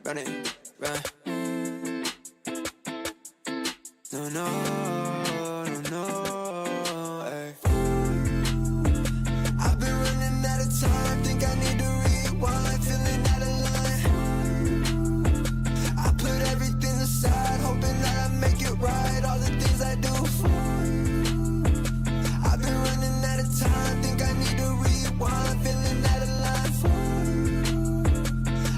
run it, run. No, no, no, no, ay. I've been running out of time, think I need to rewind, feeling out of line. I put everything aside, hoping that I make it right, all the things I do for you. I've been running out of time, think I need to rewind, feeling out of line for you.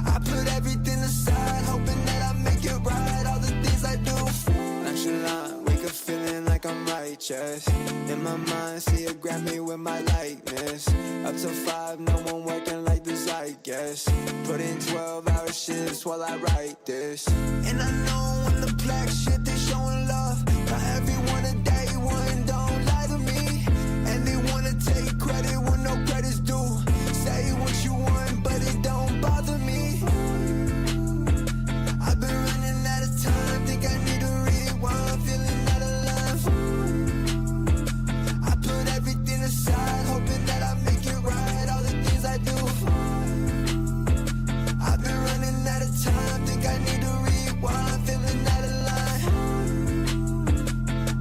I put everything aside, hoping that I make it right, all the things I do for you. Nonchalant, wake up feeling like I'm righteous. In my mind, see it grab me with my likeness. Up till 5, no one working like this, I guess. Put in 12-hour shifts while I write this. And I know when the black shit, they showing love. Not everyone a day one, don't lie to me. And they wanna take credit when no credit's due. Say what you want, but it don't bother me. I've been running out of time, think I need to rewind, feeling out of line. I put everything aside, hoping that I make it right, all the things I do for you. I've been running out of time, think I need to rewind, feeling out of line.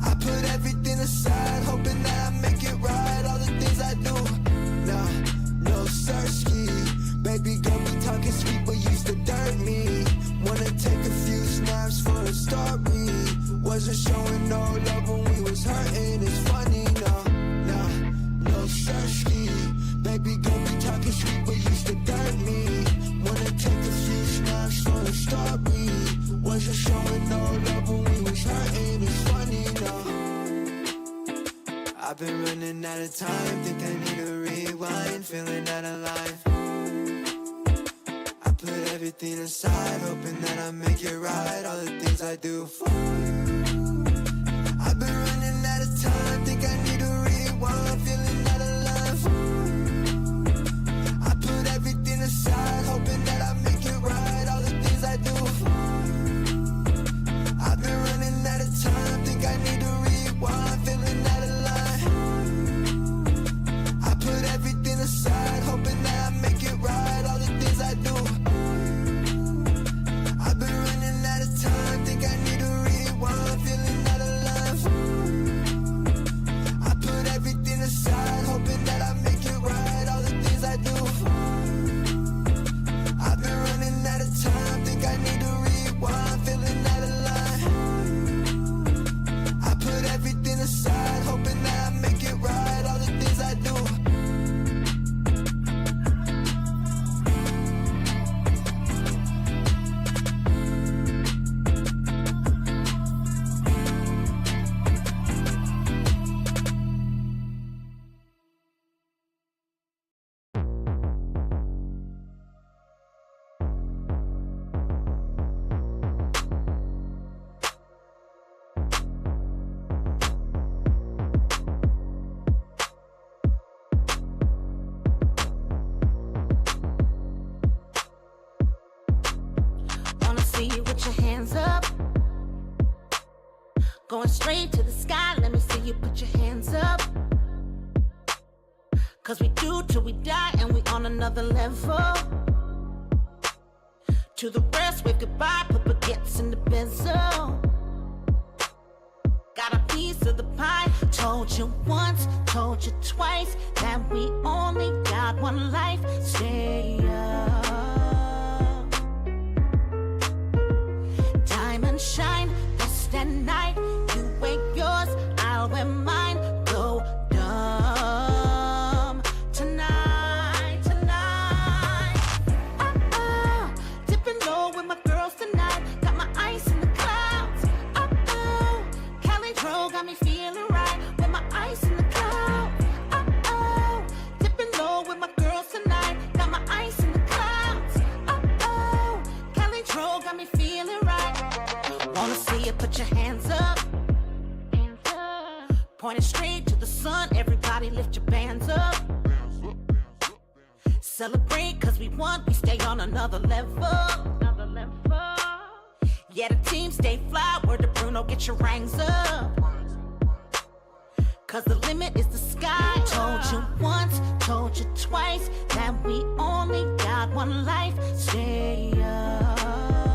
I put everything aside, hoping that I make it right, all the things I do. Nah, no sirski, baby girl be talking sweet but used to dirt me. Wanna take a few snaps for a story. Wasn't showing no love when we was hurting, it's funny, no, nah, no sirski. Baby girl be talking sweet but used to dirt me. Wanna take a few snaps for a story. Wasn't showing no love when we was hurting, it's funny, no. I've been running out of time, think I need to rewind, feeling out of line. I put everything aside, hoping that I make it right, all the things I do for you. I've been running out of time, think I need to rewind, feeling out of line. I put everything aside, hoping that I make it right, all the things I do for you. I've been running out of time, think I need to rewind, feeling out of line. I put everything aside, hoping that I make it right, all the things I do. I've been running out of time, think I need to rewind, feeling out of line. I put everything aside, hoping that I make it right, all the things I do. I've been running out of time, think I need to rewind, feeling out of line. I put everything aside, hoping that I make it right, all the things I do. Wanna see you with your hands up, going straight to the sky. Let me see you put your hands up, 'cause we do till we die and we on another level. To the rest, wave goodbye, put baguettes in the benzo. Got a piece of the pie. Told you once, told you twice, that we only got one life. Stay up. Diamond shine, best at night. You wear yours, I'll wear mine. Go dumb tonight, tonight. Uh-oh, dipping low with my girls tonight. Got my ice in the clouds. Uh-oh, Cali Dro got me feeling right with my ice in the clouds. Uh-oh, dipping low with my girls tonight. Got my ice in the clouds. Uh-oh, Cali Dro got me feeling right. Wanna see you put your hands up, pointing straight to the sun. Everybody lift your bands up. Celebrate 'cause we won, we stay on another level. Yeah, the team stay fly. Word to Bruno, get your rings up, 'cause the limit is the sky. Told you once, told you twice, that we only got one life. Stay up.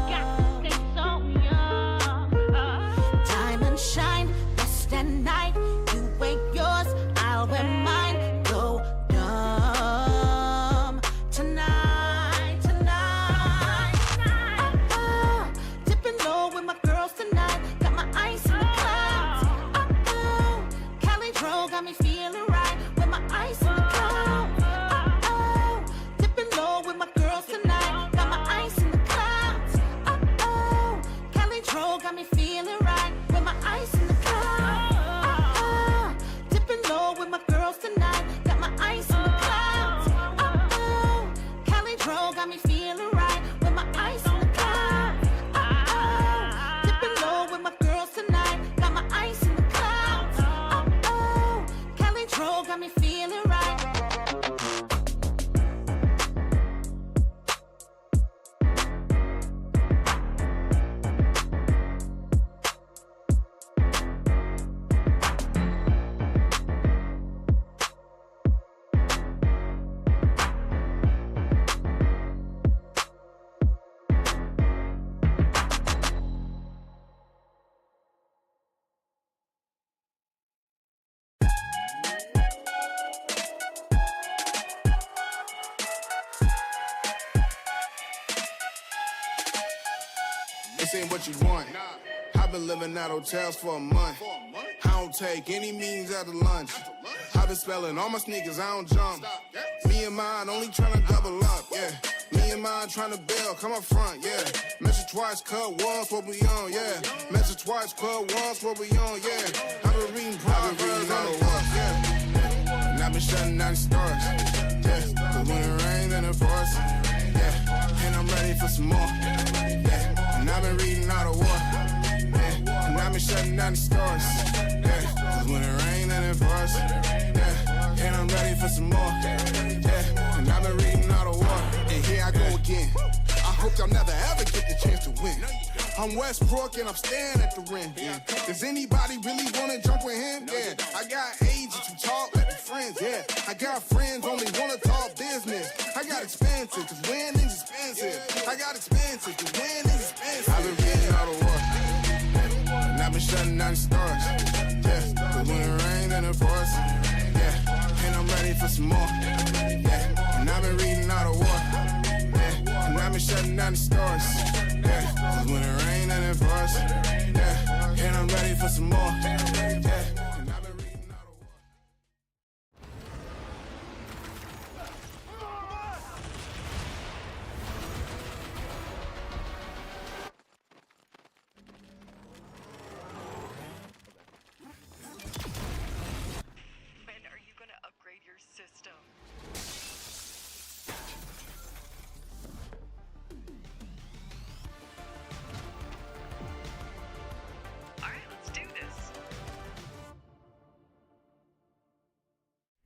this ain't what you want. I've been living at hotels for a month. I don't take any means out of lunch. I've been spelling all my sneakers, I don't jump. Me and mine only tryna double up, yeah. Me and mine tryna build, come up front, yeah. Measure twice, cut once, what we on, yeah. Measure twice, cut once, what we on, yeah. I've been reading Proverbs on the walk, yeah. And I've been shutting down the stars, yeah. Cause when it rains and it pours, yeah. And I'm ready for some more, yeah. And I've been reading all the war, yeah. And I've been shutting down the stars, yeah. Cause when it rains and it pours, yeah. And I'm ready for some more, yeah. And I've been reading all the war, and here I go again. I hope y'all never ever get the chance to win. I'm Westbrook and I'm staying at the rim. Yeah. Does anybody really wanna jump with him? Yeah. I got agents who talk like friends. Yeah. I got friends only wanna talk business. I got expensive cause winning's expensive. I got expensive cause winning's expensive. I've been reading all the war, and I've been shutting down the stars. Yeah. Cause when it rains and it pours, yeah. And I'm ready for some more. Yeah. And I've been reading all the war, yeah. And I've been shutting down the stars. Yeah. Cause when it rains and it pours, yeah. And I'm ready for some more. Yeah. And I've been reading all the war. When are you gonna upgrade your system? Alright, let's do this.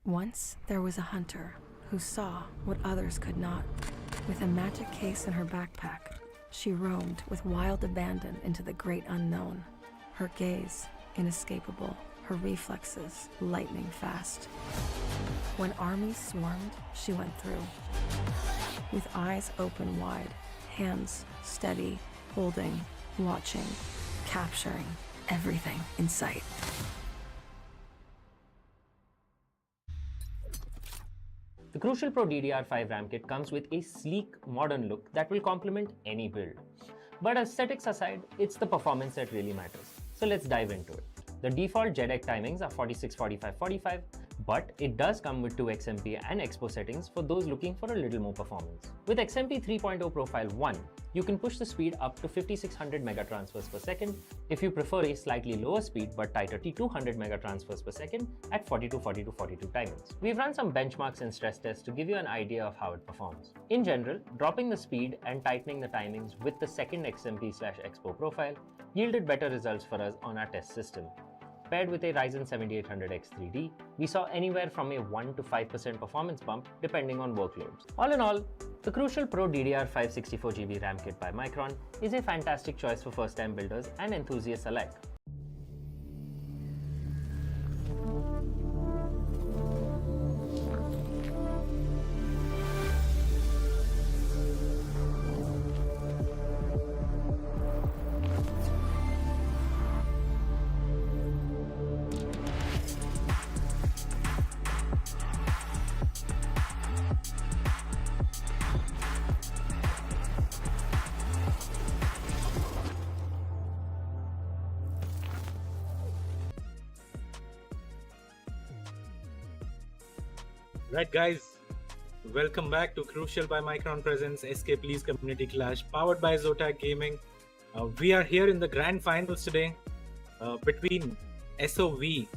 Once there was a hunter who saw what others could not. With a magic case in her backpack, she roamed with wild abandon into the great unknown. Her gaze inescapable, her reflexes lightning fast. When armies swarmed, she went through. With eyes open wide, hands steady, holding, watching, capturing everything in sight. The Crucial Pro DDR5 RAM kit comes with a sleek, modern look that will complement any build. But aesthetics aside, it's the performance that really matters. So let's dive into it. The default JEDEC timings are 46, 45, 45, but it does come with 2 XMP and Expo settings for those looking for a little more performance. With XMP 3.0 Profile 1, you can push the speed up to 5600 megatransfers per second if you prefer a slightly lower speed but tighter 200 megatransfers per second at 42, 42, 42 timings. We've run some benchmarks and stress tests to give you an idea of how it performs. In general, dropping the speed and tightening the timings with the second XMP/Expo profile yielded better results for us on our test system. Paired with a Ryzen 7800X3D, we saw anywhere from a 1 to 5% performance bump depending on workloads. All in all, the Crucial Pro DDR5 64GB RAM kit by Micron is a fantastic choice for first-time builders and enthusiasts alike. Right, guys, welcome back to Crucial by Micron presents SKplz Community Clash, powered by Zotac Gaming. We are here in the grand finals today between SOV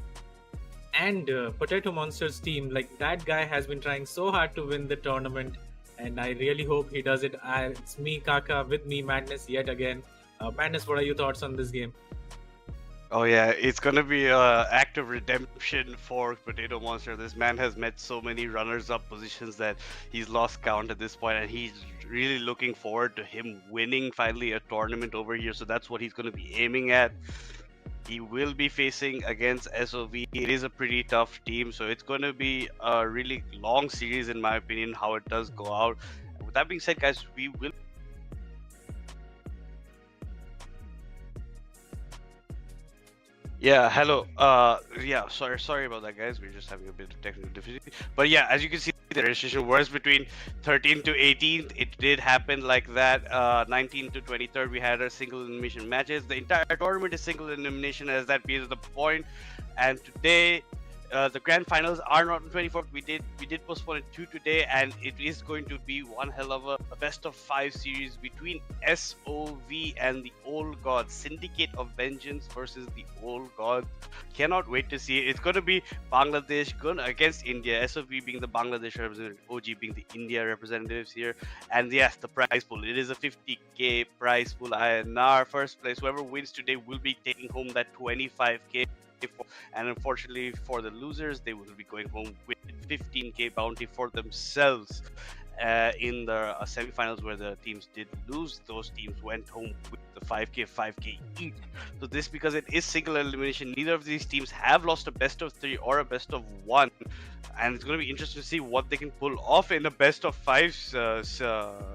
and Potato Monsters team. Like, that guy has been trying so hard to win the tournament, and I really hope he does it. It's me, Kaka, with me, Madness, yet again. Madness, what are your thoughts on this game? Oh yeah, it's gonna be an act of redemption for Potato Monster. This man has met so many runners-up positions that he's lost count at this point, and he's really looking forward to him winning finally a tournament over here. So that's what he's gonna be aiming at. He will be facing against SOV. It is a pretty tough team, so it's gonna be a really long series in my opinion, how it does go out. With that being said, guys, we will Yeah, hello. Yeah, sorry about that, guys. We're just having a bit of technical difficulty. But yeah, as you can see, the registration was between 13th to 18th. It did happen like that. 19th to 23rd, we had our single elimination matches. The entire tournament is single elimination, as that is the point. And today, the grand finals are not on 24th. We did postpone it to today, and it is going to be one hell of a best of 5 series between SOV and the Old Gods. Syndicate of Vengeance versus the Old Gods. Cannot wait to see it. It's going to be Bangladesh going against India. SOV being the Bangladesh representative, OG being the India representatives here. And yes, the prize pool. It is a 50k prize pool INR. First place, whoever wins today will be taking home that 25k. And unfortunately for the losers, they will be going home with 15k bounty for themselves. In the semifinals where the teams did lose, those teams went home with the 5k each. So this, because it is single elimination, neither of these teams have lost a best of 3 or a best of 1, and it's going to be interesting to see what they can pull off in a best of 5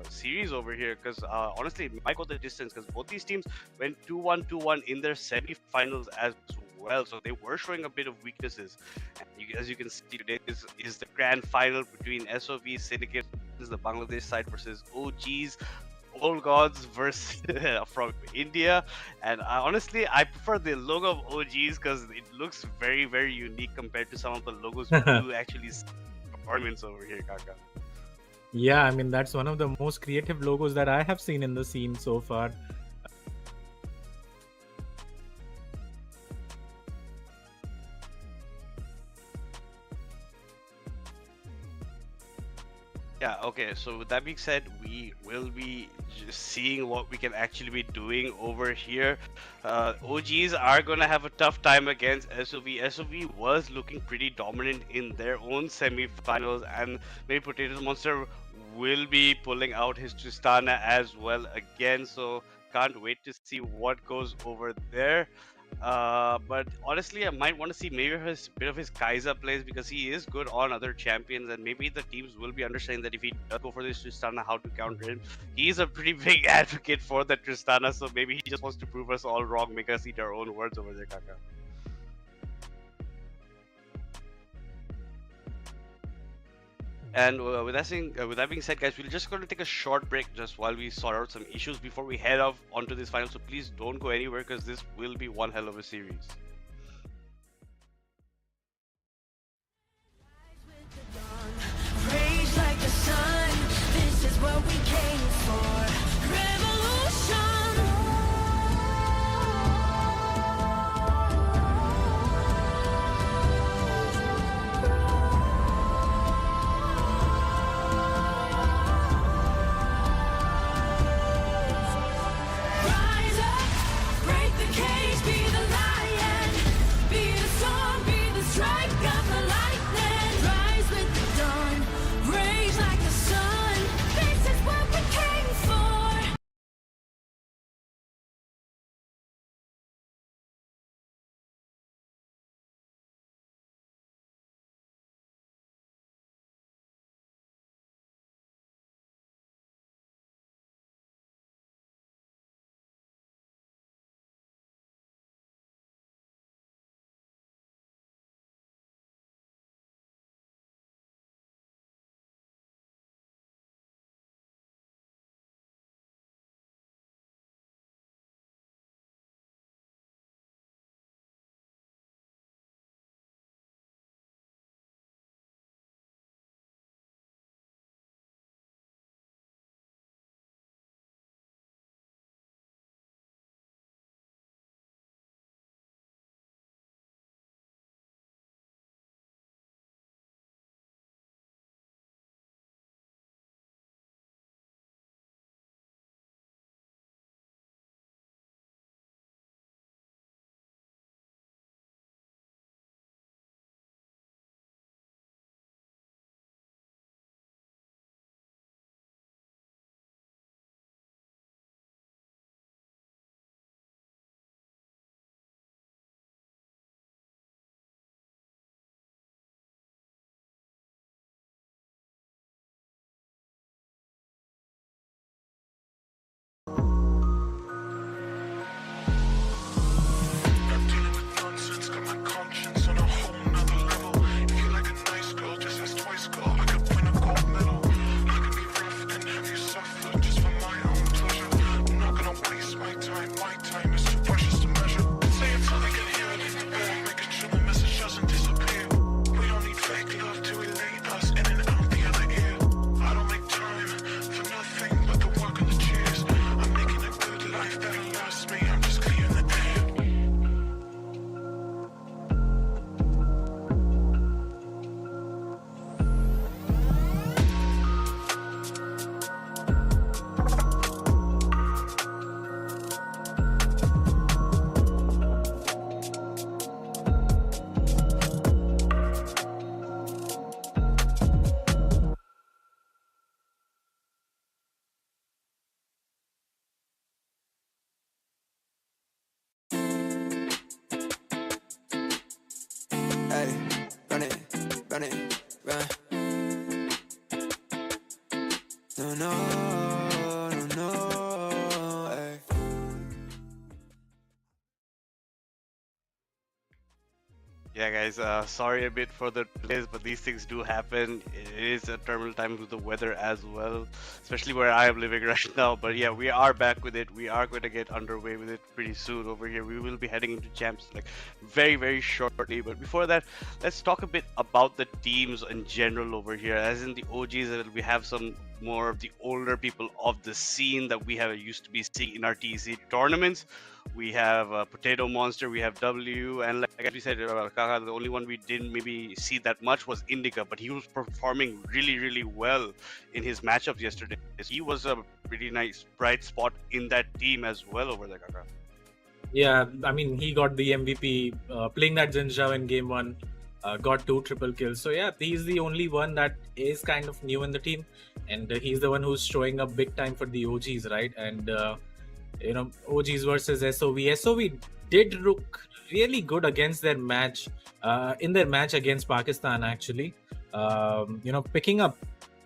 series over here, because honestly it might go the distance, because both these teams went 2-1 in their semifinals as well, so they were showing a bit of weaknesses. And as you can see, today is the grand final between SOV Syndicate, the Bangladesh side, versus OGs Old Gods versus from India. And honestly, I prefer the logo of OGs because it looks very, very unique compared to some of the logos we do actually see performance over here, Kaka. Yeah, I mean, that's one of the most creative logos that I have seen in the scene so far. Yeah, okay, so with that being said, we will be just seeing what we can actually be doing over here. OGs are going to have a tough time against SOV. SOV was looking pretty dominant in their own semi-finals, and maybe Potato Monster will be pulling out his Tristana as well again, so can't wait to see what goes over there. But honestly, I might want to see maybe a bit of his Kaiser plays, because he is good on other champions, and maybe the teams will be understanding that if he does go for this Tristana, how to counter him. He's a pretty big advocate for the Tristana, so maybe he just wants to prove us all wrong, make us eat our own words over there, Kaka. And with that being said, guys, we're just going to take a short break just while we sort out some issues before we head off onto this final. So please don't go anywhere, because this will be one hell of a series. Rage like the sun, this is what we came for. Revolution. Rise up, break the cage, be the lion, be the storm, be the strike of the lightning. Rise with the dawn, rage like the sun. This is what run it, run. No, no, no, no, ay. Yeah, guys, sorry a bit for the delays, but these things do happen. It is a terminal time with the weather as well, especially where I am living right now. But yeah, we are back with it. We are going to get underway with it pretty soon over here. We will be heading into champs like very, very shortly. But before that, let's talk a bit about the teams in general over here. As in the OGs, we have some more of the older people of the scene that we have used to be seeing in our TC tournaments. We have Potato Monster, we have W, and like we said, Kaka, the only one we didn't maybe see that much was Indica, but he was performing really, really well in his matchups yesterday. He was a pretty nice bright spot in that team as well over there, Kaka. Yeah, I mean, he got the MVP playing that Zinzhao in game 1, got 2 triple kills. So yeah, he's the only one that is kind of new in the team, and he's the one who's showing up big time for the OGs, right? And you know, OGs versus SOV. SOV did look really good against their match, in their match against Pakistan, actually. You know, picking up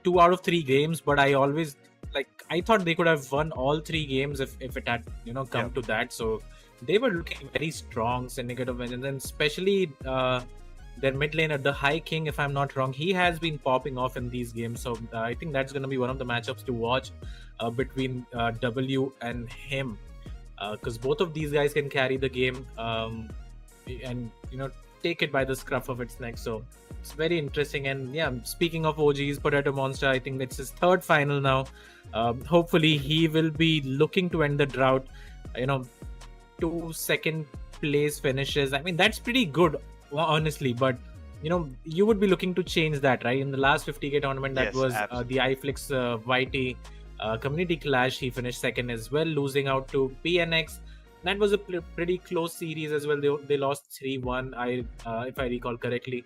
2 out of 3 games, but I always, like, I thought they could have won all 3 games if it had, you know, come to that. So they were looking very strong, Syndicate of Vengeance, and especially their mid laner, the High King, if I'm not wrong, he has been popping off in these games. So I think that's going to be one of the matchups to watch between W and him, because both of these guys can carry the game and, you know, take it by the scruff of its neck. So it's very interesting. And yeah, speaking of OGs, Potato Monster, I think it's his 3rd final now. Hopefully he will be looking to end the drought. You know, 2 second place finishes, I mean, that's pretty good, honestly. But you know, you would be looking to change that, right? In the last 50k tournament, that was the iFlix YT Community Clash, he finished 2nd as well, losing out to PNX. That was a pretty close series as well. They lost 3-1, if I recall correctly.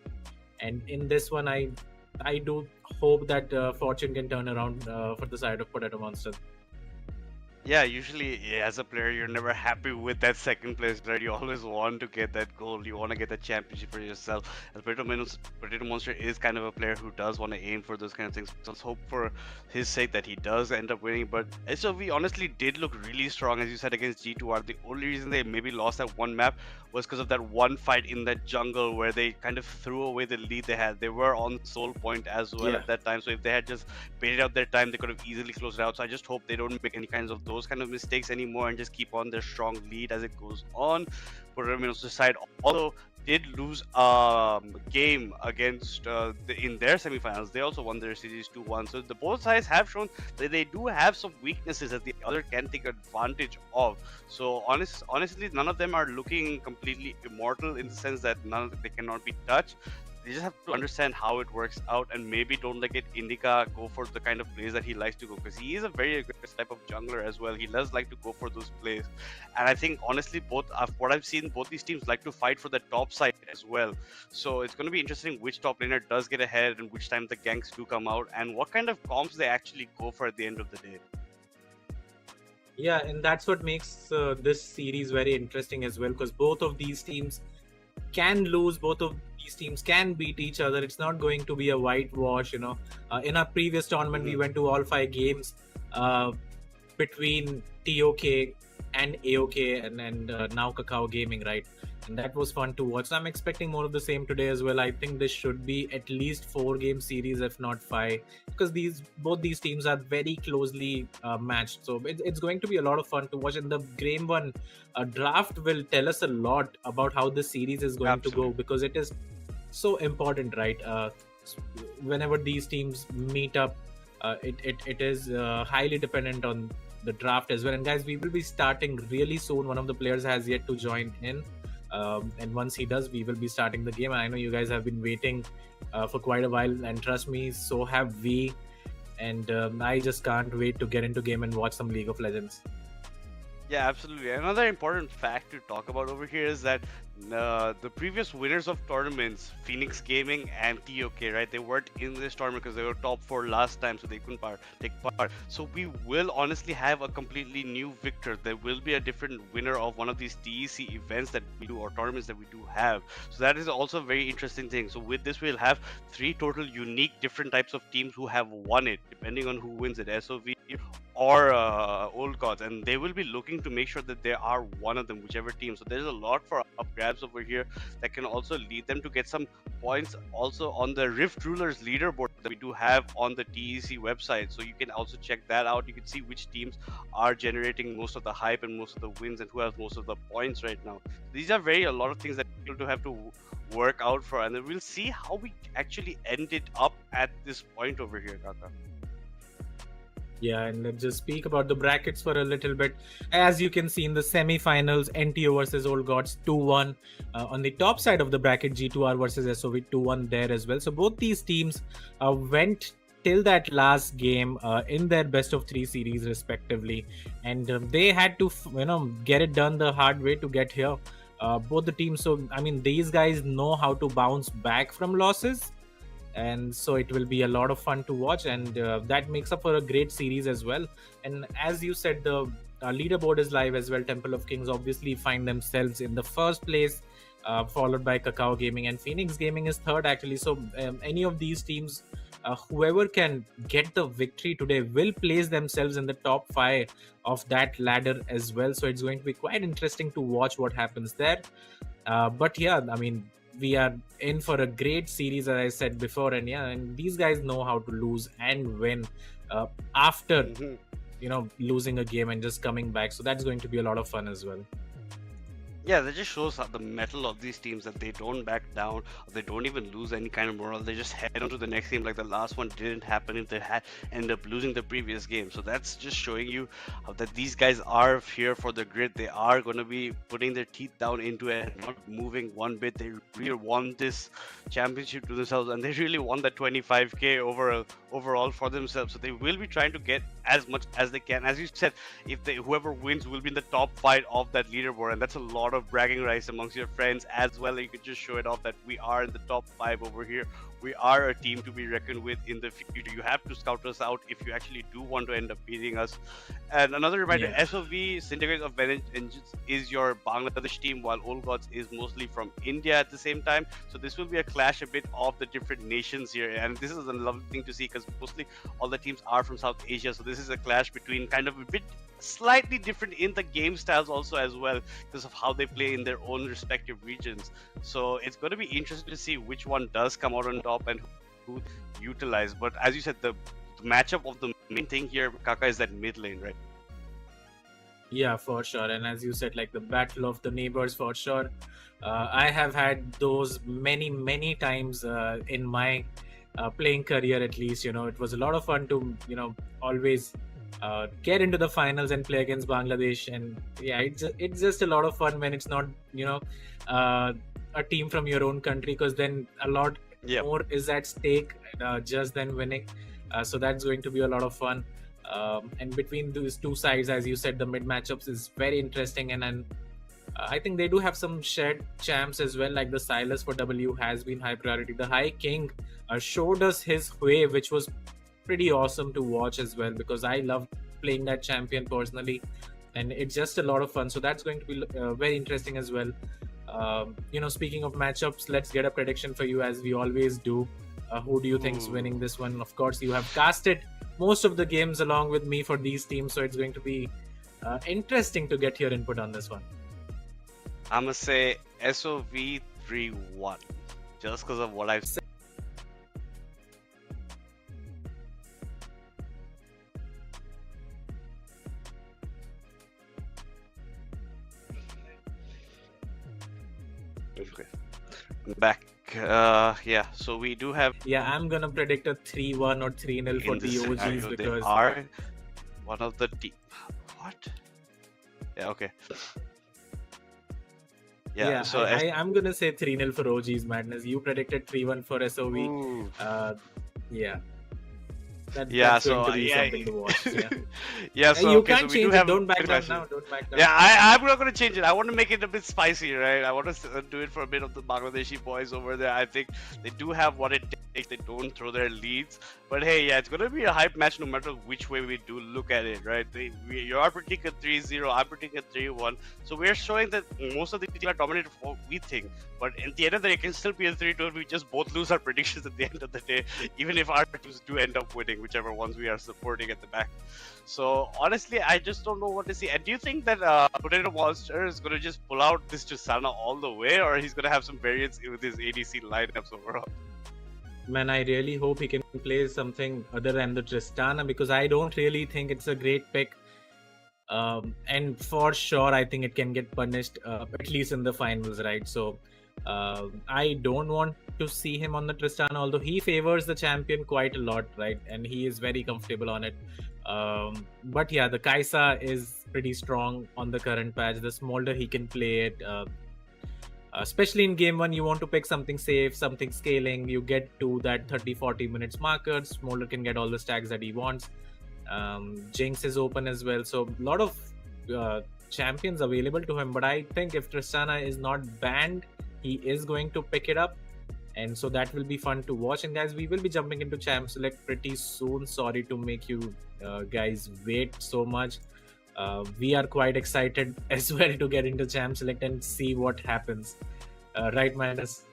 And in this one, I do hope that fortune can turn around for the side of Potato Monster. Yeah, usually as a player, you're never happy with that 2nd place, right? You always want to get that gold. You want to get that championship for yourself. And Potato Monster is kind of a player who does want to aim for those kind of things. So let's hope for his sake that he does end up winning. But SOV honestly did look really strong, as you said, against G2R. The only reason they maybe lost that one map was because of that one fight in that jungle where they kind of threw away the lead they had. They were on soul point as well at that time. So if they had just waited out their time, they could have easily closed it out. So I just hope they don't make any kinds of those kind of mistakes anymore and just keep on their strong lead as it goes on. But side, although did lose a game against in their semifinals, they also won their series 2-1. So the both sides have shown that they do have some weaknesses that the other can take advantage of. So honestly, none of them are looking completely immortal in the sense that they cannot be touched. They just have to understand how it works out and maybe don't let Indica go for the kind of plays that he likes to go, because he is a very aggressive type of jungler as well. He does like to go for those plays, and I think honestly both what I've seen, both these teams like to fight for the top side as well. So it's going to be interesting which top laner does get ahead and which time the ganks do come out and what kind of comps they actually go for at the end of the day. Yeah, and that's what makes this series very interesting as well, because both of these teams can lose, both of these teams can beat each other. It's not going to be a whitewash, you know. In our previous tournament, we went to all 5 games between TOK and AOK and now Kakao Gaming, right? And that was fun to watch. So I'm expecting more of the same today as well. I think this should be at least 4-game series, if not 5, because both these teams are very closely matched. So it's going to be a lot of fun to watch. And the Game 1 draft will tell us a lot about how this series is going to go, because it is so important, right? Whenever these teams meet up, it is highly dependent on the draft as well. And guys, we will be starting really soon. One of the players has yet to join in. And once he does, we will be starting the game. I know you guys have been waiting for quite a while, and trust me, so have we. And I just can't wait to get into game and watch some League of Legends. Yeah, absolutely. Another important fact to talk about over here is that the previous winners of tournaments, Phoenix Gaming and TOK, right? They weren't in this tournament because they were top 4 last time, so they couldn't take part. So we will honestly have a completely new victor. There will be a different winner of one of these TEC events that we do or tournaments that we do have. So that is also a very interesting thing. So with this, we'll have 3 total unique different types of teams who have won it, depending on who wins it, SOV or Old Gods, and they will be looking to make sure that they are one of them, whichever team. So there's a lot for up grabs over here that can also lead them to get some points also on the Rift Rulers leaderboard that we do have on the TEC website. So you can also check that out. You can see which teams are generating most of the hype and most of the wins and who has most of the points right now. These are a lot of things that people do have to work out for, and then we'll see how we actually end it up at this point over here, Kaka. Yeah, and let's just speak about the brackets for a little bit. As you can see in the semi-finals, NTO versus Old Gods 2-1. On the top side of the bracket, G2R versus SOV 2-1 there as well. So both these teams went till that last game in their best of 3 series respectively, and they had to get it done the hard way to get here. Both the teams, so I mean, these guys know how to bounce back from losses, and so it will be a lot of fun to watch, and that makes up for a great series as well. And as you said, the leaderboard is live as well. Temple of Kings obviously find themselves in the first place, followed by Kakao Gaming, and Phoenix Gaming is third actually. So any of these teams, whoever can get the victory today will place themselves in the top 5 of that ladder as well. So it's going to be quite interesting to watch what happens there. But yeah, I mean, we are in for a great series, as I said before, and yeah, and these guys know how to lose and win after losing a game and just coming back. So that's going to be a lot of fun as well. Yeah, that just shows the mettle of these teams, that they don't back down, or they don't even lose any kind of morale. They just head on to the next game, like the last one didn't happen if they had end up losing the previous game. So that's just showing you that these guys are here for the grit. They are going to be putting their teeth down into it, not moving one bit. They really won this championship to themselves, and they really won that 25k overall for themselves. So they will be trying to get as much as they can. As you said, if whoever wins will be in the top 5 of that leaderboard, and that's a lot of bragging rights amongst your friends as well. You could just show it off that we are in the top 5 over here. We are a team to be reckoned with in the future. You have to scout us out if you actually do want to end up beating us. And another reminder, SOV, Syndicate of Vengeance, is your Bangladesh team, while Old Gods is mostly from India at the same time. So this will be a clash a bit of the different nations here. And this is a lovely thing to see because mostly all the teams are from South Asia. So this is a clash between kind of a bit slightly different in the game styles also as well, because of how they play in their own respective regions. So it's going to be interesting to see which one does come out on top and who utilize. But as you said, the matchup of the main thing here, Kaka, is that mid lane, right? Yeah, for sure. And as you said, like the battle of the neighbors, for sure. I have had those many times in my playing career, at least. It was a lot of fun to always get into the finals and play against Bangladesh. And yeah, it's just a lot of fun when it's not a team from your own country, because then a lot more is at stake just than winning. So that's going to be a lot of fun. And between those two sides, as you said, the mid matchups is very interesting. And then I think they do have some shared champs as well, like the Silas for W has been high priority. The High King showed us his way, which was pretty awesome to watch as well, because I love playing that champion personally, and it's just a lot of fun. So that's going to be very interesting as well. Speaking of matchups, let's get a prediction for you, as we always do. Who do you think is winning this one? Of course, you have casted most of the games along with me for these teams, so it's going to be interesting to get your input on this one. I'm gonna say SOV 3-1, just because of what I've said. Okay, back. Yeah, so we do have. Yeah, I'm gonna predict a 3-1 or 3-0 for the OGs, because they are one of the team. What? Yeah. Okay. Yeah. So I'm gonna say 3-0 for OGs Madness. You predicted 3-1 for SOV. Ooh. Yeah. That's going to be something to watch. Yeah. Yeah, so You okay, can't so we do change it. have Don't back good down matches. now. Don't back down. Yeah, I'm not gonna change it. I want to make it a bit spicy, right? I want to do it for a bit of the Bangladeshi boys over there. I think they do have what it takes. They don't throw their leads, but hey, yeah, it's gonna be a hype match no matter which way we do look at it, right? You are predicting a 3-0, I'm predicting a 3-1. So we're showing that most of the teams are dominated for what we think, but at the end of the day, it can still be a 3-2. We just both lose our predictions at the end of the day, even if our teams do end up winning, whichever ones we are supporting at the back. So honestly, I just don't know what to see. And do you think that Potato Monster is gonna just pull out this Tristana all the way, or he's gonna have some variance with his ADC lineups overall? Man, I really hope he can play something other than the Tristana, because I don't really think it's a great pick. And for sure, I think it can get punished, at least in the finals, right? So I don't want to see him on the Tristana, although he favors the champion quite a lot, right? And he is very comfortable on it. But yeah, the Kaisa is pretty strong on the current patch. The Smolder, he can play it. Especially in game 1, you want to pick something safe, something scaling. You get to that 30-40 minutes marker. Smolder can get all the stacks that he wants. Jinx is open as well. So a lot of champions available to him. But I think if Tristana is not banned, he is going to pick it up. And so that will be fun to watch. And guys, we will be jumping into Champ Select pretty soon. Sorry to make you guys wait so much. We are quite excited as well to get into Champ Select and see what happens. Right, Manus?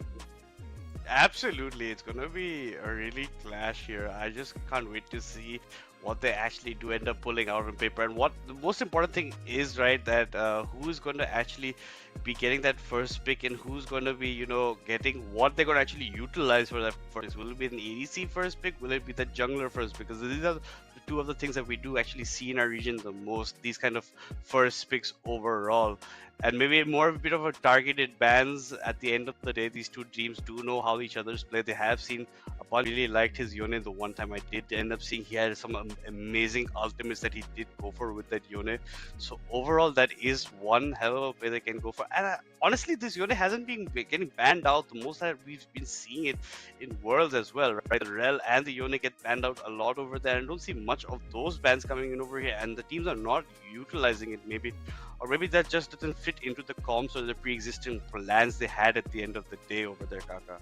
Absolutely, it's gonna be a really clash here. I just can't wait to see what they actually do end up pulling out on paper. And what the most important thing is, right, that who's going to actually be getting that first pick, and who's going to be, you know, getting what they're going to actually utilize for that first. Will it be an ADC first pick? Will it be the jungler first? Because these are the two of the things that we do actually see in our region the most, these kind of first picks overall. And maybe more of a bit of a targeted bans at the end of the day. These two teams do know how each other's play. They have seen Apollo really liked his Yone the one time I did end up seeing he had some amazing ultimates that he did go for with that Yone. So overall, that is one hell of a play they can go for. And honestly, this Yone hasn't been getting banned out. The most that we've been seeing it in Worlds as well, right? The Rel and the Yone get banned out a lot over there, and don't see much of those bans coming in over here. And the teams are not utilizing it, maybe. Or maybe that just doesn't fit into the comms or the pre-existing plans they had at the end of the day over there, Kaka.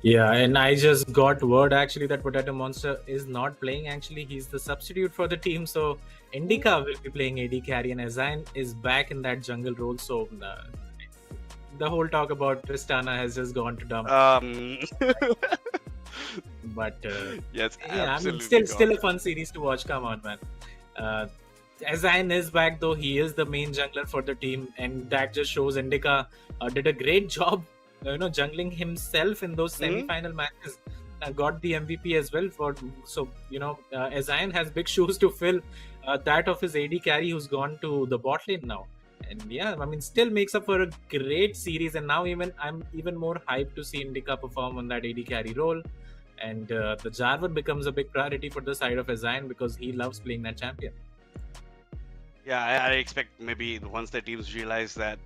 Yeah, and I just got word actually that Potato Monster is not playing. Actually, he's the substitute for the team. So Indica will be playing AD carry, and Azine is back in that jungle role. So the whole talk about Tristana has just gone to dump. But yes, yeah, I mean, still a fun series to watch. Come on, man. Azine is back, though. He is the main jungler for the team, and that just shows Indica did a great job, jungling himself in those semi-final matches. Got the MVP as well. So Azine has big shoes to fill. That of his AD carry, who's gone to the bot lane now, and yeah, I mean, still makes up for a great series. And now I'm even more hyped to see Indica perform on that AD carry role. And the Jarvan becomes a big priority for the side of Azine because he loves playing that champion. Yeah, I expect maybe once the teams realize that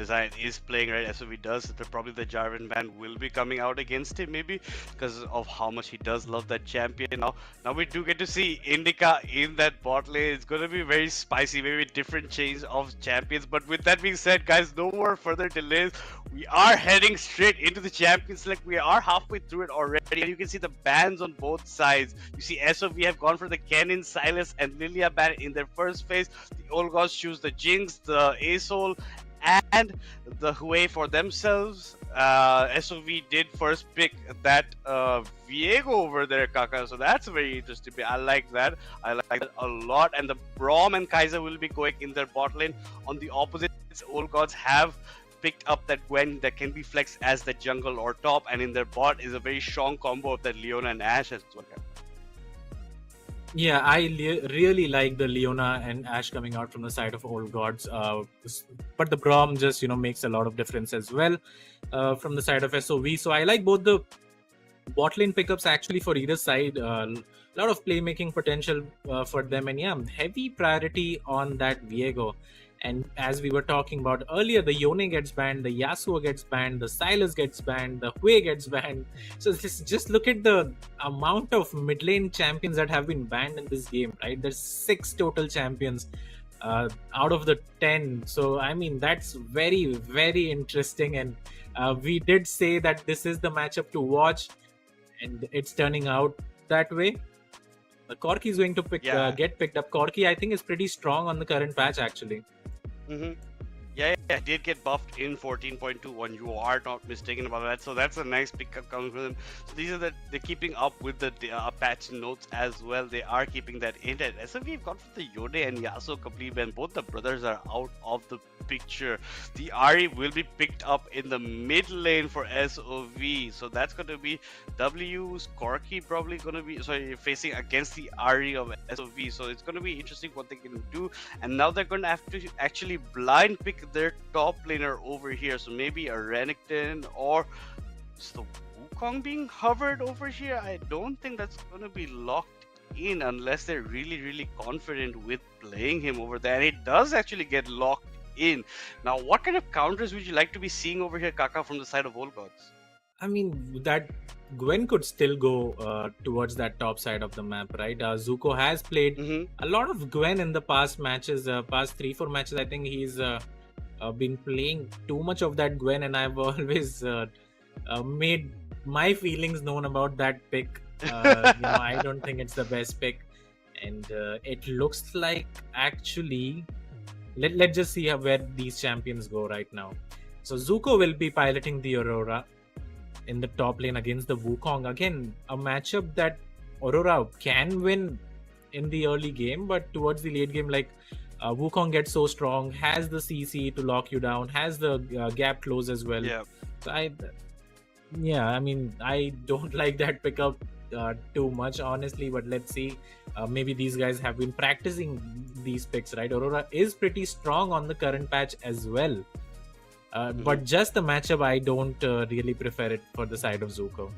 Zion is playing right as he does, probably the Jarvan ban will be coming out against him, maybe because of how much he does love that champion. Now we do get to see Indica in that bot lane. It's going to be very spicy, maybe different change of champions. But with that being said, guys, no more further delays. We are heading straight into the champions select. We are halfway through it already, and you can see the bans on both sides. You see SOV have gone for the Kennen, Silas, and Lilia ban in their first phase. The Old Gods choose the Jinx, the Asol, and the Hue for themselves. SOV did first pick that Viego over there, Kaka. So that's very interesting. I like that. I like that a lot. And the Braum and Kaiser will be going in their bot lane. On the opposite, Old Gods have picked up that Gwen that can be flexed as the jungle or top, and in their bot is a very strong combo of that Leona and Ashe as well. Yeah, I really like the Leona and Ashe coming out from the side of Old Gods. But the Braum just, makes a lot of difference as well from the side of SOV. So I like both the bot lane pickups actually for either side. A lot of playmaking potential for them. And yeah, heavy priority on that Viego. And as we were talking about earlier, the Yone gets banned, the Yasuo gets banned, the Silas gets banned, the Hui gets banned. So just look at the amount of mid lane champions that have been banned in this game, right? There's 6 total champions out of the 10. So I mean, that's very, very interesting. And we did say that this is the matchup to watch, and it's turning out that way. Corki is going to get picked up. Corki, I think, is pretty strong on the current patch, actually. Yeah, it did get buffed in 14.21. You are not mistaken about that. So that's a nice pickup coming from them. So these are they're keeping up with the patch notes as well. They are keeping that in. And SOV have gone for the Yone and Yasuo complete ban. Both the brothers are out of the picture. The Ahri will be picked up in the mid lane for SOV. So that's going to be W's Corki probably going to be facing against the Ahri of SOV. So it's going to be interesting what they can do. And now they're going to have to actually blind pick their top laner over here. So maybe a Renekton, or is the Wukong being hovered over here? I don't think that's going to be locked in unless they're really, really confident with playing him over there. And it does actually get locked in. Now, what kind of counters would you like to be seeing over here, Kaka, from the side of Old Gods? I mean, that Gwen could still go towards that top side of the map, right? Zuko has played a lot of Gwen in the past matches, past 3-4 matches. I think he's been playing too much of that Gwen, and I've always made my feelings known about that pick. I don't think it's the best pick, and it looks like actually let's just see where these champions go right now. So Zuko will be piloting the Aurora in the top lane against the Wukong. Again, a matchup that Aurora can win in the early game, but towards the late game, like Wukong gets so strong, has the CC to lock you down, has the gap close as well. Yeah. So I mean, I don't like that pickup too much, honestly, but let's see. Maybe these guys have been practicing these picks, right? Aurora is pretty strong on the current patch as well. But just the matchup, I don't really prefer it for the side of Zuko.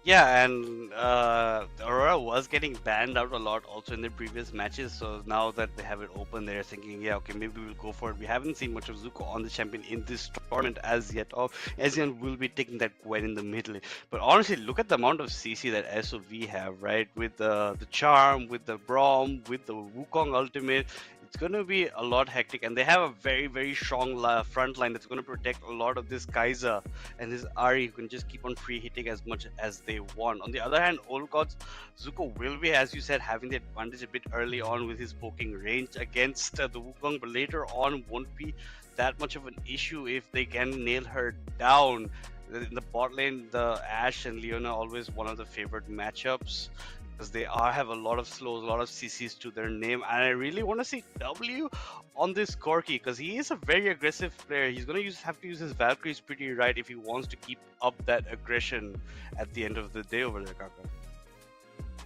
Yeah, and Aurora was getting banned out a lot also in the previous matches. So now that they have it open, they're thinking, yeah, okay, maybe we'll go for it. We haven't seen much of Zuko on the champion in this tournament as yet. Ezreal will be taking that Gwen in the middle. But honestly, look at the amount of CC that SOV have, right? With the Charm, with the Braum, with the Wukong ultimate. It's going to be a lot hectic, and they have a very, very strong front line that's going to protect a lot of this Kaiser and this Ahri, who can just keep on free hitting as much as they want. On the other hand, Old Gods, Zuko will be, as you said, having the advantage a bit early on with his poking range against the Wukong, but later on won't be that much of an issue if they can nail her down. In the bot lane, the Ashe and Leona always one of the favorite matchups, because they have a lot of slows, a lot of CCs to their name, and I really want to see W on this Corki, because he is a very aggressive player. He's going to have to use his Valkyries pretty right if he wants to keep up that aggression at the end of the day over there, Kaka.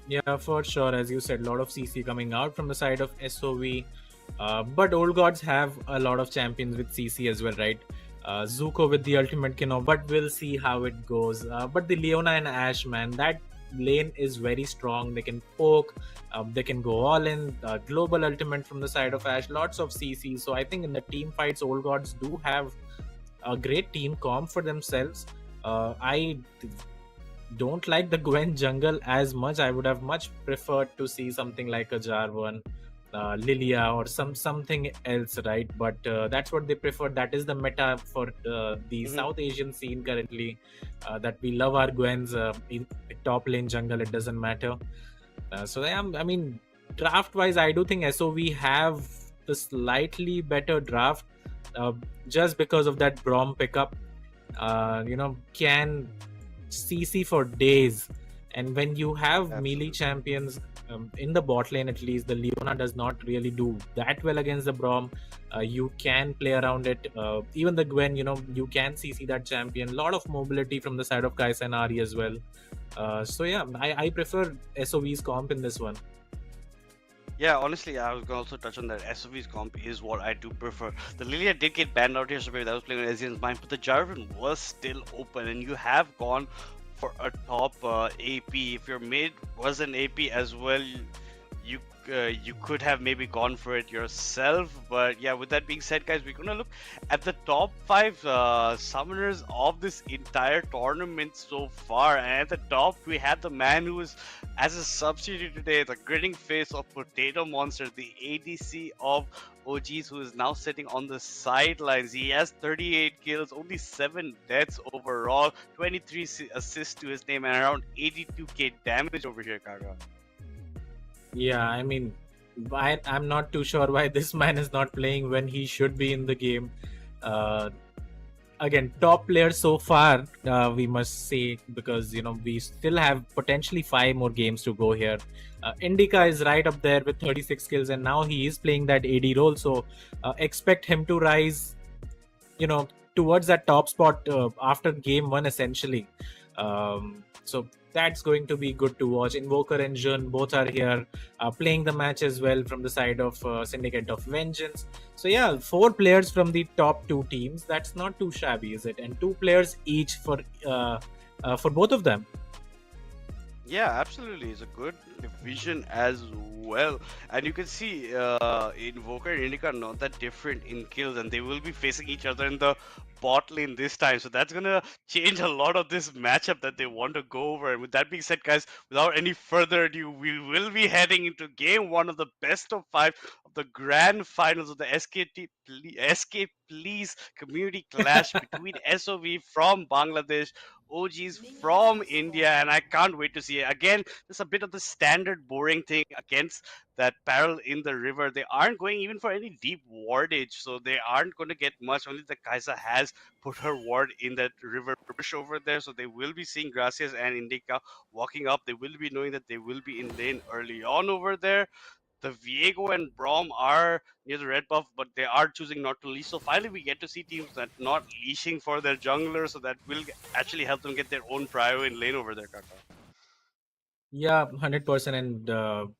Yeah, for sure. As you said, a lot of CC coming out from the side of SOV, but Old Gods have a lot of champions with CC as well, right? Zuko with the ultimate Kino, but we'll see how it goes. But the Leona and Ashe, man, that lane is very strong. They can poke, they can go all in. Global ultimate from the side of Ashe, lots of CC. So I think in the team fights, Old Gods do have a great team comp for themselves. I don't like the Gwen jungle as much. I would have much preferred to see something like a Jarvan, Lilia, or something else, right? But that's what they prefer. That is the meta for the South Asian scene currently, that we love our Gwens in top lane jungle, it doesn't matter. So I mean, draft wise, I do think SOV have the slightly better draft, just because of that Braum pickup. Can CC for days, and when you have melee champions in the bot lane, at least the Leona does not really do that well against the Braum. You can play around it. Even the Gwen, you can CC that champion. A lot of mobility from the side of Kai'Sa and Ahri as well. So yeah, I prefer SOV's comp in this one. Yeah, honestly, I was going to also touch on that. SOV's comp is what I do prefer. The Lilia did get banned out here, so maybe that was playing on Ezreal's mind, but the Jarvan was still open, and you have gone for a top AP. If your mid was an AP as well, you you could have maybe gone for it yourself. But yeah, with that being said, guys, we're gonna look at the top 5 summoners of this entire tournament so far. And at the top, we have the man who is as a substitute today, the grinning face of Potato Monster, the ADC of OGs, who is now sitting on the sidelines. He has 38 kills, only 7 deaths overall, 23 assists to his name, and around 82k damage over here, Kaga. Yeah, I mean, I'm not too sure why this man is not playing when he should be in the game. Again, top player so far, we must say, because we still have potentially 5 more games to go here. Indica is right up there with 36 kills, and now he is playing that AD role. So expect him to rise, towards that top spot after game 1, essentially. So that's going to be good to watch. Invoker and Jun both are here playing the match as well from the side of Syndicate of Vengeance. So yeah, 4 players from the top 2 teams. That's not too shabby, is it? And 2 players each for both of them. Yeah, absolutely. It's a good division as well. And you can see Invoker and Indica are not that different in kills, and they will be facing each other in the bot lane this time. So that's going to change a lot of this matchup that they want to go over. And with that being said, guys, without any further ado, we will be heading into game 1 of the best of 5 of the grand finals of the SKplz Community Clash between SOV from Bangladesh, OGs from India, and I can't wait to see it. Again, there's a bit of the standard boring thing against that Peril in the river. They aren't going even for any deep wardage, so they aren't going to get much. Only the Kaisa has put her ward in that river bush over there, so they will be seeing Gracias and Indica walking up. They will be knowing that they will be in lane early on over there. The Viego and Brom are near the red buff, but they are choosing not to leash. So finally, we get to see teams that not leashing for their jungler, so that will actually help them get their own prio in lane over there, Kaka. Yeah, 100%. And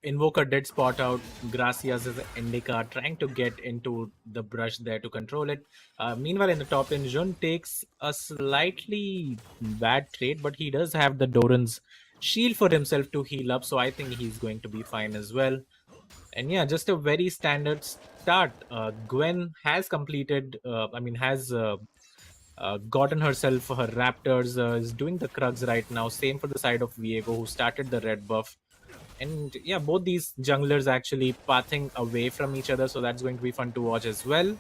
Invoker did spot out Gracias as Indica, trying to get into the brush there to control it. Meanwhile, in the top lane, Jun takes a slightly bad trade, but he does have the Doran's shield for himself to heal up, so I think he's going to be fine as well. And yeah, just a very standard start. Gwen has completed, has gotten herself her Raptors, is doing the Krugs right now. Same for the side of Viego, who started the red buff. And yeah, both these junglers actually pathing away from each other, so that's going to be fun to watch as well.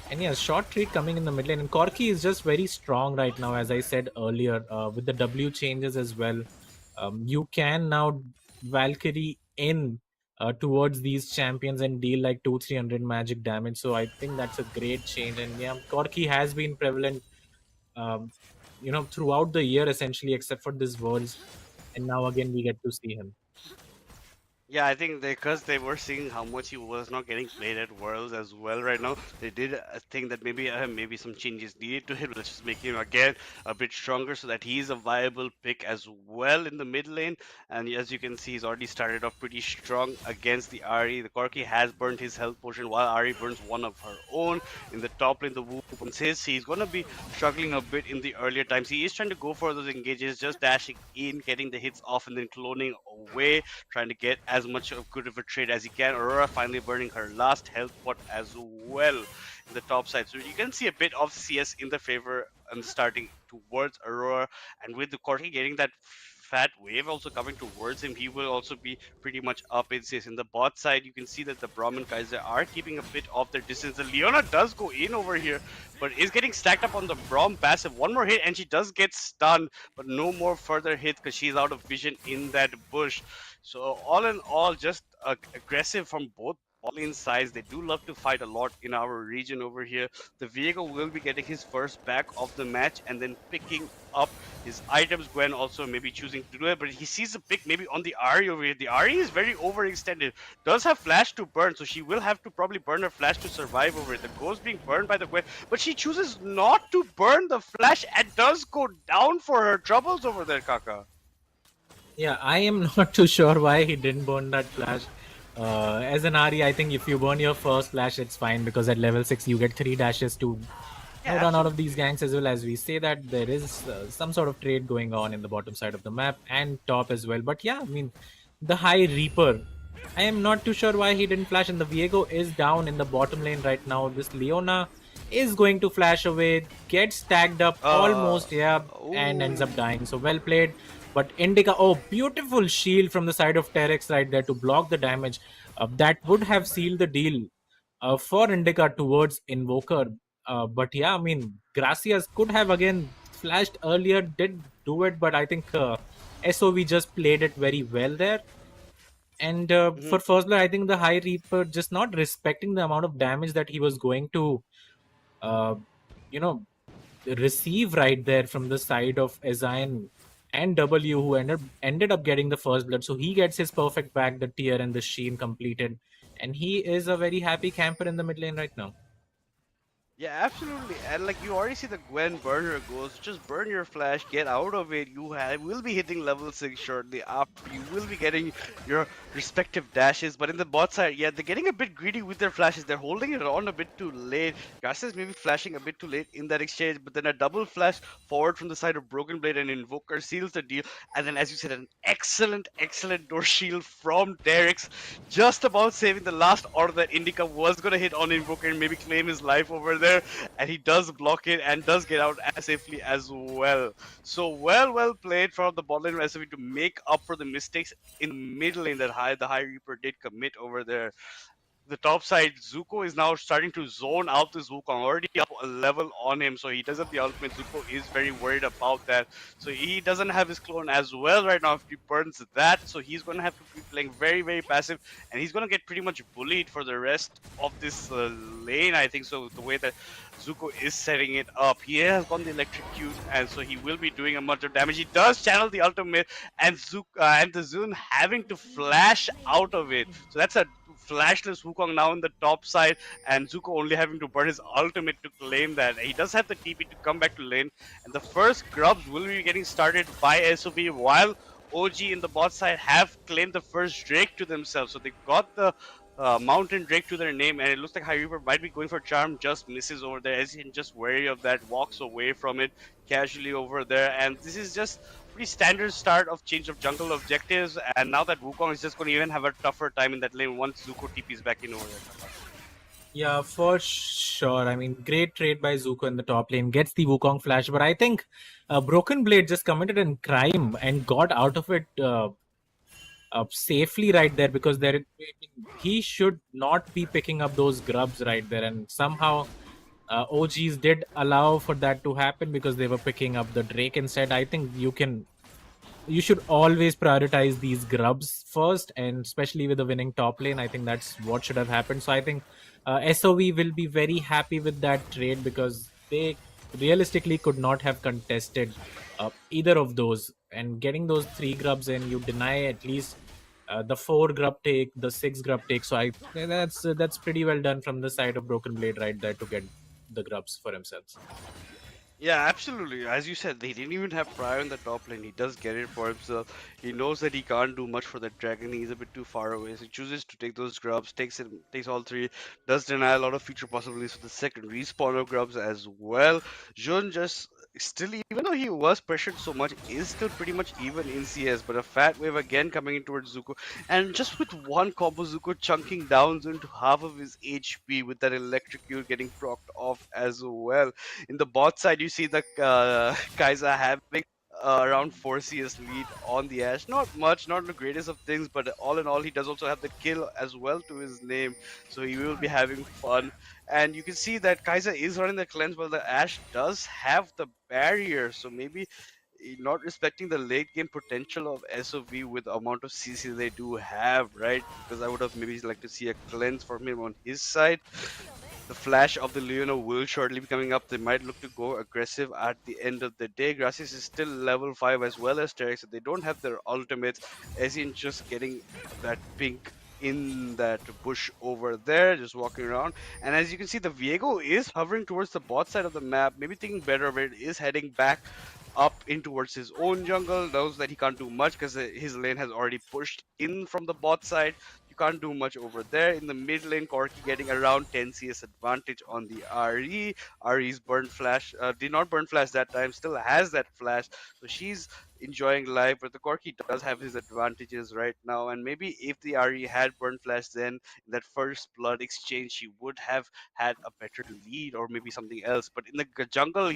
And yeah, short treat coming in the mid lane. And Corki is just very strong right now, as I said earlier, with the W changes as well. You can now Valkyrie in towards these champions and deal like 200-300 magic damage. So I think that's a great change. And yeah, Corki has been prevalent throughout the year, essentially, except for this Worlds. And now again we get to see him. Yeah, I think because they were seeing how much he was not getting played at Worlds as well right now, they did think that maybe some changes needed to him. Let's just make him again a bit stronger so that he's a viable pick as well in the mid lane. And as you can see, he's already started off pretty strong against the Ahri. The Corki has burned his health potion while Ahri burns one of her own. In the top lane, the Wu burns his. He's going to be struggling a bit in the earlier times. He is trying to go for those engages, just dashing in, getting the hits off, and then cloning away, trying to get as much of good of a trade as he can. Aurora finally burning her last health pot as well in the top side. So you can see a bit of CS in the favor and starting towards Aurora. And with the Corki getting that fat wave also coming towards him, he will also be pretty much up in CS. In the bot side, you can see that the Brahmin Kaiser are keeping a bit of their distance. The Leona does go in over here, but is getting stacked up on the Braum passive. One more hit and she does get stunned, but no more further hits because she's out of vision in that bush. So all in all, just aggressive from both lane sides. They do love to fight a lot in our region over here. The Viego will be getting his first back of the match and then picking up his items. Gwen also maybe choosing to do it, but he sees a pick maybe on the Ahri over here. The Ahri is very overextended. Does have flash to burn, so she will have to probably burn her flash to survive over it. The ghost being burned by the Gwen, but she chooses not to burn the flash and does go down for her troubles over there, Kaka. Yeah, I am not too sure why he didn't burn that flash. As an Ahri, I think if you burn your first flash, it's fine, because at level 6 you get 3 dashes to run out of these ganks as well. As we say that there is some sort of trade going on in the bottom side of the map and top as well. But yeah, I mean, the High Reaper I am not too sure why he didn't flash, and the Viego is down in the bottom lane right now. This Leona is going to flash away, gets tagged up almost, yeah, and ends up Ooh. dying. So well played. But Indica, oh, beautiful shield from the side of Terex right there to block the damage. That would have sealed the deal for Indica towards Invoker. But yeah, I mean, Gracias could have again flashed earlier, did do it, but I think SOV just played it very well there. And Mhm. for first blood, I think the High Reaper just not respecting the amount of damage that he was going to, uh, you know, receive right there from the side of Ezion and W, who ended up getting the first blood. So he gets his perfect back, the tier and the sheen completed, and he is a very happy camper in the mid lane right now. Yeah, absolutely. And like you already see the Gwen burner goes, just burn your flash, get out of it. Will be hitting level 6 shortly after. You will be getting your respective dashes. But in the bot side, yeah, they're getting a bit greedy with their flashes. They're holding it on a bit too late. Garcia's maybe flashing a bit too late in that exchange, but then a double flash forward from the side of Broken Blade and Invoker seals the deal. And then, as you said, an excellent door shield from Derek's, just about saving the last order that Indica was going to hit on Invoker and maybe claim his life over there. And he does block it and does get out as safely as well. So well played from the bot lane of SOV to make up for the mistakes in the mid lane that the High Reaper did commit over there. The top side, Zuko is now starting to zone out this Wukong, already up a level on him, so he does have the ultimate. Zuko is very worried about that. So he doesn't have his clone as well right now if he burns that, so he's going to have to be playing very passive, and he's going to get pretty much bullied for the rest of this lane, I think. So the way that Zuko is setting it up, he has gone the electrocute, and so he will be doing a much of damage. He does channel the ultimate, and and the Zun having to flash out of it. So that's a flashless Wukong now in the top side, and Zuko only having to burn his ultimate to claim that. He does have the TP to come back to lane, and the first grubs will be getting started by SOV, while OG in the bot side have claimed the first Drake to themselves. So they've got the Mountain Drake to their name, and it looks like High Reaper might be going for Charm, just misses over there. As he just wary of that, walks away from it casually over there, and this is just pretty standard start of change of jungle objectives, and now that Wukong is just going to even have a tougher time in that lane once Zuko TP's back in over there. Yeah, for sure. I mean, great trade by Zuko in the top lane, gets the Wukong flash, but I think Broken Blade just committed a crime and got out of it safely right there, because he should not be picking up those grubs right there, and somehow OGs did allow for that to happen because they were picking up the Drake instead. I think you should always prioritize these grubs first, and especially with the winning top lane, I think that's what should have happened. So I think SOV will be very happy with that trade, because they realistically could not have contested either of those, and getting those 3 grubs in, you deny at least the 4 grub take, the 6 grub take. So that's pretty well done from the side of Broken Blade right there to get the grubs for themselves. Yeah, absolutely. As you said, they didn't even have Prior in the top lane. He does get it for himself. He knows that he can't do much for that dragon. He's a bit too far away. So he chooses to take those grubs, takes all 3, does deny a lot of future possibilities for the second respawn of grubs as well. Jun just still, even though he was pressured so much, is still pretty much even in CS. But a fat wave again coming in towards Zuko. And just with one combo, Zuko chunking down into half of his HP with that electrocute getting procced off as well. In the bot side, you see the Kaiser having around 4 CS lead on the Ashe. Not much, not the greatest of things, but all in all, he does also have the kill as well to his name, so he will be having fun. And you can see that Kaiser is running the cleanse, but the Ashe does have the barrier, so maybe not respecting the late game potential of SOV with the amount of CC they do have, right? Because I would have maybe liked to see a cleanse from him on his side. The flash of the Leona will shortly be coming up. They might look to go aggressive at the end of the day. Gracias is still level 5 as well as Terex, so they don't have their ultimates. Ezin just getting that pink in that bush over there, just walking around. And as you can see, the Viego is hovering towards the bot side of the map, maybe thinking better of it, is heading back up in towards his own jungle. Knows that he can't do much because his lane has already pushed in from the bot side. You can't do much over there. In the mid lane, Corki getting around 10 CS advantage on the RE. RE's burn flash, did not burn flash that time, still has that flash. So she's enjoying life, but the Corki does have his advantages right now. And maybe if the RE had Burn Flash, then in that first blood exchange, she would have had a better lead or maybe something else. But in the jungle,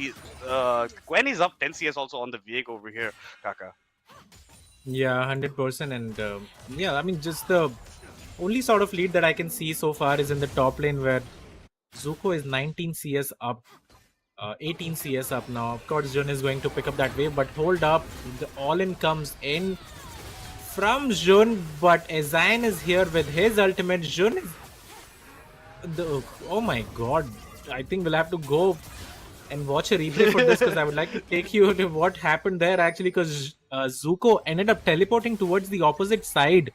Gwen is up 10 CS also on the Vieg over here, Kaka. Yeah, 100%. And yeah, I mean, just the only sort of lead that I can see so far is in the top lane where Zuko is 19 CS up, 18 CS up now. Of course, Jun is going to pick up that wave, but hold up, the all-in comes in from Jun, but Ezine is here with his ultimate. Jun is oh my god, I think we'll have to go and watch a replay for this because I would like to take you to what happened there actually, because Zuko ended up teleporting towards the opposite side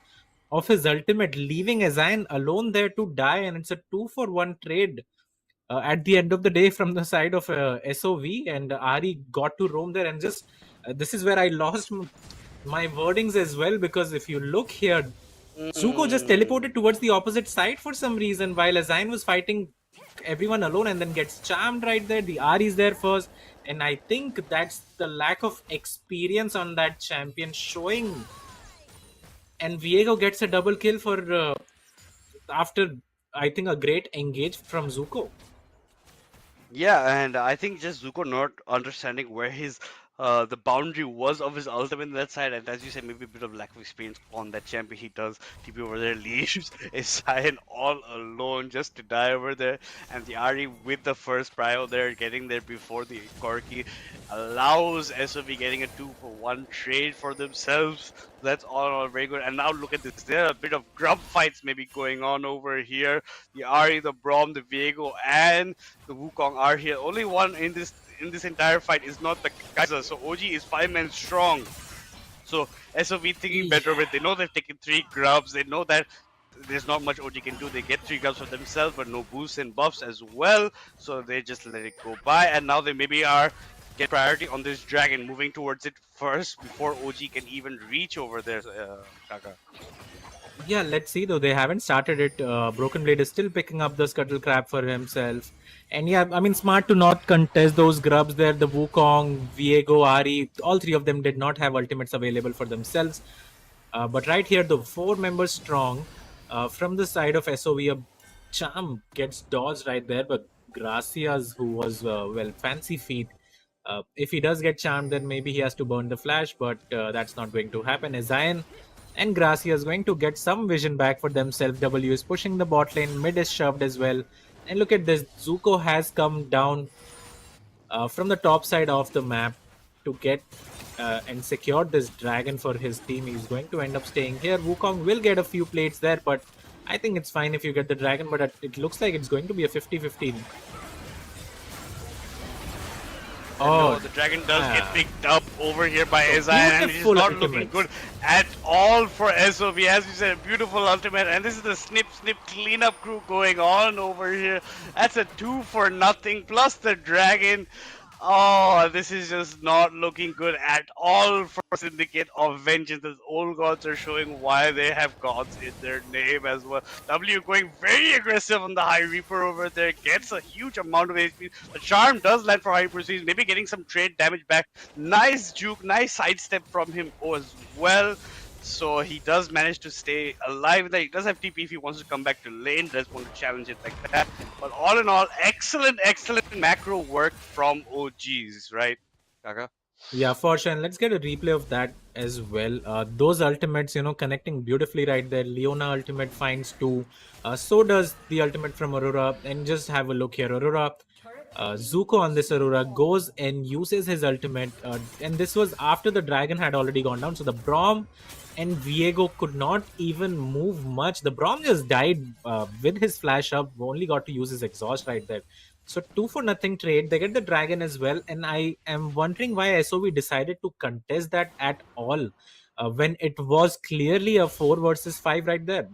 of his ultimate, leaving Ezine alone there to die, and it's a 2-for-1 trade at the end of the day from the side of SOV, and Ari got to roam there, and just this is where I lost my wordings as well, because if you look here, Zuko just teleported towards the opposite side for some reason while Ezine was fighting everyone alone, and then gets charmed right there. The R is there first, and I think that's the lack of experience on that champion showing. And Viego gets a double kill for after, I think, a great engage from Zuko. Yeah, and I think just Zuko not understanding where his the boundary was of his ultimate on that side, and as you said, maybe a bit of lack of experience on that champion. He does TP over there, leaves Isayan all alone just to die over there, and the Ari with the first prio there, getting there before the Corki, allows SOV getting a 2-for-1 trade for themselves. That's all very good. And now look at this. There are a bit of grub fights maybe going on over here. The Ari, the Braum, the Viego, and the Wukong are here. Only one in this entire fight is not the Kaiser. So OG is 5 men strong. So SOV thinking better of it. They know they've taken 3 grubs. They know that there's not much OG can do. They get 3 grubs for themselves, but no boosts and buffs as well. So they just let it go by. And now they maybe are get priority on this dragon, moving towards it first before OG can even reach over there, Kaka. Yeah, let's see though. They haven't started it. Broken Blade is still picking up the Scuttle Crab for himself. And yeah, I mean, smart to not contest those grubs there. The Wukong, Viego, Ari, all 3 of them did not have ultimates available for themselves. But right here, the 4 members strong from the side of SOV, a charm gets dodged right there. But Gracias, who was, well, fancy feet. If he does get charmed, then maybe he has to burn the flash, but that's not going to happen. Ezine and Gracia is going to get some vision back for themselves. W is pushing the bot lane, mid is shoved as well. And look at this, Zuko has come down from the top side of the map to get and secure this dragon for his team. He's going to end up staying here. Wukong will get a few plates there, but I think it's fine if you get the dragon, but it looks like it's going to be a 50-50. Oh, no, the dragon does get picked up over here by Ezine, and it's not looking good at all for SOV. As you said, beautiful ultimate, and this is the snip cleanup crew going on over here. That's a 2-for-0 plus the dragon. Oh, this is just not looking good at all for Syndicate of Vengeance. The old gods are showing why they have gods in their name as well. W going very aggressive on the High Reaper over there. Gets a huge amount of HP. The charm does land for Hyper, so he's maybe getting some trade damage back. Nice juke, nice sidestep from him as well. So he does manage to stay alive there. He does have TP if he wants to come back to lane. Does want to challenge it like that. But all in all, excellent macro work from OGs, right, Kaka? Yeah, for sure. And let's get a replay of that as well. Those ultimates, you know, connecting beautifully right there. Leona ultimate finds 2. So does the ultimate from Aurora. And just have a look here. Aurora, Zuko on this Aurora goes and uses his ultimate. And this was after the dragon had already gone down. So the Braum and Viego could not even move much. The Braum just died with his flash up. Only got to use his exhaust right there. So 2-for-0 trade. They get the dragon as well. And I am wondering why SOV decided to contest that at all when it was clearly a 4 versus 5 right there.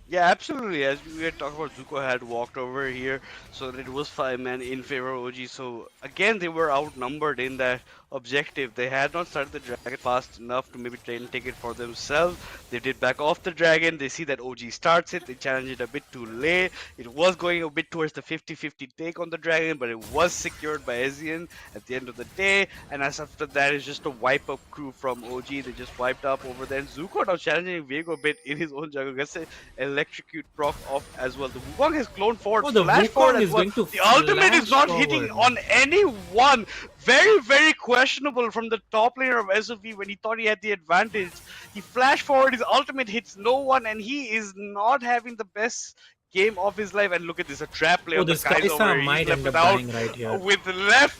Yeah, absolutely. As we were talking about, Zuko had walked over here, so it was 5 men in favor of OG. So again, they were outnumbered in that objective. They had not started the dragon fast enough to maybe try and take it for themselves. They did back off the dragon. They see that OG starts it. They challenge it a bit too late. It was going a bit towards the 50-50 take on the dragon, but it was secured by Ezian at the end of the day. And as after that, it's just a wipe up crew from OG. They just wiped up over there. And Zuko now challenging Viego a bit in his own jungle. Gets it electrocute proc off as well. The Wukong has cloned forward, Oh, the flash forward Wukong as is well. going to The ultimate is flash not hitting forward. on anyone. Very, very questionable from the top laner of SOV when he thought he had the advantage. He flash forward, his ultimate hits no one, and he is not having the best game of his life. And look at this, a trap play Oh, on the this Kai'Sa Kai'Sa over here. might He's left end up without dying right here.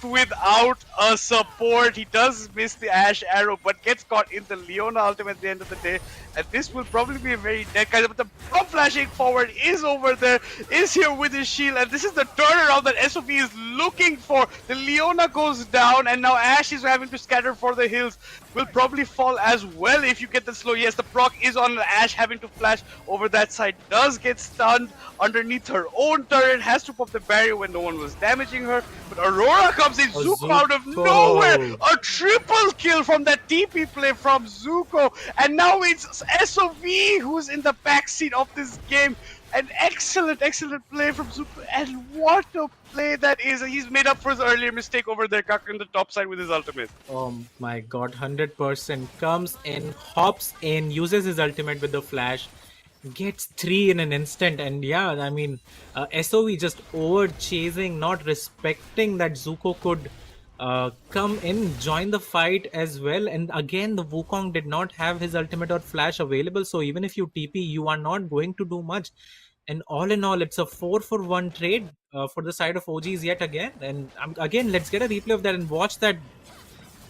without a support. He does miss the Ash arrow, but gets caught in the Leona ultimate at the end of the day. And this will probably be a very dead Kai'Sa. But the Braum flashing forward is over there, is here with his shield, and this is the turnaround that SOV is looking for. The Leona goes down, and now Ash is having to scatter for the hills. Will probably fall as well if you get the slow. Yes, the proc is on Ash, having to flash over that side. Does get stunned underneath her own turret, has to pop the barrier when no one was damaging her. But Aurora comes in, Zuko out of Zuko. nowhere. A triple kill from that TP play from Zuko. And now it's SOV who's in the backseat of this game. An excellent play from Zuko. And what a play that is. He's made up for his earlier mistake over there, Kaka on the top side with his ultimate. Oh my god, 100%. Comes in, hops in, uses his ultimate with the flash, gets 3 in an instant. And yeah, I mean, SOV just over chasing, not respecting that Zuko could come in, join the fight as well. And again, the Wukong did not have his ultimate or flash available, so even if you TP, you are not going to do much. And all in all, it's a 4-for-1 trade for the side of OGs yet again. And again, let's get a replay of that and watch that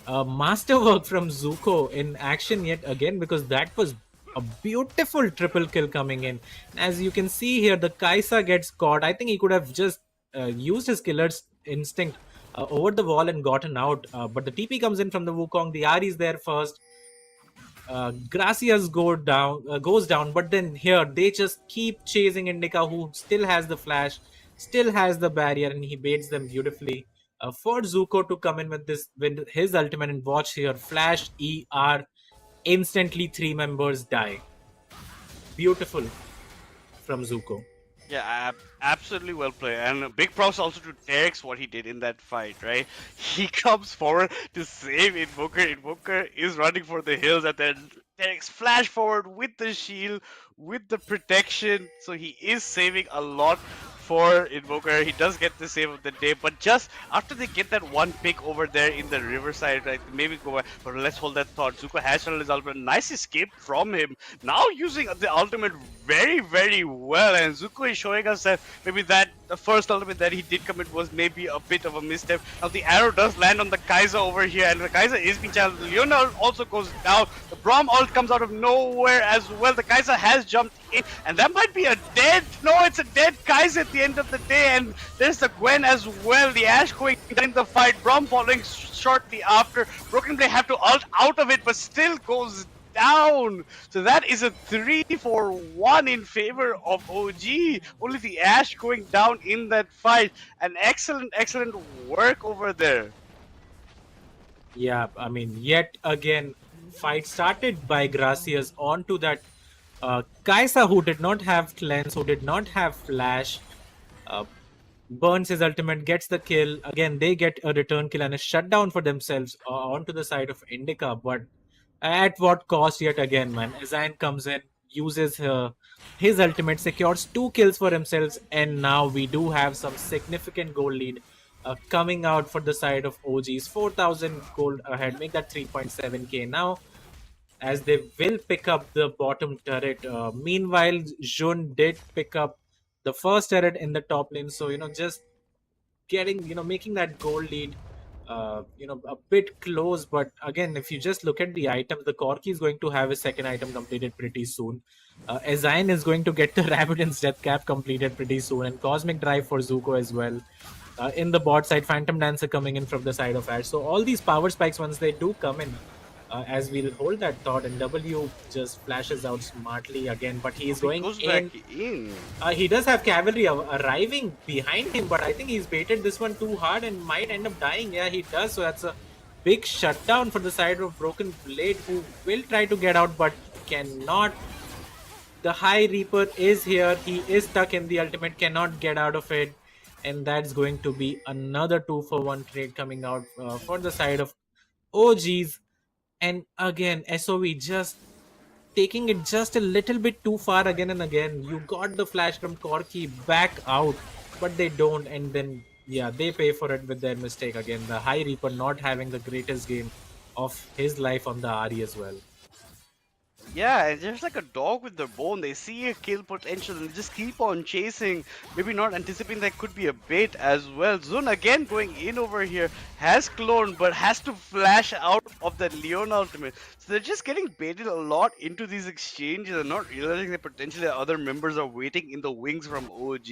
masterwork from Zuko in action yet again, because that was a beautiful triple kill coming in. As you can see here, the Kai'Sa gets caught. I think he could have just used his killer's instinct over the wall and gotten out. But the TP comes in from the Wukong. The Ahri is there first. Gracias goes down, but then here they just keep chasing Indica, who still has the flash, still has the barrier, and he baits them beautifully. For Zuko to come in with his ultimate, and watch here, flash ER, instantly 3 members die. Beautiful from Zuko. Yeah, absolutely well played. And big props also to Derek's what he did in that fight, right? He comes forward to save Invoker. Invoker is running for the hills, and then Derek's flash forward with the shield, with the protection. So he is saving a lot for Invoker. He does get the save of the day, but just after they get that one pick over there in the riverside, right? Maybe go back, but let's hold that thought. Zuko has channeled his ultimate. Nice escape from him. Now using the ultimate very, very well, and Zuko is showing us that maybe that the first ultimate that he did commit was maybe a bit of a misstep. Now the arrow does land on the Kai'Sa over here, and the Kai'Sa is being challenged. Leona also goes down. The Braum ult comes out of nowhere as well. The Kai'Sa has jumped in, and that might be a dead. No, it's a dead Kai'Sa at the end of the day, and there's the Gwen as well. The Ash going in the fight. Braum following shortly after. Broken Blade have to ult out of it, but still goes down. So that is a 3-for-1 in favor of OG. Only the Ash going down in that fight. An excellent work over there. Yeah, I mean, yet again, fight started by Gracias onto that Kai'Sa, who did not have cleanse, who did not have flash, burns his ultimate, gets the kill. Again, they get a return kill and a shutdown for themselves onto the side of Indica. But at what cost yet again, man? Azine comes in, uses his ultimate, secures 2 kills for himself, and now we do have some significant gold lead coming out for the side of OGs. 4,000 gold ahead, make that 3.7k now, as they will pick up the bottom turret. Meanwhile, Jun did pick up the first turret in the top lane, so just getting, making that gold lead a bit close. But again, if you just look at the items, the Corki is going to have his second item completed pretty soon. Azine is going to get the Rabbitin's Death Cap completed pretty soon, and Cosmic Drive for Zuko as well. In the bot side, Phantom Dancer coming in from the side of Ash. So all these power spikes, once they do come in, as we'll hold that thought, and W just flashes out smartly again, but he's He going goes in. back in. He does have cavalry arriving behind him, but I think he's baited this one too hard and might end up dying. Yeah, he does. So that's a big shutdown for the side of Broken Blade, who will try to get out but cannot. The High Reaper is here. He is stuck in the ultimate, cannot get out of it. And that's going to be another 2-for-1 trade coming out for the side of OGs. And again, SOV just taking it just a little bit too far again and again. You got the flash from Corki back out, but they don't. And then, yeah, they pay for it with their mistake again. The High Reaper not having the greatest game of his life on the Ari as well. Yeah, and just like a dog with their bone, they see a kill potential and just keep on chasing. Maybe not anticipating that could be a bait as well. Zun again going in over here, has cloned but has to flash out of that Leon ultimate. So they're just getting baited a lot into these exchanges and not realizing that potentially other members are waiting in the wings from OG.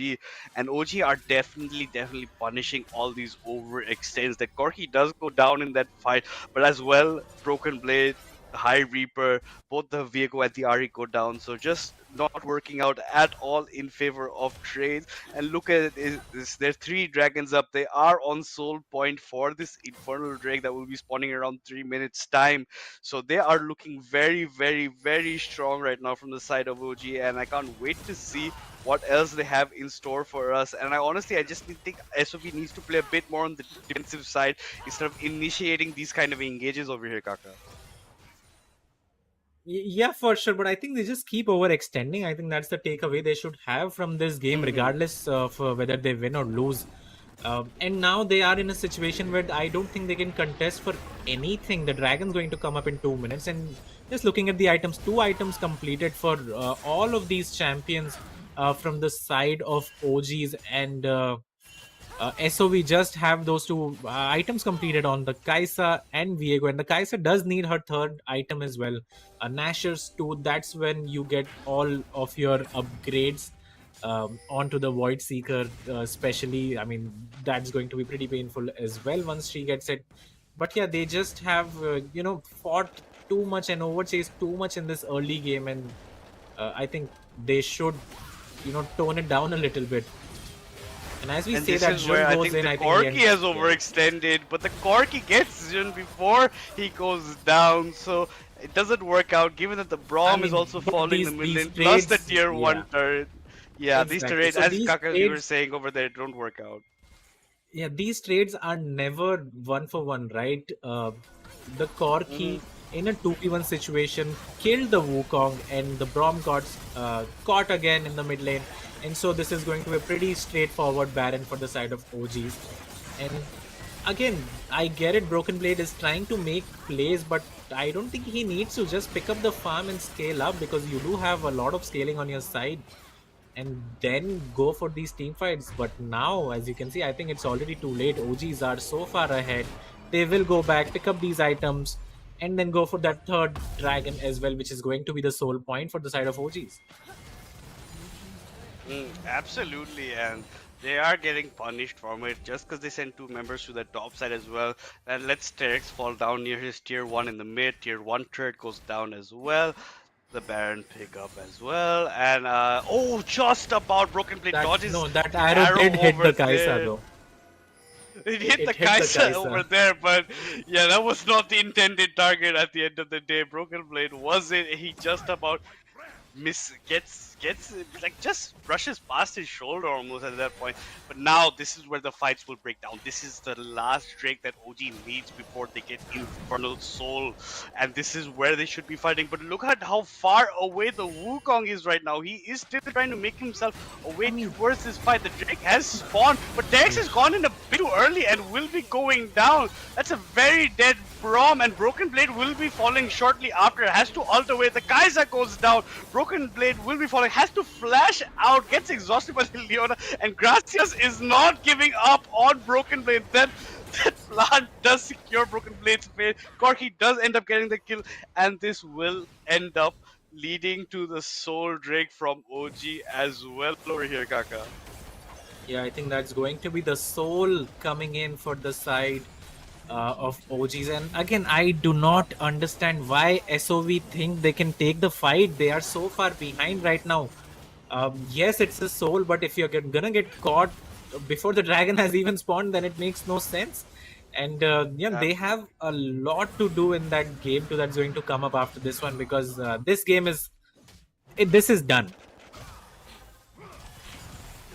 And OG are definitely punishing all these overextends. That Corki does go down in that fight, but as well, Broken Blade, High Reaper, both the Viego and the Ari go down. So just not working out at all in favor of trades. And look at it, there are 3 dragons up. They are on soul point for this Infernal Drake that will be spawning around 3 minutes time. So they are looking very strong right now from the side of OG. And I can't wait to see what else they have in store for us. And I just think SOV needs to play a bit more on the defensive side instead of initiating these kind of engages over here, Kaka. Yeah, for sure. But I think they just keep overextending. I think that's the takeaway they should have from this game, regardless of whether they win or lose. And now they are in a situation where I don't think they can contest for anything. The Dragon's going to come up in 2 minutes. And just looking at the items, 2 items completed for all of these champions from the side of OGs and SOV just have those 2 items completed on the Kaisa and Viego, and the Kaisa does need her 3rd item as well. Nashor's Tooth, that's when you get all of your upgrades onto the Void Seeker, especially. I mean, that's going to be pretty painful as well once she gets it. But yeah, they just have, fought too much and overchased too much in this early game, and I think they should, tone it down a little bit. And as we say that where Jun goes in, I think the Corki has overextended, but the Corki gets Jun before he goes down, so it doesn't work out given that the Braum is also falling in the middle lane, plus the tier 1 turret. Yeah, exactly. These trades, as Kaka you were saying over there, don't work out. Yeah, these trades are never 1-for-1, right? The Corki in a 2v1 situation killed the Wukong, and the Braum got caught again in the mid lane. And so this is going to be a pretty straightforward Baron for the side of OGs. And again, I get it, Broken Blade is trying to make plays, but I don't think he needs to just pick up the farm and scale up, because you do have a lot of scaling on your side, and then go for these team fights. But now, as you can see, I think it's already too late. OGs are so far ahead. They will go back, pick up these items, and then go for that 3rd dragon as well, which is going to be the soul point for the side of OGs. Absolutely, and they are getting punished from it just because they sent 2 members to the top side as well. And let Terex fall down near his tier 1 in the mid. Tier 1 turret goes down as well. The Baron pick up as well. And just about Broken Blade dodges. No, that arrow did hit the Kaisa though. It hit the Kaisa over there, but yeah, that was not the intended target at the end of the day. Broken Blade was it. He just about gets like just brushes past his shoulder almost at that point. But now this is where the fights will break down. This is the last Drake that OG needs before they get Infernal Soul, and this is where they should be fighting. But look at how far away the Wukong is right now. He is still trying to make himself away towards this fight. The Drake has spawned, but Dex has gone in a bit too early and will be going down. That's a very dead Braum, and Broken Blade will be falling shortly after. Has to ult away. The Kaisa goes down. Broken Blade will be falling. Has to flash out. Gets exhausted by the Leona. And Gracias is not giving up on Broken Blade. That plant does secure Broken Blade's fate. Corki does end up getting the kill. And this will end up leading to the Soul Drake from OG as well over here, Kaka. Yeah, I think that's going to be the Soul coming in for the side of OGs. And again, I do not understand why SOV think they can take the fight. They are so far behind right now. Yes, it's a soul, but if you're gonna get caught before the dragon has even spawned, then it makes no sense. And yeah, they have a lot to do in that game too. That's going to come up after this one, because this game is this is done.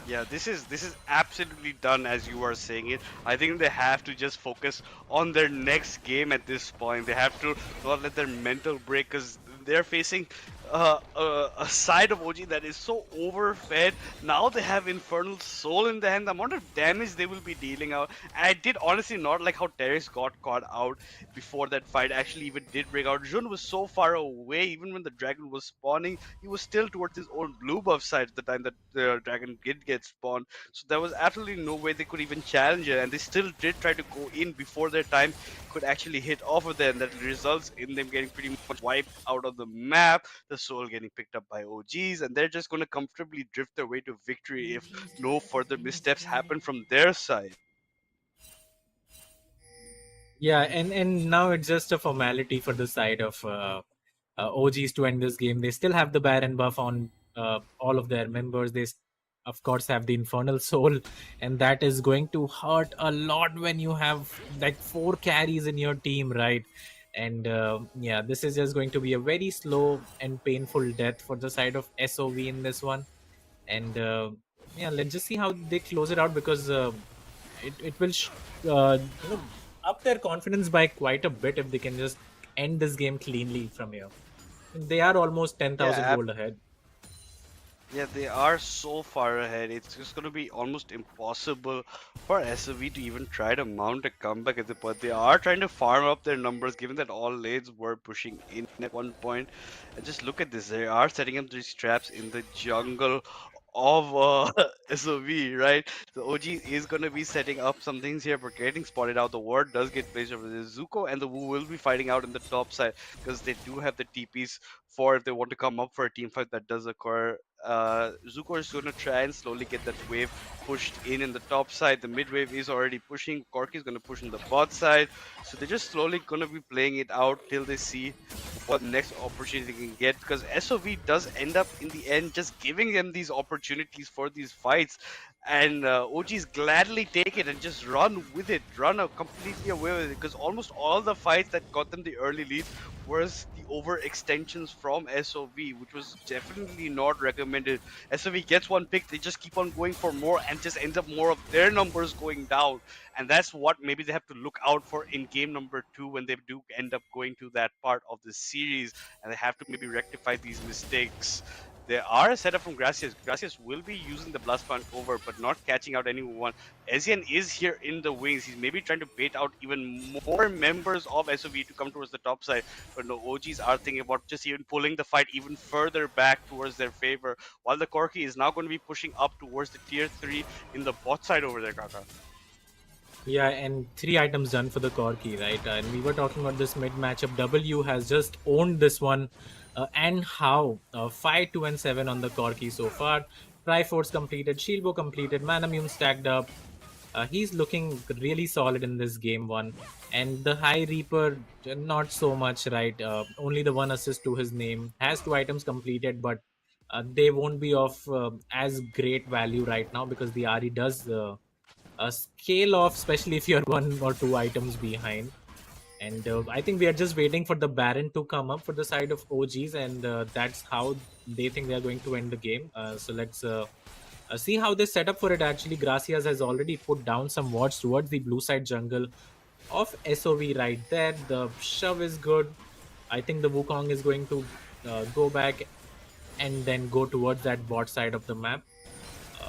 Yeah, this is absolutely done as you are saying it. I think they have to just focus on their next game at this point. They have to not let their mental break, because they're facing a side of OG that is so overfed. Now they have Infernal Soul in the hand. The amount of damage they will be dealing out. I did honestly not like how Teres got caught out before that fight actually even did break out. Jun was so far away, even when the dragon was spawning, he was still towards his own blue buff side at the time that the dragon did get spawned. So there was absolutely no way they could even challenge it, and they still did try to go in before their time could actually hit off of them. That results in them getting pretty much wiped out of the map, the soul getting picked up by OGs, and they're just going to comfortably drift their way to victory if no further missteps happen from their side. Yeah, and now it's just a formality for the side of OGs to end this game. They still have the Baron buff on all of their members. Of course, have the Infernal Soul, and that is going to hurt a lot when you have like 4 carries in your team, right? And yeah, this is just going to be a very slow and painful death for the side of SOV in this one. And yeah, let's just see how they close it out, because it will you know, up their confidence by quite a bit if they can just end this game cleanly from here. They are almost 10,000 Yeah, gold ahead. Yeah, they are so far ahead. It's just going to be almost impossible for SOV to even try to mount a comeback at the point. They are trying to farm up their numbers, given that all lanes were pushing in at one point. And just look at this. They are setting up these traps in the jungle of SOV, right? The OG is going to be setting up some things here, but getting spotted out. The ward does get placed over there. Zuko and the Wu will be fighting out in the top side, because they do have the TPs for if they want to come up for a team fight that does occur. Zuko is going to try and slowly get that wave pushed in the top side. The mid wave is already pushing. Corki is going to push in the bot side. So they're just slowly going to be playing it out till they see what next opportunity they can get, because SOV does end up in the end just giving them these opportunities for these fights, and OGs gladly take it and just run with it, run completely away with it, because almost all the fights that got them the early lead was the overextensions from SOV, which was definitely not recommended. SOV gets one pick, they just keep on going for more, and just ends up more of their numbers going down. And that's what maybe they have to look out for in game number 2 when they do end up going to that part of the series, and they have to maybe rectify these mistakes. There are a setup from Gracias. Gracias will be using the Blast Plant over, but not catching out anyone. Ezreal is here in the wings. He's maybe trying to bait out even more members of SOV to come towards the top side. But no, OGs are thinking about just even pulling the fight even further back towards their favor. While the Corki is now going to be pushing up towards the tier 3 in the bot side over there, Kaka. Yeah, and 3 items done for the Corki, right? And we were talking about this mid matchup. W has just owned this one. And how? 5, 2, and 7 on the Corki so far. Triforce completed, Shieldbow completed, Manamune stacked up. He's looking really solid in this game 1. And the High Reaper, not so much, right? Only the 1 assist to his name. Has 2 items completed, but they won't be of as great value right now, because the RE does scale off, especially if you're 1 or 2 items behind. And I think we are just waiting for the Baron to come up for the side of OGs, and that's how they think they are going to end the game. So let's see how they set up for it. Actually, Gracias has already put down some wards towards the blue side jungle of SOV right there. The shove is good. I think the Wukong is going to go back and then go towards that bot side of the map.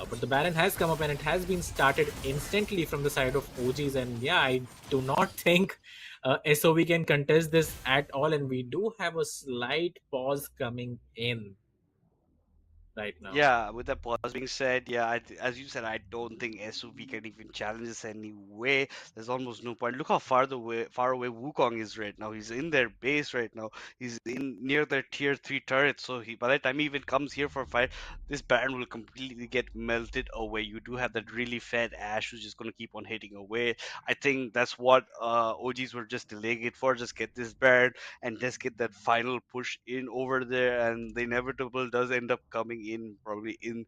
But the Baron has come up, and it has been started instantly from the side of OGs. And yeah, I do not think SOV can contest this at all. And we do have a slight pause coming in. right now. Yeah, with that pause being said, yeah, as you said, I don't think SOV can even challenge this anyway. There's almost no point. Look how far away Wukong is right now. He's in their base right now. He's in near their tier 3 turret. So by the time he even comes here for a fight, this Baron will completely get melted away. You do have that really fat Ashe who's just gonna keep on hitting away. I think that's what OGs were just delaying it for. Just get this Baron and just get that final push in over there, and the inevitable does end up coming in probably in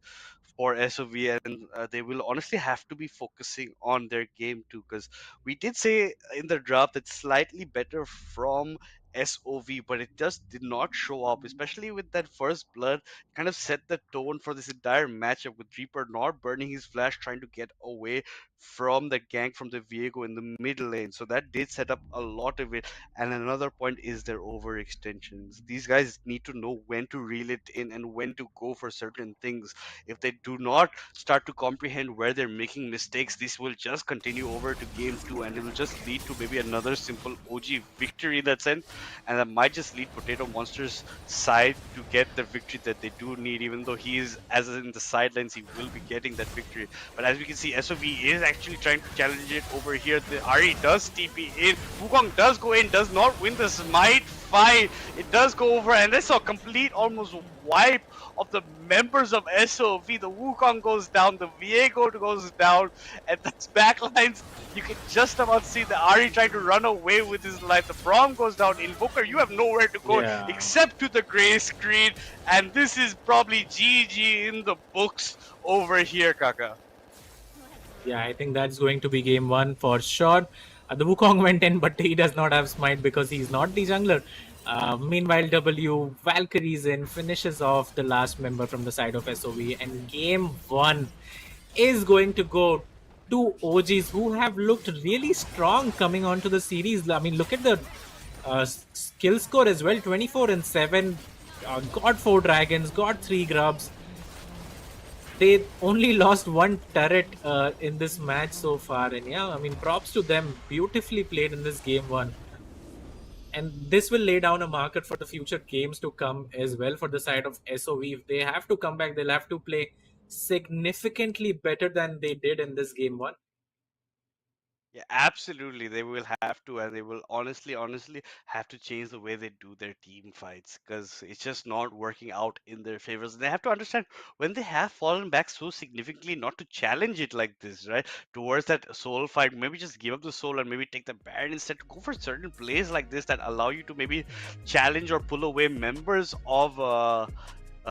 for SOV, and they will honestly have to be focusing on their game too, because we did say in the draft it's slightly better from SOV, but it just did not show up, especially with that first blood. Kind of set the tone for this entire matchup with Reaper not burning his flash, trying to get away from the gank from the Viego in the mid lane. So that did set up a lot of it. And another point is their overextensions. These guys need to know when to reel it in and when to go for certain things. If they do not start to comprehend where they're making mistakes, this will just continue over to game 2, and it will just lead to maybe another simple OG victory in that sense. And that might just lead Potato Monster's side to get the victory that they do need, even though he is, as in the sidelines, he will be getting that victory. But as we can see, SOV is actually trying to challenge it over here. The Ari does TP in. Wukong does go in, does not win the smite fight. It does go over, and that's a complete almost wipe of the members of SOV. The Wukong goes down, the Viego goes down, and that's backlines. You can just about see the Ari trying to run away with his life. The Braum goes down. Invoker, you have nowhere to go Yeah. except to the gray screen, and this is probably GG in the books over here, Kaka. Yeah, I think that's going to be game 1 for sure. The Wukong went in, but he does not have smite because he's not the jungler. Meanwhile, W Valkyrie's in, finishes off the last member from the side of SOV, and game 1 is going to go to OGs who have looked really strong coming onto the series. I mean, look at the skill score as well, 24 and 7. Got 4 dragons, got 3 grubs. They only lost 1 turret in this match so far, and yeah, I mean, props to them. Beautifully played in this game 1. And this will lay down a marker for the future games to come as well for the side of SOV. If they have to come back, they'll have to play significantly better than they did in this game 1. Yeah, absolutely. They will have to, and they will honestly have to change the way they do their team fights, because it's just not working out in their favors. They have to understand when they have fallen back so significantly, not to challenge it like this, right? Towards that soul fight, maybe just give up the soul and maybe take the Baron instead. Go for certain plays like this that allow you to maybe challenge or pull away members of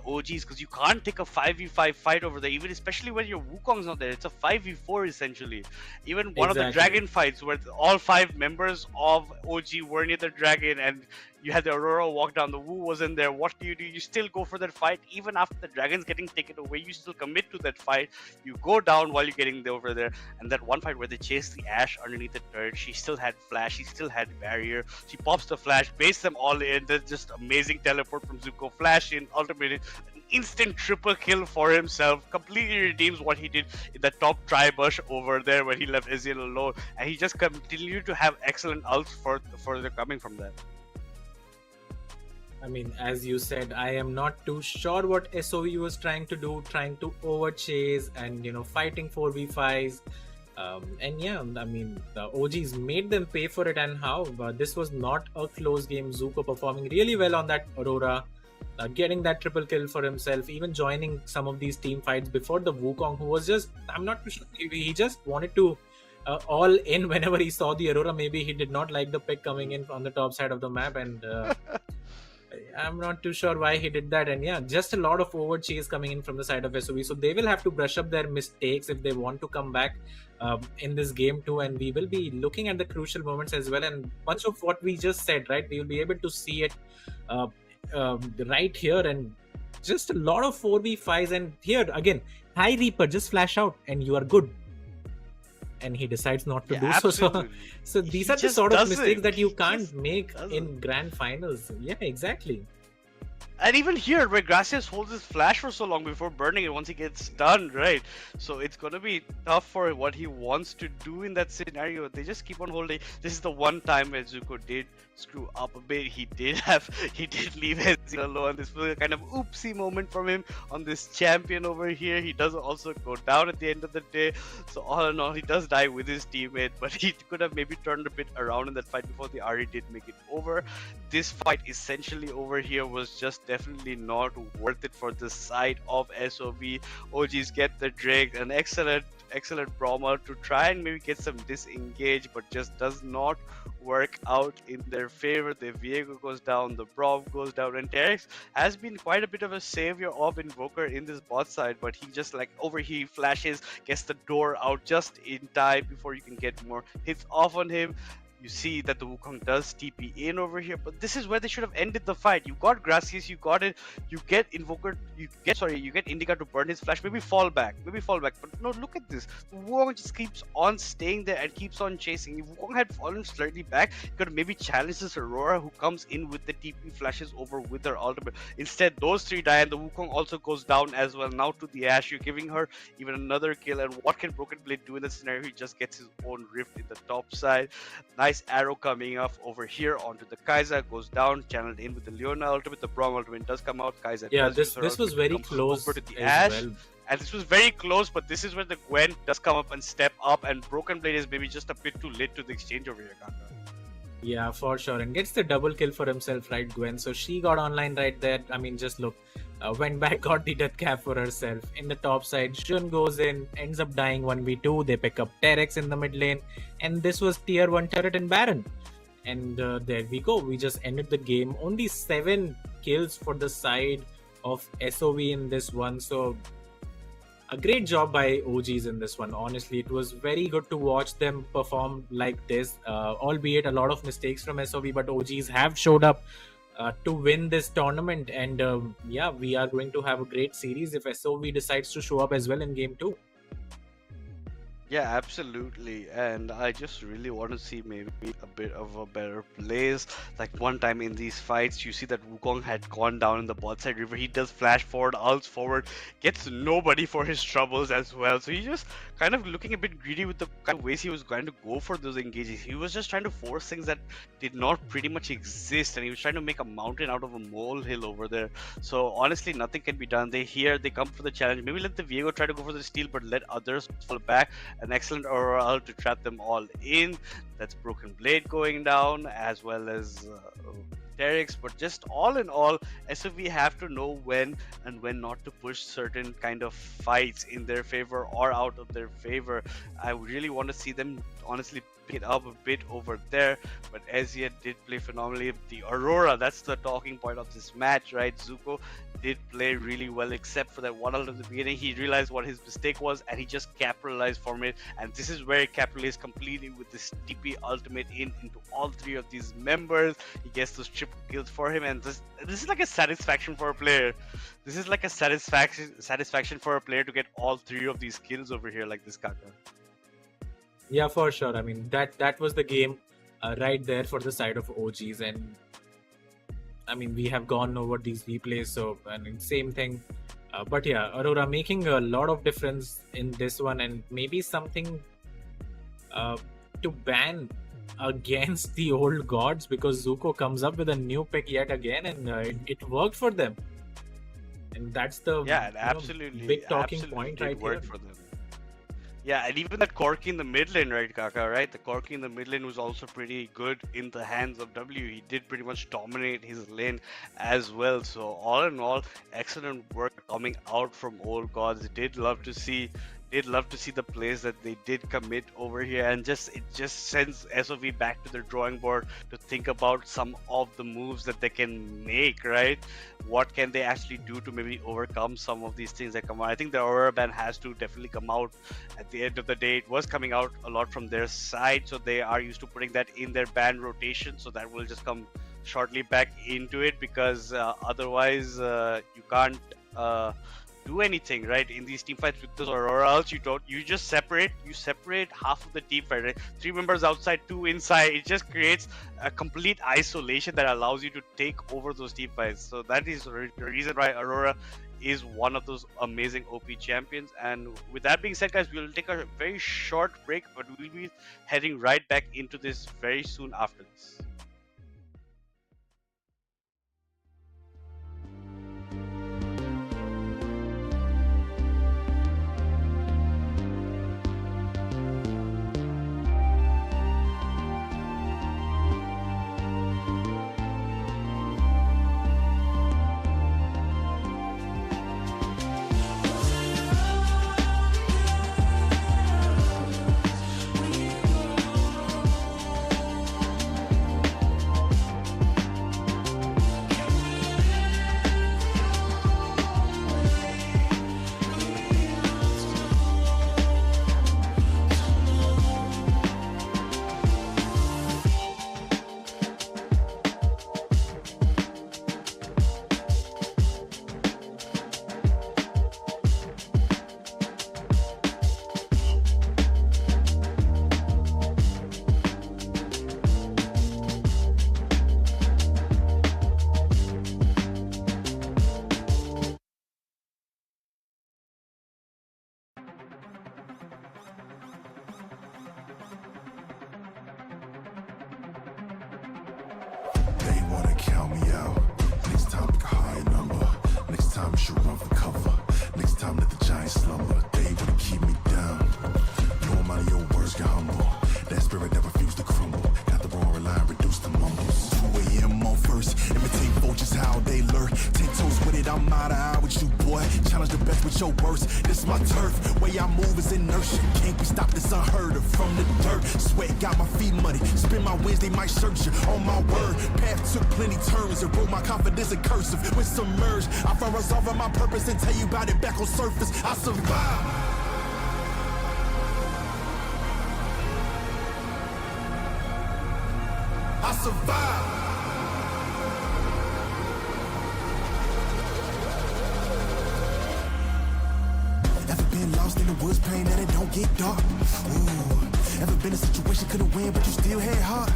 OGs, because you can't take a 5v5 fight over there, even especially when your Wukong's not there. It's a 5v4 essentially. Even one of the Exactly. dragon fights where all 5 members of OG were near the dragon and you had the Aurora walk down, the Wu was in there. What do? You still go for that fight even after the dragon's getting taken away. You still commit to that fight. You go down while you're getting over there. And that one fight where they chased the Ashe underneath the turret, she still had flash, she still had barrier. She pops the flash, baits them all in. There's just amazing teleport from Zuko, flash in, ultimate, an instant triple kill for himself. Completely redeems what he did in the top try-bush over there when he left Ezreal alone. And he just continued to have excellent ults for the coming from that. I mean, as you said, I am not too sure what SOE was trying to do, trying to overchase and, you know, fighting 4v5s. And yeah, I mean, the OGs made them pay for it, and how. But this was not a close game. Zuko performing really well on that Aurora, getting that triple kill for himself, even joining some of these team fights before the Wukong, who was just, I'm not too sure, he just wanted to all in whenever he saw the Aurora. Maybe he did not like the pick coming in on the top side of the map, and I'm not too sure why he did that. And yeah, just a lot of over chase coming in from the side of SOV. So they will have to brush up their mistakes if they want to come back in this game too. And we will be looking at the crucial moments as well. And much of what we just said, right? We will be able to see it right here. And just a lot of 4v5s. And here again, High Reaper, just flash out and you are good. And he decides not to do so. So these are the sort of mistakes that you can't make in grand finals. Yeah, exactly. And even here, where Gracias holds his flash for so long before burning it once he gets stunned, right? So it's gonna be tough for what he wants to do in that scenario. They just keep on holding. This is the one time where Zuko did screw up a bit. He did leave Ezreal alone. This was a kind of oopsie moment from him on this champion over here. He does also go down at the end of the day. So all in all, he does die with his teammate, but he could have maybe turned a bit around in that fight before the Ahri did make it over. This fight essentially over here was just definitely not worth it for the side of SOV. OGs get the Drake, an excellent Brahma to try and maybe get some disengage, but just does not work out in their favor. The Viego goes down, the Braum goes down, and Terex has been quite a bit of a savior of Invoker in this bot side, but he just like over he flashes, gets the door out just in time before you can get more hits off on him. You see that the Wukong does TP in over here, but this is where they should have ended the fight. You got Gracias, you got it, you get Invoker, you get Indica to burn his flash, maybe fall back. But no, look at this. Wukong just keeps on staying there and keeps on chasing. If Wukong had fallen slightly back, he could maybe challenge this Aurora who comes in with the TP flashes over with her ultimate. Instead, those three die and the Wukong also goes down as well. Now to the Ashe, you're giving her even another kill, and what can Broken Blade do in this scenario? He just gets his own rift in the top side. Nice arrow coming up over here onto the Kai'Sa, goes down, channeled in with the Leona ultimate. The Braum ultimate does come out. Kai'Sa this was very close over to the as Ashe. well. And this was very close, but this is where the Gwen does come up and step up, and Broken Blade is maybe just a bit too late to the exchange over here, Kaka. Yeah, for sure. And gets the double kill for himself, right, Gwen? So she got online right there. I mean, just look. Went back, got the death cap for herself. In the top side, Shun goes in, ends up dying 1v2. They pick up Terex in the mid lane. And this was tier 1 turret and Baron. And there we go. We just ended the game. Only 7 kills for the side of SOV in this one. So a great job by OGs in this one. Honestly, it was very good to watch them perform like this, albeit a lot of mistakes from SOV, but OGs have showed up to win this tournament. And yeah, we are going to have a great series if SOV decides to show up as well in game 2. Yeah, absolutely. And I just really want to see maybe a bit of a better plays. Like one time in these fights, you see that Wukong had gone down in the bot side river. He does flash forward, ults forward, gets nobody for his troubles as well. So he's just kind of looking a bit greedy with the kind of ways he was going to go for those engages. He was just trying to force things that did not pretty much exist, and he was trying to make a mountain out of a molehill over there. So honestly, nothing can be done. They come for the challenge. Maybe let the Viego try to go for the steal, but let others fall back. An excellent Aurora to trap them all in. That's Broken Blade going down, as well as Terex. But just all in all, SOV have to know when and when not to push certain kind of fights in their favor or out of their favor. I really want to see them honestly pick it up a bit over there, but Ezia did play phenomenally. The Aurora, that's the talking point of this match, right? Zuko did play really well, except for that one ult at the beginning. He realized what his mistake was and he just capitalized from it, and this is where he capitalized completely with this TP ultimate into all 3 of these members. He gets those triple kills for him, and this is like a satisfaction for a player. This is like a satisfaction for a player to get all 3 of these kills over here like this, Kaka. Yeah, for sure. I mean, that was the game right there for the side of OGs. And I mean, we have gone over these replays, so I mean, same thing. But yeah, Aurora making a lot of difference in this one, and maybe something to ban against the old gods, because Zuko comes up with a new pick yet again, and it worked for them. And that's the absolutely big talking absolutely point right here. For them. Yeah, and even that Corki in the mid lane, right, Kaka, right? The Corki in the mid lane was also pretty good in the hands of W. He did pretty much dominate his lane as well. So all in all, excellent work coming out from Old Gods. Did love to see the plays that they did commit over here, and it just sends SOV back to their drawing board to think about some of the moves that they can make, right? What can they actually do to maybe overcome some of these things that come out? I think the Aurora ban has to definitely come out at the end of the day. It was coming out a lot from their side, so they are used to putting that in their ban rotation, so that will just come shortly back into it, because otherwise you can't do anything, right, in these team fights with those Aurora ults. You just separate half of the team fight, right? 3 members outside, 2 inside. It just creates a complete isolation that allows you to take over those team fights. So that is the reason why Aurora is one of those amazing OP champions. And with that being said, guys, we'll take a very short break, but we'll be heading right back into this very soon after this. They wanna count me out. Next time pick a higher number. Next time you should run for cover. Next time let the giants slumber. They wanna keep me down. No amount of your words get humble. That spirit that refused to crumble. Got the wrong line, reduce the mumbles. 2 a.m. on first. Imitate vultures how they lurk. 10 toes with it, I'm out of eye with you, boy. Challenge the best with your worst. This is my turf. Way I move is inertia. Can't be stopped, it's unheard of. From the dirt, sweat got my feet muddy. Spin my wins, they might search you. On my word, path took plenty turns. It broke my confidence in cursive. When submerged, I found resolving my purpose and tell you about it back on surface. I survived. I survived. Ever been lost in the woods, praying that it don't get dark? Ooh. Ever been in a situation couldn't win, but you still had heart?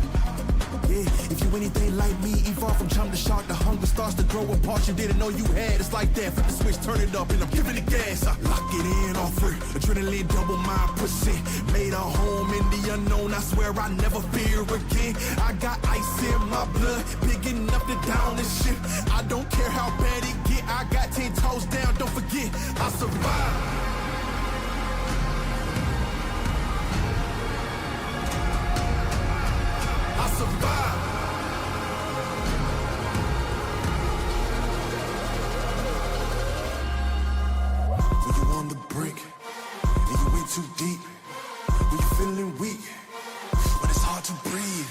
Yeah, if you anything like me, evolve from chum to shark, the hunger starts to grow apart. You didn't know you had. It's like that. Flip the switch, turn it up, and I'm giving it gas. I lock it in all free. Adrenaline double my percent. Made a home in the unknown. I swear I never fear again. I got ice in my blood, big enough to down this shit. I don't care how bad it get. I got 10 toes down. Don't forget, I survived. I survived. When you on the brink and you in too deep, when you feeling weak, when it's hard to breathe,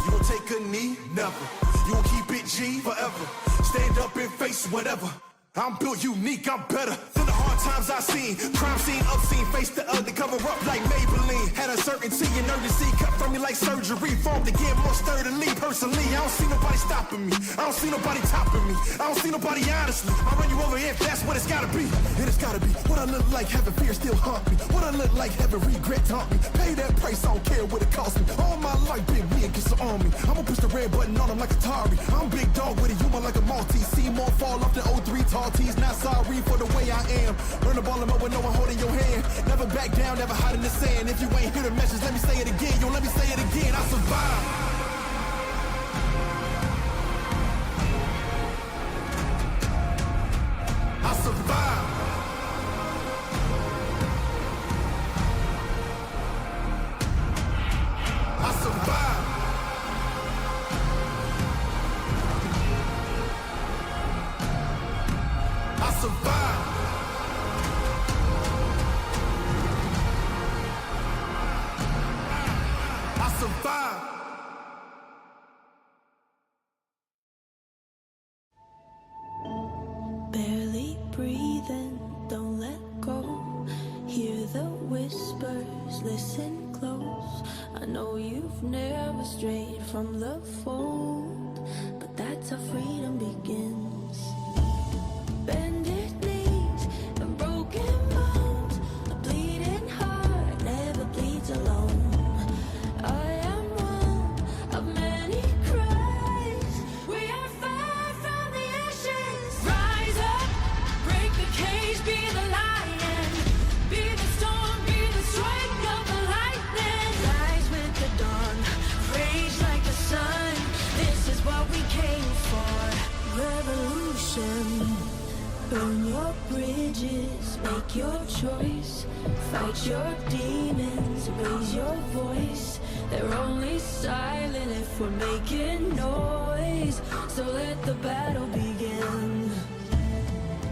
you gon' take a knee? Never. You gon' keep it G forever. Stand up and face whatever. I'm built unique, I'm better than the hard times I've seen. Crime scene, obscene, face the ugly, cover up like Maybelline. Had uncertainty and urgency, cut from me like surgery. Formed again more sturdily, personally. I don't see nobody stopping me. I don't see nobody topping me. I don't see nobody honestly. I run you over if that's what it's gotta be. And it's gotta be what I look like, having fear still haunt me. What I look like, having regret haunt me. Pay that price, I don't care what it costs me. All my life been me against the army. I'ma push the red button on them like Atari. I'm big dog with a human like a Maltese. See more fall off the 03 tall tees. Not sorry for the way I am. Learn to ball them up with no one holding your hand. Never back down, never hide in the sand. If you ain't hear the message, let me say it again. Yo, let me say it again. I survived. I survived. I survived. I survived. I survived. Barely breathing, don't let go. Hear the whispers, listen close. I know you've never strayed from the fold, but that's how freedom begins. Bended knees, make your choice. Fight your demons, raise your voice. They're only silent if we're making noise. So let the battle begin.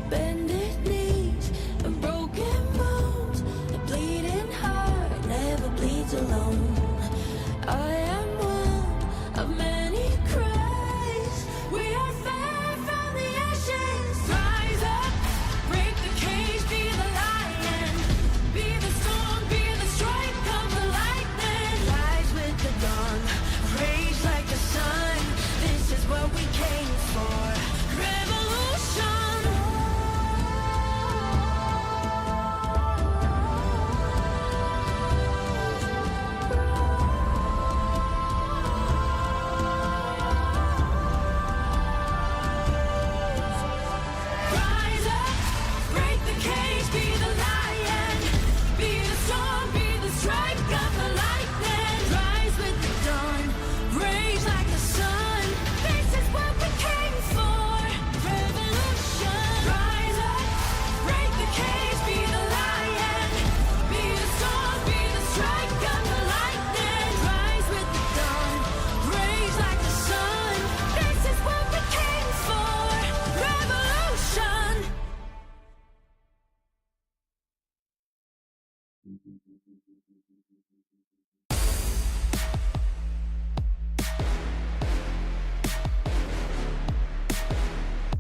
Bended knees and broken bones. A bleeding heart never bleeds alone. I am one of many cries. We are far from the ashes. Rise up, break the cage, be the lion. Be the storm, be the strike of the lightning. Rise with the dawn, rage like the sun. This is what we came for. Revolution. Rise up, break the cage, be the lion. Be the storm, be the strike of the lightning. Rise with the dawn, rage like the sun. This is what we came for. Revolution. Rise up, break the cage, be the lion. Be the storm, be the strike of the lightning. Rise with the dawn, rage like the sun. This is what we came for. Revolution.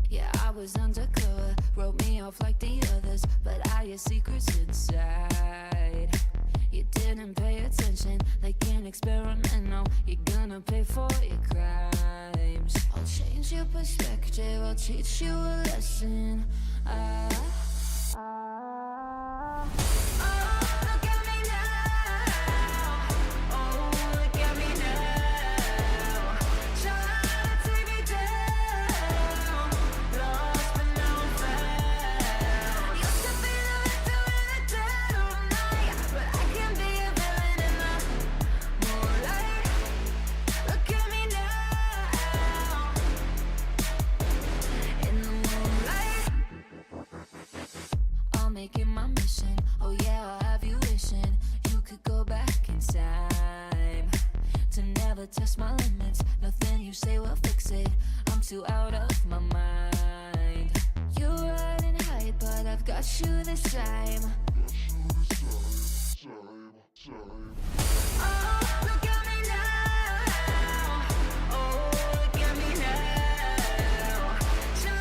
Yeah, I was undercover, wrote me off like the others, but I had secrets inside. You didn't pay attention, like an experiment. No, you're gonna pay for your crimes. I'll change your perspective, I'll teach you a lesson. Look at me now. Oh, look at me now. Try to take me down. Lost but now I'm found. Used to be the victim in the dead of night, but I can be a villain in the moonlight. Look at me now. In the moonlight. I'll make it my mission. Oh yeah, I'll have you wishing you could go back in time to never test my limits. Nothing you say will fix it. I'm too out of my mind. You're riding high, but I've got you this time. Oh, look at me now. Oh, look at me now. Try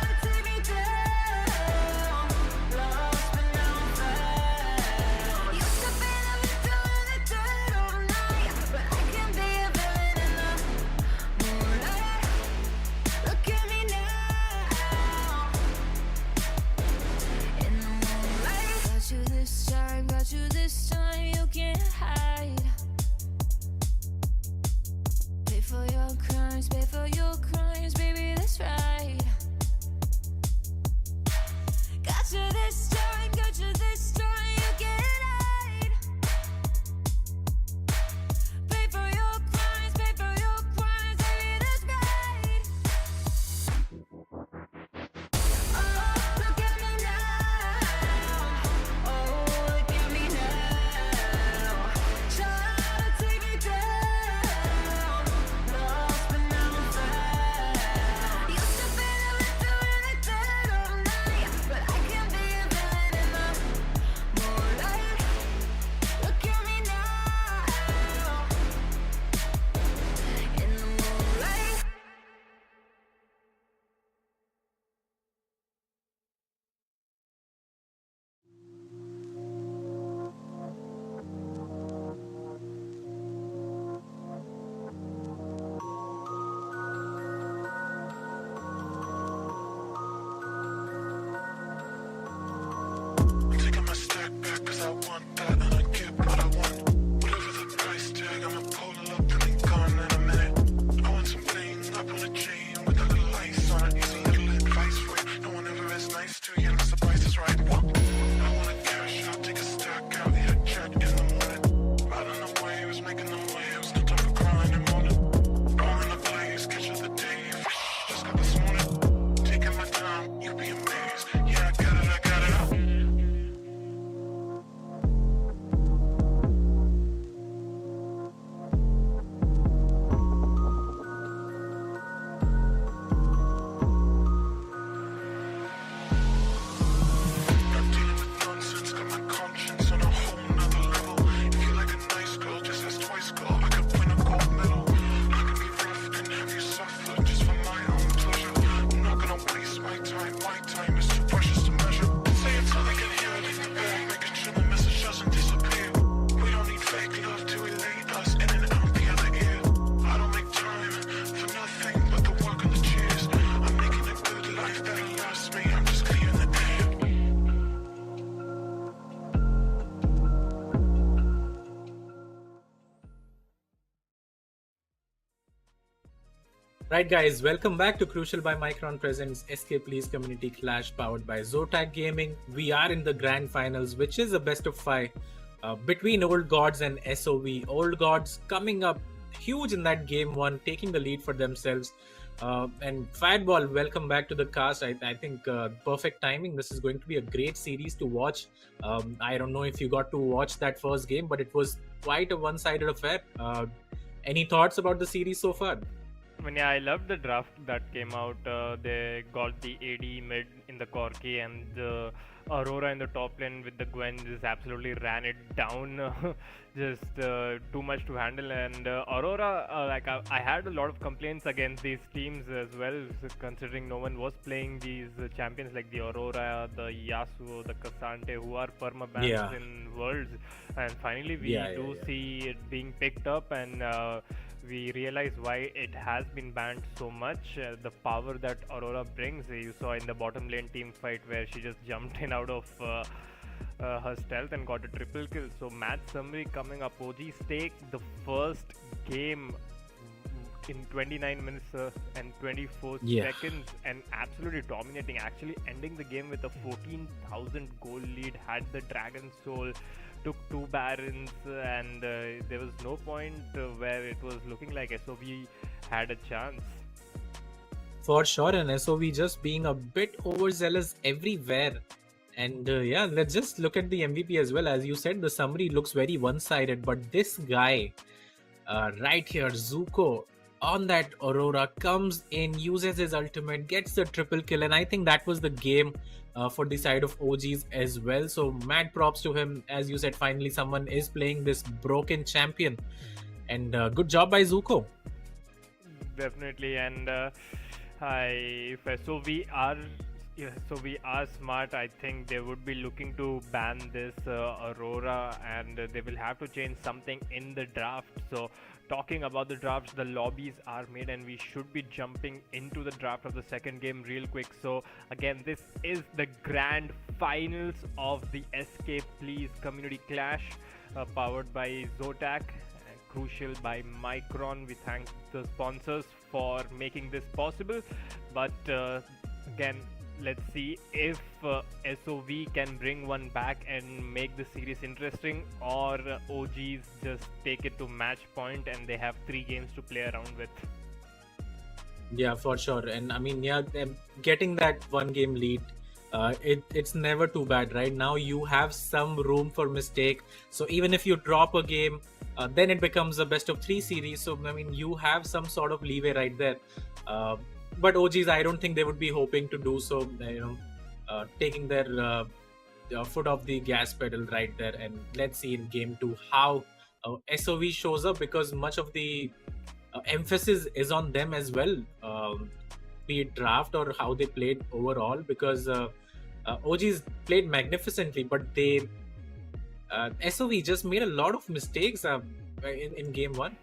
to take me down. Lost but now I'm found. Used to be the victim in the dead of night, but I can be a villain in the moonlight. Look at me now. In the moonlight. Right, guys, welcome back to Crucial by Micron presents SKplz Community Clash powered by Zotac Gaming. We are in the grand finals, which is a best of 5 between Old Gods and SOV. Old Gods coming up huge in that game 1, taking the lead for themselves. And Fireball, welcome back to the cast. I think perfect timing. This is going to be a great series to watch. I don't know if you got to watch that first game, but it was quite a one-sided affair. Any thoughts about the series so far? I mean, yeah, I loved the draft that came out. They got the AD mid in the Corki and the Aurora in the top lane with the Gwen just absolutely ran it down. Just too much to handle. And Aurora, I had a lot of complaints against these teams as well, considering no one was playing these champions like the Aurora, the Yasuo, the Cassante, who are permabans in Worlds. And finally, we see it being picked up, and we realize why it has been banned so much. The power that Aurora brings, you saw in the bottom lane team fight where she just jumped in out of her stealth and got a triple kill. So match summary coming up. OGs take the first game in 29 minutes and 24 seconds and absolutely dominating, actually ending the game with a 14,000 goal lead, had the Dragon Soul, took 2 Barons, and there was no point where it was looking like SOV had a chance. For sure, and SOV just being a bit overzealous everywhere. And let's just look at the MVP as well. As you said, the summary looks very one-sided, but this guy right here, Zuko, on that Aurora, comes in, uses his ultimate, gets the triple kill, and I think that was the game for the side of OGs as well. So mad props to him. As you said, finally someone is playing this broken champion, and good job by Zuko. Definitely, and if SOV are smart, I think they would be looking to ban this Aurora, and they will have to change something in the draft. So talking about the drafts, the lobbies are made, and we should be jumping into the draft of the second game real quick. So again, this is the grand finals of the SKplz Community Clash, powered by Zotac, Crucial by Micron. We thank the sponsors for making this possible, but again, let's see if SOV can bring one back and make the series interesting, or OGs just take it to match point and they have 3 games to play around with. Yeah, for sure. And I mean, getting that 1 game lead, it's never too bad. Right now you have some room for mistake, so even if you drop a game, then it becomes a best of 3 series. So I mean, you have some sort of leeway right there. But OGs, I don't think they would be hoping to do so, taking their foot off the gas pedal right there. And let's see in game 2 how SOV shows up, because much of the emphasis is on them as well, be it draft or how they played overall, because OGs played magnificently, but they SOV just made a lot of mistakes in game 1.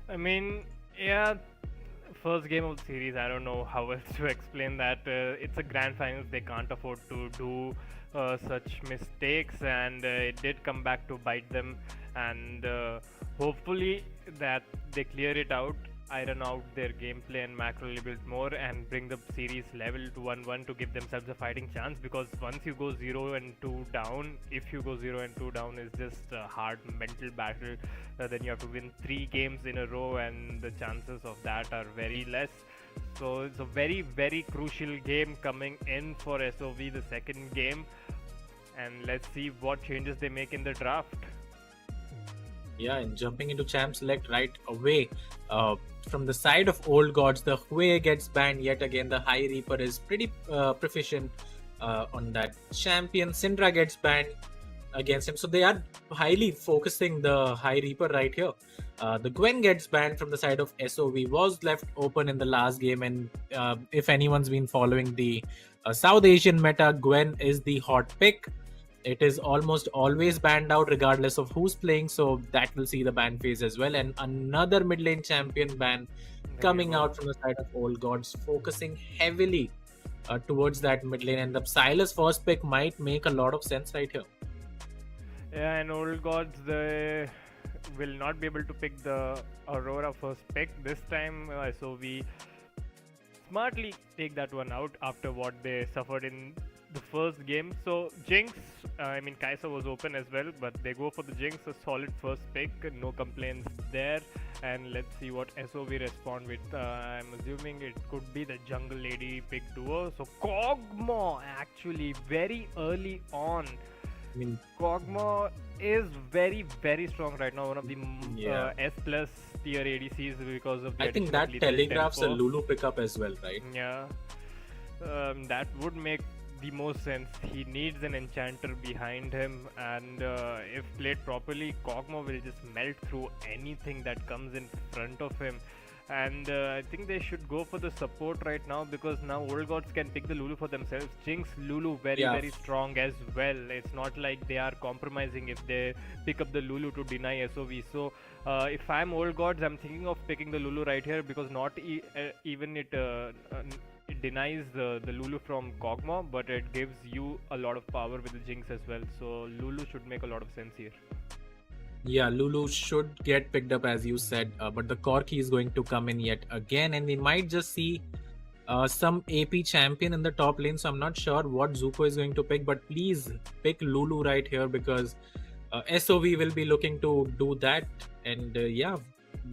I mean, yeah, first game of the series, I don't know how else to explain that. It's a grand finals, they can't afford to do such mistakes, and it did come back to bite them, and hopefully that they clear it out, iron out their gameplay and macro a little bit more, and bring the series level to 1-1 to give themselves a fighting chance. Because once you go 0-2 down, if you go 0-2 down, is just a hard mental battle. Then you have to win 3 games in a row, and the chances of that are very less. So it's a very, very crucial game coming in for SOV, the second game, and let's see what changes they make in the draft. Yeah, and jumping into champ select right away, from the side of Old Gods, the Hui gets banned yet again. The High Reaper is pretty proficient on that champion. Syndra gets banned against him, so they are highly focusing the High Reaper right here. The Gwen gets banned from the side of SOV, was left open in the last game, and if anyone's been following the South Asian meta, Gwen is the hot pick. It is almost always banned out regardless of who's playing, so that will see the ban phase as well. And another mid lane champion ban coming out from the side of Old Gods, focusing heavily towards that mid lane, and the Silas first pick might make a lot of sense right here. Yeah, and Old Gods, will not be able to pick the Aurora first pick. This time SOV smartly take that one out after what they suffered in the first game. So Jinx, Kai'Sa was open as well, but they go for the Jinx, a solid first pick, no complaints there. And let's see what SOV respond with. I'm assuming it could be the jungle lady pick duo. So Kog'Maw actually very early on. Kog'Maw is very, very strong right now. One of the S plus tier ADCs because of the I think that telegraphs a Lulu pickup as well, right? Yeah, that would make the most sense. He needs an enchanter behind him, and if played properly, Kog'Maw will just melt through anything that comes in front of him. And I think they should go for the support right now, because now Old Gods can pick the Lulu for themselves. Jinx, Lulu very strong as well. It's not like they are compromising if they pick up the Lulu to deny SOV. So if I'm Old Gods, I'm thinking of picking the Lulu right here, because not even it denies the Lulu from Kog'Maw, but it gives you a lot of power with the Jinx as well. So Lulu should make a lot of sense here. Yeah, Lulu should get picked up as you said, but the Corki is going to come in yet again, and we might just see some AP champion in the top lane. So I'm not sure what Zuko is going to pick, but please pick Lulu right here, because SOV will be looking to do that. And yeah,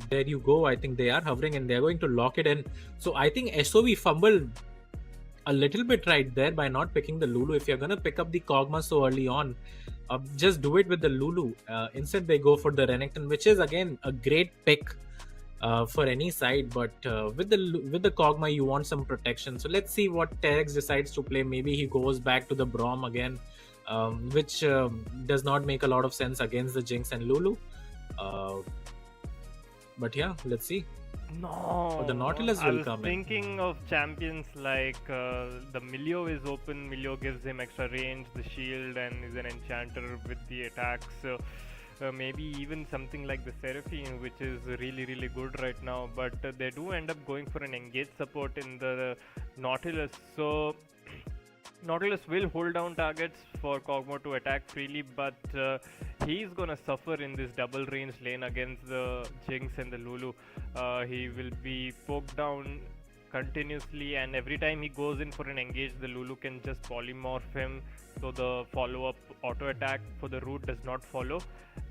there you go. I think they are hovering and they're going to lock it in. So I think SOV fumbled a little bit right there by not picking the Lulu. If you're going to pick up the Kog'Maw so early on, just do it with the Lulu. Instead they go for the Renekton, which is again a great pick for any side, but with the Kog'Maw you want some protection. So let's see what Terex decides to play. Maybe he goes back to the Braum again, which does not make a lot of sense against the Jinx and Lulu. But yeah, let's see. No, the Nautilus will come in. I was thinking of champions like the Milio is open. Milio gives him extra range, the shield, and is an enchanter with the attacks. So maybe even something like the Seraphine, which is really, really good right now. But they do end up going for an engage support in the Nautilus. So Nautilus will hold down targets for Kog'Maw to attack freely, but he's gonna suffer in this double range lane against the Jinx and the Lulu. He will be poked down continuously, and every time he goes in for an engage, the Lulu can just polymorph him, so the follow-up auto attack for the root does not follow,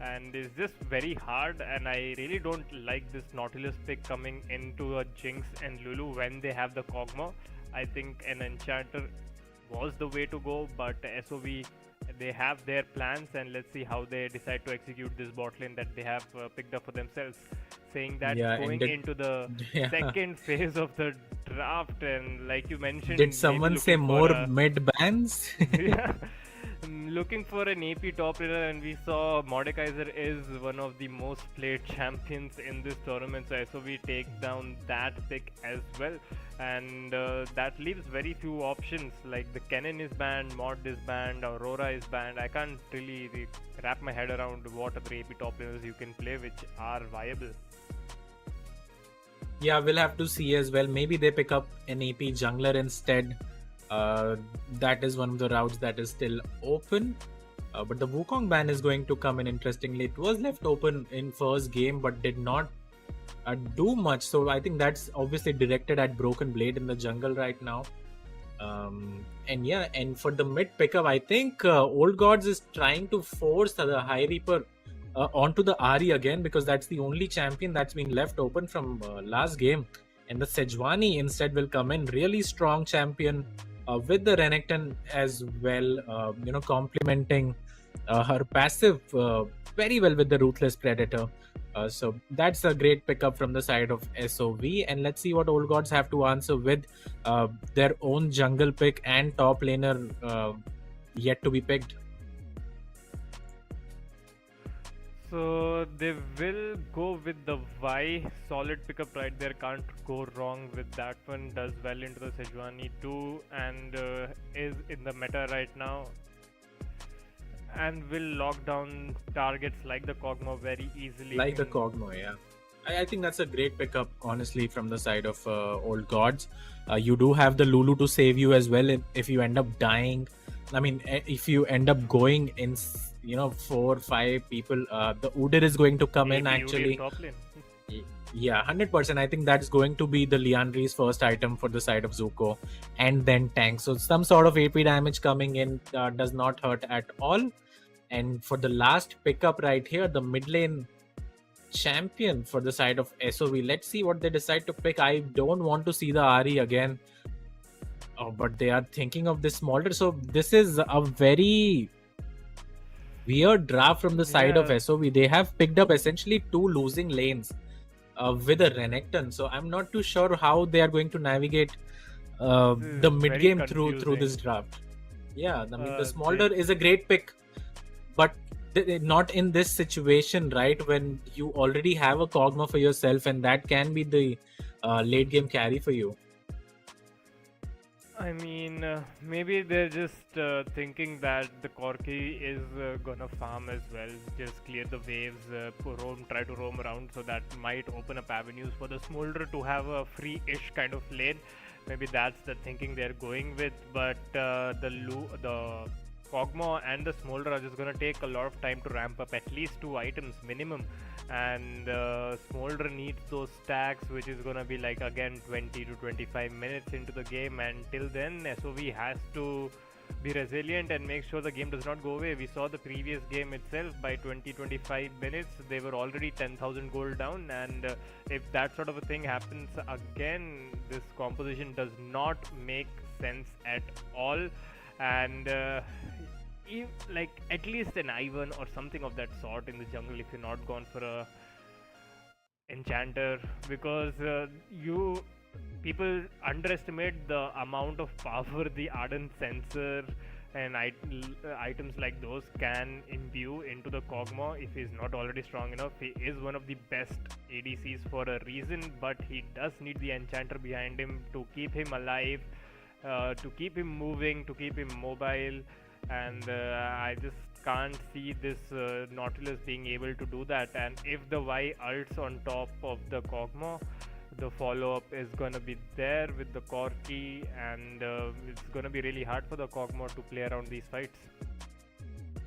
and it's just very hard. And I really don't like this Nautilus pick coming into a Jinx and Lulu when they have the Kog'Maw. I think an enchanter was the way to go, but SOV, they have their plans, and let's see how they decide to execute this bot lane that they have picked up for themselves. Saying that, going into the second phase of the draft, and like you mentioned, did someone say more mid bans? Yeah, looking for an AP top laner, and we saw Mordekaiser is one of the most played champions in this tournament, so SOV take down that pick as well, and that leaves very few options. Like the Kennen is banned, Mod is banned, Aurora is banned. I can't really wrap my head around what other AP top laners you can play which are viable. Yeah, we'll have to see as well. Maybe they pick up an AP jungler instead. That is one of the routes that is still open. But the Wukong ban is going to come in interestingly. It was left open in first game, but did not do much. So I think that's obviously directed at Broken Blade in the jungle right now. And yeah, and for the mid pickup, I think Old Gods is trying to force the High Reaper onto the Ahri again, because that's the only champion that's been left open from last game. And the Sejuani instead will come in, really strong champion with the Renekton as well, complementing her passive very well with the Ruthless Predator. So that's a great pickup from the side of SOV. And let's see what Old Gods have to answer with their own jungle pick and top laner yet to be picked. So they will go with the Vi. Solid pickup right there, can't go wrong with that one. Does well into the Sejuani too, and is in the meta right now, and will lock down targets like the Kog'Maw very easily. Like the Kog'Maw, yeah. I think that's a great pickup, honestly, from the side of Old Gods. You do have the Lulu to save you as well if you end up dying. I mean, if you end up going in, 4-5 people. The Udyr is going to come in Maybe actually. Udyr top lane. Yeah, 100%. I think that's going to be the Liandry's first item for the side of Zuko, and then tank. So some sort of AP damage coming in does not hurt at all. And for the last pickup right here, the mid lane champion for the side of SOV. Let's see what they decide to pick. I don't want to see the Ari again. But they are thinking of this Smolder. So this is a very weird draft from the side of SOV. They have picked up essentially 2 losing lanes with a Renekton. So I'm not too sure how they are going to navigate the mid game through this draft. Yeah, I mean the Smolder is a great pick, but not in this situation, right? When you already have a Kog'Maw for yourself, and that can be the late game carry for you. I mean, maybe they're just thinking that the Corki is gonna farm as well, just clear the waves, try to roam around, so that might open up avenues for the Smolder to have a free-ish kind of lane. Maybe that's the thinking they're going with, but the Kog'Maw and the Smolder are just gonna take a lot of time to ramp up, at least 2 items minimum, and Smolder needs those stacks, which is gonna be like again 20 to 25 minutes into the game, and till then SOV has to be resilient and make sure the game does not go away. We saw the previous game itself, by 20-25 minutes they were already 10,000 gold down, and if that sort of a thing happens again, this composition does not make sense at all. And like at least an Ivan or something of that sort in the jungle if you're not gone for a enchanter, because people underestimate the amount of power the Ardent Sensor and items like those can imbue into the Kog'Maw if he's not already strong enough. He is one of the best ADCs for a reason, but he does need the enchanter behind him to keep him alive, to keep him moving, to keep him mobile, and I just can't see this Nautilus being able to do that. And if the Y ults on top of the Kog'Maw, the follow-up is gonna be there with the Corki, and it's gonna be really hard for the Kog'Maw to play around these fights.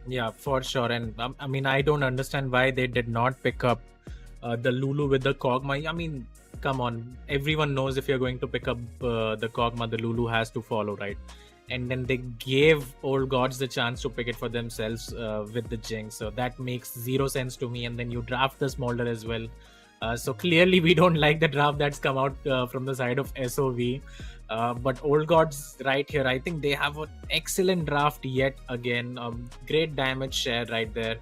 Yeah, for sure. And I mean, I don't understand why they did not pick up the Lulu with the Kog'Maw. I mean, come on, everyone knows if you're going to pick up the Kog'Maw, the Lulu has to follow, right? And then they gave Old Gods the chance to pick it for themselves with the Jinx. So that makes zero sense to me. And then you draft the Smolder as well. So clearly we don't like the draft that's come out from the side of SOV. But Old Gods right here, I think they have an excellent draft yet again. Great damage share right there.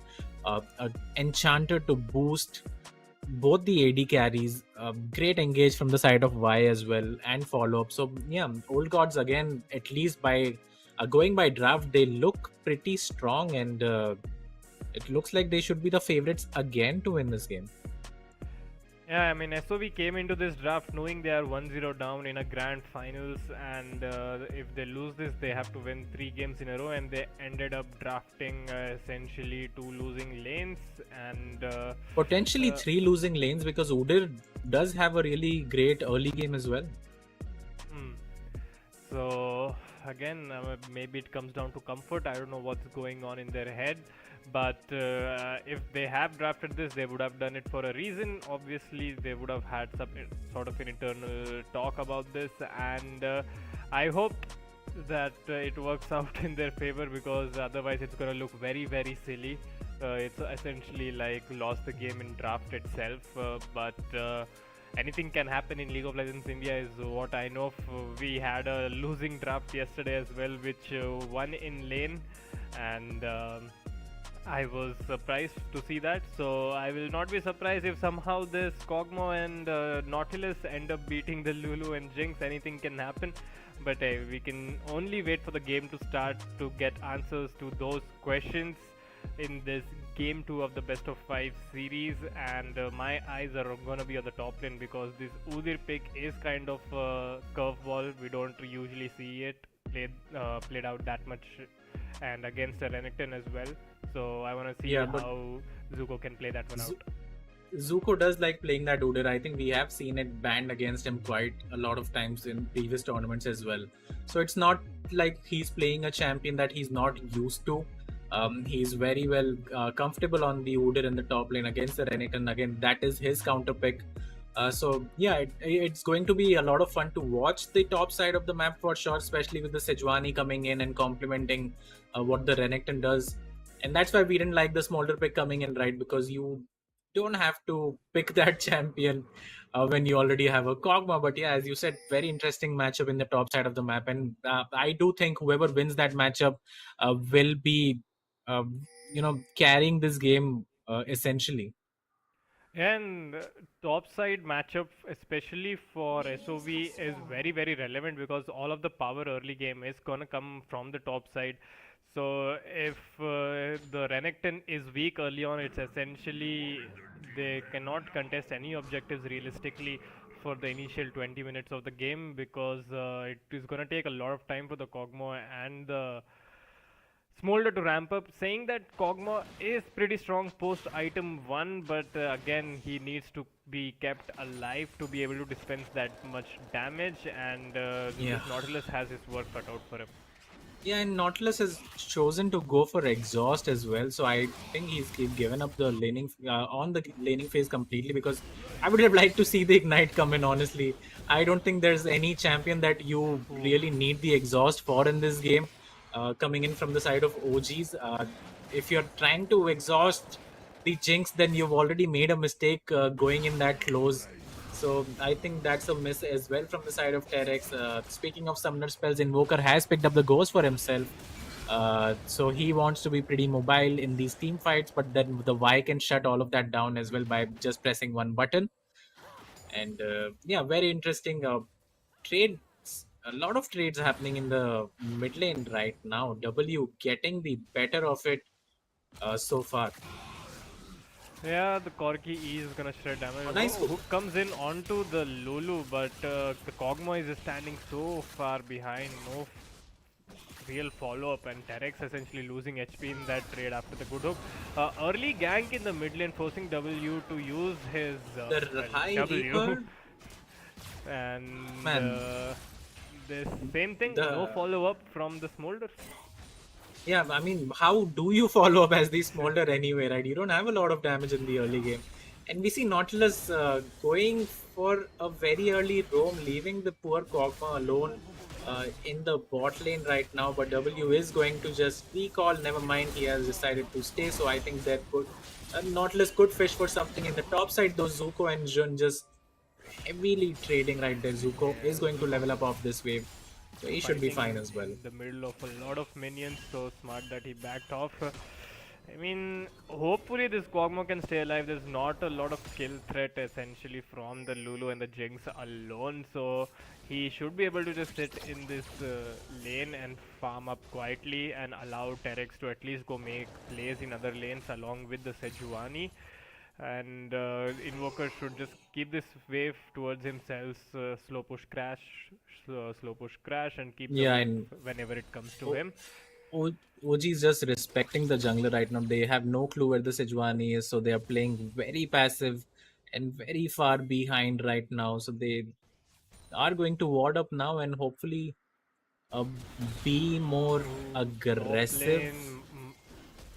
Enchanter to boost both the AD carries, great engage from the side of Y as well, and follow up. So yeah, Old Gods again, at least by going by draft, they look pretty strong, and it looks like they should be the favorites again to win this game. Yeah, I mean, SOV came into this draft knowing they are 1-0 down in a grand finals, and if they lose this, they have to win 3 games in a row, and they ended up drafting essentially 2 losing lanes, and potentially 3 losing lanes, because Udyr does have a really great early game as well. So again, maybe it comes down to comfort. I don't know what's going on in their head. But if they have drafted this, they would have done it for a reason. Obviously, they would have had some sort of an internal talk about this, and I hope that it works out in their favor, because otherwise it's going to look very, very silly. It's essentially like lost the game in draft itself, but anything can happen in League of Legends India is what I know. We had a losing draft yesterday as well, which won in lane, and I was surprised to see that, so I will not be surprised if somehow this Kog'Maw and Nautilus end up beating the Lulu and Jinx. Anything can happen, but we can only wait for the game to start to get answers to those questions in this game 2 of the best of 5 series. And my eyes are gonna be on the top lane, because this Udyr pick is kind of a curveball. We don't usually see it played out that much, and against a Renekton as well. So I want to see how Zuko can play that one out. Zuko does like playing that Udyr. I think we have seen it banned against him quite a lot of times in previous tournaments as well. So it's not like he's playing a champion that he's not used to. He's very well comfortable on the Udyr in the top lane against the Renekton. Again, that is his counter pick. So yeah, it's going to be a lot of fun to watch the top side of the map for sure, especially with the Sejuani coming in and complementing what the Renekton does. And that's why we didn't like the Smolder pick coming in, right? Because you don't have to pick that champion when you already have a Kog'Maw. But yeah, as you said, very interesting matchup in the top side of the map. And I do think whoever wins that matchup will be, carrying this game essentially. And top side matchup, especially for SOV, is very very relevant because all of the power early game is gonna come from the top side. So if the Renekton is weak early on, it's essentially they cannot contest any objectives realistically for the initial 20 minutes of the game because it is gonna take a lot of time for the Kog'Maw and the Smolder to ramp up, saying that Kog'Maw is pretty strong post item 1, but again he needs to be kept alive to be able to dispense that much damage, and Yeah. this Nautilus has his work cut out for him. Yeah, and Nautilus has chosen to go for exhaust as well. So I think he's given up the laning on the laning phase completely because I would have liked to see the ignite come in. Honestly, I don't think there's any champion that you really need the exhaust for in this game. Coming in from the side of OGs, if you're trying to exhaust the Jinx, then you've already made a mistake going in that close. So I think that's a miss as well from the side of Terex. Speaking of summoner spells, Invoker has picked up the Ghost for himself. So he wants to be pretty mobile in these team fights, but then the Y can shut all of that down as well by just pressing one button. And yeah, very interesting trades. A lot of trades happening in the mid lane right now. W getting the better of it so far. Yeah, the Corki E is gonna shred damage. Oh, nice Hook comes in onto the Lulu, but the Kog'Maw is standing so far behind. No real follow-up, and Terex essentially losing HP in that trade after the good hook. Early gank in the mid lane, forcing W to use his The high W. Reaper. And Man. this same thing, The- no follow-up from the Smolder. Yeah, I mean, how do you follow up as the Smolder anyway, right? You don't have a lot of damage in the early game. And we see Nautilus going for a very early roam, leaving the poor Kog'Maw alone in the bot lane right now. But W is going to just recall. Never mind, he has decided to stay. So I think that Nautilus could fish for something in the top side. Though Zuko and Jun just heavily trading right there. Zuko is going to level up off this wave. So he should be Fighting fine as well. in the middle of a lot of minions, so smart that he backed off. I mean, hopefully this Kog'Maw can stay alive. There's not a lot of kill threat essentially from the Lulu and the Jinx alone, so he should be able to just sit in this lane and farm up quietly and allow Terex to at least go make plays in other lanes along with the Sejuani. And Invoker should just keep this wave towards himself, slow push crash, slow push crash, and keep the Yeah, wave and whenever it comes to him. OG is just respecting the jungler right now. They have no clue where the Sejuani is, so they are playing very passive and very far behind right now. So they are going to ward up now and hopefully be more aggressive. Top lane,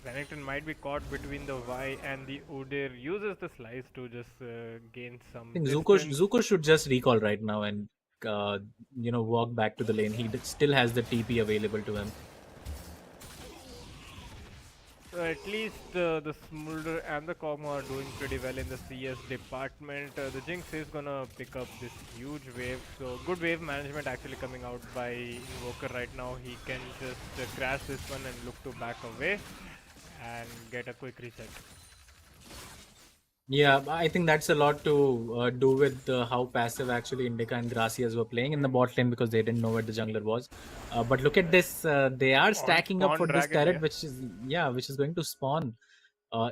Renekton might be caught between the Y and the Udyr. Uses the slice to just gain some I think distance. Zuko should just recall right now and walk back to the lane. He still has the TP available to him. At least the Smolder and the Kog'Maw are doing pretty well in the CS department. The Jinx is gonna pick up this huge wave, so good wave management actually coming out by Invoker right now. He can just crash this one and look to back away and get a quick reset. Yeah, I think that's a lot to do with how passive actually Indica and Gracias were playing in the bot lane because they didn't know where the jungler was. But look at this, they are stacking up spawn for this dragon, turret, yeah. which is going to spawn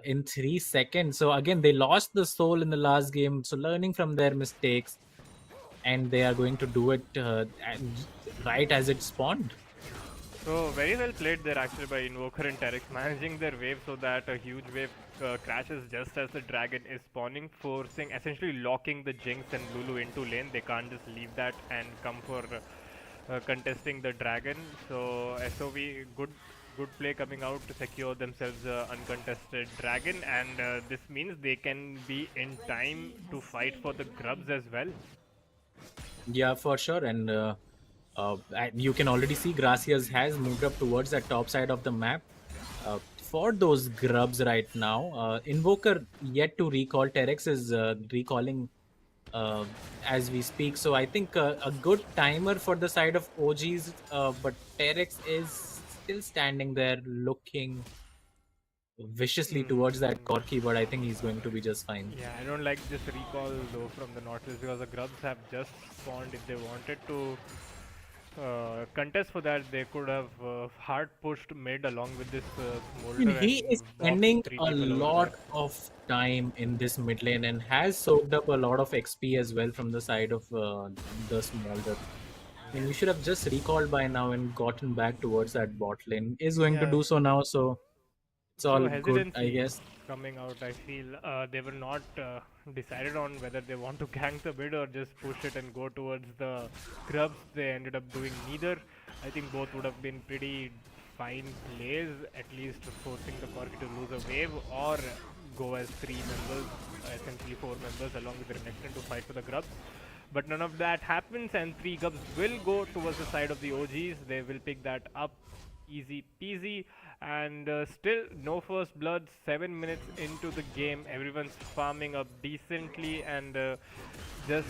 in 3 seconds. So again, they lost the soul in the last game, so learning from their mistakes, and they are going to do it right as it spawned. So very well played there actually by Invoker and Terex, managing their wave so that a huge wave crashes just as the dragon is spawning, forcing, essentially locking the Jinx and Lulu into lane. They can't just leave that and come for contesting the dragon. So SOV, good good play coming out to secure themselves uncontested dragon, and this means they can be in time to fight for the grubs as well. Yeah, for sure. And you can already see Gracias has moved up towards that top side of the map. For those grubs right now, Invoker yet to recall. Terex is recalling as we speak. So I think a good timer for the side of OGs, but Terex is still standing there looking viciously towards that Corki, but I think he's going to be just fine. Yeah, I don't like this recall though from the Nautilus because the grubs have just spawned. If they wanted to contest for that, they could have hard pushed mid along with this Smolder. He and is boxed spending three a people over lot there. of time in this mid lane and has soaked up a lot of XP as well from the side of the Smolder. I mean, you should have just recalled by now and gotten back towards that bot lane. Is going to Yeah. do so now, so it's So all good, I hesitancy guess. coming out. I feel they were not decided on whether they want to gank the mid or just push it and go towards the grubs. They ended up doing neither. I think both would have been pretty fine plays, at least forcing the Corki to lose a wave or go as 3 members, essentially 4 members along with the Renekton to fight for the grubs. But none of that happens, and 3 grubs will go towards the side of the OGs. They will pick that up easy peasy, and still no first blood. 7 minutes into the game, everyone's farming up decently and just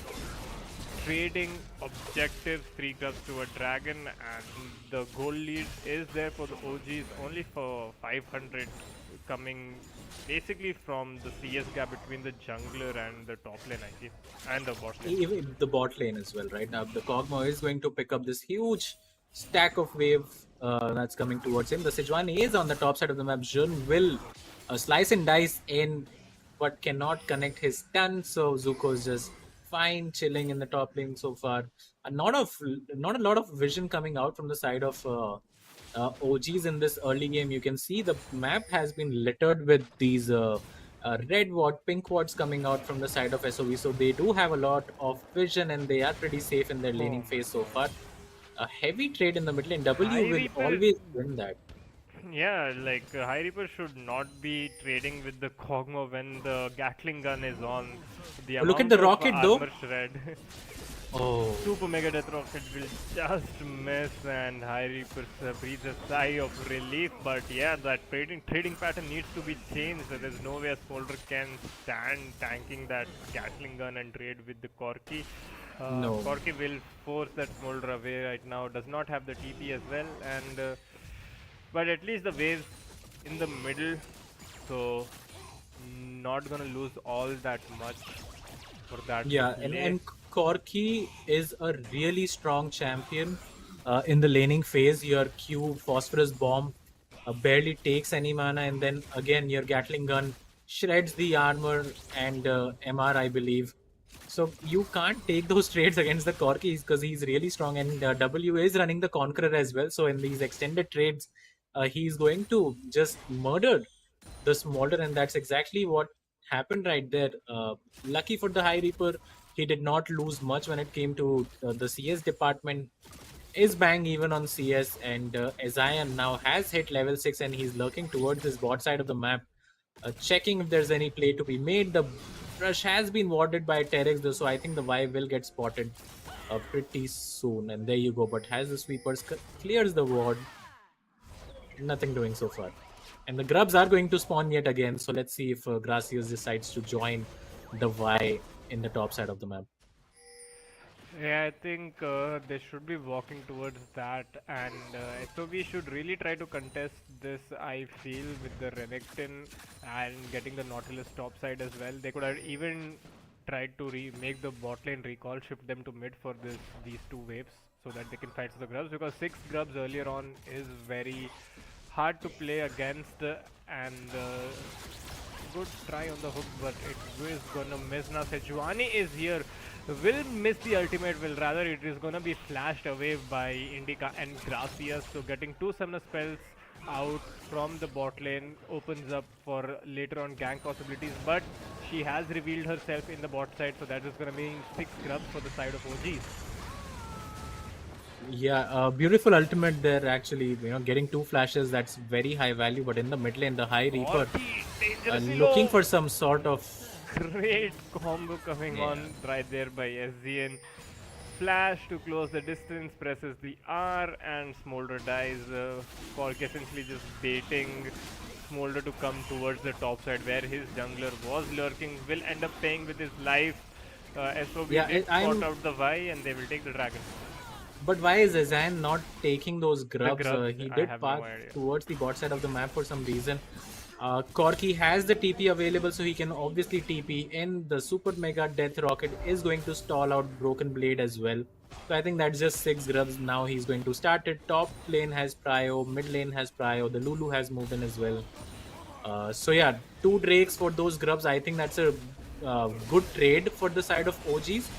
trading objectives. 3 grubs to a dragon, and the goal lead is there for the OGs, only for 500 coming basically from the CS gap between the jungler and the top lane, I think, and the bot lane. Even the bot lane as well, right? Now the Kog'Maw is going to pick up this huge stack of wave that's coming towards him. The Sejuani is on the top side of the map. Jun will slice and dice in, but cannot connect his stun. So Zuko is just fine, chilling in the top lane so far. Not a lot of vision coming out from the side of OGs in this early game. You can see the map has been littered with these red ward, pink wards coming out from the side of SOV. So they do have a lot of vision and they are pretty safe in their laning phase so far. A heavy trade in the mid lane. W High will Reaper- always win that. Yeah, like High Reaper should not be trading with the Kog'Maw when the Gatling gun is on. The Look at amount the of rocket, though. armor shred. Oh, Super Mega Death Rocket will just miss, and High Reaper breathes a sigh of relief. But yeah, that trading pattern needs to be changed. There's no way a Smolder can stand tanking that Gatling gun and trade with the Corki. No. Corki will force that Smolder away right now. Does not have the TP as well, and but at least the waves in the middle, so not gonna lose all that much for that. yeah, play. and Corki is a really strong champion in the laning phase. Your Q Phosphorus Bomb barely takes any mana, and then again your Gatling gun shreds the armor and MR, I believe. So you can't take those trades against the Corki because he's really strong, and W is running the Conqueror as well. So in these extended trades, he's going to just murder the Smolder, and that's exactly what happened right there. Lucky for the High Reaper, he did not lose much when it came to the CS department. Is bang even on CS, and Azion now has hit level 6 and he's lurking towards this bot side of the map, checking if there's any play to be made. The rush has been warded by Terex though, so I think the Vibe will get spotted pretty soon, and there you go. But has the sweepers clears the ward, nothing doing so far. And the grubs are going to spawn yet again, so let's see if Gracias decides to join the Y in the top side of the map. Yeah, I think they should be walking towards that, and SOV should really try to contest this, I feel, with the Renekton and getting the Nautilus top side as well. They could have even tried to make the bot lane recall, shift them to mid for these 2 waves so that they can fight for the grubs, because 6 grubs earlier on is very hard to play against, and good try on the hook, but it is gonna miss. Now Sejuani is here, will miss the ultimate, will rather it is gonna be flashed away by Indica and Gracias. So getting 2 summoner spells out from the bot lane opens up for later on gank possibilities, but she has revealed herself in the bot side, so that is gonna mean 6 grubs for the side of OGs. Yeah, beautiful ultimate there actually. Getting 2 flashes, that's very high value. But in the mid lane, the High Reaper Corki, dangerously looking low. for some sort of Great combo coming yeah. on right there by SZN. Flash to close the distance, presses the R, and Smolder dies. Cork essentially just baiting Smolder to come towards the top side where his jungler was lurking. Will end up paying with his life. SOB Yeah, did spot I'm. out the Y and they will take the dragon. But why is Azan not taking those grubs? Grubs, He I did have path no idea. towards the bot side of the map for some reason. Corki has the TP available, so he can obviously TP in. The Super Mega Death Rocket is going to stall out Broken Blade as well. So I think that's just 6 grubs. Now he's going to start it. Top lane has Prio, mid lane has Prio, the Lulu has moved in as well. So yeah, 2 Drakes for those grubs. I think that's a good trade for the side of OGs.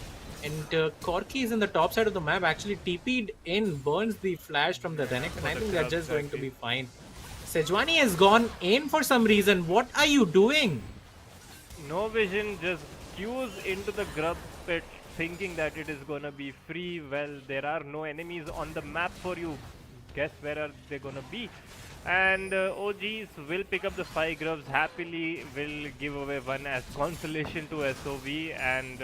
And Corki is in the top side of the map, actually TP'd in, burns the flash from the Renekton, and I think they're just going to be fine. Sejuani has gone in for some reason. What are you doing? No vision, just queues into the grub pit thinking that it is gonna be free. Well, there are no enemies on the map for you. Guess where are they gonna be? And OGs will pick up the 5 grubs happily, will give away 1 as consolation to SOV, and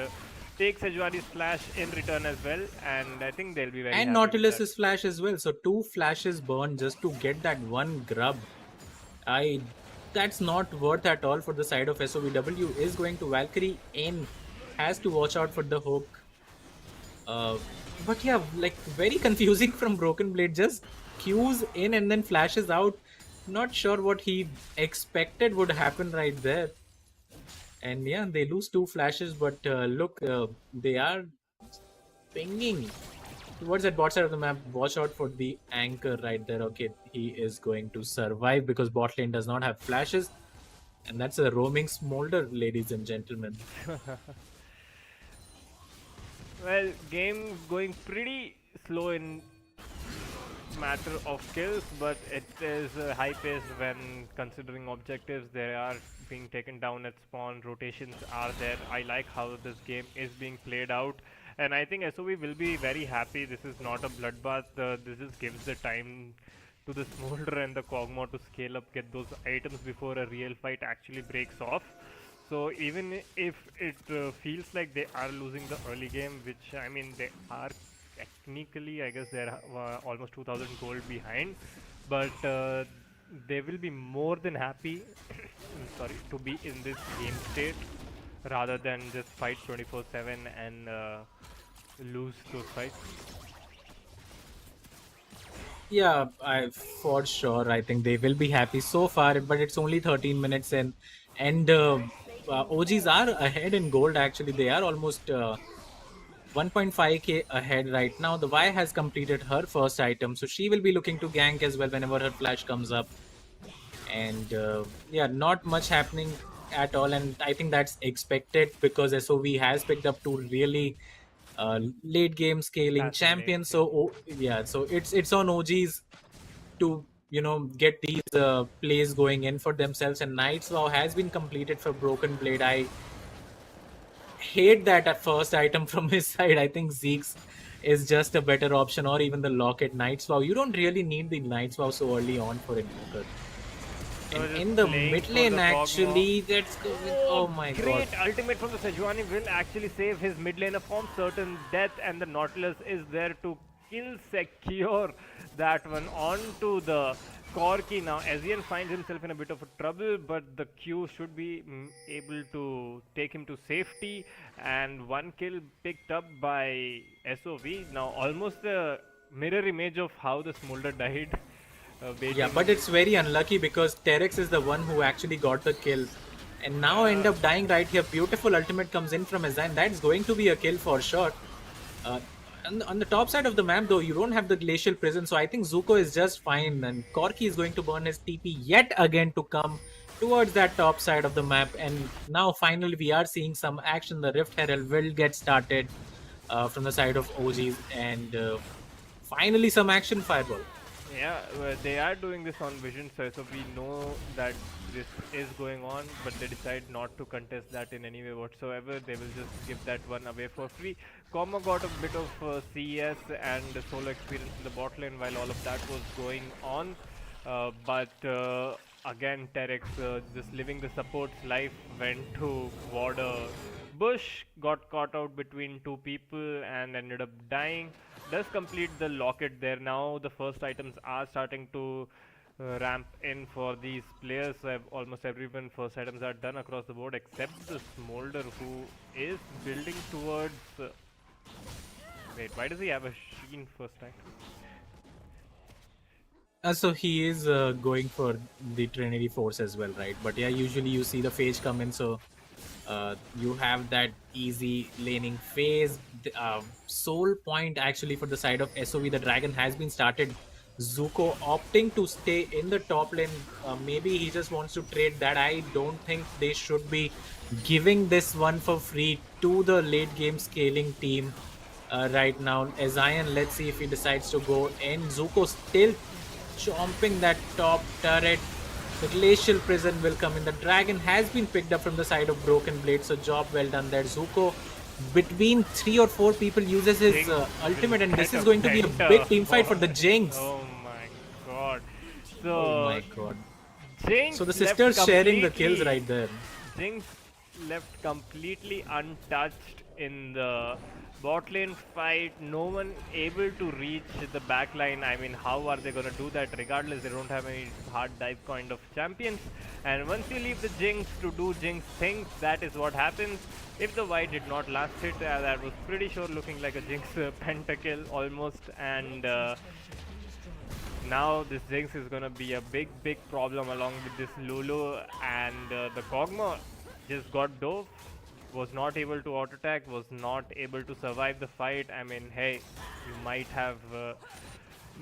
take Sejuani's flash in return as well. And I think they'll be very And happy with that. Nautilus's flash as well. So 2 flashes burn just to get that 1 grub. That's not worth at all for the side of SOVW. Is going to Valkyrie in, has to watch out for the hook. But yeah, like very confusing from Broken Blade. Just queues in and then flashes out. Not sure what he expected would happen right there. And yeah, they lose 2 flashes, but look, they are pinging towards that bot side of the map. Watch out for the anchor right there. Okay, he is going to survive because bot lane does not have flashes. And that's a roaming Smolder, ladies and gentlemen. Well, game going pretty slow in matter of kills, but it is high paced when considering objectives. They are being taken down at spawn, rotations are there. I like how this game is being played out, and I think SOV will be very happy. This is not a bloodbath. This just gives the time to the Smolder and the Kog'Maw to scale up, get those items before a real fight actually breaks off. So even if it feels like they are losing the early game, which I mean they are technically, I guess they're almost 2000 gold behind, but they will be more than happy sorry, to be in this game state rather than just fight 24/7 and lose those fights. Yeah, for sure. I think they will be happy so far, but it's only 13 minutes in, and OGs are ahead in gold. Actually, they are almost 1.5k ahead right now. The Y has completed her first item, so she will be looking to gank as well whenever her flash comes up. And yeah, not much happening at all, and I think that's expected because SOV has picked up 2 really late game scaling champions. So yeah, so it's on OGs to get these plays going in for themselves. And Night's Vow has been completed for Broken Blade. I hate that at first item from his side. I think Zeke's is just a better option, or even the Locket. Night's Vow, you don't really need the Night's Vow so early on for Invoker. And in the mid lane, actually, that's going. Oh my god. Great ultimate from the Sejuani will actually save his mid laner from certain death, and the Nautilus is there to kill secure that one onto the Corki. Now Ezreal finds himself in a bit of a trouble, but the Q should be able to take him to safety, and 1 kill picked up by SOV. Now almost the mirror image of how the Smolder died. Yeah, but it's very unlucky because Terex is the one who actually got the kill, and now end up dying right here. Beautiful ultimate comes in from Azan. That's going to be a kill for sure. On the top side of the map though, you don't have the Glacial Prison, so I think Zuko is just fine, and Corki is going to burn his TP yet again to come towards that top side of the map. And now finally we are seeing some action. The Rift Herald will get started from the side of OGs, and finally some action. Fireball. Yeah, well, they are doing this on Vision, so we know that this is going on, but they decide not to contest that in any way whatsoever. They will just give that one away for free. Comma got a bit of CS and solo experience in the bot lane while all of that was going on. But again, Terex just living the support's life went to Warder. Bush got caught out between two people and ended up dying. Does complete the locket there. Now the first items are starting to ramp in for these players. Almost everyone first items are done across the board except the Smolder, who is building towards... wait, why does he have a Sheen first item? So he is going for the Trinity Force as well, right? But yeah, usually you see the phase come in, so you have that easy laning phase. Soul point actually for the side of SOV, the Dragon has been started. Zuko opting to stay in the top lane. Maybe he just wants to trade that. I don't think they should be giving this one for free to the late game scaling team right now. Zion, let's see if he decides to go in. Zuko still chomping that top turret. The glacial prison will come in. The dragon has been picked up from the side of Broken Blade, so job well done there. Zuko, between 3 or 4 people, uses his ultimate, and this is going to be a big team fight for the Jinx. Oh my god. So, oh my god. Jinx, so the sisters sharing the kills right there. Jinx left completely untouched in the bot lane fight. No one able to reach the back line. I mean, how are they gonna do that? Regardless, they don't have any hard dive kind of champions. And once you leave the Jinx to do Jinx things, that is what happens. If the Y did not last hit, that was pretty sure looking like a Jinx pentakill almost. And now this Jinx is gonna be a big problem along with this Lulu. And the Kog'Maw just got dove. Was not able to auto attack, was not able to survive the fight. I mean, hey, you might have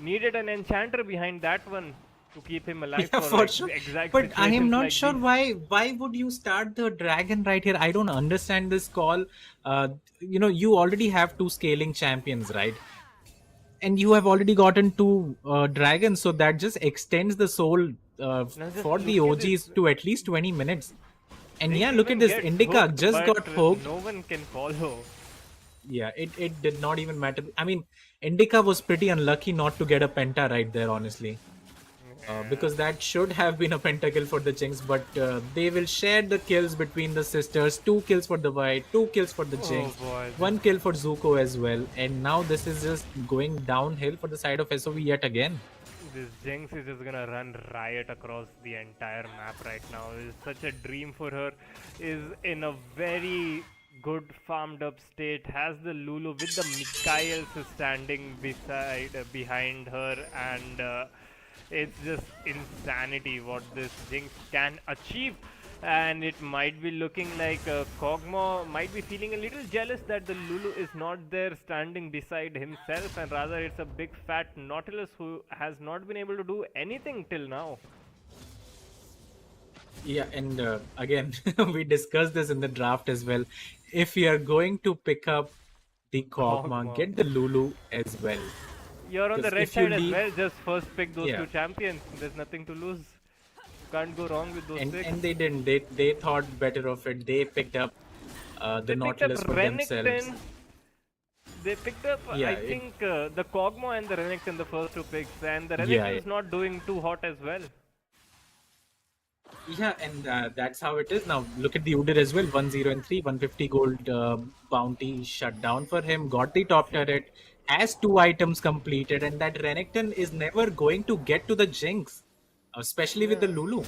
needed an enchanter behind that one to keep him alive for like sure. exact But I am not like sure these. why would you start the dragon right here? I don't understand this call. You know, you already have 2 scaling champions, right? And you have already gotten 2 dragons, so that just extends the soul for the OGs to at least 20 minutes. And They yeah, look at even this. get Indica hooked, just but got hooked. No one can follow. Yeah, it did not even matter. I mean, Indica was pretty unlucky not to get a penta right there, honestly. Because that should have been a pentakill for the Jinx, but they will share the kills between the sisters. 2 kills for the White, 2 kills for the Jinx, boy, 1 kill for Zuko as well. And now this is just going downhill for the side of SOV yet again. This Jinx is just gonna run riot across the entire map right now. It's such a dream for her. Is in a very good farmed up state. Has the Lulu with the Mikaels standing behind her, and it's just insanity what this Jinx can achieve. And it might be looking like Kog'Maw might be feeling a little jealous that the Lulu is not there standing beside himself, and rather it's a big fat Nautilus who has not been able to do anything till now. Yeah, and again, we discussed this in the draft as well. If you are going to pick up the Kog'Maw, get the Lulu as well. You're on the red If you side as leave- well, just first pick those Yeah. 2 champions. There's nothing to lose. Can't go wrong with those 6. And they didn't. They thought better of it. They picked up the Nautilus for themselves. They picked up, Yeah, I think, the Kog'Maw and the Renekton, the first 2 picks, and the Renekton Yeah, is not doing too hot as well. Yeah, and that's how it is now. Look at the Udyr as well. 1-0 and 3, 150 gold bounty shut down for him. Got the top turret, has 2 items completed, and that Renekton is never going to get to the Jinx, especially with the Lulu.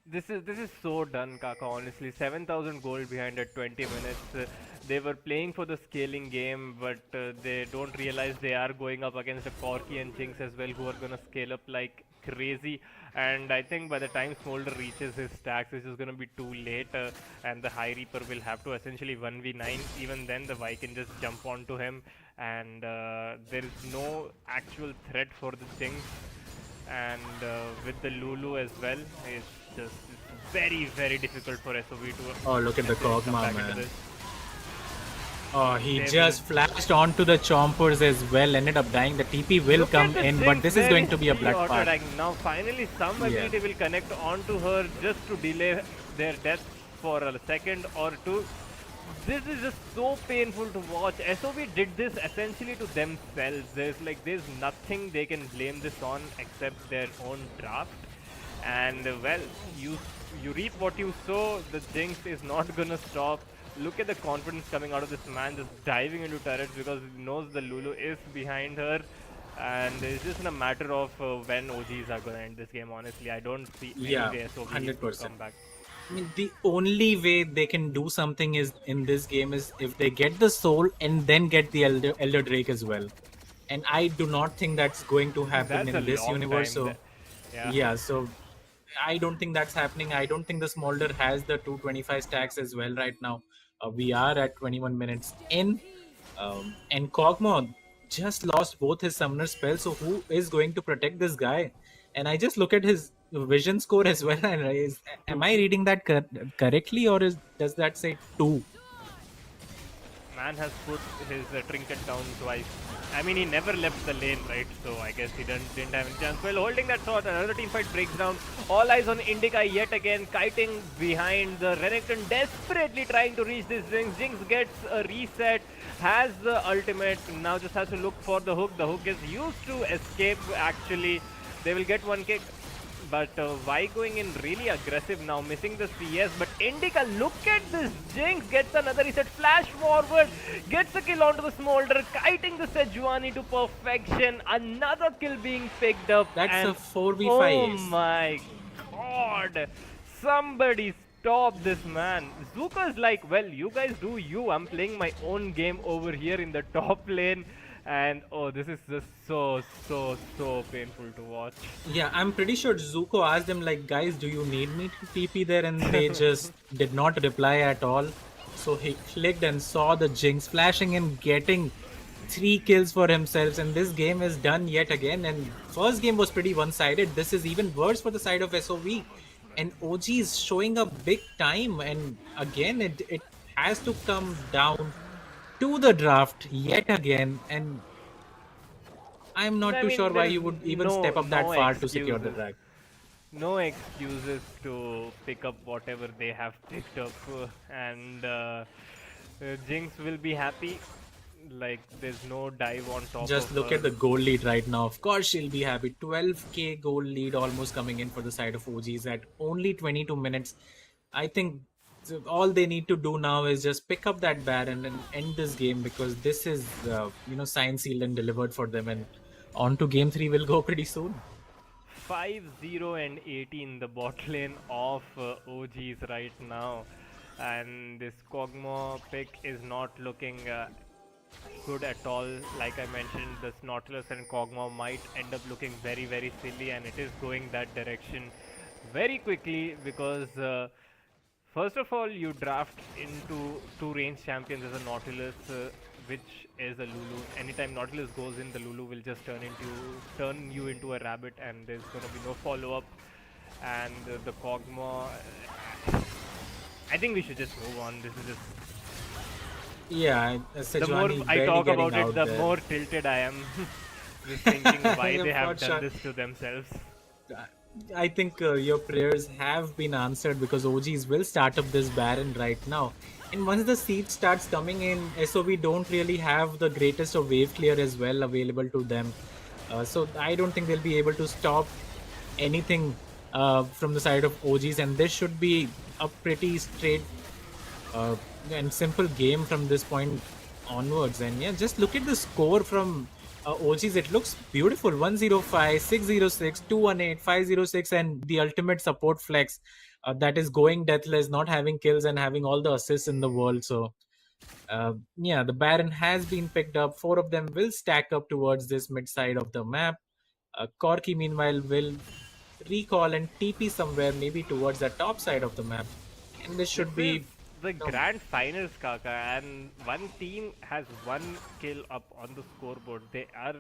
This is so done, Kaka. Honestly, 7,000 gold behind at 20 minutes. They were playing for the scaling game, but they don't realize they are going up against a Corki and Jinx as well, who are gonna scale up like crazy. And I think by the time Smolder reaches his stacks, it's just gonna be too late, and the High Reaper will have to essentially 1v9. Even then, the Vi can just jump onto him, and there is no actual threat for the Jinx. And with the Lulu as well, it's very difficult for SOV to Oh, look at the come Kog'Maw, back into man. this. Oh, he They just flashed onto the Chompers as well, ended up dying. The TP will Look come at the in, but Jinx, this is where going to be a she blood path. auto-attacking? Now finally some Yeah. ability will connect onto her just to delay their death for a second or two. This is just so painful to watch. SOV did this essentially to themselves. There's nothing they can blame this on except their own draft. And well, you reap what you sow. The Jinx is not gonna stop. Look at the confidence coming out of this man, just diving into turrets because he knows the Lulu is behind her. And it's just a matter of when OGs are gonna end this game. Honestly, I don't see Yeah, any way SOV 100%. come back. I mean, the only way they can do something is in this game is if they get the soul and then get the Elder Drake as well. And I do not think that's going to happen That's a in this long universe. time. So Yeah. yeah, so I don't think that's happening. I don't think the Smolder has the 225 stacks as well right now. We are at 21 minutes in, and Kog'Maw just lost both his summoner spells. So who is going to protect this guy? And I just look at his vision score as well. And am I reading that correctly, or does that say 2? Man has put his trinket down twice. I mean, he never left the lane, right? So I guess he didn't have any chance. Well, holding that thought, another team fight breaks down. All eyes on Indica yet again, kiting behind the Renekton, desperately trying to reach this Jinx. Jinx gets a reset, has the ultimate, now just has to look for the hook. The hook is used to escape, actually. They will get one kick. But why going in really aggressive now, missing the CS? But Indica, look at this. Jinx gets another reset, flash forward, gets a kill onto the Smolder, kiting the Sejuani to perfection. Another kill being picked up. That's and a 4v5 oh ace. my god. Somebody stop this man. Zuko's like, well, you guys do you. I'm playing my own game over here in the top lane. And oh, this is just so painful to watch. Yeah, I'm pretty sure Zuko asked them like, guys, do you need me to TP there? And they just did not reply at all. So he clicked and saw the Jinx flashing and getting 3 kills for himself. And this game is done yet again. And first game was pretty one-sided. This is even worse for the side of SOV. And OG is showing up big time. And again, it has to come down to the draft yet again, and I'm not too sure why you would even step up that far to secure the drag. No excuses to pick up whatever they have picked up, and Jinx will be happy. Like, there's no dive on top. Just look at the goal lead right now. Of course she'll be happy. 12k goal lead almost coming in for the side of OGs at only 22 minutes. I think all they need to do now is just pick up that Baron and end this game, because this is signed, sealed and delivered for them, and on to game 3 will go pretty soon. 5-0 and 18 the bot lane of OGs right now, and this Kog'Maw pick is not looking good at all. Like I mentioned, this Nautilus and Kog'Maw might end up looking very silly, and it is going that direction very quickly because first of all, you draft into 2 range champions as a Nautilus, which is a Lulu. Anytime Nautilus goes in, the Lulu will just turn you into a rabbit, and there's gonna be no follow-up. And the Kog'Maw, I think we should just move on. This is just... Yeah, the more I talk about it, the more tilted I am. Just thinking why they have done this to themselves. I think your prayers have been answered, because OGs will start up this Baron right now. And once the siege starts coming in, SOV don't really have the greatest of wave clear as well available to them. So I don't think they'll be able to stop anything from the side of OGs. And this should be a pretty straight and simple game from this point onwards. And yeah, just look at the score from OGs. It looks beautiful. 105, 606, 218, 506, and the ultimate support flex that is going deathless, not having kills and having all the assists in the world. So yeah, the Baron has been picked up. 4 of them will stack up towards this mid side of the map. Corki meanwhile will recall and TP somewhere, maybe towards the top side of the map. And this should be the grand finals, Kaka, and one team has 1 kill up on the scoreboard. They are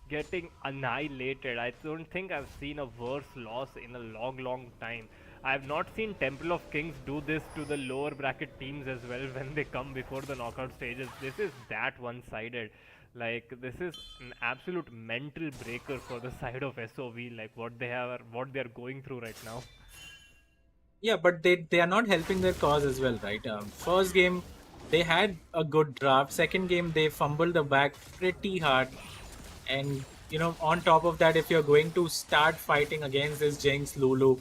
getting annihilated. I don't think I've seen a worse loss in a long time. I have not seen Temple of Kings do this to the lower bracket teams as well when they come before the knockout stages. This is that one-sided. Like, this is an absolute mental breaker for the side of SOV, like what they're going through right now. Yeah, but they are not helping their cause as well, right? First game, they had a good draft. Second game, they fumbled the bag pretty hard. And, on top of that, if you're going to start fighting against this Jinx, Lulu,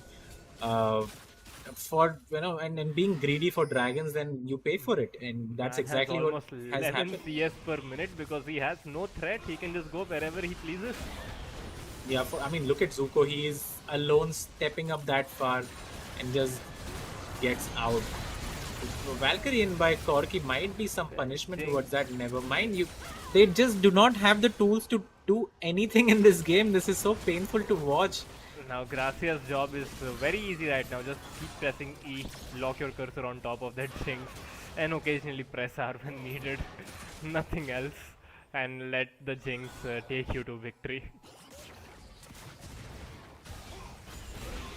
and being greedy for dragons, then you pay for it. And that's Man exactly has what almost has 11 happened. CS per minute because he has no threat. He can just go wherever he pleases. Yeah, look at Zuko. He is alone stepping up that far and just gets out. Valkyrie in by Corki might be some punishment towards that. Never mind. They just do not have the tools to do anything in this game. This is so painful to watch. Now Gracia's job is very easy right now. Just keep pressing E, lock your cursor on top of that Jinx, and occasionally press R when needed. Nothing else. And let the Jinx take you to victory.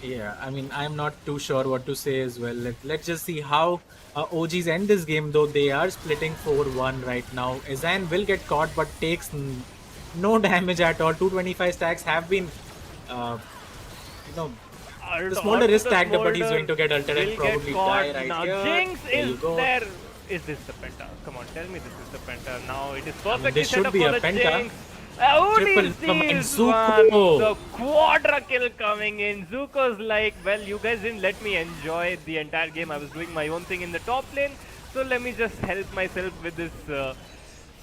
Yeah, I'm not too sure what to say as well. Let's just see how OGs end this game, though they are splitting 4-1 right now. Ezan will get caught but takes no damage at all. 225 stacks have been, the smolder is stacked up, but he's going to get ulted and probably die right now, here. Jinx There you is go. there. Is this the penta? Come on, tell me this is the penta. Now it is perfectly this set should up be for a the penta. Jinx. Only Triple from steals Zuko. one. The quadra kill coming in. Zuko's like, well, you guys didn't let me enjoy the entire game. I was doing my own thing in the top lane, so let me just help myself with this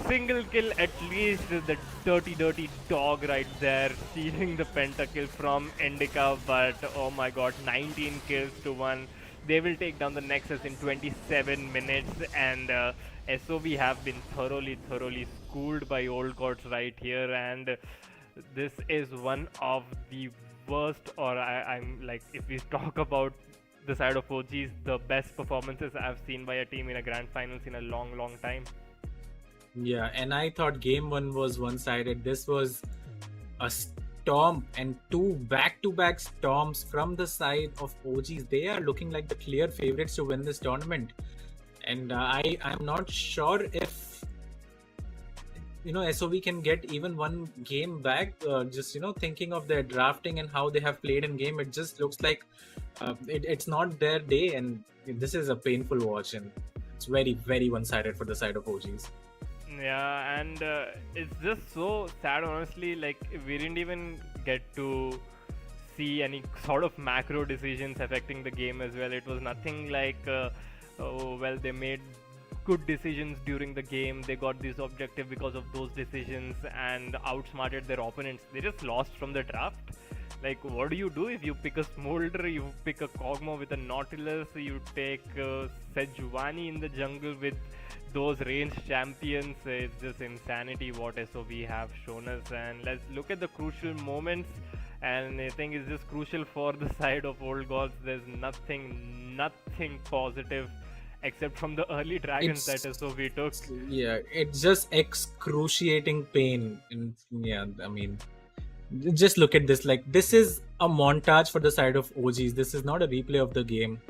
single kill at least. The dirty dog right there, stealing the pentakill from Indica. But oh my god, 19 kills to 1. They will take down the Nexus in 27 minutes, and SOV have been thoroughly schooled by old gods right here. And this is one of the worst, or I'm like, if we talk about the side of OGs, the best performances I've seen by a team in a grand finals in a long time. Yeah, and I thought game 1 was one-sided. This was a storm, and 2 back-to-back storms from the side of OGs. They are looking like the clear favorites to win this tournament. And I'm not sure if SOV can get even one game back. Just thinking of their drafting and how they have played in game, it just looks like it's not their day, and this is a painful watch, and it's very one-sided for the side of OGs. Yeah, and it's just so sad, honestly. Like, we didn't even get to see any sort of macro decisions affecting the game as well. It was nothing like, they made good decisions during the game. They got this objective because of those decisions and outsmarted their opponents. They just lost from the draft. Like, what do you do if you pick a Smolder, you pick a Kog'Maw with a Nautilus, you take Sejuani in the jungle with those ranged champions? It's just insanity what SOV have shown us. And let's look at the crucial moments, and I think it's just crucial for the side of old gods. There's nothing positive except from the early dragons that SOV took. Yeah, it's just excruciating pain. And yeah, just look at this. Like, this is a montage for the side of OGs. This is not a replay of the game.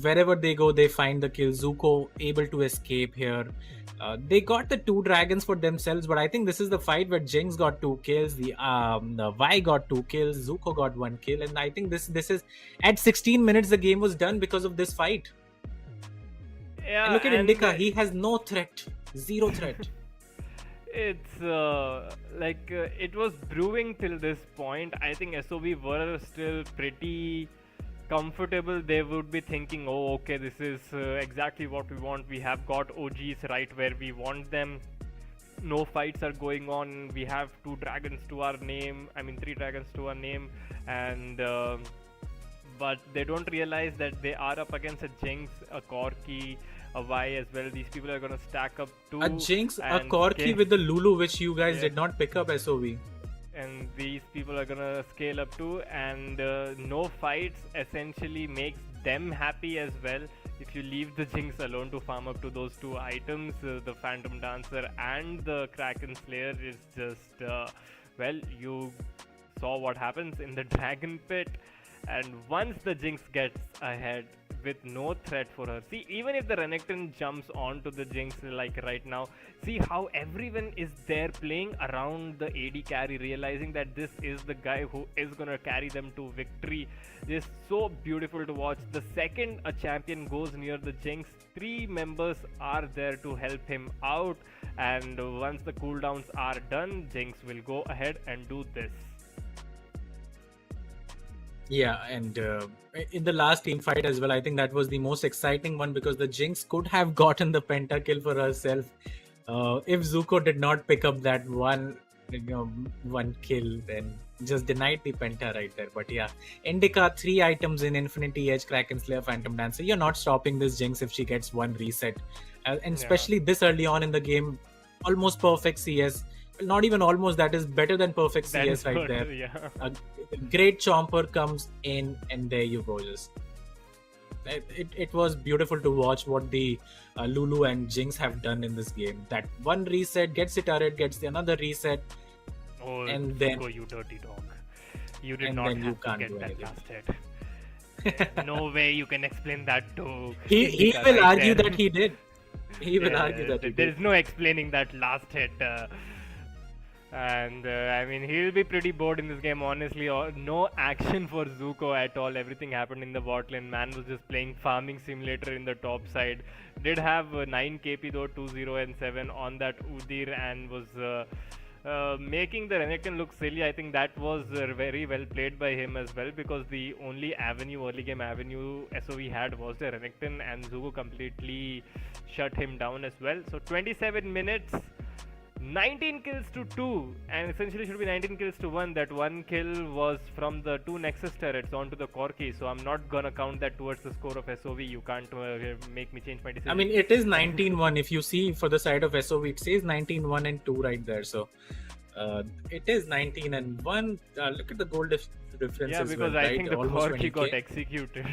Wherever they go, they find the kill. Zuko able to escape here. They got the 2 dragons for themselves, but I think this is the fight where Jinx got 2 kills, the Vi got 2 kills, Zuko got 1 kill, and I think this is at 16 minutes the game was done because of this fight. Yeah, and look at Indica, he has no threat, 0 threat. It's it was brewing till this point. I think SOV were still pretty comfortable. They would be thinking, oh, okay, this is exactly what we want. We have got OGs right where we want them. No fights are going on. We have 2 dragons to our name. 3 dragons to our name. And but they don't realize that they are up against a Jinx, a Corki, a Vi as well. These people are going to stack up too. A Jinx, a Corki with the Lulu, which you guys did not pick up, SOV. And these people are gonna scale up too, and no fights essentially makes them happy as well. If you leave the Jinx alone to farm up to those 2 items, the Phantom Dancer and the Kraken Slayer, is just you saw what happens in the Dragon Pit. And once the Jinx gets ahead with no threat for her, see, even if the Renekton jumps onto the Jinx like right now, see how everyone is there playing around the AD carry, realizing that this is the guy who is gonna carry them to victory. It's so beautiful to watch. The second a champion goes near the Jinx, 3 members are there to help him out, and once the cooldowns are done, Jinx will go ahead and do this. Yeah, and in the last team fight as well, I think that was the most exciting one because the Jinx could have gotten the pentakill for herself if Zuko did not pick up that one kill, then just denied the penta right there. But yeah, Indica 3 items in Infinity Edge, Kraken Slayer, Phantom Dancer. You're not stopping this Jinx if she gets one reset, and especially this early on in the game, almost perfect CS. Not even almost, that is better than perfect CS right there. Yeah. A great chomper comes in, and there you go. Just it was beautiful to watch what the Lulu and Jinx have done in this game. That one reset gets the turret, gets the another reset, and then Zuko, you dirty dog, you did not have to get that last hit. No way you can explain that to he will argue that he did. He will argue that he there did. is no explaining that last hit. And I mean, he'll be pretty bored in this game, honestly. No action for Zuko at all. Everything happened in the bot lane. Man was just playing farming simulator in the top side. Did have 9 KP though, 2-0 and 7 on that Udyr, and was making the Renekton look silly. I think that was very well played by him as well, because the only early game avenue SOV had was the Renekton, and Zuko completely shut him down as well. So 27 minutes. 19 kills to 2, and essentially should be 19 kills to 1. That one kill was from the 2 Nexus turrets onto the Corki, so I'm not gonna count that towards the score of SOV. You can't make me change my decision. I mean, it is 19-1. If you see for the side of SOV, it says 19-1 and 2 right there. So it is 19 and 1. Look at the goal difference. Yeah, because I think the Corki got executed.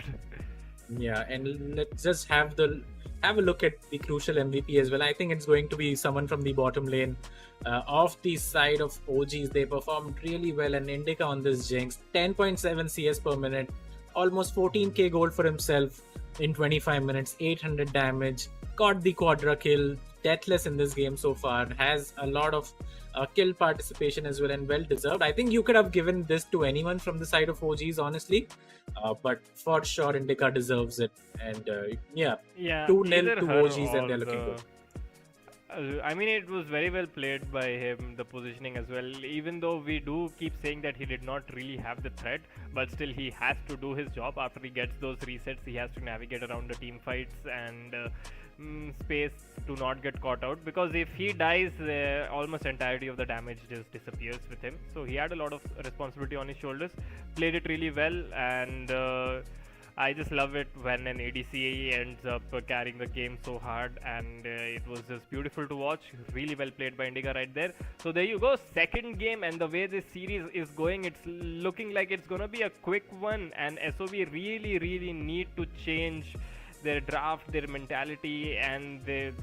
Yeah, and let's just have a look at the crucial MVP as well. I think it's going to be someone from the bottom lane. Off the side of OGs, they performed really well, and Indica on this Jinx, 10.7 CS per minute, almost 14k gold for himself in 25 minutes, 800 damage, got the quadra kill, deathless in this game so far, has a lot of kill participation as well, and well deserved. I think you could have given this to anyone from the side of OGs, honestly, but for sure Indica deserves it. And 2-0 to OGs, and they're looking good. I mean, it was very well played by him, the positioning as well. Even though we do keep saying that he did not really have the threat, but still he has to do his job. After he gets those resets, he has to navigate around the team fights and space to not get caught out, because if he dies, almost entirety of the damage just disappears with him. So he had a lot of responsibility on his shoulders, played it really well, and I just love it when an ADC ends up carrying the game so hard, and it was just beautiful to watch. Really well played by Indica right there. So there you go, second game, and the way this series is going, it's looking like it's gonna be a quick one, and SOV really need to change their draft, their mentality, and there's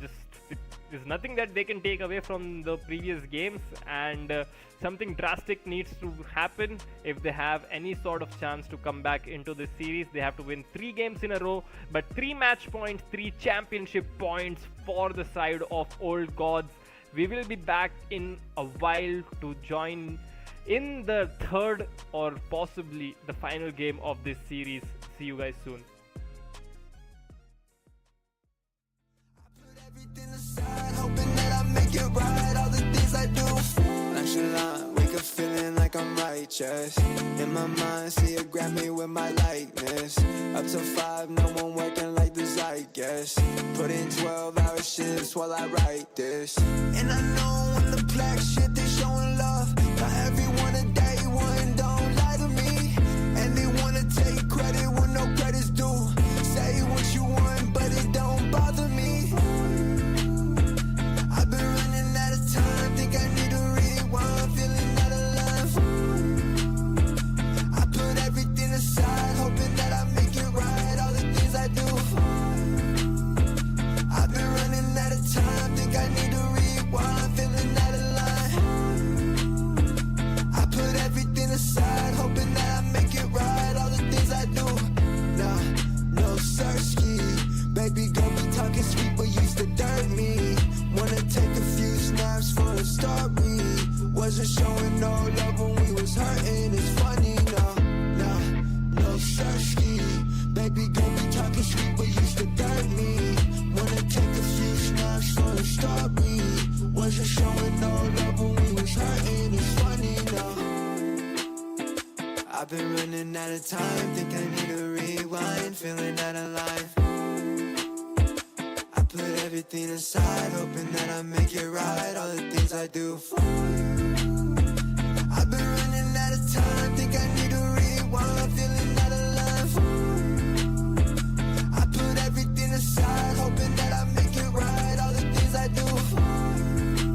nothing that they can take away from the previous games, and something drastic needs to happen if they have any sort of chance to come back into this series. They have to win 3 games in a row, but 3 match points, 3 championship points for the side of Old Gods. We will be back in a while to join in the third or possibly the final game of this series. See you guys soon. Everything aside, hoping that I make it right. All the things I do. Nonchalant, wake up feeling like I'm righteous. In my mind, see it grab me with my likeness. Up till 5, no one working like the zeitgeist. Put in 12-hour shifts while I write this. And I know when the black shit, they showing love. Not everyone a day one, don't lie to me. And they wanna take credit when no credit's due. Say what you want, but it don't bother me. I've been running out of time, think I need to rewind, feeling out of line. I put everything aside, hoping that I make it right, all the things I do. I've been running out of time, think I need to rewind, feeling out of line. I've been running out of time, think I need a rewind, feeling out of life. I put everything aside, hoping that I make it right, all the things I do for you. I've been running out of time, think I need a rewind, feeling out of life. I put everything aside, hoping that I make it right, all the things I do for you.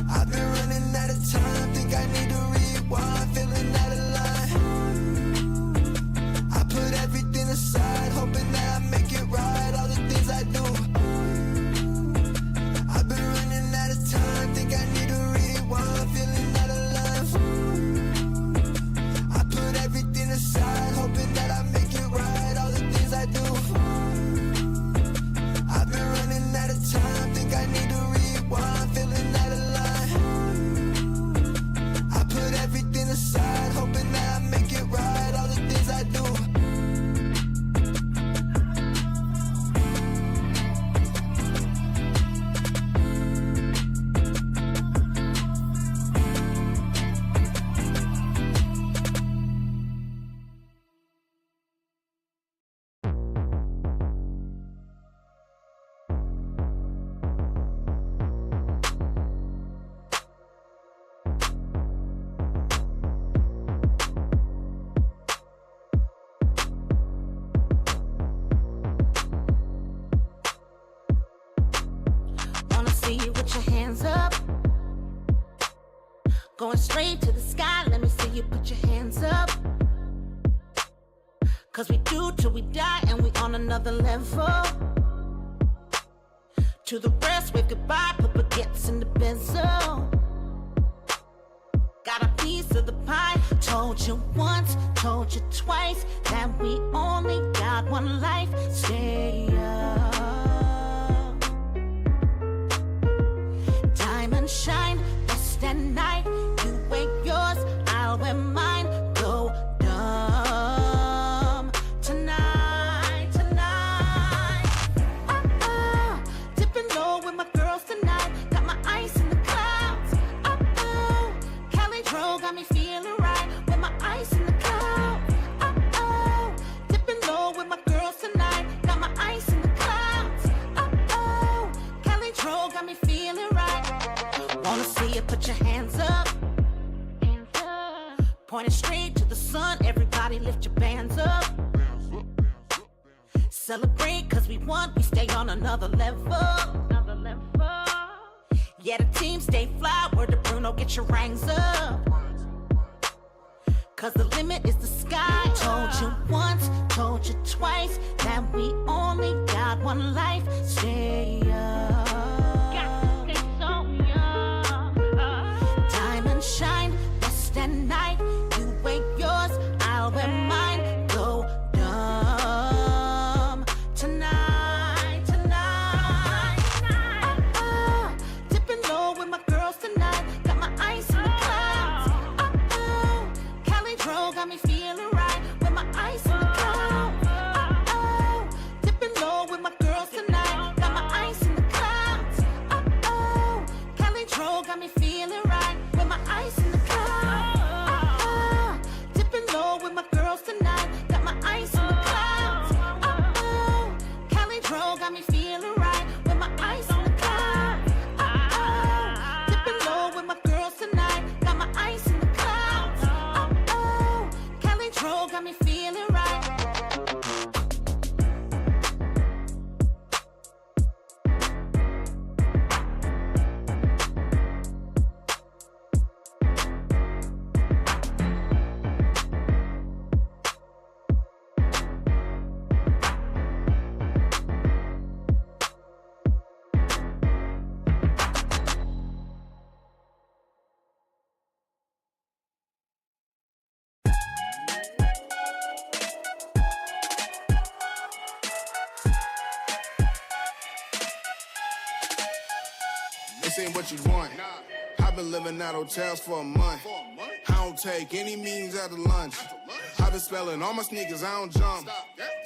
I've been running out of time, think I need a rewind, feeling out of life. I put everything aside, hoping that I make it right, all the things I do. I've been running out of time, think I need a rewind, feeling out of life. I put everything aside, hoping that I make it right, all the things I do. I've been running out of time, think I need a rewind, feeling out of life. I put everything aside, hoping that I make it right, all the things I do. Wanna see you with your hands up. Going straight to the sky, let me see you put your hands up. Cause we do till we die and we on another level. To the rest, wave goodbye, put baguettes in the benzo. Got a piece of the pie, told you once, told you twice, that we only got one life, stay up. Diamond shine, best at night, you wear yours, I'll wear mine, go dumb. Tonight, tonight, oh, dipping low with my girls tonight, got my ice in the clouds, oh, Cali Dro got me feeling right, with my ice in the clouds, oh, dipping low with my girls tonight, got my ice in the clouds, oh, Cali Dro got me feeling right. Wanna see you put your hands up, pointing straight to the sun, everybody lift your bands up. Celebrate cause we won, we stay on another level. Yeah, the team stay fly, word to Bruno, get your rings up. Cause the limit is the sky. Told you once, told you twice, that we only got one life, stay up. Stay so young. Diamond shine, best at night, you wear yours, I'll wear mine, go dumb. Tonight, tonight, oh, dipping low with my girls tonight, got my ice in the clouds, oh, Cali Dro got me feeling right, with my ice in the clouds, oh, dipping low with my girls tonight, got my ice in the clouds, oh, Cali Dro got me feeling right, with my ice in the clouds, oh, dipping low with my girls tonight, got my ice in the clouds, oh, Cali Dro got me feeling right, with my ice in the clouds, oh, dipping low with my girls tonight, got my ice in the clouds, oh, Cali Dro got me feeling right. This ain't what you want. I've been living at hotels for a month. I don't take any meetings after lunch. I've been spelling all my sneakers, I don't jump.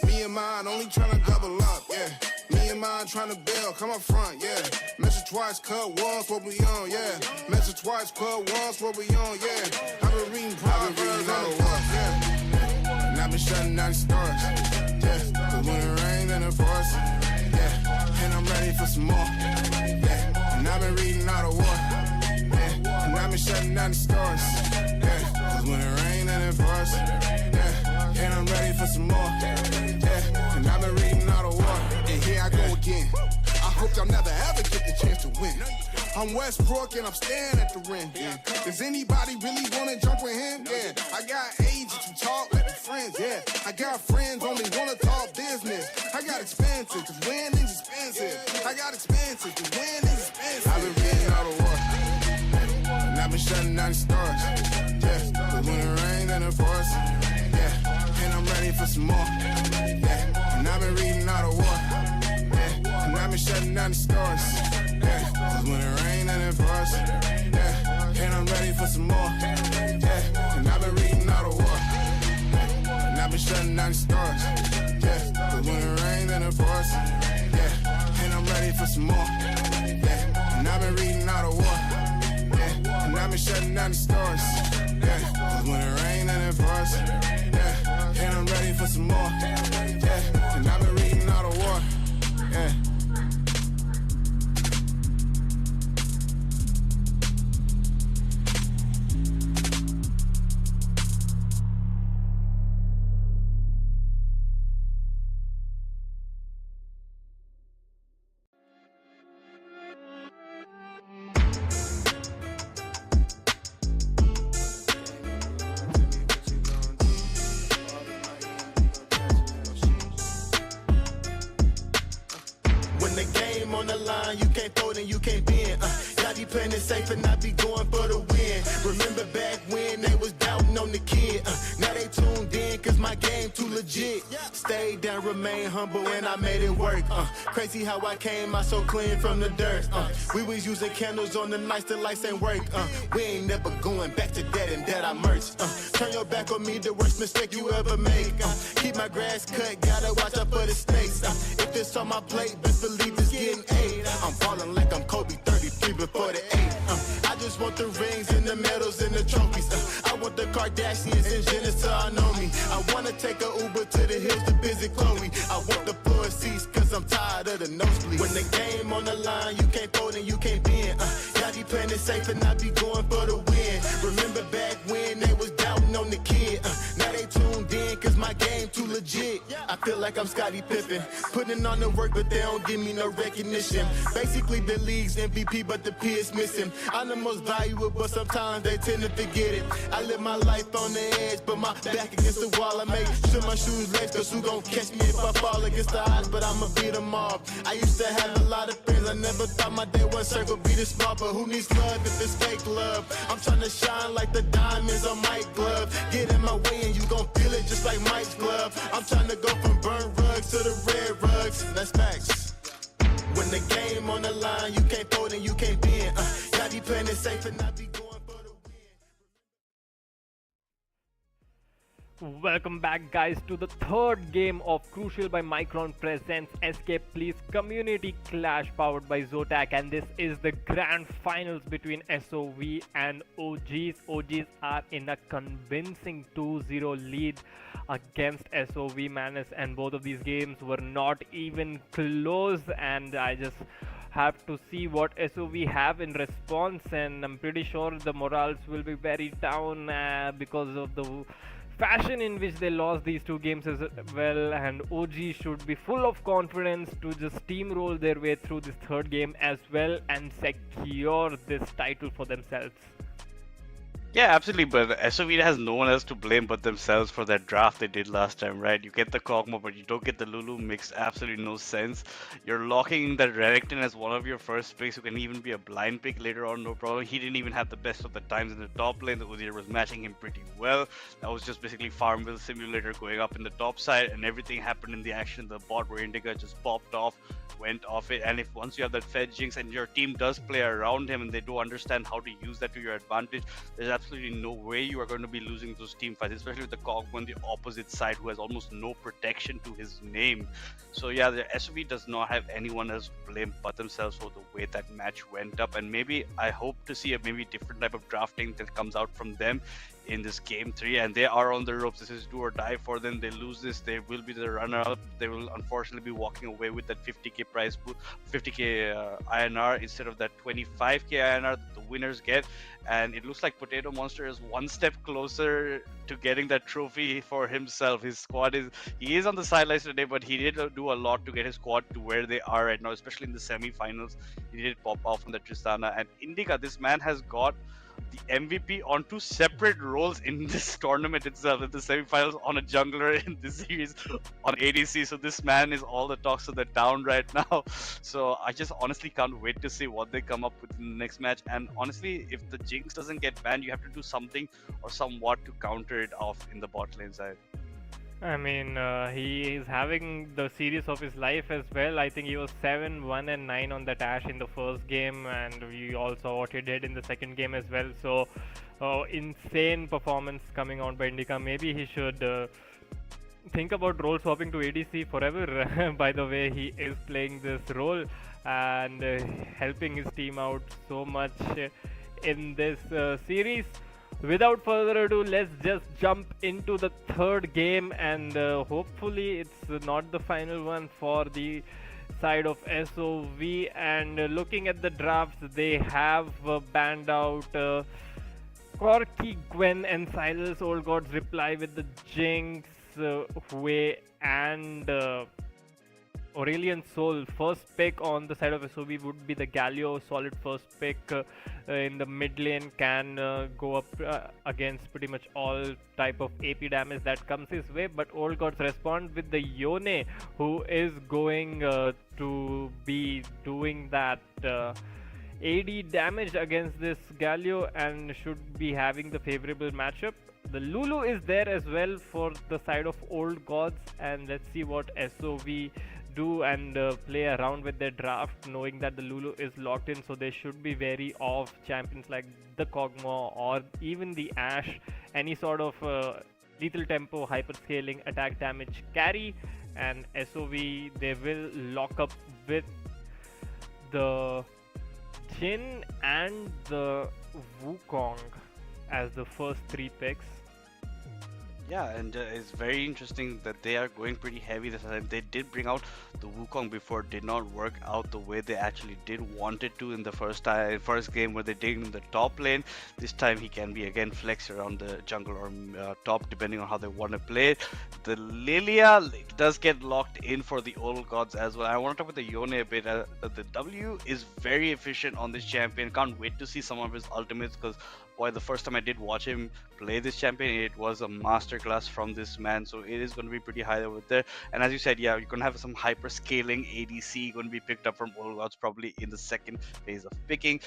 Me and mine only tryna double up, yeah. Me and mine trying to build, come up front, yeah. Mention twice, cut once, what we on, yeah. Mention twice, cut once, what we on, yeah. I've been reading Proverbs on the walk, yeah. And I've been shutting down the stars, yeah. Cause when it rains and it pours, yeah. And I'm ready for some more, yeah. And I've been reading all the war, yeah. And I've been shutting down the stars, yeah. Cause when it rains and it pours, yeah. And I'm ready for some more, yeah. And I've been reading all the war, and here I go again. I hope y'all never ever get the chance to win. I'm Westbrook and I'm staring at the rim. Yeah. Does anybody really wanna jump with him? Yeah. I got agents who talk like friends. Yeah. I got friends only wanna talk business. I got expensive cause winning's expensive. I got expensive cause winning's expensive. I've been reading all the war, and I've been shutting down the stars. Yeah. Cause when it rains and it pours, yeah. And I'm ready for some more. Yeah. And I've been reading all the war. And I've been shutting down the stars, yeah. Cause when it rains and it pours, yeah. And I'm ready for some more, yeah. And I've been reading all the war, and I've been shutting down the stars, yeah. Cause when it rains and it pours, yeah. And I'm ready for some more, yeah. And I've been reading all the war, yeah. And I've been shutting down the stars, yeah. Cause when it rains and it pours, yeah. And I'm ready for some more, yeah. And I've been reading all the war, yeah. On the line, you can't fold and you can't bend. Y'all be playing it safe and I be going for the win. Remember back when they was doubting on the kid. Now they tuned in cause my game too legit. Stayed down, remain humble and I made it work. Crazy how I came out so clean from the dirt. We was using candles on the nights the lights ain't work. We ain't never going back to that and that I merged. Turn your back on me, the worst mistake you ever make. Keep my grass cut, gotta watch out for the snakes. If it's on my plate, best believe it's getting 8. I'm falling like I'm Kobe 33 before the 8. I just want the rings and the medals and the trophies. I want the Kardashians and Jenner to all know me. I wanna take a Uber to the hills to visit Chloe. I want the floor seats cause I'm tired of the nosebleeds. When the game on the line, you can't fold and you can't bend. Y'all be playing it safe and I be going for the win. Remember back when they was doubting on the kid. Now they tuned in cause my game too legit. I feel like I'm Scottie Pippen, putting on the work but they don't give me no recognition. Basically the league's MVP but the P is missing. I'm the most valuable but sometimes they tend to forget it. I live my life on the edge but my back against the wall. I make sure my shoes lace cause who gon' catch me if I fall against the odds, but I'ma beat them all. I used to have a lot of friends, I never thought my day one circle be this small, but who needs love if it's fake love? I'm trying to shine like the diamonds on Mike's glove. Get in my way and you gon' feel it just like Mike's glove. I'm trying to go from burnt rugs to the red rugs. That's facts. When the game on the line, you can't fold and you can't bend. Y'all be playing it safe and I be going for the win. Welcome back guys to the third game of Crucial by Micron presents SKplz Community Clash powered by Zotac, and this is the grand finals between SOV and OGs. OGs are in a convincing 2-0 lead against SOV Manus, and both of these games were not even close, and I just have to see what SOV have in response, and I'm pretty sure the morals will be very down because of the fashion in which they lost these two games as well, and OG should be full of confidence to just steamroll their way through this third game as well and secure this title for themselves. Yeah, absolutely, but SOV has no one else to blame but themselves for that draft they did last time, right? You get the Kog'Maw, but you don't get the Lulu. Makes absolutely no sense. You're locking that Renekton as one of your first picks, who can even be a blind pick later on, no problem. He didn't even have the best of the times in the top lane. The Udyr was matching him pretty well. That was just basically Farmville Simulator going up in the top side, and everything happened in the action in the bot where Indica just popped off, went off it. And if once you have that Fed Jinx and your team does play around him and they do understand how to use that to your advantage, there's absolutely no way you are going to be losing those team fights, especially with the Kog'Maw on the opposite side who has almost no protection to his name. So yeah, the SOV does not have anyone else to blame but themselves for the way that match went up, and maybe I hope to see a maybe different type of drafting that comes out from them in this game 3, and they are on the ropes. This is do or die for them. They lose this, they will be the runner-up. They will unfortunately be walking away with that 50k prize pool, 50k INR instead of that 25k INR that the winners get. And it looks like Potato Monster is one step closer to getting that trophy for himself. His squad he is on the sidelines today, but he did do a lot to get his squad to where they are right now, especially in the semi-finals. He did pop off on the Tristana, and Indica, this man has got the MVP on 2 separate roles in this tournament itself, in the semi-finals on a jungler, in this series on ADC. So this man is all the talks of the town right now. So I just honestly can't wait to see what they come up with in the next match. And honestly, if the Jinx doesn't get banned, you have to do something or somewhat to counter it off in the bot lane side. I mean, he is having the series of his life as well. I think he was 7, 1 and 9 on that Ashe in the first game, and we all saw what he did in the second game as well. So, insane performance coming out by Indica. Maybe he should think about role swapping to ADC forever. By the way, he is playing this role and helping his team out so much in this series. Without further ado, let's just jump into the third game, and hopefully it's not the final one for the side of SOV. And looking at the drafts, they have banned out Corki, Gwen and Silas. Old Gods reply with the Jinx, Hue and Aurelian Soul. First pick on the side of SOV would be the Galio. Solid first pick in the mid lane, can go up against pretty much all type of AP damage that comes his way. But Old Gods respond with the Yone, who is going to be doing that AD damage against this Galio and should be having the favorable matchup. The Lulu is there as well for the side of Old Gods, and let's see what SOV do and play around with their draft, knowing that the Lulu is locked in, so they should be wary of champions like the Kog'Maw or even the Ashe, any sort of lethal tempo, hyperscaling, attack damage carry. And SOV, they will lock up with the Jhin and the Wukong as the first 3 picks. Yeah, and it's very interesting that they are going pretty heavy this time. They did bring out the Wukong before, did not work out the way they actually did want it to in the first game where they did in the top lane. This time he can be again flexed around the jungle or top, depending on how they want to play it. The Lilia does get locked in for the Old Gods as well. I want to talk about the Yone a bit. The W is very efficient on this champion. Can't wait to see some of his ultimates, because boy, the first time I did watch him play this champion, it was a masterclass from this man. So it is going to be pretty high over there. And as you said, yeah, you're going to have some hyper scaling ADC going to be picked up from Old Gods probably in the second phase of picking.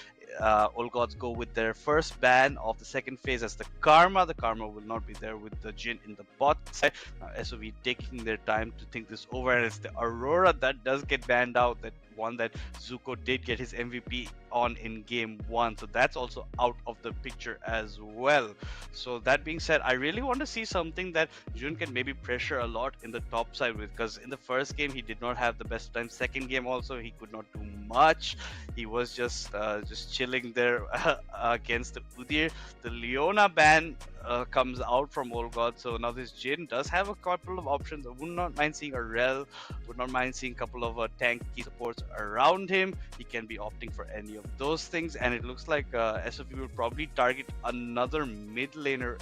Old Gods go with their first ban of the second phase as the Karma. The Karma will not be there with the Jhin in the bot side. SOV taking their time to think this over, and it's the Aurora that does get banned out, that one that Zuko did get his MVP on in game 1, so that's also out of the picture as well. So that being said, I really want to see something that June can maybe pressure a lot in the top side with, because in the first game he did not have the best time. Second game also he could not do much. He was just chilling there against the Udyr. The Leona ban comes out from Old God, so now this Jhin does have a couple of options. I would not mind seeing a Rel, would not mind seeing a couple of tanky supports around him. He can be opting for any of those things, and it looks like SOV will probably target another mid laner,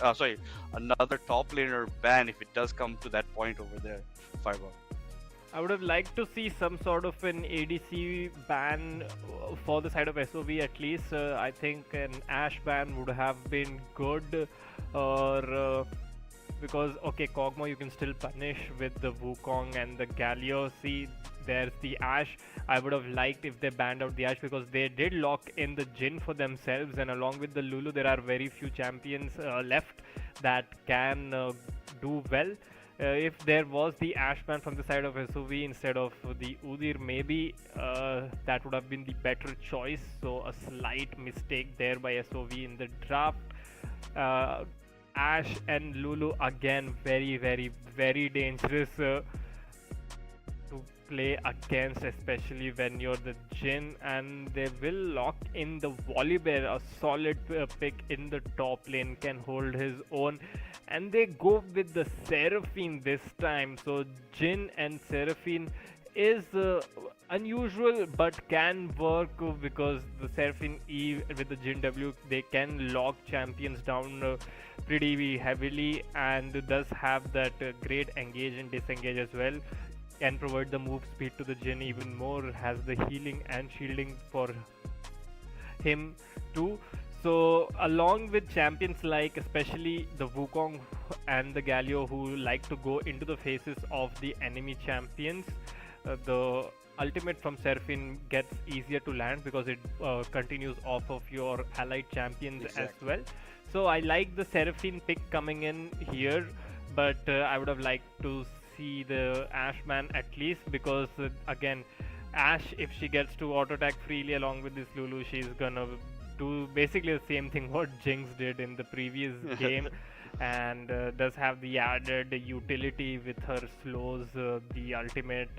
another top laner ban if it does come to that point over there. Fireball. I would have liked to see some sort of an ADC ban for the side of SOV at least. I think an Ashe ban would have been good, or because okay, Kog'Maw you can still punish with the Wukong and the Galio. See, there's the Ashe. I would have liked if they banned out the Ashe, because they did lock in the Jhin for themselves, and along with the Lulu there are very few champions left that can do well. If there was the Ashman from the side of SOV instead of the Udyr, maybe that would have been the better choice. So a slight mistake there by SOV in the draft. Ash and Lulu again, very, very, very dangerous to play against, especially when you're the Jhin, and they will lock in the Volibear, a solid pick in the top lane, can hold his own, and they go with the Seraphine this time. So Jhin and Seraphine is unusual but can work, because the Seraphine E with the Jhin W, they can lock champions down pretty heavily, and does have that great engage and disengage as well. Can provide the move speed to the Jhin even more, has the healing and shielding for him too. So along with champions like especially the Wukong and the Galio, who like to go into the faces of the enemy champions, the ultimate from Seraphine gets easier to land because it continues off of your allied champions as well. So I like the Seraphine pick coming in here, but I would have liked to see the Ashman at least, because again, Ash, if she gets to auto attack freely along with this Lulu, she's gonna do basically the same thing what Jinx did in the previous game, and does have the added utility with her slows, the ultimate,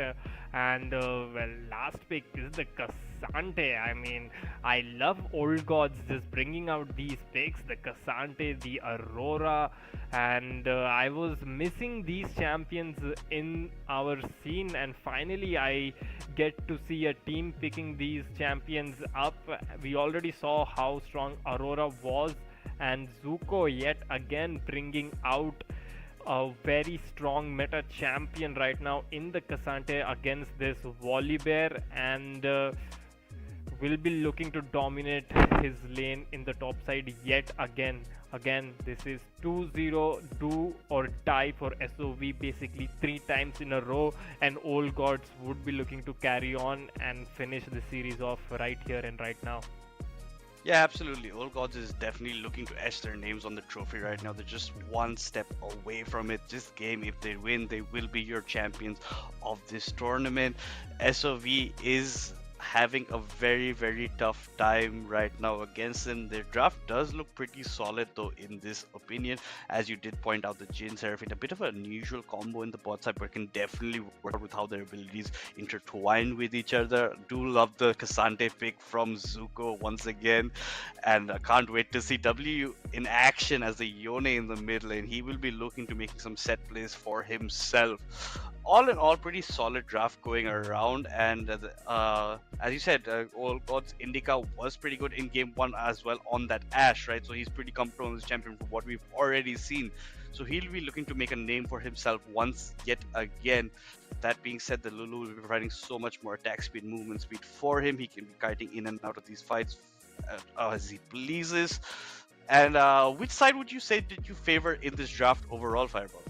and well, last pick is the Cassante. I mean, I love Old Gods just bringing out these picks, the Cassante, the Aurora, and I was missing these champions in our scene, and finally I get to see a team picking these champions up. We already saw how strong Aurora was, and Zuko yet again bringing out a very strong meta champion right now in the Cassante against this Volibear, and will be looking to dominate his lane in the top side yet again. Again, this is 2-0 do or die for SOV basically 3 times in a row, and Old Gods would be looking to carry on and finish the series off right here and right now. Yeah, absolutely. Old Gods is definitely looking to etch their names on the trophy right now. They're just one step away from it. This game, if they win, they will be your champions of this tournament. SOV is having a very, very tough time right now against them. Their draft does look pretty solid though, in this opinion. As you did point out, the Jhin Seraphine, a bit of an unusual combo in the bot side, but can definitely work with how their abilities intertwine with each other. Do love the Cassante pick from Zuko once again, and I can't wait to see W in action as the Yone in the mid lane. He will be looking to making some set plays for himself. All in all, pretty solid draft going around, and as you said, Old Gods Indica was pretty good in game 1 as well on that Ash, right? So he's pretty comfortable as champion from what we've already seen. So he'll be looking to make a name for himself once yet again. That being said, the Lulu will be providing so much more attack speed, movement speed for him. He can be kiting in and out of these fights as he pleases. And which side would you say did you favor in this draft overall, Fireball?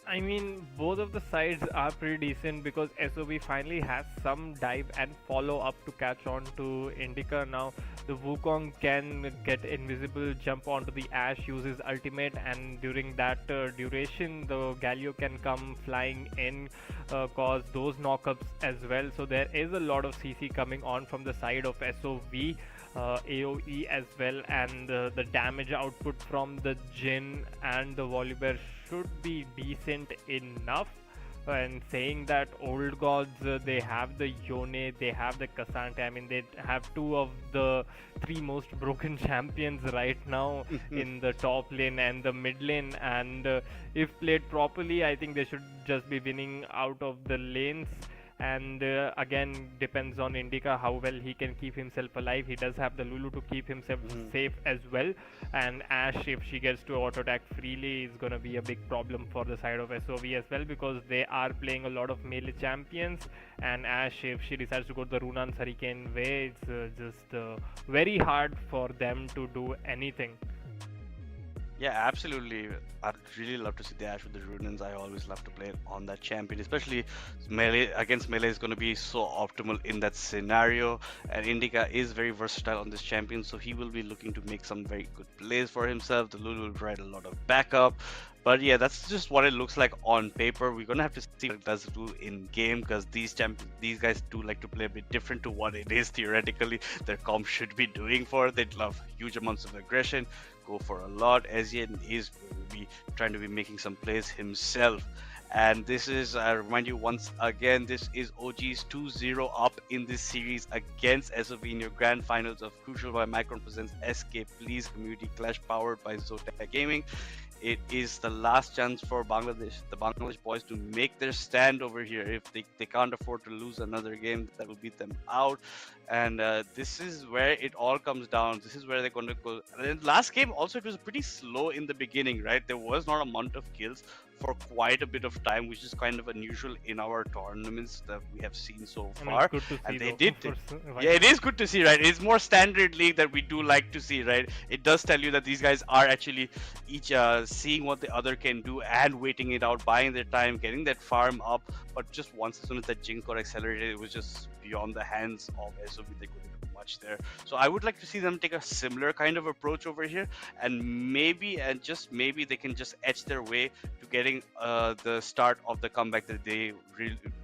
I mean, both of the sides are pretty decent, because SOB finally has some dive and follow up to catch on to Indica. Now the Wukong can get invisible, jump onto the Ash, use his ultimate, and during that duration the Galio can come flying in, cause those knockups as well. So there is a lot of CC coming on from the side of SOV. AoE as well, and the damage output from the Jhin and the Volibear should be decent enough. And saying that, Old Gods, they have the Yone, they have the Cassante. I mean, they have 2 of the 3 most broken champions right now in the top lane and the mid lane, and if played properly, I think they should just be winning out of the lanes. And again, depends on Indica how well he can keep himself alive. He does have the Lulu to keep himself safe as well, and Ash, if she gets to auto attack freely, is gonna be a big problem for the side of SOV as well, because they are playing a lot of melee champions, and Ash, if she decides to go the Runan's Hurricane way, it's just very hard for them to do anything. Yeah, absolutely. I'd really love to see the Ash with the Runans. I always love to play on that champion, especially melee. Against melee is going to be so optimal in that scenario. And Indica is very versatile on this champion, so he will be looking to make some very good plays for himself. The Lulu will provide a lot of backup. But yeah, that's just what it looks like on paper. We're gonna have to see what it does do in game, because these guys do like to play a bit different to what it is theoretically their comp should be doing for. They love huge amounts of aggression, go for a lot. Asian is will be trying to be making some plays himself. And this is, I remind you once again, this is OG's 2-0 up in this series against SOV in your grand finals of Crucial by Micron presents SKplz Community Clash powered by Zotac Gaming. It is the last chance for the Bangladesh boys, to make their stand over here. If they can't afford to lose another game, that will beat them out. And this is where it all comes down. This is where they're going to go. And last game also, it was pretty slow in the beginning, right? There was not a amount of kills for quite a bit of time, which is kind of unusual in our tournaments that we have seen so far. Good to see, and they though, did. Yeah, it is good to see, right? It's more standard league that we do like to see, right? It does tell you that these guys are actually each seeing what the other can do and waiting it out, buying their time, getting that farm up. But just once, as soon as that Jink got accelerated, it was just beyond the hands of SOB. They couldn't do much there. So I would like to see them take a similar kind of approach over here, and maybe, and just maybe, they can just etch their way to getting the start of the comeback that they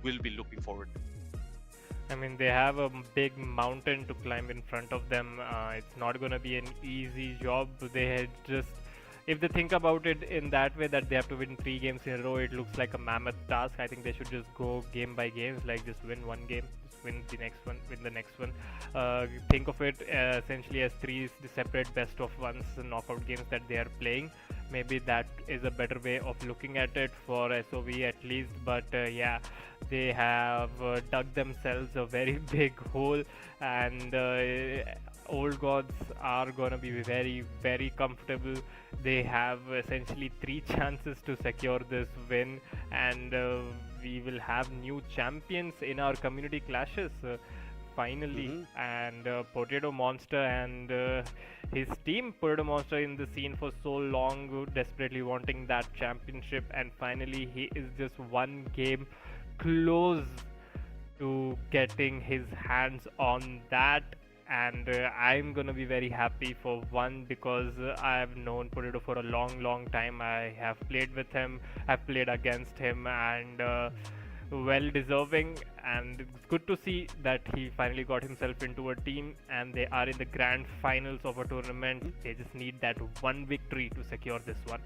will be looking forward to. I mean, they have a big mountain to climb in front of them. It's not going to be an easy job. They had just, if they think about it in that way, that they have to win 3 games in a row, it looks like a mammoth task. I think they should just go game by game, like just win one game, just win the next one, win the next one. Think of it essentially as 3 separate best of ones knockout games that they are playing. Maybe that is a better way of looking at it for SOV at least. But yeah, they have dug themselves a very big hole, and Old Gods are gonna be very, very comfortable. They have essentially 3 chances to secure this win, and we will have new champions in our community clashes finally. And Potato Monster and his team, Potato Monster, in the scene for so long, desperately wanting that championship, and finally he is just one game close to getting his hands on that. And I'm gonna be very happy for one, because I've known Potato for a long time. I have played with him, I've played against him, and well deserving. And it's good to see that he finally got himself into a team, and they are in the grand finals of a tournament. They just need that one victory to secure this one.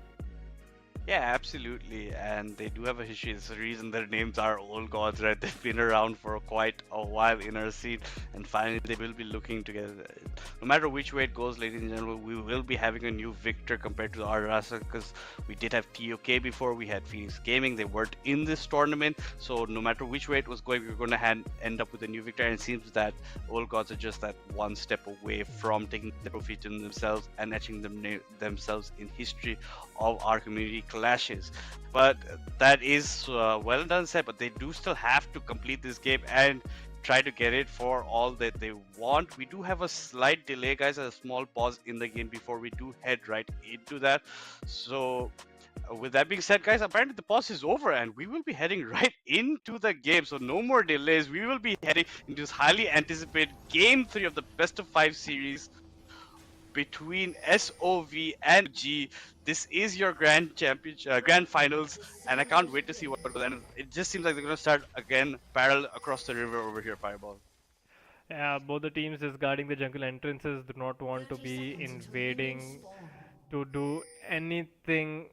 Yeah, absolutely, and they do have a history. It's the reason their names are Old Gods, right? They've been around for quite a while in our scene, and finally they will be looking together. No matter which way it goes, ladies and gentlemen, we will be having a new victor compared to our roster, because we did have TOK before, we had Phoenix Gaming, they weren't in this tournament, so no matter which way it was going, we were going to end up with a new victor, and it seems that Old Gods are just that one step away from taking the trophy to themselves and etching themselves in history of our community clashes. But that is well done said, but they do still have to complete this game and try to get it for all that they want. We do have a slight delay, guys, a small pause in the game before we do head right into that. So with that being said, guys, apparently the pause is over and we will be heading right into the game. So no more delays. We will be heading into this highly anticipated game 3 of the best of 5 series between SOV and G. This is your grand championship, grand finals, and I can't wait to see what goes. And it just seems like they're going to start again parallel across the river over here, Fireball. Yeah, both the teams is guarding the jungle entrances, do not want to be invading to do anything,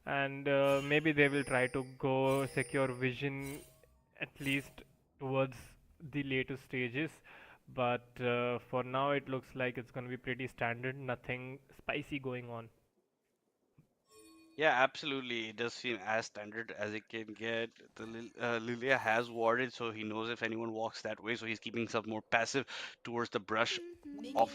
and maybe they will try to go secure vision at least towards the later stages. But for now it looks like it's going to be pretty standard, nothing spicy going on. Yeah, absolutely. It does seem as standard as it can get. Lilia has warded, so he knows if anyone walks that way, so he's keeping himself more passive towards the brush off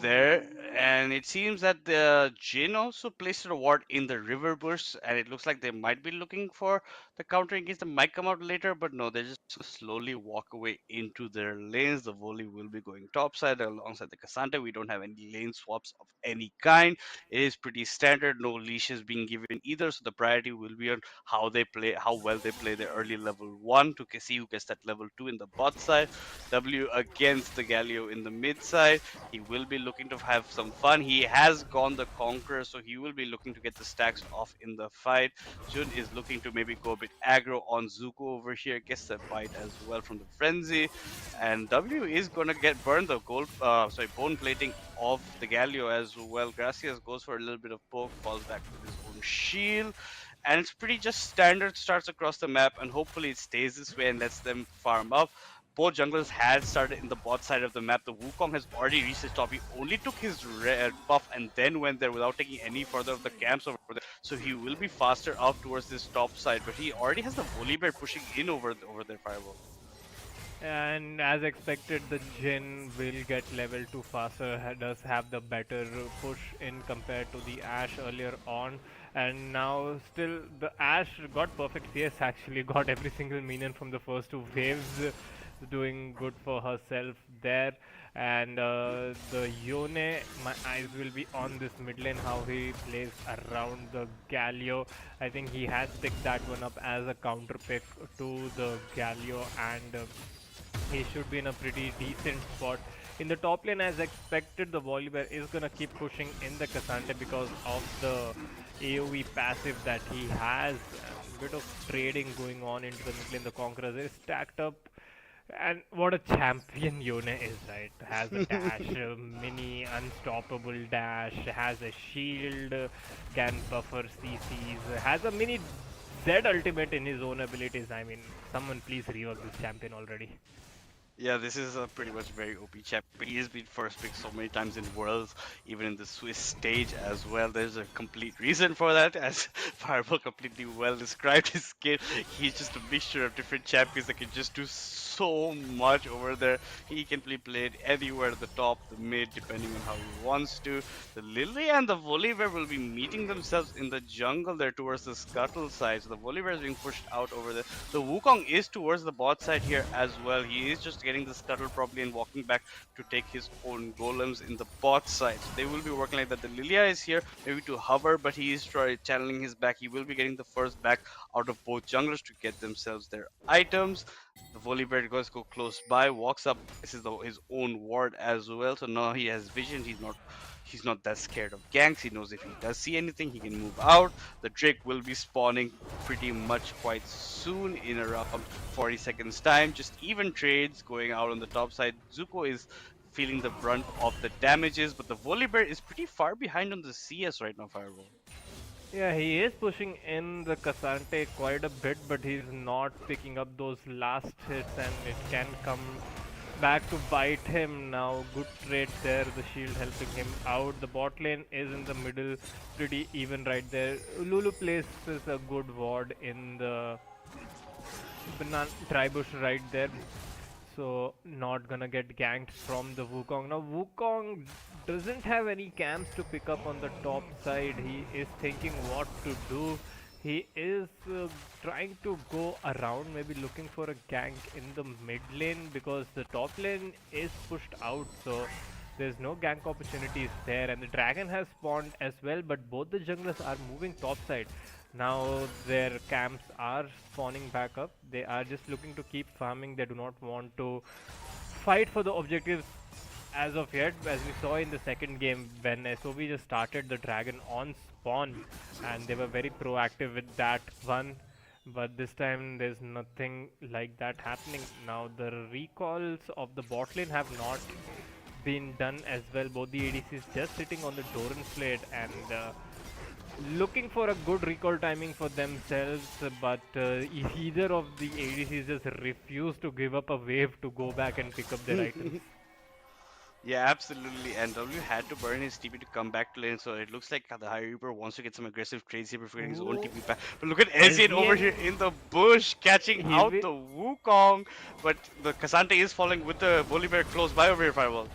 there. And it seems that the Jin also placed a ward in the river bush, and it looks like they might be looking for the counter against them. Might come out later, but no, they just slowly walk away into their lanes. The volley will be going topside alongside the Cassandra. We don't have any lane swaps of any kind. It is pretty standard, no leashes being given either, so the priority will be on how they play, how well they play their early level 1 to see who gets that level 2 in the bot side. W against the Galio in the mid side. side. He will be looking to have some fun. He has gone the Conqueror, so he will be looking to get the stacks off in the fight. Jun is looking to maybe go a bit aggro on Zuko over here, gets the bite as well from the Frenzy, and W is gonna get burned the bone plating of the Galio as well. Gracias goes for a little bit of poke, falls back with his own shield, and it's pretty just standard starts across the map, and hopefully it stays this way and lets them farm up. Both junglers had started in the bot side of the map. The Wukong has already reached his top. He only took his red buff and then went there without taking any further of the camps over there. So he will be faster up towards this top side, but he already has the Volibear pushing in over there, Fireball. And as expected, the Jhin will get level 2 faster, does have the better push in compared to the Ashe earlier on. And now still the Ashe got perfect CS, actually got every single minion from the first 2 waves, doing good for herself there. And the Yone, my eyes will be on this mid lane, how he plays around the Galio. I think he has picked that one up as a counter pick to the Galio, and he should be in a pretty decent spot. In the top lane, as expected, the Volibear is gonna keep pushing in the Cassandra because of the AoE passive that he has. A bit of trading going on into the mid lane. The Conquerors is stacked up. And what a champion Yone is, right? Has a dash, a mini unstoppable dash, has a shield, can buffer CCs, has a mini Z ultimate in his own abilities. I mean, someone please rework this champion already. Yeah, this is a pretty much very OP champion. He has been first pick so many times in Worlds, even in the Swiss stage as well. There's a complete reason for that, as Fireball completely well described his skill. He's just a mixture of different champions that can just do so much over there. He can be played anywhere at the top, the mid, depending on how he wants to. The Lily and the Volibear will be meeting themselves in the jungle there towards the Scuttle side. So the Volibear is being pushed out over there. The Wukong is towards the bot side here as well. He is just getting the Scuttle probably and walking back to take his own golems in the bot side. So they will be working like that. The Lilia is here maybe to hover, but he is channeling his back. He will be getting the first back out of both junglers to get themselves their items. The Volibear goes go close by, walks up. This is his own ward as well. So now he has vision. He's not that scared of ganks. He knows if he does see anything, he can move out. The Drake will be spawning pretty much quite soon, in around 40 seconds time. Just even trades going out on the top side. Zuko is feeling the brunt of the damages, but the Volibear is pretty far behind on the CS right now, Fireball. Yeah, he is pushing in the Cassandra quite a bit, but he's not picking up those last hits, and it can come back to bite him now. Good trade there, the shield helping him out. The bot lane is in the middle, pretty even right there. Lulu places a good ward in the banana dry bush right there, so not gonna get ganked from the Wukong. Now Wukong doesn't have any camps to pick up on the top side. He is thinking what to do. He is trying to go around, maybe looking for a gank in the mid lane, because the top lane is pushed out, so there's no gank opportunities there. And the dragon has spawned as well, but both the junglers are moving top side. Now their camps are spawning back up. They are just looking to keep farming. They do not want to fight for the objectives as of yet, as we saw in the second game when SOV just started the dragon on spawn, and they were very proactive with that one. But this time there's nothing like that happening. Now the recalls of the bot lane have not been done as well. Both the ADCs just sitting on the Doran slate and looking for a good recall timing for themselves, but either of the ADCs just refuse to give up a wave to go back and pick up their items. Yeah, absolutely. And W had to burn his TP to come back to lane, so it looks like the High Reaper wants to get some aggressive trades here before getting his own TP back. But look at Ezreal over here in the bush, catching out the Wukong. But the Cassandra is falling with the Volibear close by over here, Fireball.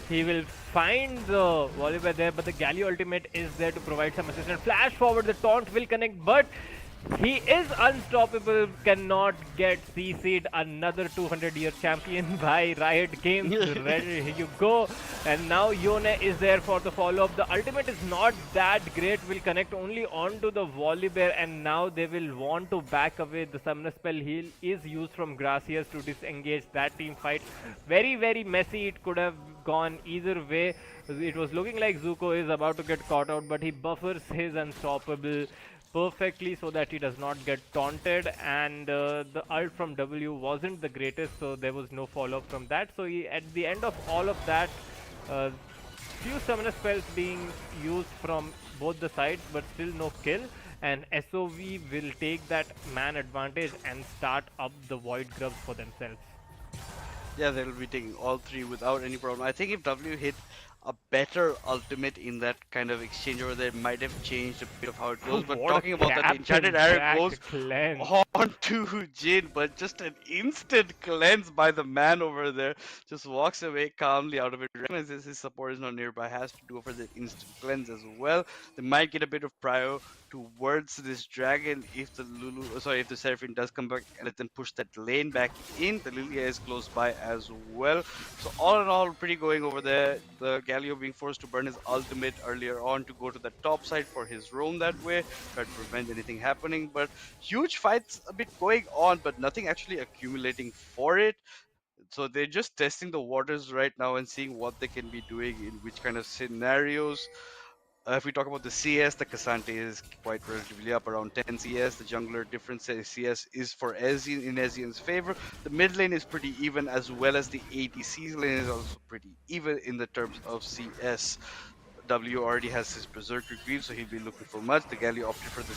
He will find the Volibear there, but the Galio ultimate is there to provide some assistance. Flash forward, the taunt will connect, but he is unstoppable, cannot get CC'd. Another 200-year champion by Riot Games. Ready, here you go. And now Yone is there for the follow-up. The ultimate is not that great, will connect only onto the Volibear, and now they will want to back away. The Summoner Spell Heal is used from Gracias to disengage that team fight. Very, very messy. It could have gone either way. It was looking like Zuko is about to get caught out, but he buffers his unstoppable perfectly so that he does not get taunted, and the ult from W wasn't the greatest, so there was no follow-up from that. So at the end of all of that, few summoner spells being used from both the sides, but still no kill, and SOV will take that man advantage and start up the Void Grubs for themselves. Yeah, they'll be taking all three without any problem. I think if W hit a better ultimate in that kind of exchange over there, might have changed a bit of how it goes. But What talking a about that, the Captain enchanted arrow Jack goes cleanse. on to Jin, but just an instant cleanse by the man over there. Just walks away calmly out of it. Recognizes his support is not nearby, has to do for the instant cleanse as well. They might get a bit of prio towards this dragon if the if the Seraphine does come back and let them push that lane back in. The Lilia is close by as well. So all in all, pretty going over there. The Galio being forced to burn his ultimate earlier on to go to the top side for his roam that way, try to prevent anything happening. But huge fights a bit going on, but nothing actually accumulating for it. So they're just testing the waters right now and seeing what they can be doing in which kind of scenarios. If we talk about the CS, the Cassante is quite relatively up around 10 CS. The jungler difference CS is for Ezreal in Ezreal's favor. The mid lane is pretty even, as well as the ADC lane is also pretty even in the terms of CS. W already has his Berserker Greaves, so he'll be looking for much. The Galio opted for the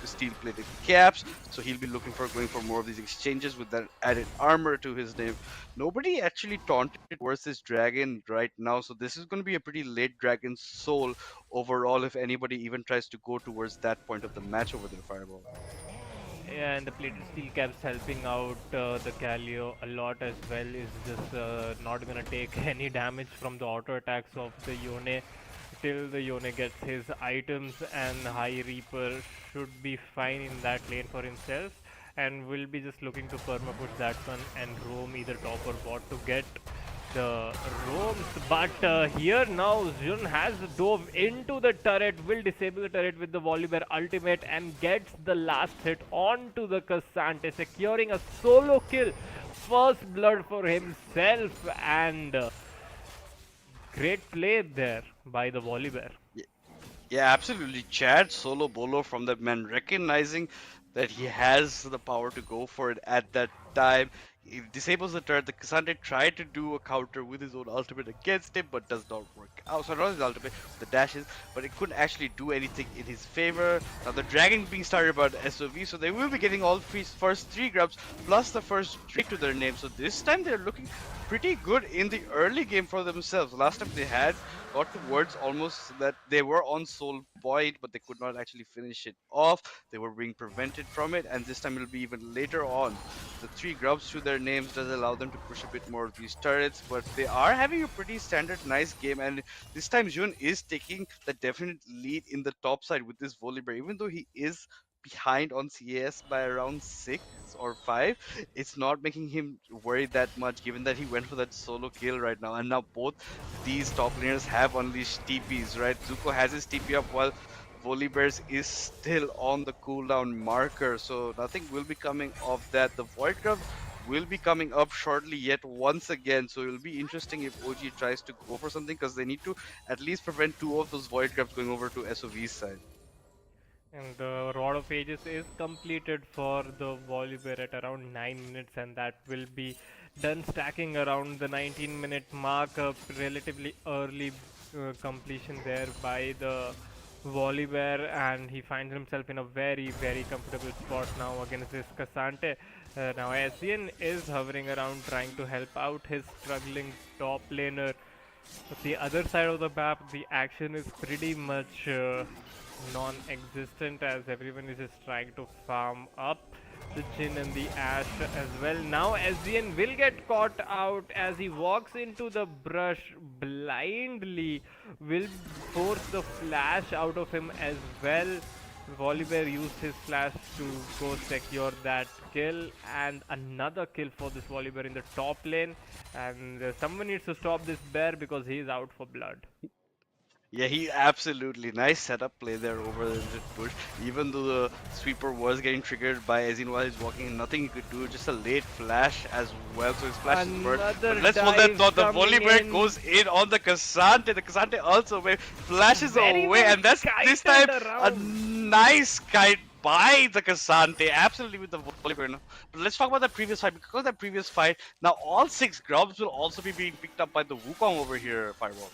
steel-plated caps, so he'll be looking for going for more of these exchanges with that added armor to his name. Nobody actually taunted towards this dragon right now, so this is going to be a pretty late dragon soul overall if anybody even tries to go towards that point of the match over there, Fireball. Yeah, and the plated steel caps helping out the Galio a lot as well. Is just not gonna take any damage from the auto attacks of the Yone till the Yone gets his items, and High Reaper should be fine in that lane for himself, and will be just looking to perma push that one and roam either top or bot to get the roams. But here now Jun has dove into the turret, will disable the turret with the Volibear ultimate and gets the last hit onto the Cassante, securing a solo kill, first blood for himself, and great play there by the Volibear. Yeah, absolutely. Chad solo bolo from that man, recognizing that he has the power to go for it at that time. He disables the turret. The Cassandra tried to do a counter with his own ultimate against him, but does not work out. So not his ultimate, the dashes, but it couldn't actually do anything in his favor. Now the dragon being started about SOV, so they will be getting all first three grubs plus the first streak to their name. So this time they're looking pretty good in the early game for themselves. Last time they had got towards almost that they were on Soul Void, but they could not actually finish it off. They were being prevented from it, and this time it'll be even later on. The three grubs to their names does allow them to push a bit more of these turrets, but they are having a pretty standard nice game, and this time Jun is taking the definite lead in the top side with this Volibear, even though he is behind on CS by around 6 or 5. It's not making him worry that much, given that he went for that solo kill right now, and now both these top laners have unleashed TPs, right? Zuko has his TP up while Volibear's is still on the cooldown marker, so nothing will be coming of that. The Void Grub will be coming up shortly yet once again, so it will be interesting if OG tries to go for something, because they need to at least prevent 2 of those Void Grubs going over to SOV's side. And the Rod of Ages is completed for the Volibear at around 9 minutes, and that will be done stacking around the 19-minute mark. Relatively early completion there by the Volibear, and he finds himself in a very, very comfortable spot now against this Cassante. Now Asian is hovering around trying to help out his struggling top laner. But the other side of the map, the action is pretty much non-existent, as everyone is just trying to farm up the Jhin and the Ashe as well. Now Ezreal will get caught out as he walks into the brush blindly, will force the flash out of him as well. Volibear used his flash to go secure that kill, and another kill for this Volibear in the top lane, and someone needs to stop this bear because he is out for blood. Yeah, he absolutely nice setup play there over the push. Even though the sweeper was getting triggered by Ezin while he's walking, nothing he could do. Just a late flash as well, so his flash is burnt. But Another let's hold that dive thought. The coming Volibear in. goes in on the Cassante. The Cassante also flashes Very away, well and that's this kited time a around. nice kite by the Cassante. Absolutely with the Volibear. No? But let's talk about that previous fight. Because that previous fight, now all 6 grubs will also be being picked up by the Wukong over here, Fireball.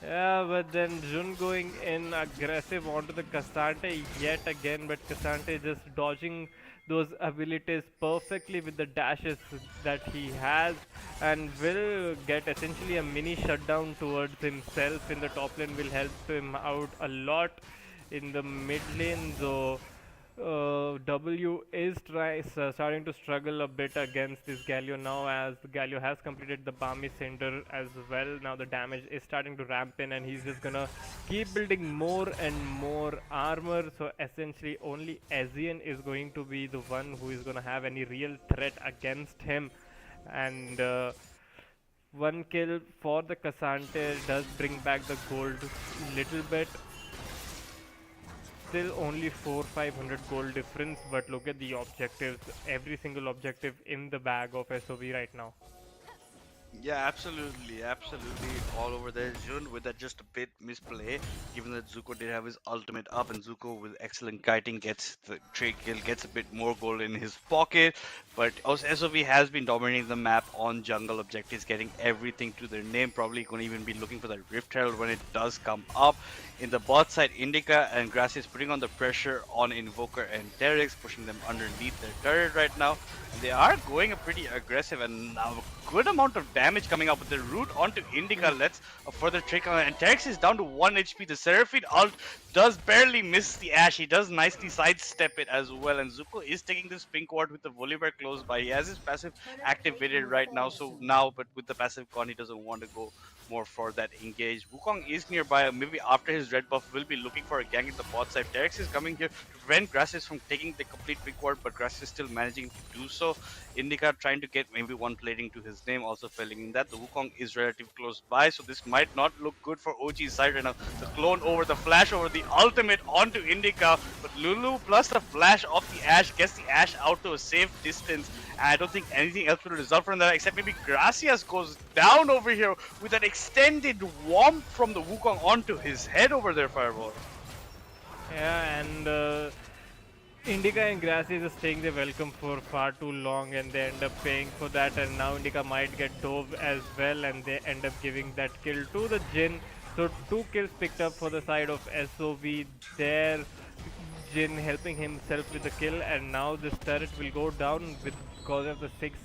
Yeah, but then Jun going in aggressive onto the Cassante yet again, but Cassante just dodging those abilities perfectly with the dashes that he has, and will get essentially a mini shutdown towards himself in the top lane. Will help him out a lot in the mid lane, though. W is starting to struggle a bit against this Galio now, as Galio has completed the Bami Cinder as well. Now the damage is starting to ramp in, and he's just gonna keep building more and more armor. So essentially only Ezin is going to be the one who is gonna have any real threat against him. And one kill for the Cassante does bring back the gold little bit. Still only 400-500 gold difference, but look at the objectives. Every single objective in the bag of SOV right now. Yeah, absolutely, absolutely, all over there. Jun with that just a bit misplay, given that Zuko did have his ultimate up, and Zuko with excellent kiting gets the trade kill, gets a bit more gold in his pocket. But also SOV has been dominating the map on jungle objectives, getting everything to their name. Probably going to even be looking for that Rift Herald when it does come up. In the bot side, Indica and Gracias putting on the pressure on Invoker and Terex, pushing them underneath their turret right now. And they are going a pretty aggressive, and now a good amount of damage coming up with the root onto Indica. Let's a further trick on it. And Terex is down to 1 HP. The Seraphine ult does barely miss the Ashe. He does nicely sidestep it as well. And Zuko is taking this pink ward with the Volibear close by. He has his passive activated right now. So now, but with the passive gone, he doesn't want to go more for that engage. Wukong is nearby. Maybe after his red buff, will be looking for a gang in the bot side. Terex is coming here to prevent Gracias from taking the complete pink ward, but Gracias is still managing to do so. Indica trying to get maybe one plating to his name, also failing in that. The Wukong is relatively close by, so this might not look good for OG's side right now. The clone over, the flash over, the ultimate onto Indica, but Lulu plus the flash of the Ashe gets the Ashe out to a safe distance. And I don't think anything else will result from that, except maybe Gracias goes down over here with an extended womp from the Wukong onto his head over there, Fireball. Yeah, and Indica and Gracias are staying there welcome for far too long, and they end up paying for that. And now Indica might get dove as well, and they end up giving that kill to the Jhin. So 2 kills picked up for the side of SOV there. Jhin helping himself with the kill, and now this turret will go down because of the 6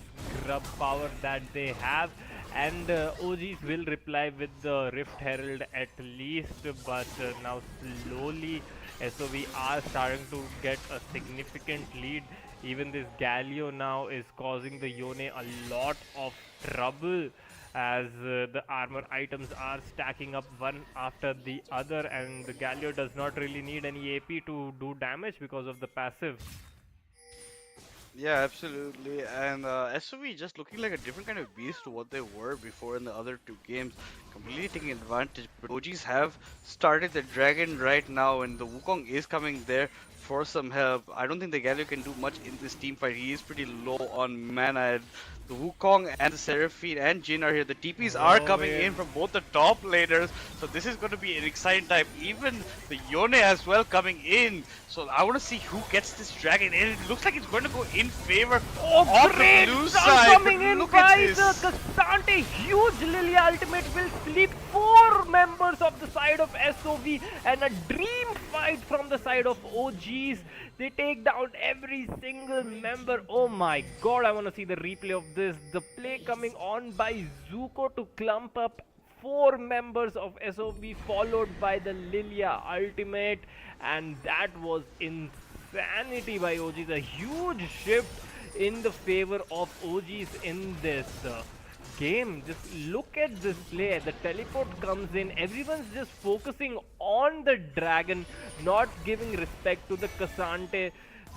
grub power that they have. And OGs will reply with the Rift Herald at least, but now slowly SOV are starting to get a significant lead. Even this Galio now is causing the Yone a lot of trouble, as the armor items are stacking up one after the other, and the Galio does not really need any AP to do damage because of the passive. Yeah, absolutely. And SOV just looking like a different kind of beast to what they were before in the other 2 games. Completely taking advantage. But OGs have started the dragon right now, and the Wukong is coming there for some help. I don't think the Galio can do much in this team fight. He is pretty low on mana. And the Wukong and the Seraphine and Jhin are here. The TPs are coming in from both the top laners. So this is going to be an exciting time. Even the Yone as well coming in. So I want to see who gets this dragon. And it looks like it's going to go in favor of the blue side. Coming in by the Cassante. Huge Lilia ultimate will sleep 4 members of the side of SOV, and a dream fight from the side of OGs. They take down every single member. Oh my god, I want to see the replay of this. The play coming on by Zuko to clump up 4 members of SOV, followed by the Lilia ultimate, and that was insanity by OGs. A huge shift in the favor of OGs in this game. Just look at this play. The teleport comes in, everyone's just focusing on the dragon, not giving respect to the Cassante.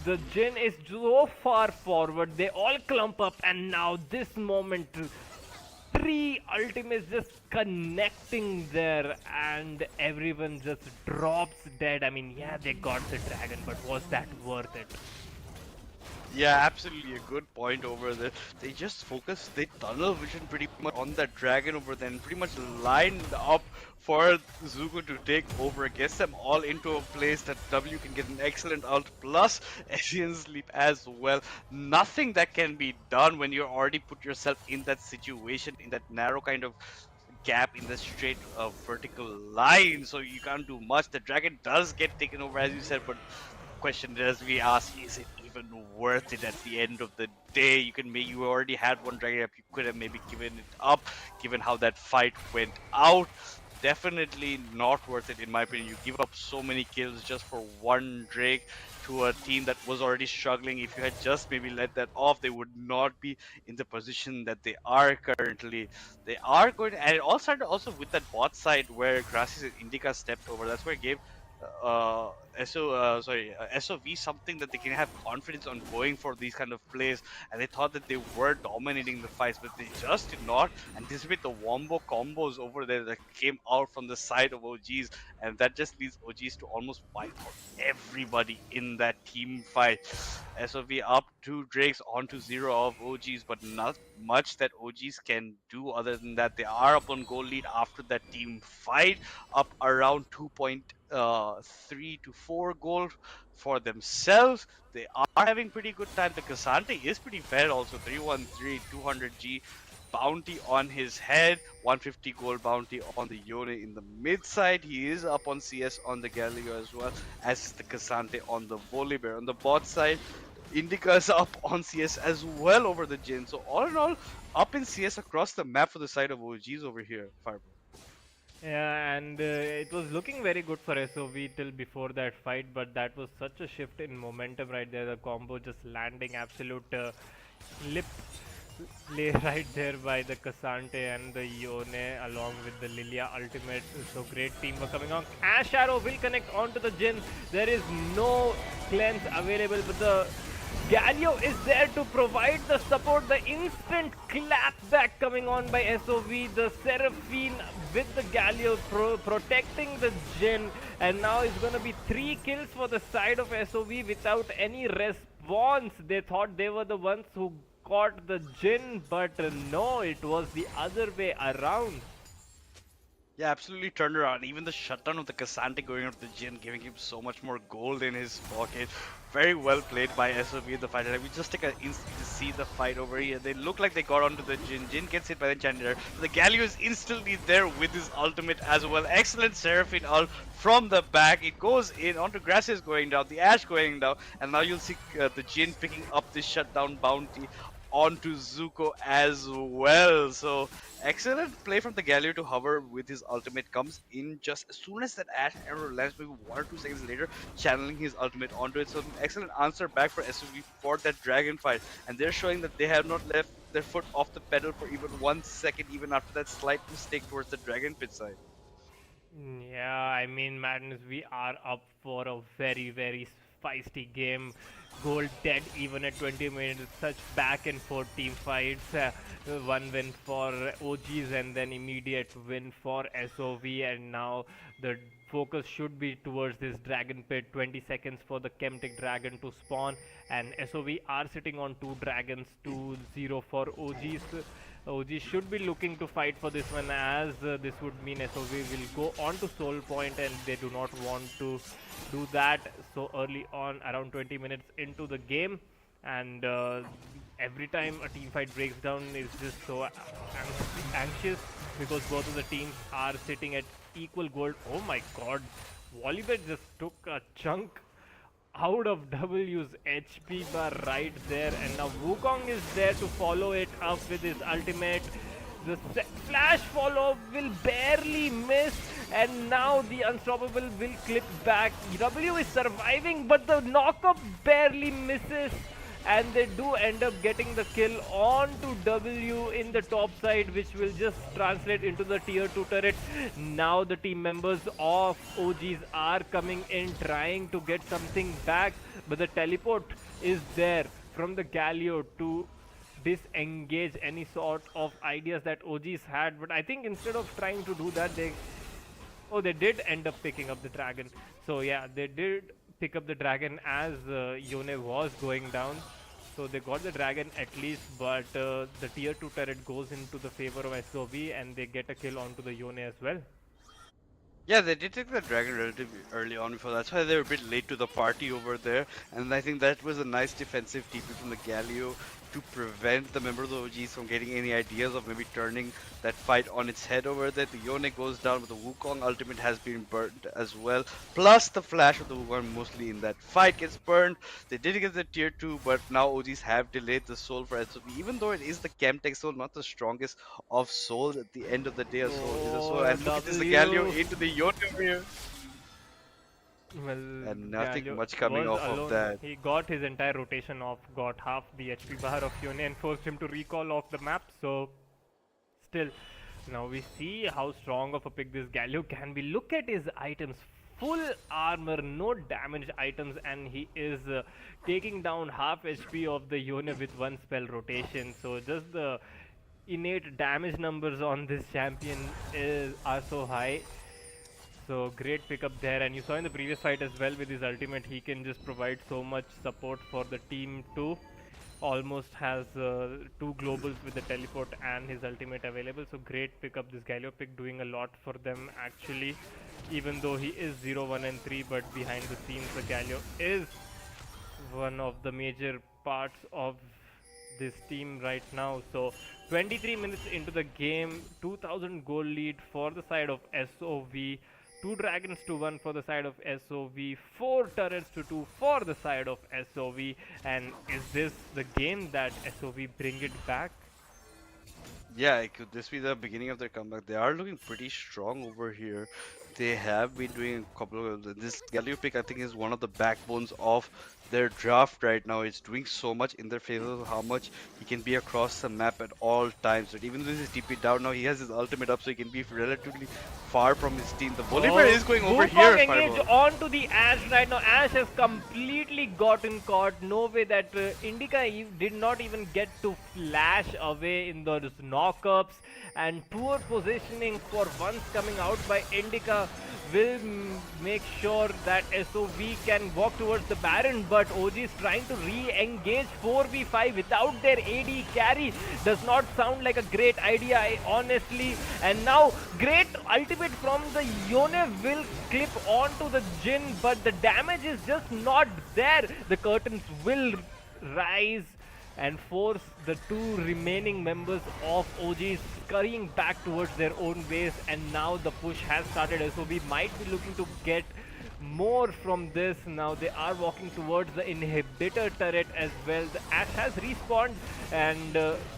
The Jhin is so far forward, they all clump up, and now this moment 3 ultimates just connecting there, and everyone just drops dead. I mean, yeah, they got the dragon, but was that worth it? Yeah, absolutely a good point over there. They just focus, they tunnel vision pretty much on that dragon over there and pretty much lined up for Zuko to take over. Gets them all into a place that W can get an excellent ult plus Asian sleep as well. Nothing that can be done when you already put yourself in that situation, in that narrow kind of gap in the straight vertical line, so you can't do much. The dragon does get taken over as you said, but question does we ask, is it even worth it at the end of the day? You already had one dragon up, you could have maybe given it up given how that fight went out. Definitely not worth it in my opinion. You give up so many kills just for one Drake to a team that was already struggling. If you had just maybe let that off, they would not be in the position that they are currently. They are going, and it all started also with that bot side where Gracias and Indica stepped over. That's where it gave SOV something that they can have confidence on going for these kind of plays, and they thought that they were dominating the fights, but they just did not anticipate the wombo combos over there that came out from the side of OGs, and that just leads OGs to almost wipe out everybody in that team fight. SOV up 2 Drakes onto 0 of OGs, but not much that OGs can do other than that. They are up on goal lead after that team fight, up around 2.3 to 4 gold for themselves. They are having pretty good time. The Cassante is pretty fair also. 313, 200G bounty on his head, 150 gold bounty on the Yone in the mid side. He is up on CS on the Galileo as well as the Cassante on the Volibear. On the bot side, Indica is up on CS as well over the Jin. So all in all, up in CS across the map for the side of OGs over here, Fireball. Yeah, and it was looking very good for SOV till before that fight, but that was such a shift in momentum right there. The combo just landing absolute lip play right there by the Cassante and the Yone along with the Lilia ultimate. So great teamwork coming on. Ash Arrow will connect onto the Jin. There is no cleanse available, but the Galio is there to provide the support. The instant clap back coming on by SOV. The Seraphine with the Galio protecting the Jin. And now it's going to be 3 kills for the side of SOV without any response. They thought they were the ones who caught the Jin, but no, it was the other way around. Yeah, absolutely turned around. Even the shutdown of the Cassante going out the Jin, giving him so much more gold in his pocket. Very well played by SOV in the fight. We just take an instant to see the fight over here. They look like they got onto the Jin. Jin gets hit by the Chandler. The Galio is instantly there with his ultimate as well. Excellent Seraphine ult from the back. It goes in onto Gracias going down, the Ash going down, and now you'll see the Jin picking up this shutdown bounty onto Zuko as well. So excellent play from the Galio to hover with his ultimate, comes in just as soon as that Ash arrow lands, maybe 1 or 2 seconds later, channeling his ultimate onto it. So an excellent answer back for SOV for that dragon fight, and they're showing that they have not left their foot off the pedal for even 1 second, even after that slight mistake towards the dragon pit side. Yeah, I mean, Madness, we are up for a very, very feisty game. Gold dead even at 20 minutes. Such back and forth team fights. One win for OGs and then immediate win for SOV, and now the focus should be towards this dragon pit. 20 seconds for the Chemtic dragon to spawn, and SOV are sitting on 2 dragons, 2-0 for OGs. OG should be looking to fight for this one, as this would mean SOV will go on to Soul Point, and they do not want to do that so early on, around 20 minutes into the game. And every time a team fight breaks down is just so anxious, because both of the teams are sitting at equal gold. Oh my god, Volleyball just took a chunk out of W's HP bar right there, and now Wukong is there to follow it up with his ultimate. The flash follow will barely miss, and now the Unstoppable will clip back. W is surviving, but the knockup barely misses, and they do end up getting the kill onto W in the top side, which will just translate into the tier 2 turret. Now the team members of OGs are coming in, trying to get something back, but the teleport is there from the Galio to disengage any sort of ideas that OGs had. But I think instead of trying to do that, they did end up picking up the dragon. So yeah, they did pick up the dragon as Yone was going down. So they got the dragon at least, but the tier 2 turret goes into the favor of SOV and they get a kill onto the Yone as well. Yeah, they did take the dragon relatively early on before. That's why they were a bit late to the party over there. And I think that was a nice defensive TP from the Galio to prevent the members of OGs from getting any ideas of maybe turning that fight on its head over there. The Yone goes down, but the Wukong ultimate has been burnt as well. Plus the flash of the Wukong mostly in that fight gets burned. They did get the tier 2, but now OGs have delayed the soul for SOV. Even though it is the Chemtech soul, not the strongest of souls at the end of the day. A soul is a soul. And look at this, the Galio into the Yone over here. Well, And nothing Galio much coming was off of alone. that. He got his entire rotation off, got half the HP bar of Yone and forced him to recall off the map. So still, now we see how strong of a pick this Galio can be. Look at his items, full armor, no damaged items, and he is taking down half HP of the Yone with one spell rotation. So just the innate damage numbers on this champion are so high. So great pickup there, and you saw in the previous fight as well with his ultimate, he can just provide so much support for the team too. Almost has 2 globals with the teleport and his ultimate available. So great pickup, this Galio pick doing a lot for them actually. Even though he is 0, 1 and 3, but behind the scenes the Galio is one of the major parts of this team right now. So 23 minutes into the game, 2000 goal lead for the side of SOV. 2 dragons to 1 for the side of SOV, 4 turrets to 2 for the side of SOV. And is this the game that SOV bring it back? Yeah, could this be the beginning of their comeback? They are looking pretty strong over here. They have been doing a couple of... This Galio pick, I think, is one of the backbones of their draft right now. It's doing so much in their favor, how much he can be across the map at all times. But even with his TP down now, he has his ultimate up, so he can be relatively far from his team. The Bolivar is going over here. Engage onto the Ashe right now. Ashe has completely gotten caught. No way that Indica did not even get to flash away in those knockups. And poor positioning for once coming out by Indica will make sure that SOV can walk towards the Baron, but OG is trying to re-engage 4v5 without their AD carry. Does not sound like a great idea, honestly. And now, great ultimate from the Yone will clip onto the Jhin, but the damage is just not there. The curtains will rise and force the 2 remaining members of OG scurrying back towards their own base, and now the push has started. So we might be looking to get more from this. Now they are walking towards the inhibitor turret as well. The Ashe has respawned, and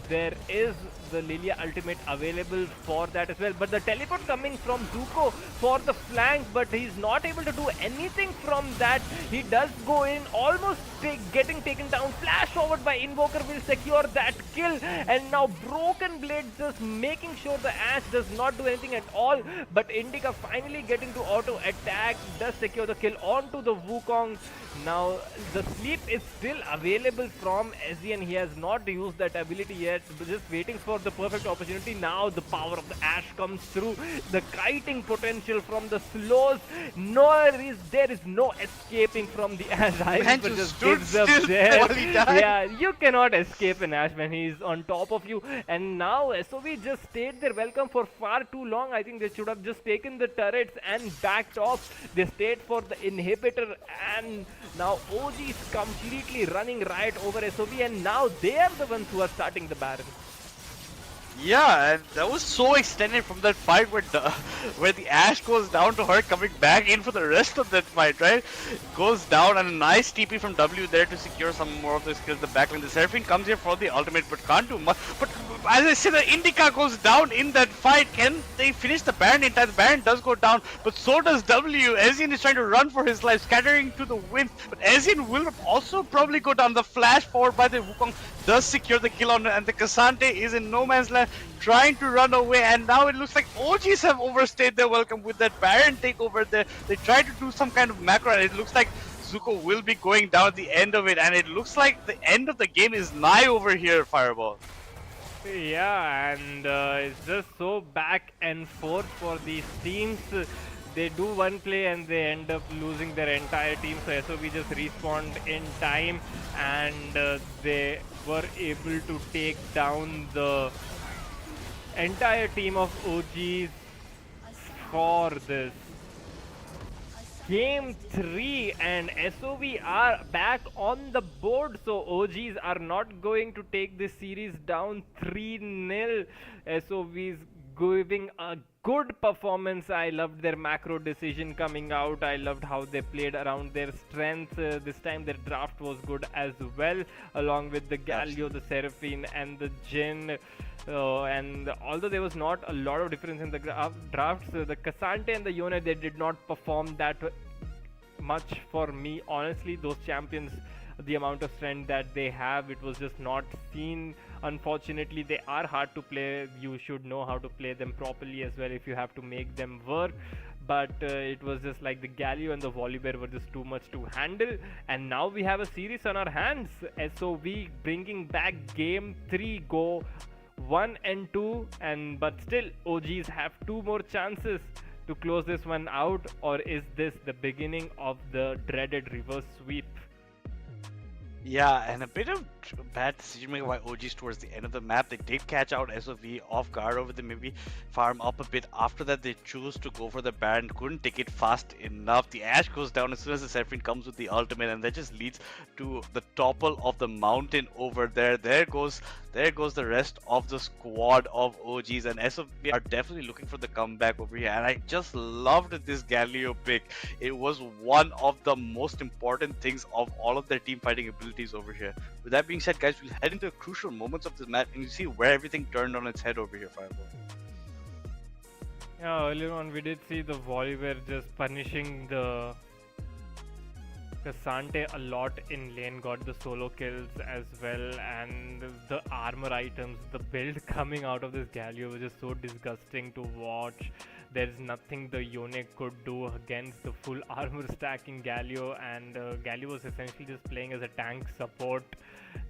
there is the Lilia ultimate available for that as well. But the teleport coming from Zuko for the flank, but he's not able to do anything from that. He does go in, almost getting taken down. Flash forward by Invoker will secure that kill, and now Broken Blade just making sure the Ashe does not do anything at all. But Indica finally getting to auto attack, does secure the kill onto the Wukong. Now the sleep is still available from Ezreal. He has not used that ability yet, just waiting for the perfect opportunity. Now the power of the Ashe comes through, the kiting potential from the slows. There is no escaping from the Ashe. Man just gives up there. Yeah, you cannot escape an Ashe when he's on top of you. And now SOV just stayed there welcome for far too long. I think they should have just taken the turrets and backed off. They stayed for the inhibitor, and now OG is completely running riot over SOV, and now they are the ones who are starting the Baron. Yeah, and that was so extended from that fight where the Ashe goes down to her coming back in for the rest of that fight, right? Goes down, and a nice TP from W there to secure some more of the skills. The backline, the Seraphine comes here for the ultimate, but can't do much. But as I said, the Indica goes down in that fight. Can they finish the Baron in time? The Baron does go down, but so does W. Ezreal is trying to run for his life, scattering to the wind, but Ezreal will also probably go down. The flash forward by the Wukong does secure the kill on her, and the Cassandre is in no man's land, trying to run away. And now it looks like OGs have overstayed their welcome with that Baron takeover there. They tried to do some kind of macro, and it looks like Zuko will be going down at the end of it, and it looks like the end of the game is nigh over here, Fireball. Yeah, and it's just so back and forth for these teams. They do one play and they end up losing their entire team. So SOB just respawned in time, and they were able to take down the entire team of OGs for this. Game 3, and SOV are back on the board, so OGs are not going to take this series down 3-0. SOVs giving a good performance. I loved their macro decision coming out. I loved how they played around their strengths. This time their draft was good as well, along with the Galio, the Seraphine, and the Jin. And although there was not a lot of difference in the drafts, the Cassante and the Yone, they did not perform that much for me. Honestly, those champions, the amount of strength that they have, it was just not seen. Unfortunately, they are hard to play. You should know how to play them properly as well if you have to make them work. But it was just like the Galio and the Volibear were just too much to handle. And now we have a series on our hands. SOV bringing back game 3, go 1 and 2, but still OGs have 2 more chances to close this one out. Or is this the beginning of the dreaded reverse sweep? Yeah, and a bit of bad decision making by OGs towards the end of the map. They did catch out SOV off guard over there, maybe farm up a bit. After that, they choose to go for the Baron, couldn't take it fast enough. The Ashe goes down as soon as the Seraphine comes with the ultimate, and that just leads to the topple of the mountain over there. There goes the rest of the squad of OGs, and SOV are definitely looking for the comeback over here. And I just loved this Galio pick. It was one of the most important things of all of their team fighting abilities over here. With that being said, guys, we'll head into the crucial moments of this match and you see where everything turned on its head over here, Fireball. Yeah, earlier on we did see the Volibear just punishing the Cassante a lot in lane, got the solo kills as well, and the armor items, the build coming out of this Galio was just so disgusting to watch. There's nothing the Yone could do against the full armor stacking Galio, and Galio was essentially just playing as a tank support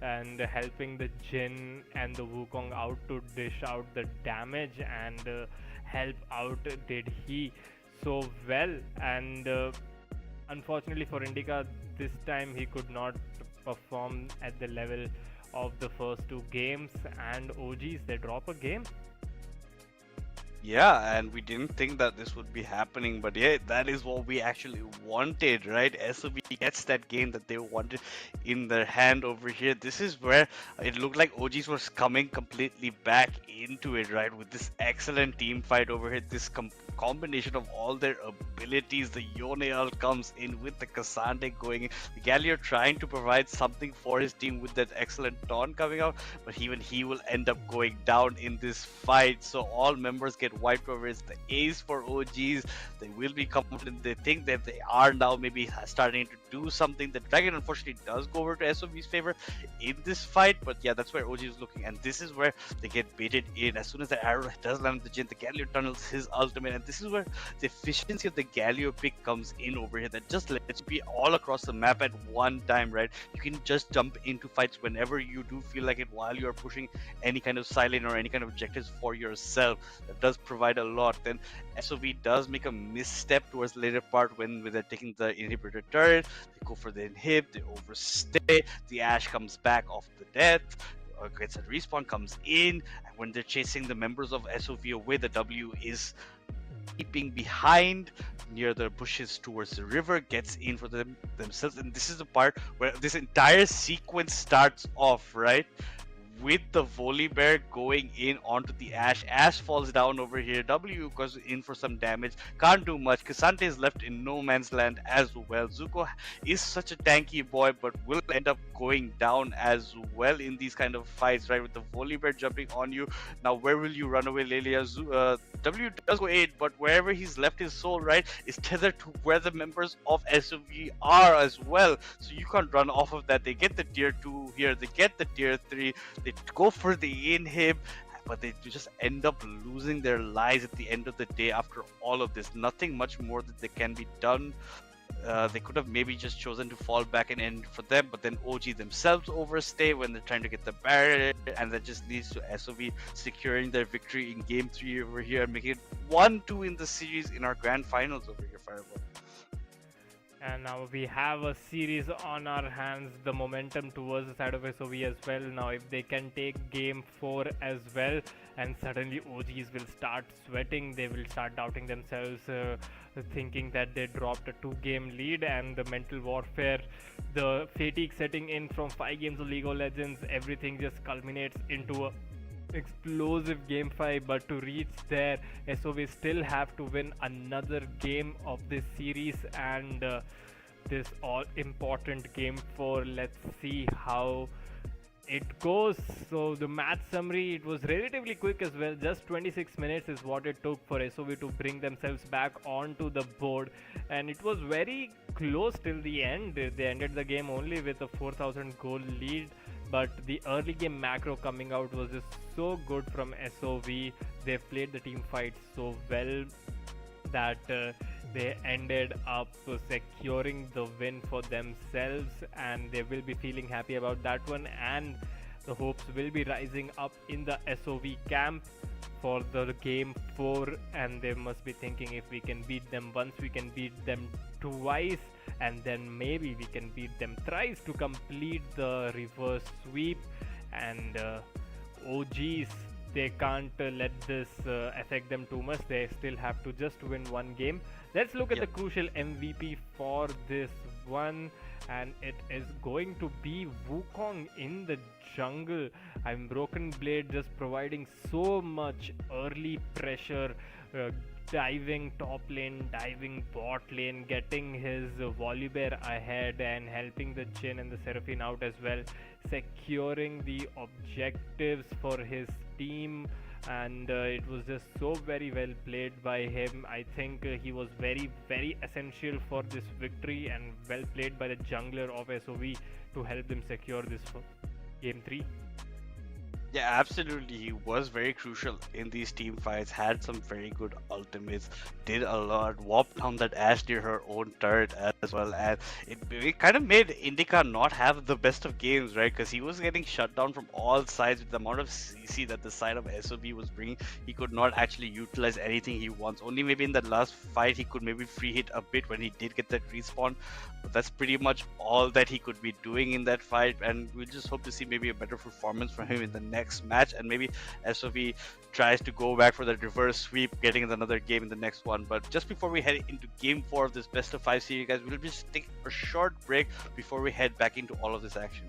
and helping the Jin and the Wukong out to dish out the damage, and help out did he so well. And unfortunately for Indica, this time he could not perform at the level of the first 2 games, and OGs, they drop a game. Yeah, and we didn't think that this would be happening, but yeah, that is what we actually wanted, right? SOB gets that game that they wanted in their hand over here. This is where it looked like OGs was coming completely back into it, right? With this excellent team fight over here, this combination of all their abilities. The Yone ult comes in with the Cassante going in. The Galio trying to provide something for his team with that excellent taunt coming out, but even he will end up going down in this fight. So all members get wiped over. It's the ace for OGs. They will be confident. They think that they are now maybe starting to do something. The Dragon unfortunately does go over to SOV's favor in this fight, but yeah, that's where OG is looking, and this is where they get baited in. As soon as the arrow does land the Jin, the Galio tunnels his ultimate, and this is where the efficiency of the Galio pick comes in over here. That just lets you be all across the map at one time, right? You can just jump into fights whenever you do feel like it, while you are pushing any kind of silent or any kind of objectives for yourself. That does provide a lot. Then SOV does make a misstep towards the later part when they're taking the inhibitor turret. They go for the inhib, they overstay, the Ashe comes back off the death, gets a respawn, comes in, and when they're chasing the members of SOV away, the W is keeping behind near the bushes towards the river, gets in for themselves, and this is the part where this entire sequence starts off, right? With the Volibear going in onto the Ashe. Ashe falls down over here. W goes in for some damage. Can't do much. Cassante is left in no man's land as well. Zuko is such a tanky boy, but will end up going down as well in these kind of fights, right? With the Volibear jumping on you. Now, where will you run away, Lelia? W does go 8, but wherever he's left his soul, right, is tethered to where the members of SOV are as well. So you can't run off of that. They get the tier 2 here. They get the tier 3. They go for the inhib, but they just end up losing their lives at the end of the day after all of this. Nothing much more that they can be done They could have maybe just chosen to fall back and end for them, but then OG themselves overstay when they're trying to get the barrier, and that just leads to SOV securing their victory in Game 3 over here and making it 1-2 in the series in our grand finals over here, Fireball. And now we have a series on our hands, the momentum towards the side of SOV as well. Now if they can take game 4 as well, and suddenly OGs will start sweating, they will start doubting themselves, thinking that they dropped a 2-game lead, and the mental warfare, the fatigue setting in from 5 games of League of Legends, everything just culminates into a explosive game 5. But to reach there, SOV still have to win another game of this series, and this all important game 4. Let's see how it goes. So the match summary, it was relatively quick as well. Just 26 minutes is what it took for SOV to bring themselves back onto the board, and it was very close till the end. They ended the game only with a 4,000 goal lead, but the early game macro coming out was just so good from SOV. They played the team fight so well that they ended up securing the win for themselves, and they will be feeling happy about that one, and the hopes will be rising up in the SOV camp for the game 4, and they must be thinking, if we can beat them once, we can beat them twice, and then maybe we can beat them thrice to complete the reverse sweep. And OGs, they can't let this affect them too much. They still have to just win one game. Let's look at the crucial MVP for this one, and it is going to be Wukong in the jungle. Broken Blade just providing so much early pressure, diving top lane, diving bot lane, getting his Volibear ahead and helping the Jhin and the Seraphine out as well, securing the objectives for his team, and it was just so very well played by him. I think he was very essential for this victory, and well played by the jungler of SOV to help them secure this for game 3. Yeah, absolutely. He was very crucial in these team fights, had some very good ultimates, did a lot, warped down that Ashe near her own turret as well, and it kind of made Indica not have the best of games, right? Because he was getting shut down from all sides with the amount of CC that the side of SOB was bringing. He could not actually utilize anything he wants. Only maybe in that last fight he could maybe free hit a bit when he did get that respawn, but that's pretty much all that he could be doing in that fight, and we'll just hope to see maybe a better performance from him in the next match, and maybe SOV tries to go back for that reverse sweep, getting another game in the next one. But just before we head into game 4 of this best of 5 series, guys, we'll just take a short break before we head back into all of this action.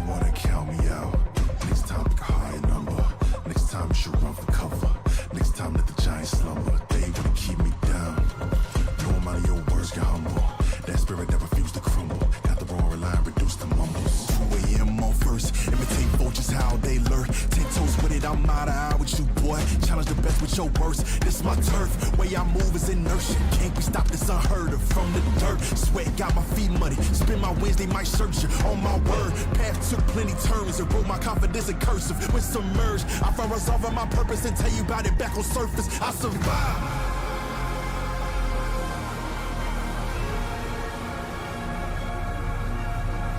Wanna count me out. Next time pick a higher number. Next time you should run for cover. Next time let the giants slumber. They wanna keep me down. No amount of your words get humble. That spirit that refused to crumble. Got the roaring line, reduce the mumbles. 2 a.m. on first. Imitate vultures how they lurk. 10 toes with it, I'm out of hours. with you, boy. Challenge the best with your worst. This my turf. Way I move is inertia. Can't be stopped, it's unheard of. From the dirt, sweat got my feet muddy. Spin my wins, they might search you. On my word, path took plenty turns. It broke my confidence in cursive. When submerged, I found resolving my purpose and tell you about it back on surface. I survived.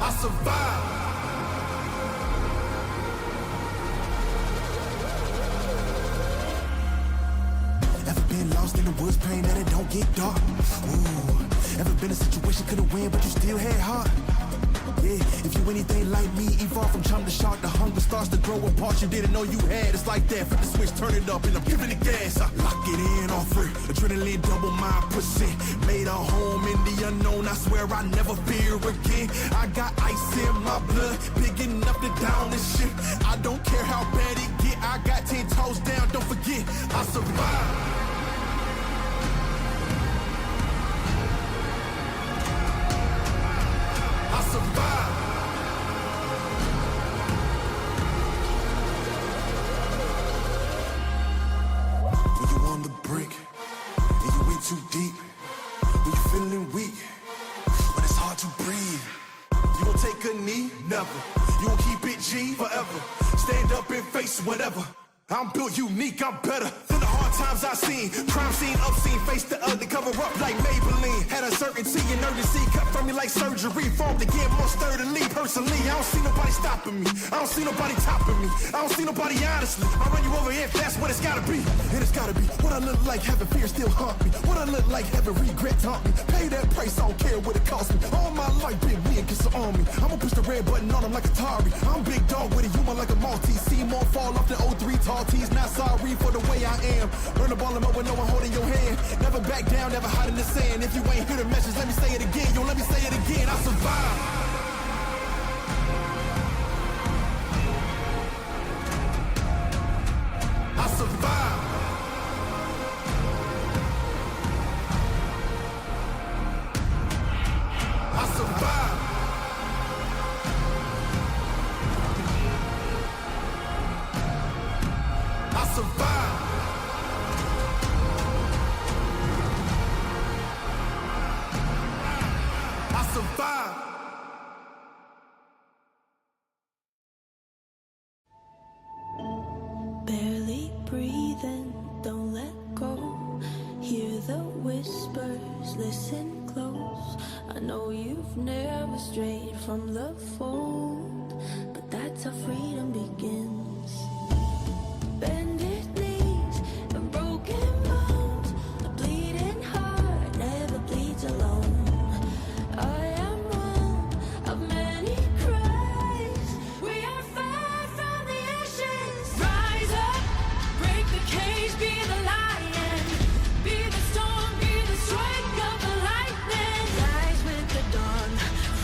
I survived. Ever been lost in the woods, praying that it don't get dark? Ooh. Ever been in a situation couldn't win, but you still had heart? Yeah, if you anything like me, evolve from chum to shark, the hunger starts to grow apart you didn't know you had. It's like that, flip the switch, turn it up, and I'm giving it gas. I lock it in all free, adrenaline double my percent. Made a home in the unknown, I swear I never fear again. I got ice in my blood, big enough to down this shit. I don't care how bad it get, I got 10 toes down, don't forget, I survived. Survive. When you on the brink and you in too deep, when you feeling weak, when it's hard to breathe, you gon' take a knee? Never. You gon' keep it G forever. Stand up and face whatever. I'm built unique, I'm better than the hard times I seen. Crime scene, obscene, face the ugly, cover up like Maybelline. Had uncertainty and urgency, cut from me like surgery. Formed again more sturdily, personally. I don't see nobody stopping me. I don't see nobody topping me. I don't see nobody honestly. I run you over if that's what it's gotta be. And it's gotta be what I look like, having fear still haunt me. What I look like, having regret haunt me. Pay that price, I don't care what it cost me. All my life been me against the army. I'ma push the red button on them like Atari. I'm big dog with a human like a Maltese. See more fall off the 03 tall tees. Not sorry for the way I am. Learn to ball them up with no one holding your hand. Never back down, never hide in the sand. If you ain't hear the message, let me say it again. Yo, let me say it again. I survived. I survived. I survived. I survived. I survived. Barely breathing, don't let go. Hear the whispers, listen close. I know you've never strayed from the fold, but that's how freedom begins. Bended knees and broken bones, a bleeding heart never bleeds alone. I am one of many cries. We are far from the ashes. Rise up, break the cage, be the lion, be the storm, be the strike of the lightning. Rise with the dawn,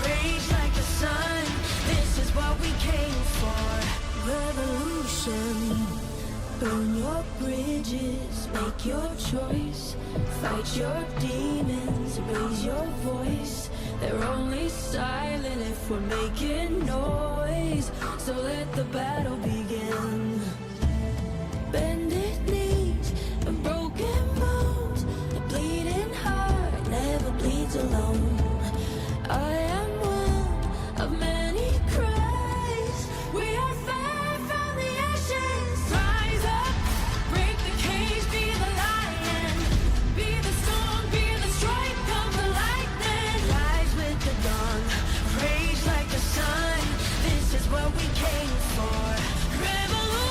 rage like the sun. This is what we came for. Revolution. Burn your bridges, make your choice. Fight your demons, raise your voice. They're only silent if we're making noise. So let the battle begin. Bended knees and broken bones, a bleeding heart never bleeds alone. I am one of many cries. We are far from the ashes. Rise up, break the cage, be the lion, be the storm, be the strike of the lightning. Rise with the dawn, rage like the sun. This is what we came for. Revolution.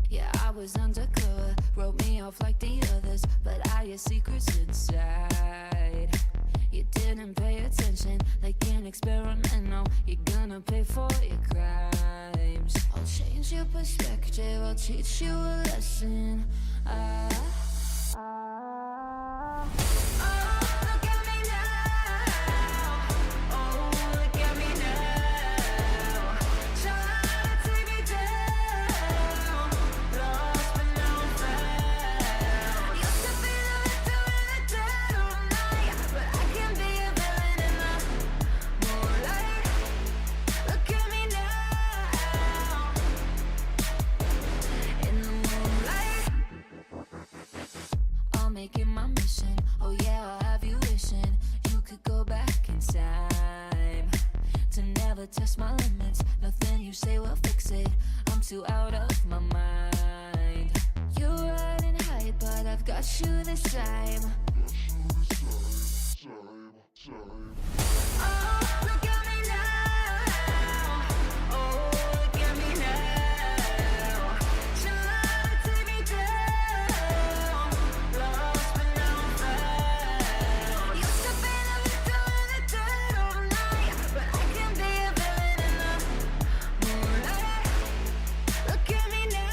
Yeah, I was undercover, wrote me off like the others, but I had secrets inside. You didn't pay attention, like an experiment. No, you're gonna pay for your crimes. I'll change your perspective, I'll teach you a lesson. Look at me now. Oh, look at me now. Try to take me down. Lost but now I'm found. Used to be the victim in the dead of night, but I can be a villain in the moonlight. Look at me now. In the moonlight. I'll make it my mission. Oh yeah, I'll have you wishing you could go back in time to never test my limits. Nothing you say will fix it. I'm too out of my mind. You're riding high, but I've got you this time. Oh, look at me now. Oh, look at me now. Try to take me down. Lost but now I'm found. Used to be the victim in the dead of night, but I can be a villain in the moonlight. Look at me now.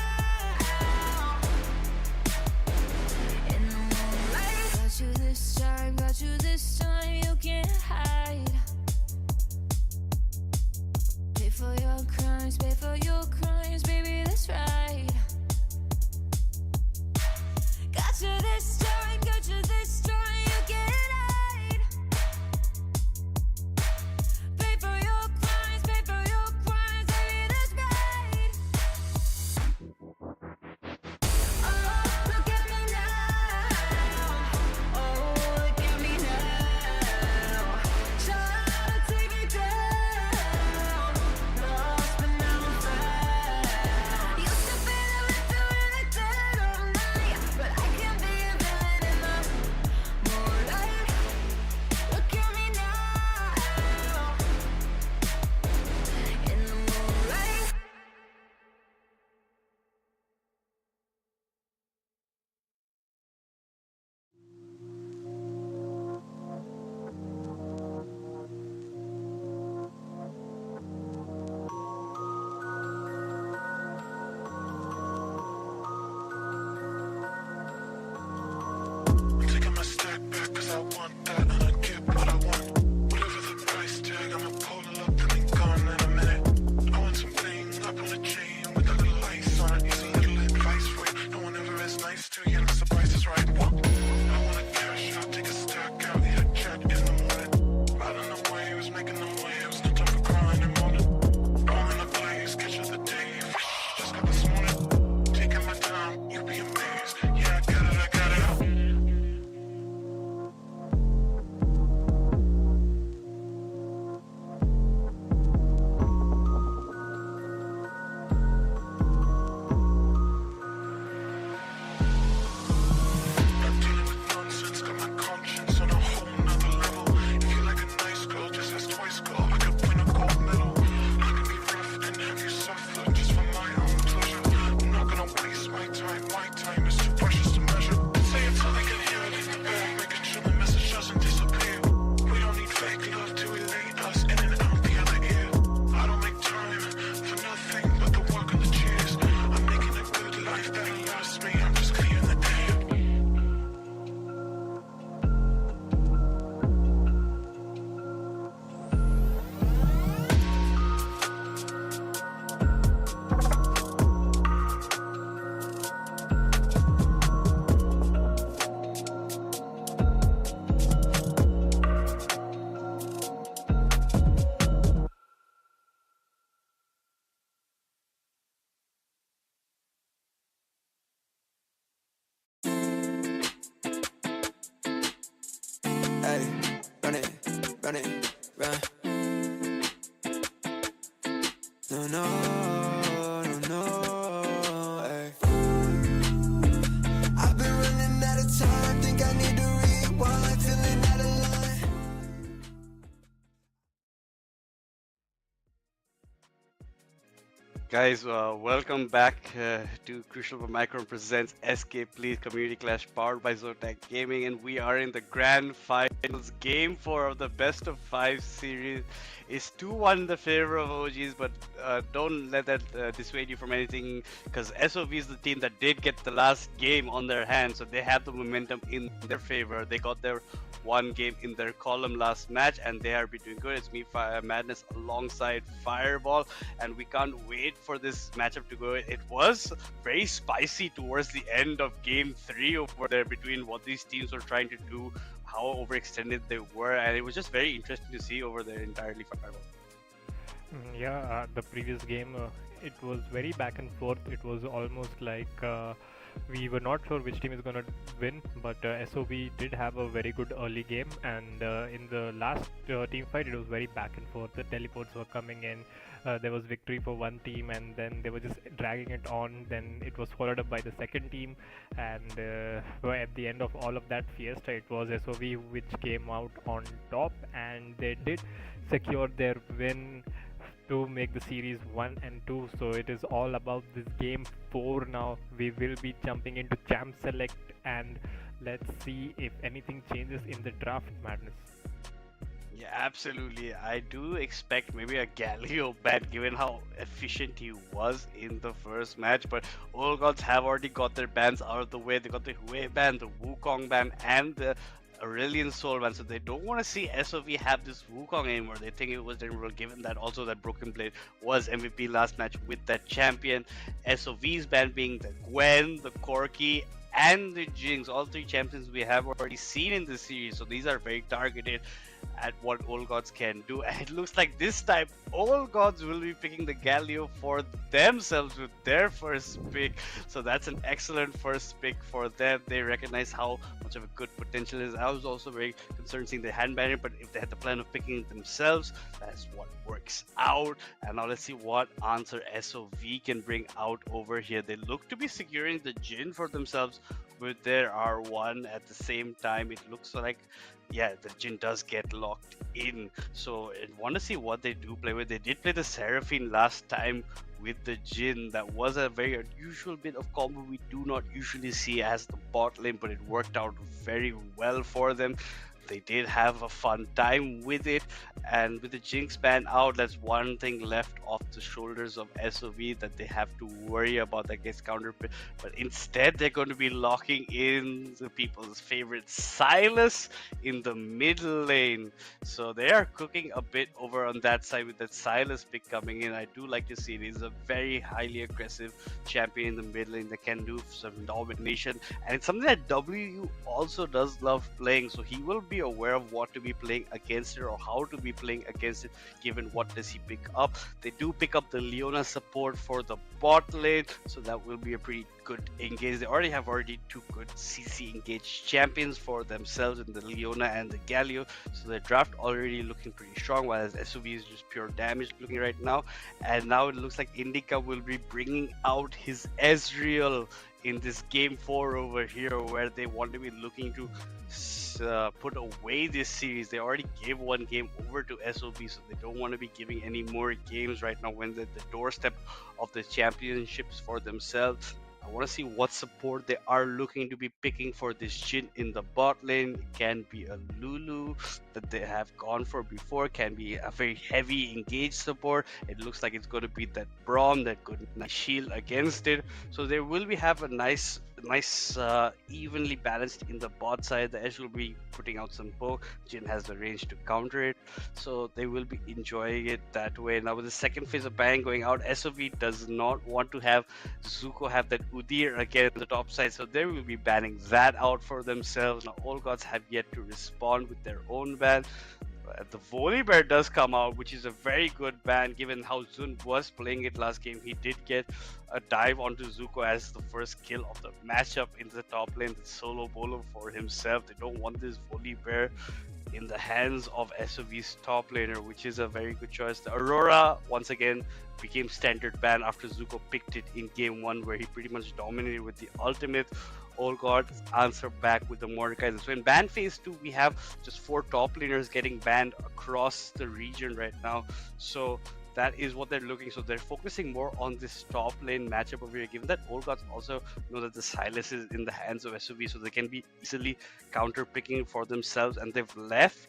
In the moonlight. Got you this time, got you this time. You can't hide. Pay for your crimes, baby, that's right. Got you this time, you can't hide. Pay for your crimes, baby, that's right. Oh, look at me now. Oh, look at me now. Try to take me down. Lost but now I'm found. Used to be the victim in the dead of night, but I can be a villain in the moonlight. Look at me now. In the moonlight. I'm taking my stack back cause I want that and I get what I want. Whatever the price tag, I'ma pull it up and be gone in a minute. I want something up on the chain with a little ice on it. Here's a little advice for you. No one ever is nice to you unless the price is right. What? I wanna cash out, take a stack out, hit a check in the morning. Riding the waves, making them waves, no time for crying and moaning. All in the place, catch of the day. Just got this morning. Taking my time, you'll be amazed. Yeah, I got it. Not dealing Guys, welcome back to Crucial for Micron presents SKplz Community Clash powered by Zotac Gaming, and we are in the grand finals. Game 4 of the best of 5 series. It's 2-1 in the favor of OGs, but don't let that dissuade you from anything, because SOV is the team that did get the last game on their hands, so they have the momentum in their favor. They got their one game in their column last match, and they are doing good. It's me, Madness, alongside Fireball, and we can't wait for this matchup to go. It was very spicy towards the end of game 3 over there between what these teams were trying to do, how overextended they were, and it was just very interesting to see over there entirely. Fireball. Yeah, the previous game, it was very back and forth. It was almost like we were not sure which team is going to win, but SOV did have a very good early game, and in the last team fight it was very back and forth. The teleports were coming in, there was victory for one team, and then they were just dragging it on. Then it was followed up by the second team, and at the end of all of that fiesta, it was SOV which came out on top, and they did secure their win to make the series 1 and 2. So it is all about this game 4 now. We will be jumping into champ select, and let's see if anything changes in the draft, Madness. Yeah, absolutely. I do expect maybe a Galio ban given how efficient he was in the first match, but all gods have already got their bans out of the way. They got the Hui ban, the Wukong ban, and the Aurelian Soul ban, so they don't want to see SOV have this Wukong anymore. They think it was general, given that also that Broken Blade was MVP last match with that champion. SOV's ban being the Gwen, the Corki, and the Jinx, all 3 champions we have already seen in this series, so these are very targeted at what Old Gods can do, and it looks like this time Old Gods will be picking the Galio for themselves with their first pick, so that's an excellent first pick for them. They recognize how much of a good potential is. I was also very concerned seeing the hand banner, but if they had the plan of picking it themselves, that's what works out. And now let's see what answer SOV can bring out over here. They look to be securing the Jin for themselves with their R1. At the same time, it looks like, yeah, the Jin does get locked in. So I want to see what they do play with. They did play the Seraphine last time with the Jin. That was a very unusual bit of combo we do not usually see as the bot lane, but it worked out very well for them. They did have a fun time with it, and with the Jinx ban out, that's one thing left off the shoulders of SOV that they have to worry about that gets counter. But instead, they're going to be locking in the people's favorite Sylas in the mid lane. So they are cooking a bit over on that side with that Sylas pick coming in. I do like to see it. He's a very highly aggressive champion in the mid lane that can do some domination, and it's something that W also does love playing. So he will be aware of what to be playing against it or how to be playing against it, given what does he pick up. They do pick up the Leona support for the bot lane, so that will be a pretty good engage. They already have 2 good CC engaged champions for themselves in the Leona and the Galio, so the draft already looking pretty strong, while SOV is just pure damage looking right now. And now it looks like Indica will be bringing out his Ezreal in this game 4 over here, where they want to be looking to put away this series. They already gave one game over to SOB, so they don't want to be giving any more games right now when they're at the doorstep of the championships for themselves. I want to see what support they are looking to be picking for this Jhin in the bot lane. It can be a Lulu that they have gone for before, can be a very heavy engaged support. It looks like it's going to be that Braum that could shield against it. So they will be have a nice evenly balanced in the bot side. The Edge will be putting out some poke. Jhin has the range to counter it, so they will be enjoying it that way. Now with the second phase of ban going out, SOV does not want to have Zuko have that Udyr again on the top side, so they will be banning that out for themselves. Now all gods have yet to respond with their own ban. The Volibear does come out, which is a very good ban given how Zun was playing it last game. He did get a dive onto Zuko as the first kill of the matchup in the top lane, the solo bowler for himself. They don't want this Volibear in the hands of SOV's top laner, which is a very good choice. The Aurora once again became standard ban after Zuko picked it in game 1, where he pretty much dominated with the ultimate. All gods answer back with the Mordecai. So in ban phase 2, we have just 4 top laners getting banned across the region right now. So that is what they're looking. So they're focusing more on this top lane matchup over here, given that Old Gods also know that the Silas is in the hands of SOV, so they can be easily counter picking for themselves, and they've left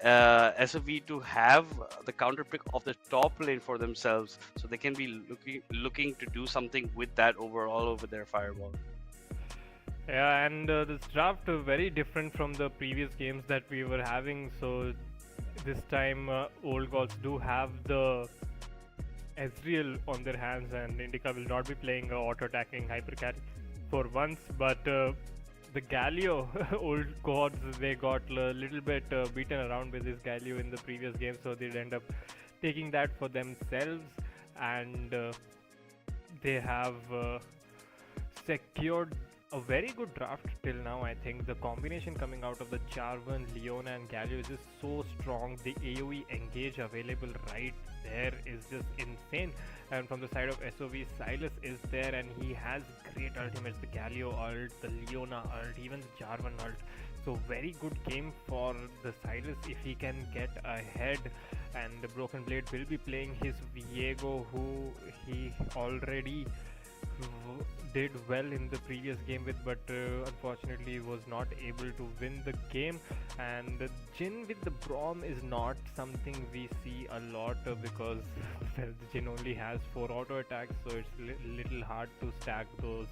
SOV to have the counter pick of the top lane for themselves, so they can be looking to do something with that overall over their Fireball. Yeah, and this draft very different from the previous games that we were having. So this time Old Gods do have the Ezreal on their hands, and Indica will not be playing auto-attacking hypercarry for once, but the Galio, Old Gods, they got a little bit beaten around with this Galio in the previous game, so they'd end up taking that for themselves, and they have secured a very good draft till now. I think the combination coming out of the Jarvan, Leona and Galio is just so strong. The AoE engage available right there is just insane. And from the side of SOV, Silas is there and he has great ultimates. The Galio ult, the Leona ult, even the Jarvan ult. So very good game for the Silas if he can get ahead. And the Broken Blade will be playing his Viego, who he already did well in the previous game with, but unfortunately was not able to win the game. And the Jhin with the Braum is not something we see a lot because well, the Jhin only has 4 auto attacks, so it's little hard to stack those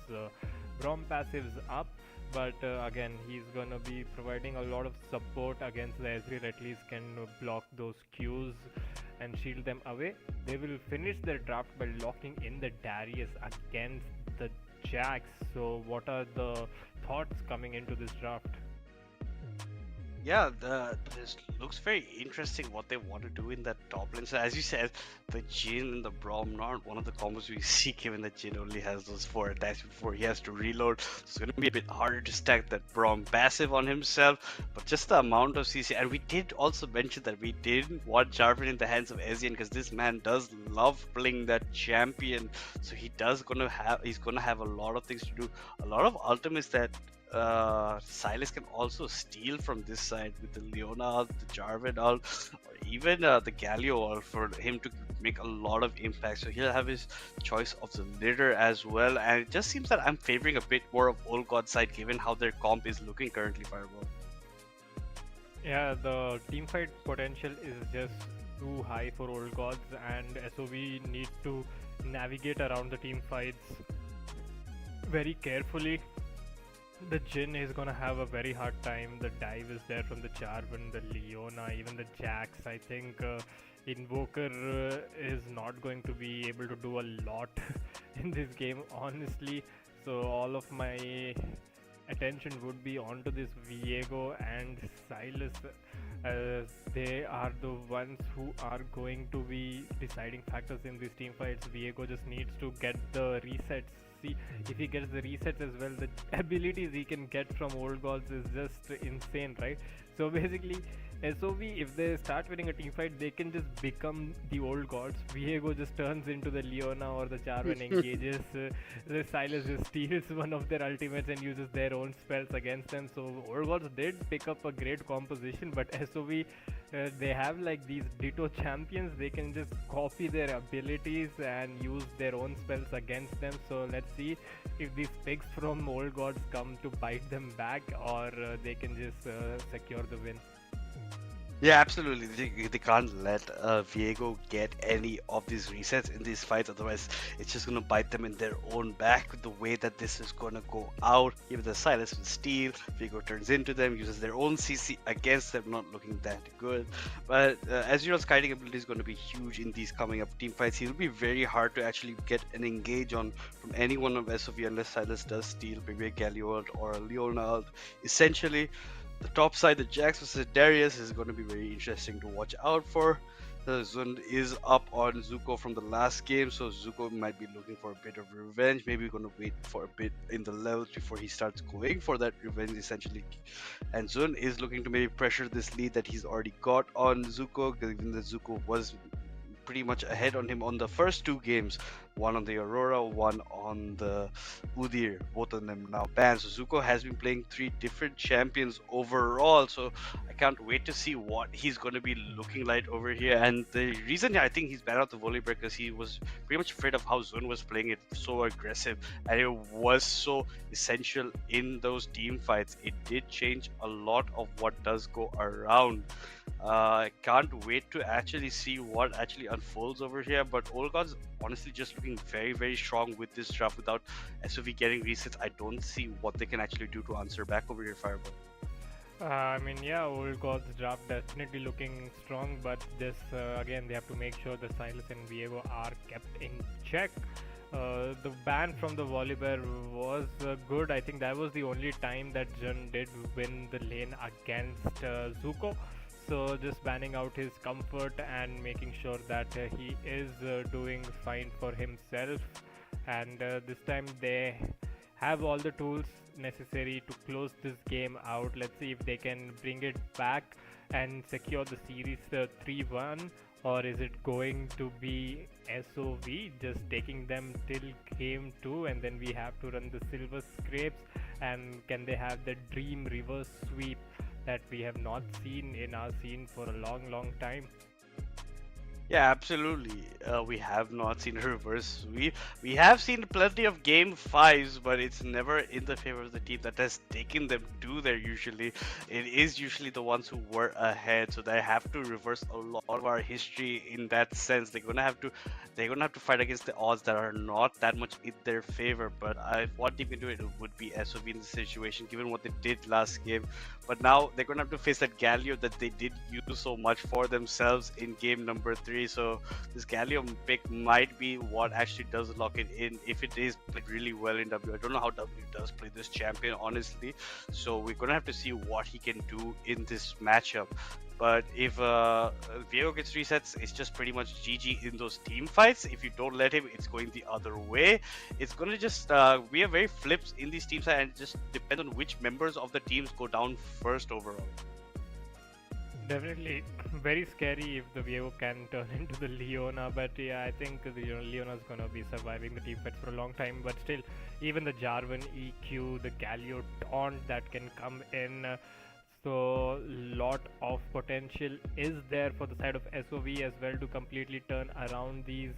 Braum passives up. But again, he's gonna be providing a lot of support against the Ezreal, at least can block those Qs and shield them away. They will finish their draft by locking in the Darius against the Jax. So what are the thoughts coming into this draft? Yeah, this looks very interesting what they want to do in that top lane. So as you said, the Jhin and the Braum, not one of the combos we see, given that Jhin only has those 4 attacks before he has to reload. So it's going to be a bit harder to stack that Braum passive on himself, but just the amount of CC. And we did also mention that we didn't want Jarvan in the hands of Ezreal because this man does love playing that champion. So he's gonna have a lot of things to do, a lot of ultimates that Silas can also steal from this side with the Leona ult, the Jarvan ult, or even the Galio ult for him to make a lot of impact. So he'll have his choice of the litter as well, and it just seems that I'm favoring a bit more of Old God side given how their comp is looking currently, Fireball. Yeah, the teamfight potential is just too high for Old Gods, and SOV need to navigate around the team fights very carefully. The Jhin is gonna have a very hard time. The dive is there from the Jarvan, the Leona, even the Jax. I think Invoker is not going to be able to do a lot in this game, honestly. So all of my attention would be onto this Viego and Silas. They are the ones who are going to be deciding factors in these team fights. Viego just needs to get the resets. See, if he gets the resets as well, the abilities he can get from Old Gods is just insane, right? So basically, SOV, if they start winning a team fight, they can just become the Old Gods. Viego just turns into the Leona, or the Jarvan engages. The Silas just steals one of their ultimates and uses their own spells against them. So Old Gods did pick up a great composition, but SOV, they have like these Ditto champions. They can just copy their abilities and use their own spells against them. So let's see if these picks from Old Gods come to bite them back, or they can just secure the win. Yeah, absolutely. They can't let Viego get any of these resets in these fights, otherwise it's just gonna bite them in their own back with the way that this is gonna go out. Even the Silas will steal, Viego turns into them, uses their own CC against them, not looking that good. But Ezreal's kiting ability is gonna be huge in these coming up team fights. It'll be very hard to actually get an engage on from any one of SOV unless Silas does steal maybe a Galio ult or a Leona ult. Essentially, the top side, the Jax versus Darius, is going to be very interesting to watch out for. Zund is up on Zuko from the last game, so Zuko might be looking for a bit of revenge. Maybe we're going to wait for a bit in the levels before he starts going for that revenge, essentially. And Zund is looking to maybe pressure this lead that he's already got on Zuko, given that Zuko was pretty much ahead on him on the first 2 games. One on the Aurora, one on the Udyr. Both of them now banned. So Zuko has been playing 3 different champions overall. So I can't wait to see what he's going to be looking like over here. And the reason I think he's banned out the Volibear because he was pretty much afraid of how Zun was playing it, so aggressive, and it was so essential in those team fights. It did change a lot of what does go around. I can't wait to actually see what actually unfolds over here. But Olgod's honestly just looking very, very strong with this draft. Without SOV getting resets, I don't see what they can actually do to answer back over here, Fireball. I mean, yeah, Old Gods draft definitely looking strong, but this again, they have to make sure the Silas and Viego are kept in check. The ban from the Volibear was good. I think that was the only time that Jun did win the lane against Zuko. So just banning out his comfort and making sure that he is doing fine for himself. And this time they have all the tools necessary to close this game out. Let's see if they can bring it back and secure the series 3-1, or is it going to be SOV just taking them till game 2 and then we have to run the silver scrapes? And can they have the dream reverse sweep that we have not seen in our scene for a long time? Yeah, absolutely. We have not seen a reverse sweep. We have seen plenty of game 5s, but it's never in the favor of the team that has taken them to there usually. It is usually the ones who were ahead, so they have to reverse a lot of our history in that sense. They're gonna have to fight against the odds that are not that much in their favor. But if one team can do it, it would be SOV in this situation, given what they did last game. But now they're gonna have to face that Galio that they did use so much for themselves in game number 3. So this Galio pick might be what actually does lock it in if it is played really well in W. I don't know how W does play this champion, honestly. So we're gonna have to see what he can do in this matchup. But if Viego gets resets, it's just pretty much GG in those team fights. If you don't let him, it's going the other way. It's going to just we are very flips in these teams, and it just depends on which members of the teams go down first overall. Definitely very scary if the Viego can turn into the Leona, but yeah, I think Leona's gonna be surviving the team fight for a long time. But still, even the Jarvan EQ, the Galio taunt that can come in, so lot of potential is there for the side of SOV as well to completely turn around these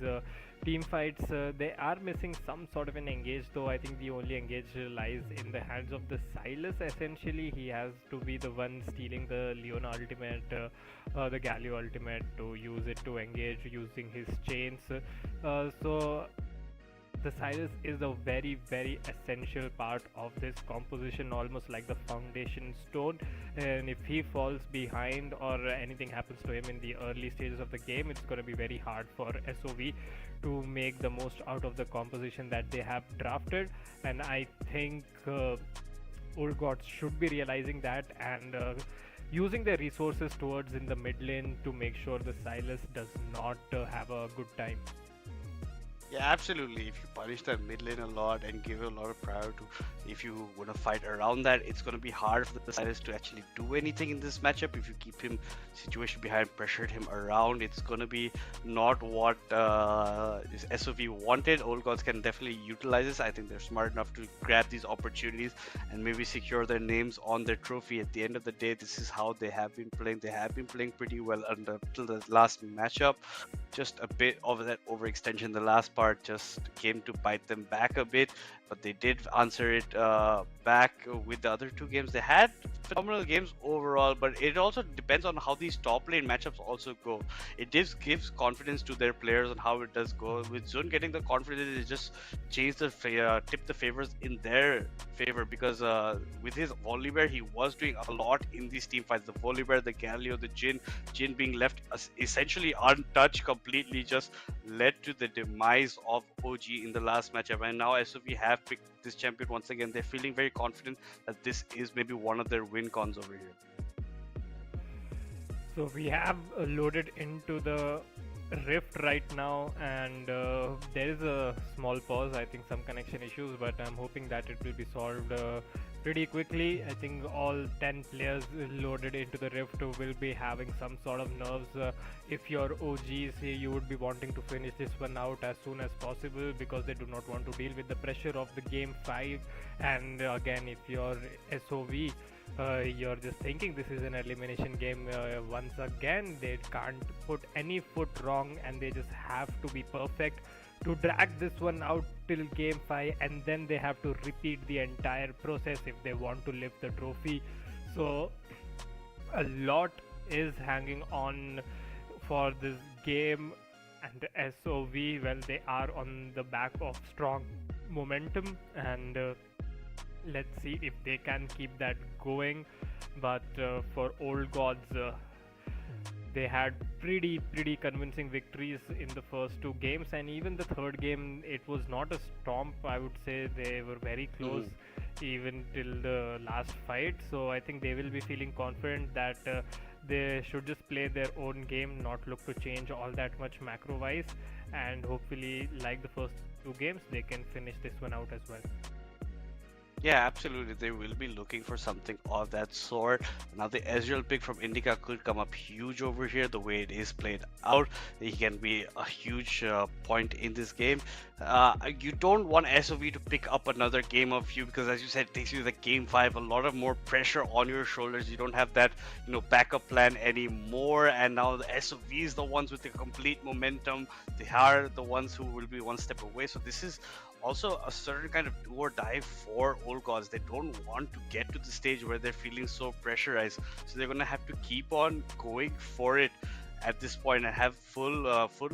team fights. They are missing some sort of an engage, though. I think the only engage lies in the hands of the Silas. Essentially, he has to be the one stealing the Leona ultimate, the Galio ultimate, to use it to engage using his chains. So the Silas is a very, very essential part of this composition, almost like the foundation stone. And if he falls behind or anything happens to him in the early stages of the game, it's going to be very hard for SOV to make the most out of the composition that they have drafted. And I think Old Gods should be realizing that and using their resources towards in the mid lane to make sure the Silas does not have a good time. Yeah, absolutely. If you punish that mid lane a lot and give it a lot of priority, if you want to fight around that, it's going to be hard for the Silas to actually do anything in this matchup. If you keep him situation behind, pressured him around, it's going to be not what SOV wanted. Old Gods can definitely utilize this. I think they're smart enough to grab these opportunities and maybe secure their names on their trophy. At the end of the day, this is how they have been playing. They have been playing pretty well until the last matchup. Just a bit of that overextension the last part just came to bite them back a bit, but they did answer it back with the other 2 games. They had phenomenal games overall, but it also depends on how these top lane matchups also go. It just gives confidence to their players on how it does go. With Zun getting the confidence, it just changed the tip the favors in their favor, because with his Volibear, he was doing a lot in these team fights. The Volibear, the Galio, the Jhin being left essentially untouched completely just led to the demise of OG in the last matchup. And now SOV have picked this champion once again. They're feeling very confident that this is maybe one of their win cons over here. So we have loaded into the Rift right now, and there is a small pause. I think some connection issues, but I'm hoping that it will be solved pretty quickly. I think all 10 players loaded into the Rift will be having some sort of nerves. If you're OGs, you would be wanting to finish this one out as soon as possible because they do not want to deal with the pressure of the game 5. And again, if you're SOV, you're just thinking this is an elimination game. Once again, they can't put any foot wrong and they just have to be perfect to drag this one out till game 5, and then they have to repeat the entire process if they want to lift the trophy. So a lot is hanging on for this game, and SOV, well, they are on the back of strong momentum, and let's see if they can keep that going. But for Old Gods, they had pretty convincing victories in the first 2 games, and even the third game it was not a stomp. I would say they were very close even till the last fight. So I think they will be feeling confident that they should just play their own game, not look to change all that much macro wise, and hopefully, like the first 2 games, they can finish this one out as well. Yeah, absolutely. They will be looking for something of that sort. Now, the Ezreal pick from Indica could come up huge over here. The way it is played out, he can be a huge point in this game. You don't want SOV to pick up another game of you because, as you said, it takes you to the game 5. A lot of more pressure on your shoulders. You don't have that, backup plan anymore. And now the SOV is the ones with the complete momentum. They are the ones who will be one step away. So this is also a certain kind of do or die for Old Gods. They don't want to get to the stage where they're feeling so pressurized, so they're gonna have to keep on going for it at this point and have full foot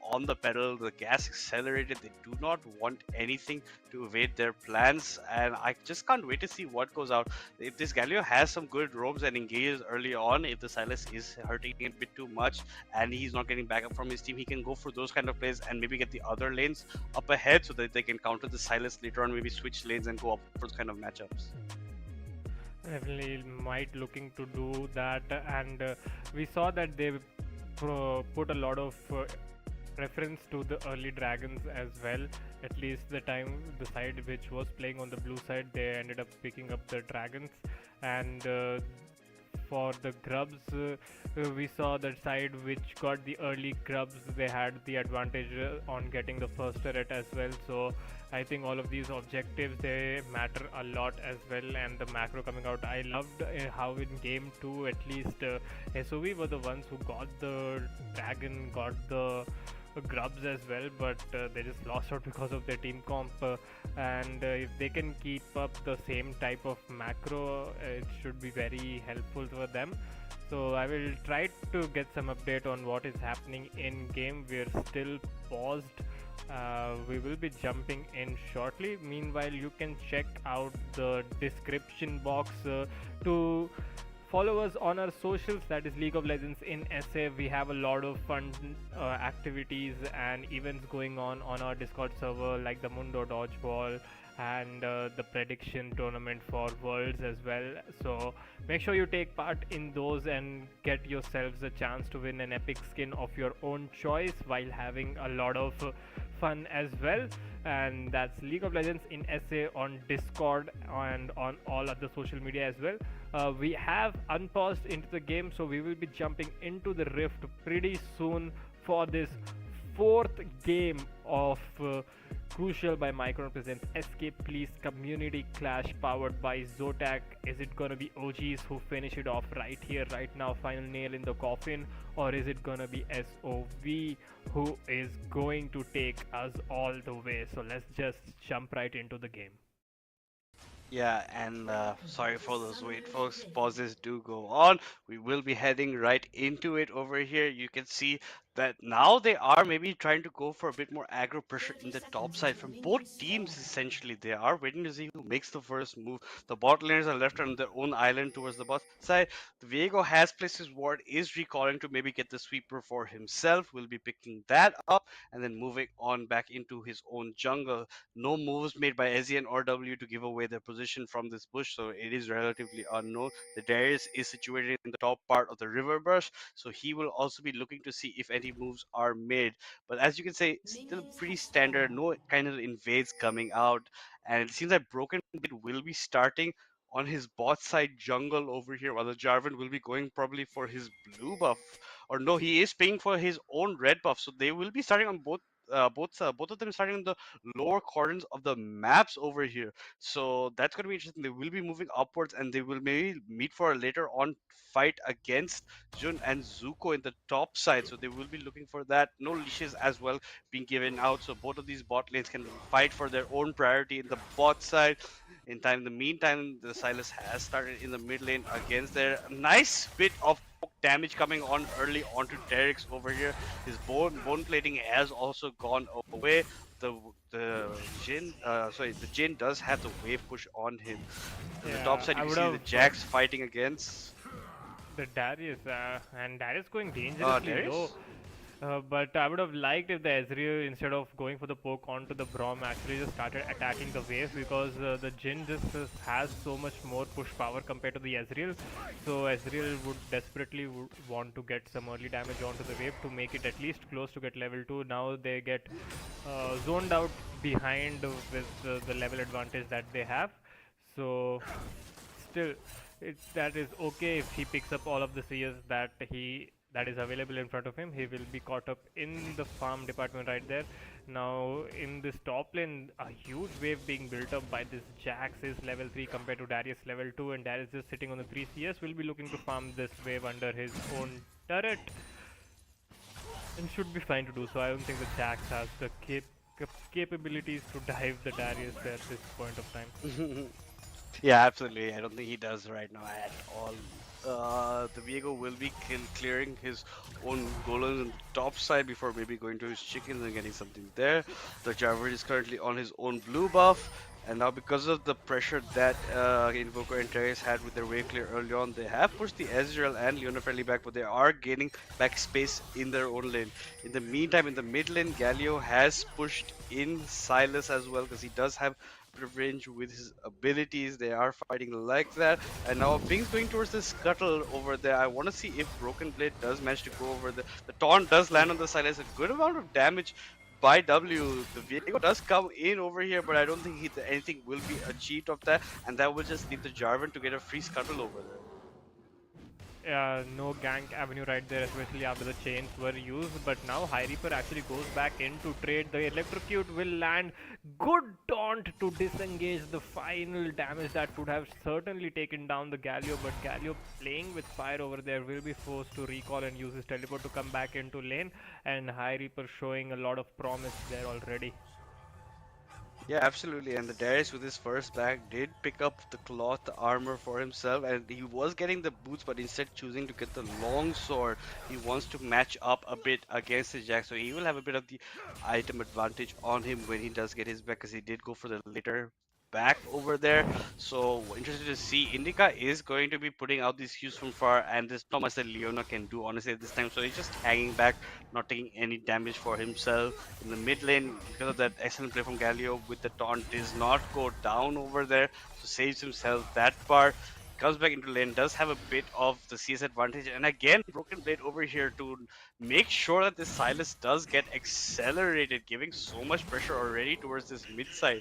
on the pedal, the gas accelerated. They do not want anything to evade their plans, and I just can't wait to see what goes out. If this Galio has some good roams and engages early on, if the Silas is hurting a bit too much and he's not getting backup from his team, he can go for those kind of plays and maybe get the other lanes up ahead so that they can counter the Silas later on, maybe switch lanes and go up for those kind of matchups. Definitely might looking to do that, and we saw that they put a lot of preference to the early dragons as well. At least the side which was playing on the blue side, they ended up picking up the dragons, and for the grubs, we saw that side which got the early grubs, they had the advantage on getting the first turret as well. So I think all of these objectives, they matter a lot as well, and the macro coming out, I loved how in game 2 at least SOV were the ones who got the dragon, got the grubs as well, but they just lost out because of their team comp, and if they can keep up the same type of macro, it should be very helpful for them. So I will try to get some update on what is happening in game. We're still paused. We will be jumping in shortly. Meanwhile, you can check out the description box to follow us on our socials, that is League of Legends in SA. We have a lot of fun activities and events going on our Discord server, like the Mundo Dodgeball and the prediction tournament for Worlds as well. So make sure you take part in those and get yourselves a chance to win an epic skin of your own choice while having a lot of fun as well. And that's League of Legends in SA on Discord and on all other social media as well. We have unpaused into the game, so we will be jumping into the Rift pretty soon for this 4th game of Crucial by Micron presents SKplz Community Clash powered by Zotac. Is it gonna be OGs who finish it off right here, right now, final nail in the coffin, or is it gonna be SOV who is going to take us all the way? So let's just jump right into the game. Yeah, and sorry for those wait, folks. Pauses do go on. We will be heading right into it over here. You can see that now they are maybe trying to go for a bit more aggro pressure in the top side from both teams. Essentially, they are waiting to see who makes the first move. The bot laners are left on their own island towards the bot side. Viego has placed his ward, is recalling to maybe get the sweeper for himself. Will be picking that up and then moving on back into his own jungle. No moves made by Ezreal or W to give away their position from this bush, so it is relatively unknown. The Darius is situated in the top part of the river brush, so he will also be looking to see if any utility moves are made. But as you can say, still pretty standard. No kind of invades coming out, and it seems like Broken Blade will be starting on his bot side jungle over here, while the Jarvan will be going probably for his blue buff. Or no, he is paying for his own red buff, so they will be starting on both of them starting on the lower corners of the maps over here. So that's going to be interesting. They will be moving upwards, and they will maybe meet for a later on fight against Jun and Zuko in the top side. So they will be looking for that. No leashes as well being given out, so both of these bot lanes can fight for their own priority in the bot side. In the meantime, the Silas has started in the mid lane against their nice bit of damage coming on early onto Derek's over here. His bone plating has also gone away. The Jin does have the wave push on him. On the top side, you can see the Jax fighting against the Darius, and Darius going dangerously low. But I would have liked if the Ezreal, instead of going for the poke onto the Braum, actually just started attacking the wave, because the Jhin just has so much more push power compared to the Ezreal. So Ezreal would desperately want to get some early damage onto the wave to make it at least close to get level 2. Now they get zoned out behind with the level advantage that they have. So still, that is okay if he picks up all of the CS that is available in front of him. He will be caught up in the farm department right there. Now in this top lane, a huge wave being built up by this Jax is level 3 compared to Darius level 2, and Darius just sitting on the 3 CS will be looking to farm this wave under his own turret, and should be fine to do so. I don't think the Jax has the capabilities to dive the Darius at this point of time. Yeah, absolutely. I don't think he does right now at all. The Viego will be clearing his own golems on the top side before maybe going to his chickens and getting something there. The Jarvan is currently on his own blue buff, and now because of the pressure that Invoker and Teres had with their wave clear early on, they have pushed the Ezreal and Leona fairly back, but they are gaining back space in their own lane. In the meantime, in the mid lane, Galio has pushed in Silas as well, because he does have range with his abilities. They are fighting like that, and now Pink's going towards the scuttle over there. I want to see if Broken Blade does manage to go over the taunt does land on the side. It's a good amount of damage by W. The Viego does come in over here, but I don't think anything will be achieved of that, and that will just leave the Jarvan to get a free scuttle over there. No gank avenue right there, especially after the chains were used. But now High Reaper actually goes back in to trade. The electrocute will land. Good taunt to disengage the final damage that would have certainly taken down the Galio, but Galio playing with fire over there will be forced to recall and use his teleport to come back into lane, and High Reaper showing a lot of promise there already. Yeah, absolutely. And the Darius with his first back did pick up the cloth armor for himself, and he was getting the boots, but instead choosing to get the long sword. He wants to match up a bit against the Jack, so he will have a bit of the item advantage on him when he does get his back, because he did go for the later back over there. So interested to see. Indica is going to be putting out these cues from far, and there's not much that Leona can do honestly at this time, so he's just hanging back, not taking any damage for himself. In the mid lane, because of that excellent play from Galio with the taunt, does not go down over there, so saves himself that part. Comes back into lane, does have a bit of the CS advantage, and again Broken Blade over here to make sure that this Silas does get accelerated, giving so much pressure already towards this mid side.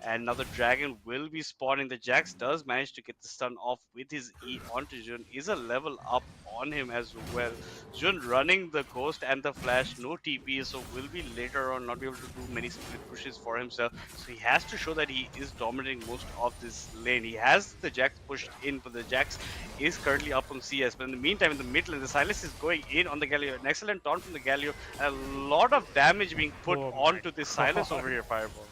And now the Dragon will be spawning. The Jax does manage to get the stun off with his E onto Jun. Is a level up on him as well. Jun running the Ghost and the Flash, no TP, so will be later on not be able to do many split pushes for himself. So he has to show that he is dominating most of this lane. He has the Jax pushed in, but the Jax is currently up on CS. But in the meantime, in the mid lane, the Silas is going in on the Galio. An excellent taunt from the Galio. And a lot of damage being put onto this Silas over here, Fireball.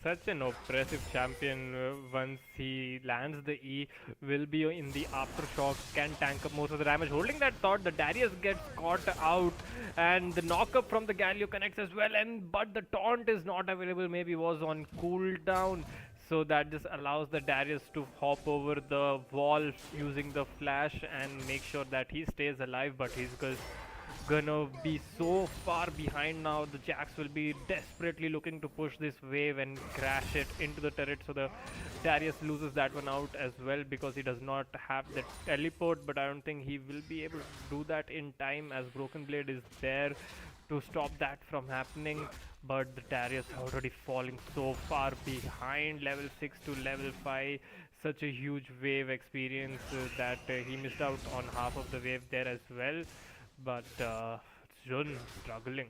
Such an oppressive champion. Once he lands the E, will be in the aftershock, can tank up most of the damage. Holding that thought, the Darius gets caught out, and the knockup from the Galio connects as well, but the taunt is not available, maybe was on cooldown. So that just allows the Darius to hop over the wall using the flash and make sure that he stays alive, but he's just gonna be so far behind now. The Jax will be desperately looking to push this wave and crash it into the turret, so the Darius loses that one out as well because he does not have the teleport, but I don't think he will be able to do that in time as Broken Blade is there to stop that from happening. But the Darius already falling so far behind, level 6 to level 5. Such a huge wave experience that he missed out on half of the wave there as well. But Jun struggling.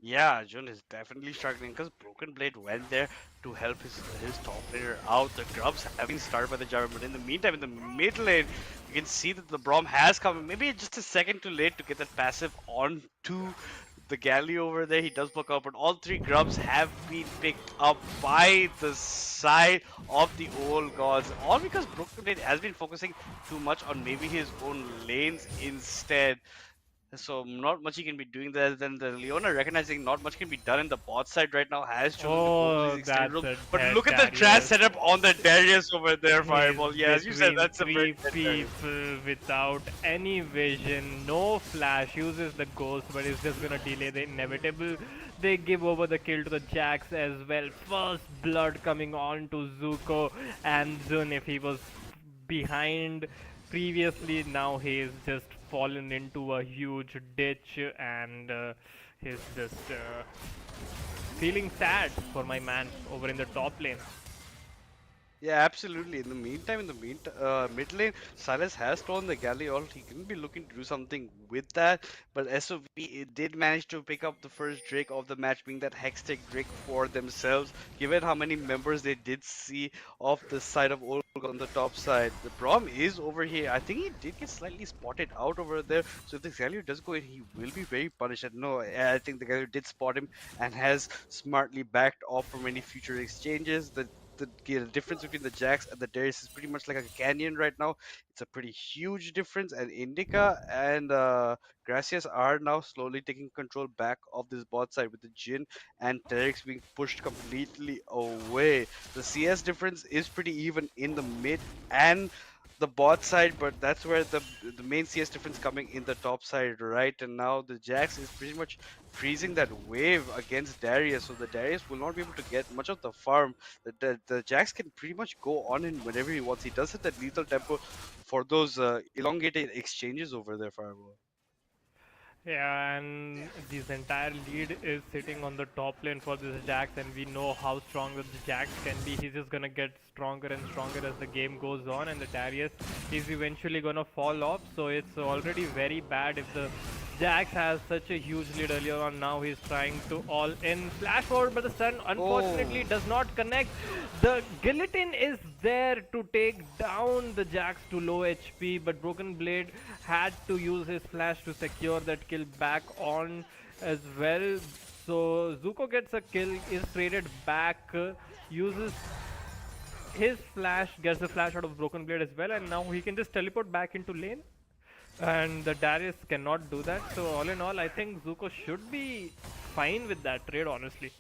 Yeah, Jun is definitely struggling because Broken Blade went there to help his top laner out. The grubs have been started by the Jarvan, but in the meantime, in the mid lane, you can see that the Braum has come. Maybe just a second too late to get that passive onto the galley over there. He does block out, but all three grubs have been picked up by the side of the old gods. All because Broken Blade has been focusing too much on maybe his own lanes instead. So not much he can be doing there. Then the Leona recognizing not much can be done in the bot side right now has chosen to go to Oh, these extended that's room. a But dead look at the trash Darius. setup on the Darius over there, He's Fireball. Yeah, as you said, between that's a very three dead Darius. people without any vision, no flash, uses the ghost, but it's just gonna delay the inevitable. They give over the kill to the Jax as well. First blood coming on to Zuko and Zun. If he was behind previously, now he's just fallen into a huge ditch and he's just feeling sad for my man over in the top lane. Yeah, absolutely. In the meantime, in the mid lane, Silas has stolen the galley. All he can be looking to do something with that. But SOV did manage to pick up the first Drake of the match, being that Hextech Drake for themselves. Given how many members they did see off the side of Old on the top side, the problem is over here. I think he did get slightly spotted out over there. So if the Galio does go in, he will be very punished. And no, I think the Galio did spot him and has smartly backed off from any future exchanges. The difference between the Jax and the Darius is pretty much like a canyon right now. It's a pretty huge difference, and Indica and Gracias are now slowly taking control back of this bot side with the Jin and Terex being pushed completely away. The CS difference is pretty even in the mid and the bot side, but that's where the main CS difference coming in the top side, right? And now the Jax is pretty much freezing that wave against Darius, so the Darius will not be able to get much of the farm. The Jax can pretty much go on in whenever he wants. He does have that lethal tempo for those elongated exchanges over there, Fireball. Yeah, and this entire lead is sitting on the top lane for this Jax, and we know how strong the Jax can be. He's just gonna get stronger and stronger as the game goes on, and the Darius is eventually gonna fall off. So it's already very bad if the Jax has such a huge lead earlier on. Now he's trying to all in flash forward, but the sun unfortunately does not connect. The guillotine is there to take down the Jax to low HP, but Broken Blade had to use his flash to secure that kill back on as well. So Zuko gets a kill, is traded back, uses his flash, gets the flash out of Broken Blade as well, and now he can just teleport back into lane. And the Darius cannot do that. So all in all, I think Zuko should be fine with that trade, honestly.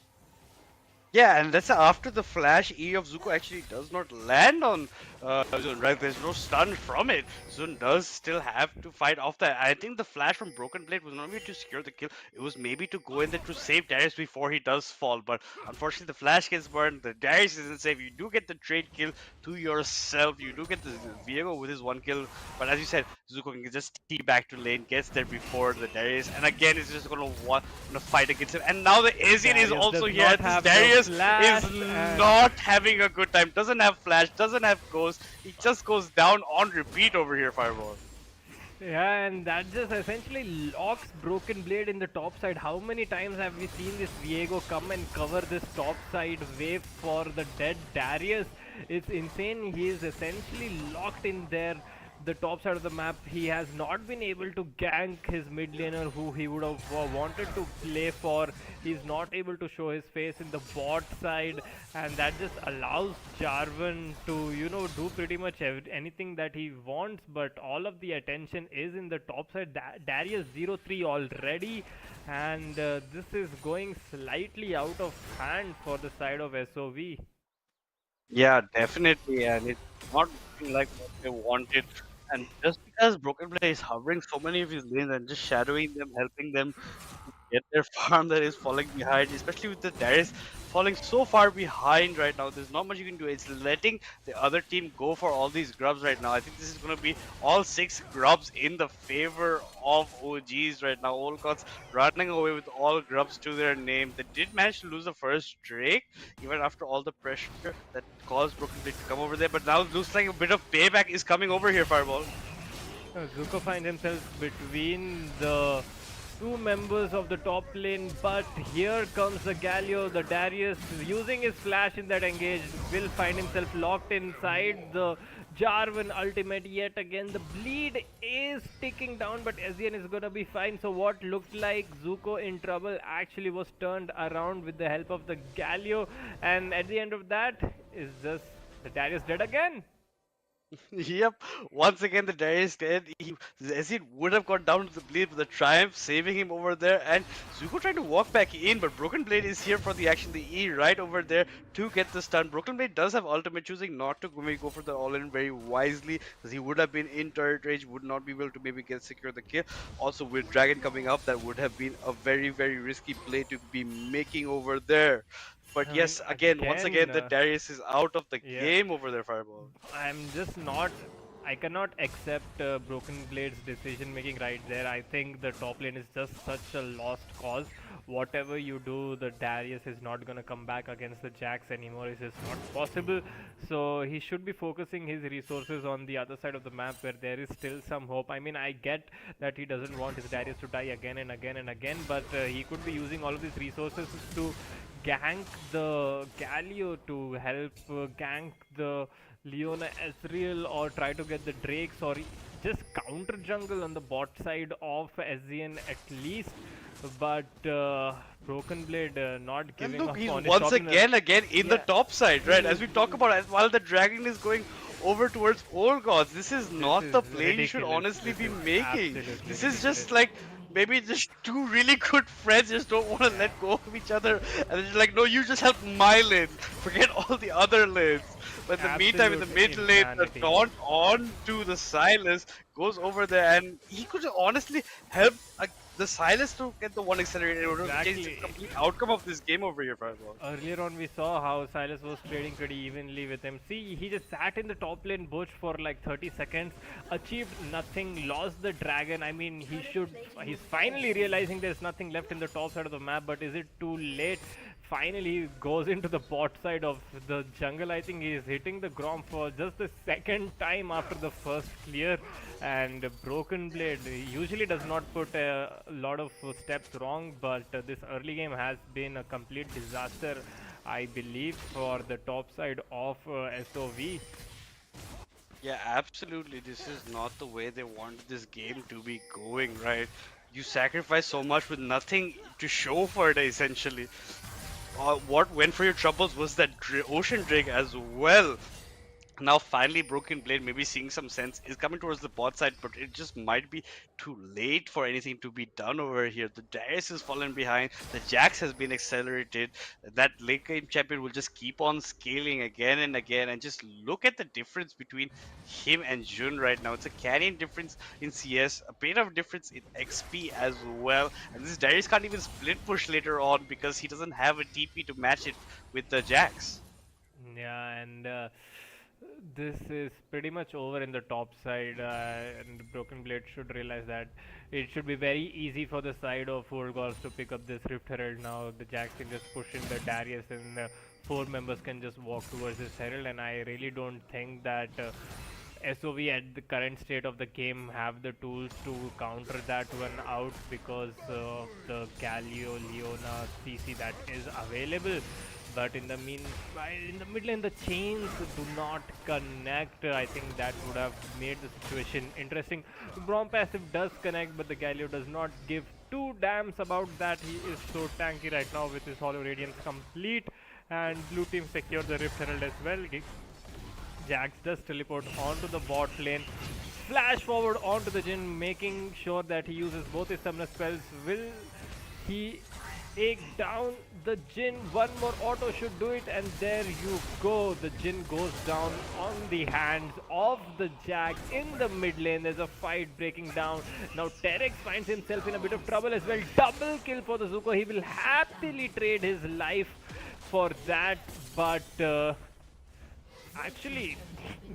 Yeah, and that's after the flash E of Zuko actually does not land on Zun, right? There's no stun from it. Zun does still have to fight off that. I think the flash from Broken Blade was not maybe to secure the kill. It was maybe to go in there to save Darius before he does fall. But unfortunately, the flash gets burned. The Darius isn't safe. You do get the trade kill to yourself. You do get the Viego with his one kill. But as you said, Zuko can just tee back to lane, gets there before the Darius. And again, it's just going to fight against him. And now the Asian is also here. This Darius is not having a good time. Doesn't have flash, doesn't have ghost. He just goes down on repeat over here, Fireball. Yeah, and that just essentially locks Broken Blade in the top side. How many times have we seen this Viego come and cover this top side wave for the dead Darius? It's insane. He is essentially locked in there. The top side of the map, he has not been able to gank his mid laner who he would have wanted to play for. He's not able to show his face in the bot side, and that just allows Jarvan to, you know, do pretty much anything that he wants, but all of the attention is in the top side. Darius 0-3 already, and this is going slightly out of hand for the side of SOV. Yeah, definitely, and it's not looking like what they wanted. And just because Broken Blade is hovering so many of his lanes and just shadowing them, helping them get their farm that is falling behind, especially with the Darius falling so far behind right now. There's not much you can do. It's letting the other team go for all these grubs right now. I think this is going to be all 6 grubs in the favor of OGs right now. All gods running away with all grubs to their name. They did manage to lose the first Drake, even after all the pressure that caused Broken Blade to come over there. But now it looks like a bit of payback is coming over here, Fireball. Zuko finds himself between the two members of the top lane, but here comes the Galio. The Darius, using his flash in that engage, will find himself locked inside the Jarvan ultimate yet again. The bleed is ticking down, but Ezreal is gonna be fine. So what looked like Zuko in trouble actually was turned around with the help of the Galio, and at the end of that is just the Darius dead again. Yep, once again the Darius dead. Ezreal would have gone down to the bleed, but the Triumph saving him over there, and Zuko trying to walk back in, but Broken Blade is here for the action. The E right over there to get the stun. Broken Blade does have ultimate, choosing not to maybe go for the all-in very wisely, because he would have been in turret range, would not be able to maybe secure the kill. Also with Dragon coming up, that would have been a very, very risky play to be making over there. But yes, once again, the Darius is out of the game over there, Fireball. I'm just not. I cannot accept Broken Blade's decision making right there. I think the top lane is just such a lost cause. Whatever you do, the Darius is not gonna come back against the Jax anymore. It's just not possible. So he should be focusing his resources on the other side of the map where there is still some hope. I mean, I get that he doesn't want his Darius to die again and again and again, but he could be using all of these resources to gank the Galio, to help gank the Leona Ezreal, or try to get the Drakes, or just counter jungle on the bot side of Ezreal at least. But Broken Blade not giving and look, up he's on once again in the top side, right? As we talk about it, while the Dragon is going over towards Old Gods, this is not the play you should honestly be making. This is just like maybe just two really good friends just don't want to let go of each other, and they're like, no, you just help my lane, forget all the other lanes. But in the meantime, in the mid lane, the taunt on to the Silas goes over there, and he could honestly help the Silas to get the one accelerated. It would have changed the complete outcome of this game over here, Fireball. Earlier on, we saw how Silas was trading pretty evenly with him. See, he just sat in the top lane bush for like 30 seconds, achieved nothing, lost the dragon. I mean, he's finally realizing there's nothing left in the top side of the map, but is it too late? Finally goes into the bot side of the jungle. I think he is hitting the Grom for just the second time after the first clear, and Broken Blade usually does not put a lot of steps wrong, but this early game has been a complete disaster, I believe, for the top side of SOV. Yeah, absolutely. This is not the way they wanted this game to be going, right? You sacrifice so much with nothing to show for it, essentially. What went for your troubles was that Ocean Drake as well. Now finally Broken Blade, maybe seeing some sense, is coming towards the bot side, but it just might be too late for anything to be done over here. The Darius is fallen behind, the Jax has been accelerated, that late game champion will just keep on scaling again and again, and just look at the difference between him and Jun right now. It's a canyon difference in CS, a bit of difference in XP as well, and this Darius can't even split push later on because he doesn't have a TP to match it with the Jax. Yeah, and this is pretty much over in the top side, and Broken Blade should realize that it should be very easy for the side of Old Gods to pick up this Rift Herald now. The Jax can just push in the Darius, and 4 members can just walk towards this Herald, and I really don't think that SOV at the current state of the game have the tools to counter that one out because of the Galio, Leona, CC that is available. But in the meanwhile, in the mid lane, the chains do not connect. I think that would have made the situation interesting. Braum passive does connect, but the Galio does not give 2 damns about that. He is so tanky right now with his Hollow Radiance complete, and blue team secure the Rift Herald as well. Jax does teleport onto the bot lane, flash forward onto the Jhin, making sure that he uses both his summoner spells. Will he take down the Jin. One more auto should do it, and there you go. The Jin goes down on the hands of the Jax in the mid lane. There's a fight breaking down. Now Terex finds himself in a bit of trouble as well. Double kill for the Zuko. He will happily trade his life for that, but actually,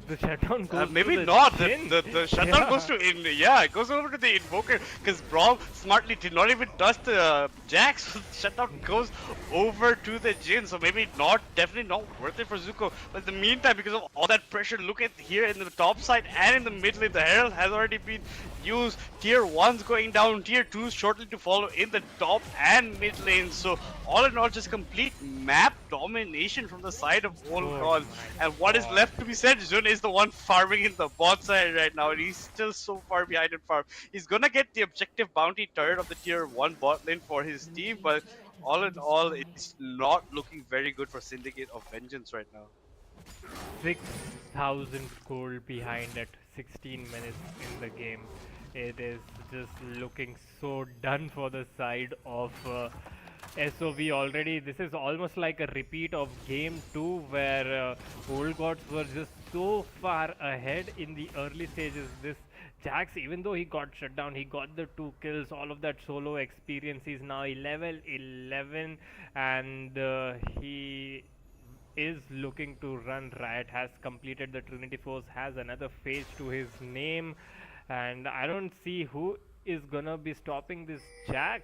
the shutdown goes maybe to the not. Jhin. The shutdown goes to it goes over to the invoker because Braum smartly did not even touch the Jax. So the shutdown goes over to the Jhin. So maybe definitely not worth it for Zuko. But in the meantime, because of all that pressure, look at here in the top side and in the mid lane, the Herald has already been used. Tier 1's going down, Tier 2's shortly to follow in the top and mid lane. So all in all, just complete map domination from the side of Volcon. And what is left to be said, Jun is the one farming in the bot side right now, and he's still so far behind in farm. He's gonna get the objective bounty turret of the tier 1 bot lane for his team, but all in all, it's not looking very good for Syndicate of Vengeance right now. 6,000 gold behind at 16 minutes in the game. It is just looking so done for the side of SOV already. This is almost like a repeat of game 2 where Old Gods were just so far ahead in the early stages. This Jax, even though he got shut down, he got the 2 kills, all of that solo experience. He's now level 11 and he is looking to run riot, has completed the Trinity Force, has another phase to his name, and I don't see who is gonna be stopping this Jax.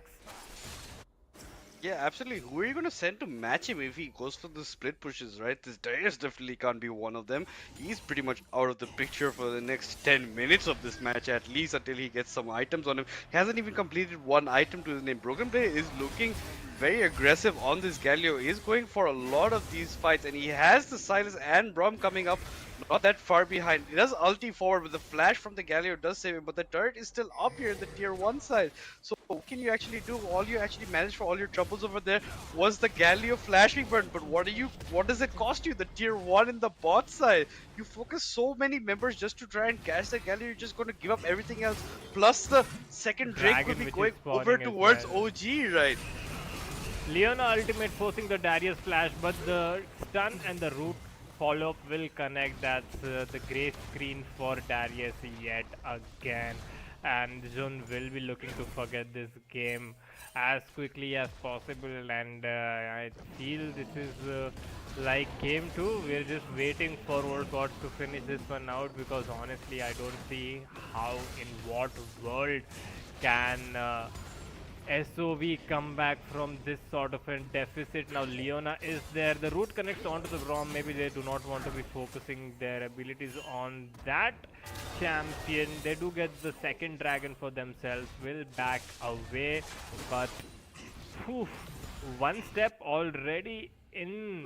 Yeah, absolutely. Who are you going to send to match him if he goes for the split pushes, right? This Darius definitely can't be one of them. He's pretty much out of the picture for the next 10 minutes of this match, at least until he gets some items on him. He hasn't even completed one item to his name. Broken Blade is looking very aggressive on this Galio. He's going for a lot of these fights, and he has the Silas and Braum coming up not that far behind. He does ulti forward, but the flash from the Galio does save him, but the turret is still up here in the tier 1 side. So what can you actually do? All you actually managed for all your troubles over there was the Galio flashing burn, but what does it cost you? The tier 1 in the bot side. You focus so many members just to try and catch the Galio, you're just going to give up everything else. Plus the second Drake will be going over towards OG, right? Leona ultimate forcing the Darius flash, but the stun and the root follow-up will connect. That's the grey screen for Darius yet again, and Jun will be looking to forget this game as quickly as possible, and I feel this is like game 2. We're just waiting for Old Gods to finish this one out, because honestly I don't see how, in what world can SOV come back from this sort of a deficit. Now Leona is there, the root connects onto the Braum. Maybe they do not want to be focusing their abilities on that champion. They do get the second dragon for themselves, will back away, but whew, one step already in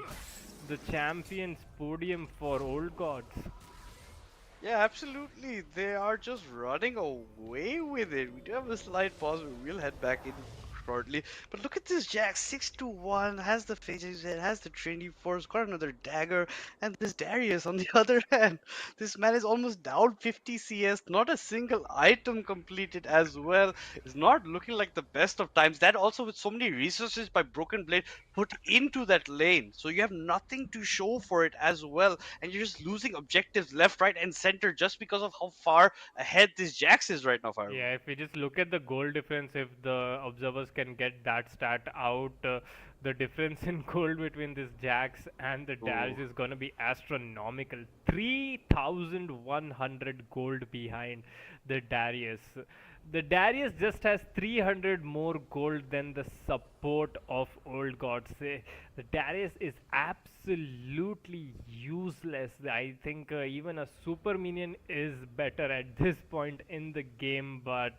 the champions podium for Old Gods. Yeah, absolutely. They are just running away with it. We do have a slight pause, but we'll head back in shortly. But look at this Jax, 6-1, has the phases, it has the Trinity Force, got another dagger, and this Darius on the other hand. This man is almost down 50 CS, not a single item completed as well. It's not looking like the best of times. That also with so many resources by Broken Blade put into that lane. So you have nothing to show for it as well. And you're just losing objectives left, right, and center just because of how far ahead this Jax is right now, Fire. Yeah, if we just look at the goal difference, if the observers can get that stat out, the difference in gold between this Jax and the Darius is going to be astronomical. 3,100 gold behind the Darius. The Darius just has 300 more gold than the support of Old Gods. The Darius is absolutely useless. I think even a super minion is better at this point in the game, but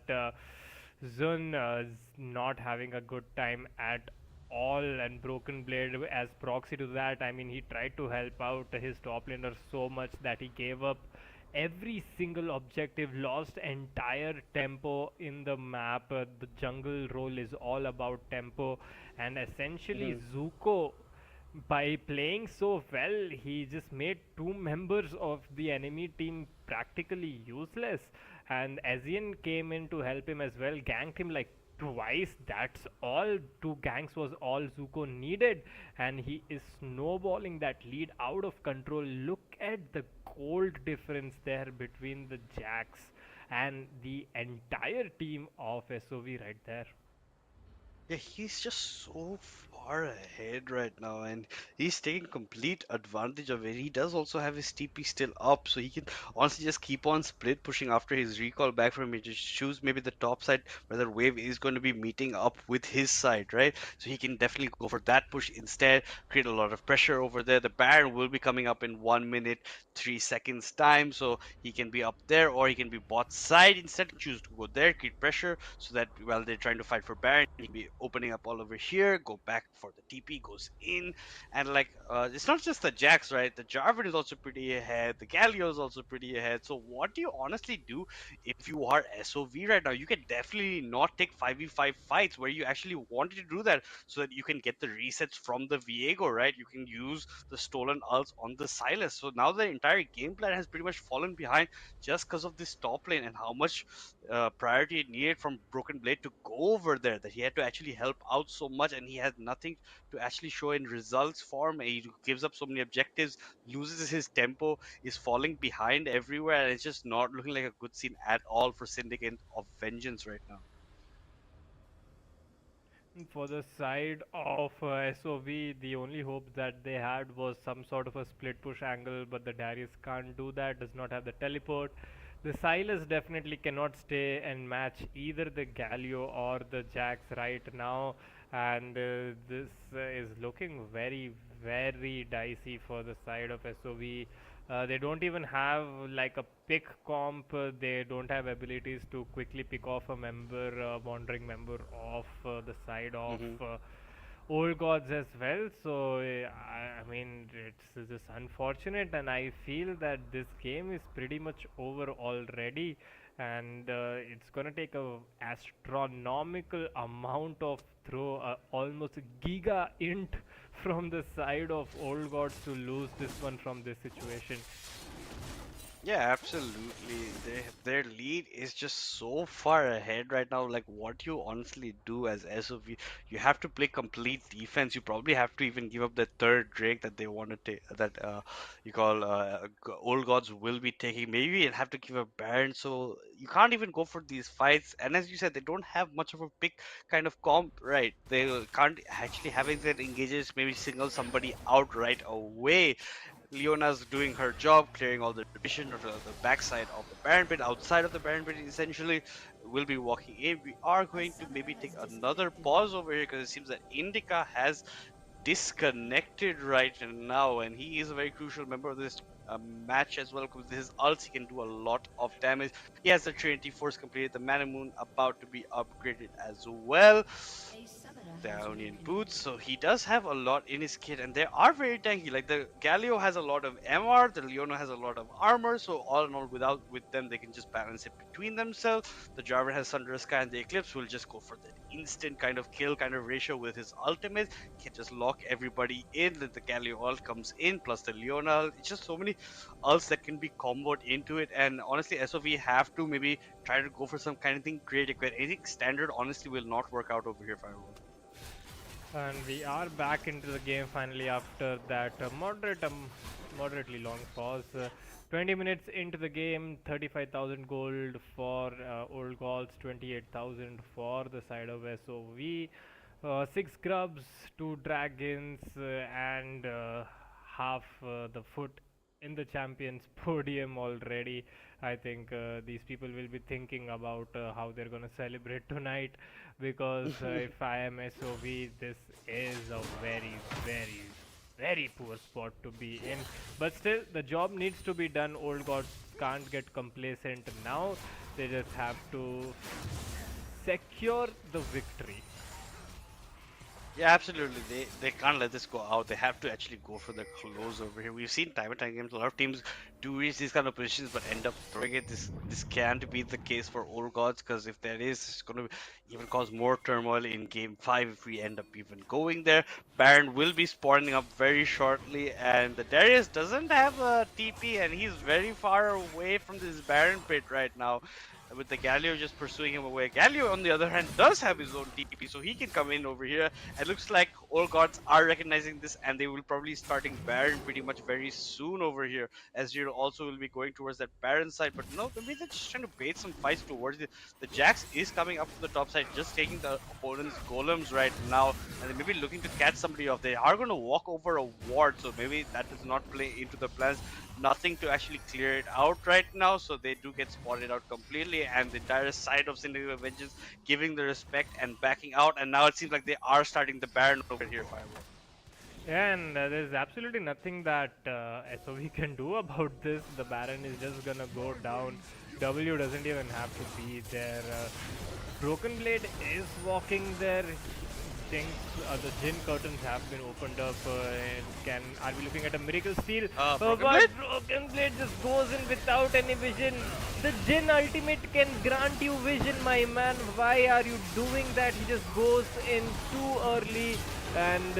Zun is not having a good time at all, and Broken Blade as proxy to that. I mean, he tried to help out his top laner so much that he gave up every single objective, lost entire tempo in the map. The jungle role is all about tempo, and essentially Zuko, by playing so well, he just made 2 members of the enemy team practically useless, and Asian came in to help him as well, ganked him like twice. That's all. Two ganks was all Zuko needed, and he is snowballing that lead out of control. Look at the gold difference there between the Jacks and the entire team of SOV right there. Yeah, he's just so far ahead right now, and he's taking complete advantage of it. He does also have his TP still up, so he can honestly just keep on split pushing after his recall back from it. Just choose maybe the top side where the wave is going to be meeting up with his side, right? So he can definitely go for that push instead, create a lot of pressure over there. The Baron will be coming up in 1 minute, 3 seconds time, so he can be up there, or he can be bot side instead. Choose to go there, create pressure, so that while they're trying to fight for Baron, he can be opening up all over here, go back for the TP, goes in, and like it's not just the Jax, right? The Jarvan is also pretty ahead, the Galio is also pretty ahead. So what do you honestly do if you are SOV right now? You can definitely not take 5v5 fights where you actually wanted to do that so that you can get the resets from the Viego, right? You can use the stolen ults on the Silas. So now the entire game plan has pretty much fallen behind just because of this top lane and how much priority it needed from Broken Blade to go over there, that he had to actually help out so much, and he had nothing to actually show in results form. He gives up so many objectives, loses his tempo, is falling behind everywhere, and it's just not looking like a good scene at all for Syndicate of Vengeance right now. For the side of SOV, the only hope that they had was some sort of a split push angle, but the Darius can't do that, does not have the teleport. The Silas definitely cannot stay and match either the Galio or the Jax right now, and this is looking very, very dicey for the side of SOV. They don't even have like a pick comp. They don't have abilities to quickly pick off a member, wandering member off the side of old gods as well. So I mean, it's just unfortunate, and I feel that this game is pretty much over already, and it's gonna take a astronomical amount of throw, almost a giga int from the side of old gods to lose this one from this situation. Yeah, absolutely. Their lead is just so far ahead right now. Like, what you honestly do as SOV, you have to play complete defense. You probably have to even give up the third Drake that they want to take, that you call Old Gods will be taking. Maybe you'll have to give a Baron. So you can't even go for these fights. And as you said, they don't have much of a pick kind of comp, right? They can't actually having that engages, maybe single somebody out right away. Leona's doing her job, clearing all the vision of the backside of the Baron Pit, outside of the Baron Pit essentially. We'll be walking in. We are going to maybe take another pause over here because it seems that Indica has disconnected right now, and he is a very crucial member of this match as well. With his ults, he can do a lot of damage. He has the Trinity Force completed, the Mana Moon about to be upgraded as well. The Ionian boots, so he does have a lot in his kit, and they are very tanky. Like the Galio has a lot of MR, the Leona has a lot of armor, so all in all, with them, they can just balance it between themselves. The Jarvan has Thunderous Sky, and the Eclipse will just go for the instant kind of kill kind of ratio with his ultimate. He can just lock everybody in. Then the Galio ult comes in, plus the Leona. It's just so many ults that can be comboed into it, and honestly, SOV have to maybe try to go for some kind of thing creative. Anything standard honestly will not work out over here for everyone. And we are back into the game finally after that moderately long pause. 20 minutes into the game, 35,000 gold for old gods, 28,000 for the side of SOV. 6 grubs, 2 dragons, and half the foot in the champions podium already. I think these people will be thinking about how they're gonna celebrate tonight, because if I am SOV, this is a very, very, very poor spot to be in. But still, the job needs to be done. Old gods can't get complacent now. They just have to secure the victory. Yeah, absolutely. They can't let this go out. They have to actually go for the close over here. We've seen time and time games. A lot of teams do reach these kind of positions, but end up throwing it. This can't be the case for Old Gods, because if there is, it's going to even cause more turmoil in Game 5 if we end up even going there. Baron will be spawning up very shortly, and the Darius doesn't have a TP, and he's very far away from this Baron pit right now. with the Galio just pursuing him away. Galio, on the other hand, does have his own TP, so he can come in over here. It looks like all gods are recognizing this, and they will probably starting Baron pretty much very soon over here. As you also will be going towards that Baron side, but no, maybe they're just trying to bait some fights towards it. The Jax is coming up from the top side, just taking the opponent's golems right now, and they may be looking to catch somebody off. They are going to walk over a ward, so maybe that does not play into the plans. Nothing to actually clear it out right now, so they do get spotted out completely, and the entire side of Syndicate Vengeance giving the respect and backing out, and now it seems like they are starting the Baron over here, Fireball. Yeah, and there's absolutely nothing that SOV can do about this. The Baron is just gonna go down. W doesn't even have to be there. Broken Blade is walking there. The Jin curtains have been opened up. Are we looking at a miracle steal? Broken But Blade? Broken Blade just goes in without any vision. The Jin ultimate can grant you vision, my man. Why are you doing that? He just goes in too early and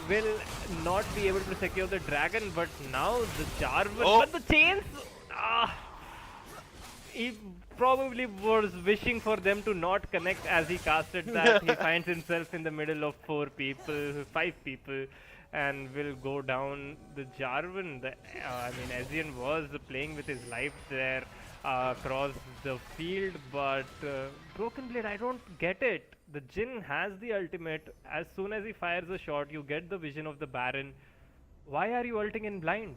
will not be able to secure the dragon. But now the Jarvan, but the chains. He probably was wishing for them to not connect as he casted that. He finds himself in the middle of 5 people, and will go down. The Jarvan, Ezreal was playing with his life there across the field, but Broken Blade, I don't get it. The Jin has the ultimate. As soon as he fires a shot, you get the vision of the Baron. Why are you ulting in blind?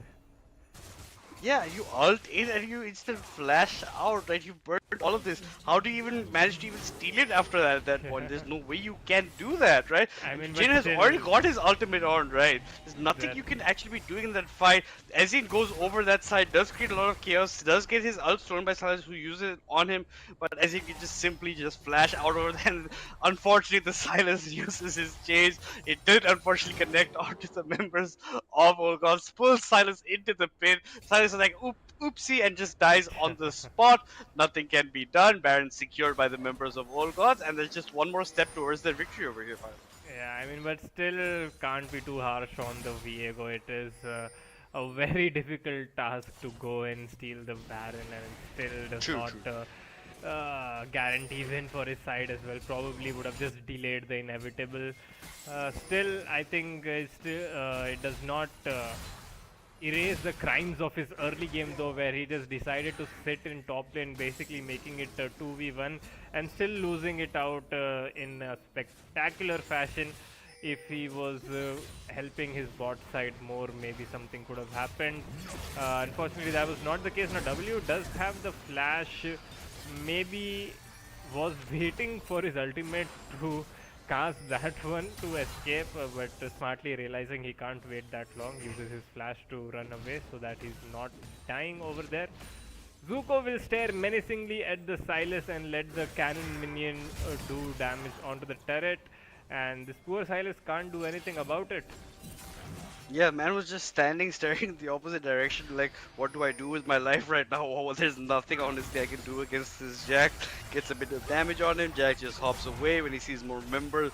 Yeah, you ult in and you instant flash out, right? You burned all of this. How do you even manage to even steal it after that at that point? There's no way you can do that, right? I mean, Jin has already got his ultimate on, right? There's nothing you can actually be doing in that fight. Ezreal goes over that side, does create a lot of chaos, does get his ult stolen by Silas, who uses it on him, but Ezreal can just simply flash out over there. And unfortunately, the Silas uses his chase. It did unfortunately connect onto the members of All Gods, pulls Silas into the pit. Silas is like, oopsie, and just dies on the spot. Nothing can be done. Baron secured by the members of All Gods, and there's just one more step towards their victory over here. Yeah, I mean, but still can't be too harsh on the Viego. It is a very difficult task to go and steal the Baron, and still does not guarantee win for his side as well. Probably would have just delayed the inevitable. Still, I think it does not erase the crimes of his early game though, where he just decided to sit in top lane, basically making it 2v1 and still losing it out in a spectacular fashion. If he was helping his bot side more, maybe something could have happened. Unfortunately, that was not the case. Now W does have the flash, maybe was waiting for his ultimate to cast that one to escape, but smartly realizing he can't wait that long, uses his flash to run away so that he's not dying over there. Zuko will stare menacingly at the Sylas and let the cannon minion do damage onto the turret, and this poor Sylas can't do anything about it. Yeah, man was just standing, staring in the opposite direction, like, what do I do with my life right now? Oh, there's nothing honestly I can do against this Jack. Gets a bit of damage on him. Jack just hops away when he sees more members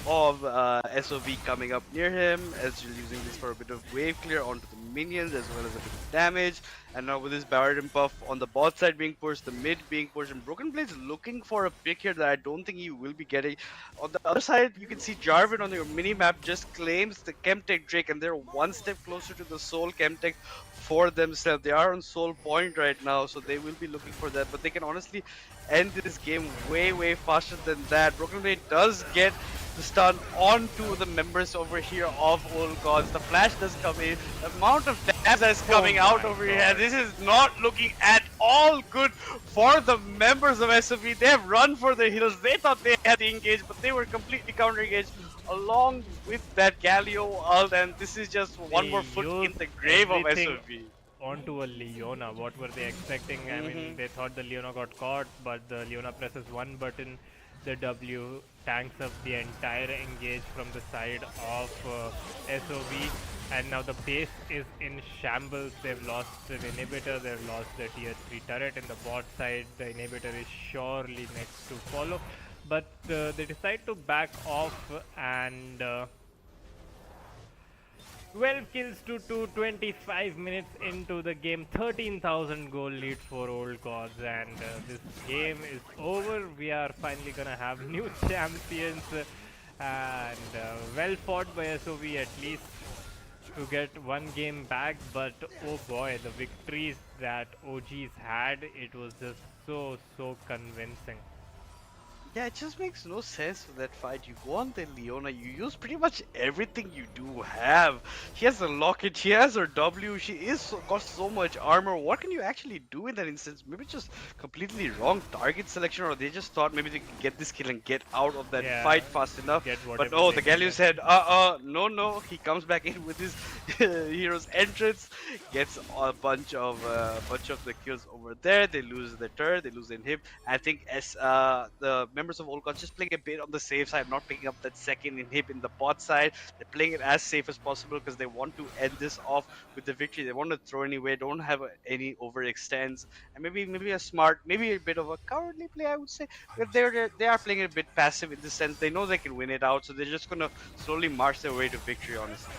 of SOV coming up near him. Ezreal using this for a bit of wave clear onto the minions as well as a bit of damage. And now with this Baron buff on the bot side being pushed, the mid being pushed, and Broken Blade's looking for a pick here that I don't think he will be getting. On the other side, you can see Jarvan on your mini-map just claims the Chemtech Drake, and they're one step closer to the Soul Chemtech for themselves. They are on Soul Point right now, so they will be looking for that, but they can honestly end this game way faster than that. Broken Blade does get the stun onto the members over here of All Gods. The flash does come in. The amount of damage that's coming out over here, this is not looking at all good for the members of SOV. They have run for the hills. They thought they had the engage, but they were completely counter-engaged along with that Galio ult, and this is just one more foot in the grave of SOV. Onto a Leona. What were they expecting? I mean, they thought the Leona got caught, but the Leona presses one button. The W tanks up the entire engage from the side of SOV, and now the base is in shambles. They've lost the inhibitor, they've lost the tier 3 turret in the bot side. The inhibitor is surely next to follow, but they decide to back off, and 12 kills to 225 minutes into the game, 13,000 goal lead for Old Gods, and this game is over. We are finally gonna have new champions, and well fought by SOV at least to get one game back, but oh boy, the victories that OGs had, it was just so convincing. Yeah, it just makes no sense for that fight. You go on the Leona, you use pretty much everything you do have. She has a locket, she has her W, she got so much armor. What can you actually do in that instance? Maybe just completely wrong target selection, or they just thought maybe they could get this kill and get out of that Yeah, fight fast enough. get But whatever no, they the can Galio get. said, no. He comes back in with his hero's entrance, gets a bunch of the kills over there. They lose the turret, they lose the inhib. I think as the members of Olcon just playing a bit on the safe side, not picking up that second inhib in the bot side. They're playing it as safe as possible because they want to end this off with the victory. They want to throw anyway, don't have any overextends, and maybe a smart, maybe a bit of a cowardly play, I would say. But they are playing it a bit passive in the sense they know they can win it out, so they're just gonna slowly march their way to victory, honestly.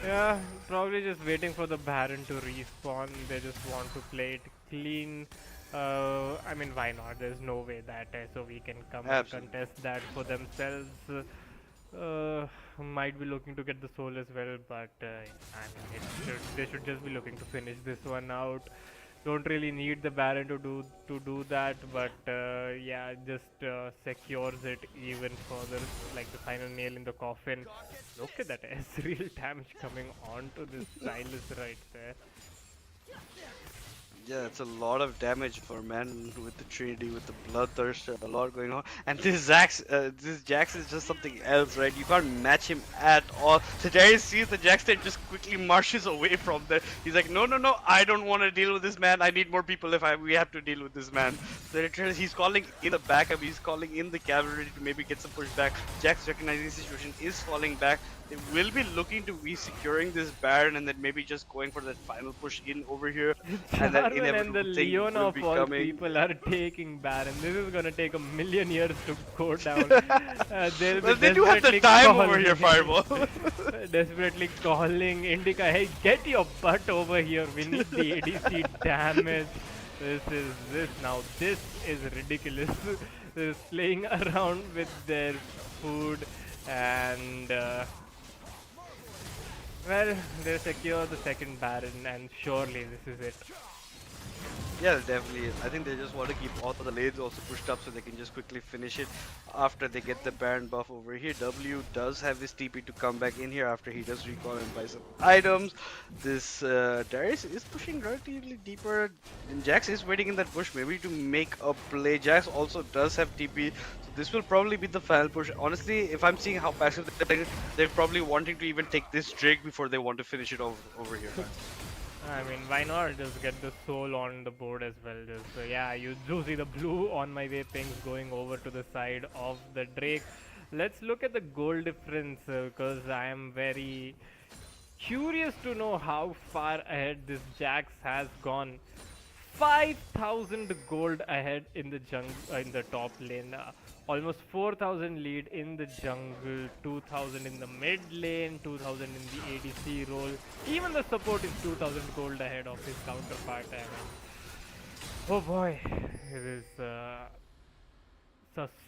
Yeah, probably just waiting for the Baron to respawn. They just want to play it clean. I mean, why not? There's no way that SOV can come and Absolutely. contest that for themselves. Might be looking to get the soul as well, but I mean, they should just be looking to finish this one out. Don't really need the Baron to do that, but yeah, just secures it even further, like the final nail in the coffin. Look at that real damage coming onto this Silas right there. Yeah, it's a lot of damage for a man with the Trinity, with the Bloodthirst, a lot going on. And this Jax is just something else, right? You can't match him at all. So Darius sees the Jax and just quickly marches away from there. He's like, no, I don't want to deal with this man. I need more people if we have to deal with this man. So he's calling in the backup, he's calling in the cavalry to maybe get some pushback. Jax recognizing the situation, is falling back. They will be looking to securing this Baron and then maybe just going for that final push in over here. And that Sharpen and the inevitable thing Leona will of be all coming. people are taking Baron. This is gonna take a million years to go down. They'll Well, be they do have the desperately time over here, calling- Fireball. desperately calling Indica, hey, get your butt over here. We need the ADC damage. This is ridiculous. They're playing around with their food and well, they secure the second Baron and surely this is it. Yeah, definitely. I think they just want to keep all the lanes also pushed up so they can just quickly finish it after they get the Baron buff over here. W does have his TP to come back in here after he does recall and buy some items. This Darius is pushing relatively deeper, and Jax is waiting in that bush maybe to make a play. Jax also does have TP, so this will probably be the final push. Honestly, if I'm seeing how passive they're playing, they're probably wanting to even take this Drake before they want to finish it over here. I mean, why not just get the soul on the board as well? Just yeah, you do see the blue on my way pings going over to the side of the Drake. Let's look at the goal difference because I am very curious to know how far ahead this Jax has gone. 5,000 gold ahead in the in the top lane. Almost 4,000 lead in the jungle, 2,000 in the mid lane, 2,000 in the ADC role. Even the support is 2,000 gold ahead of his counterpart. I mean, oh boy, it is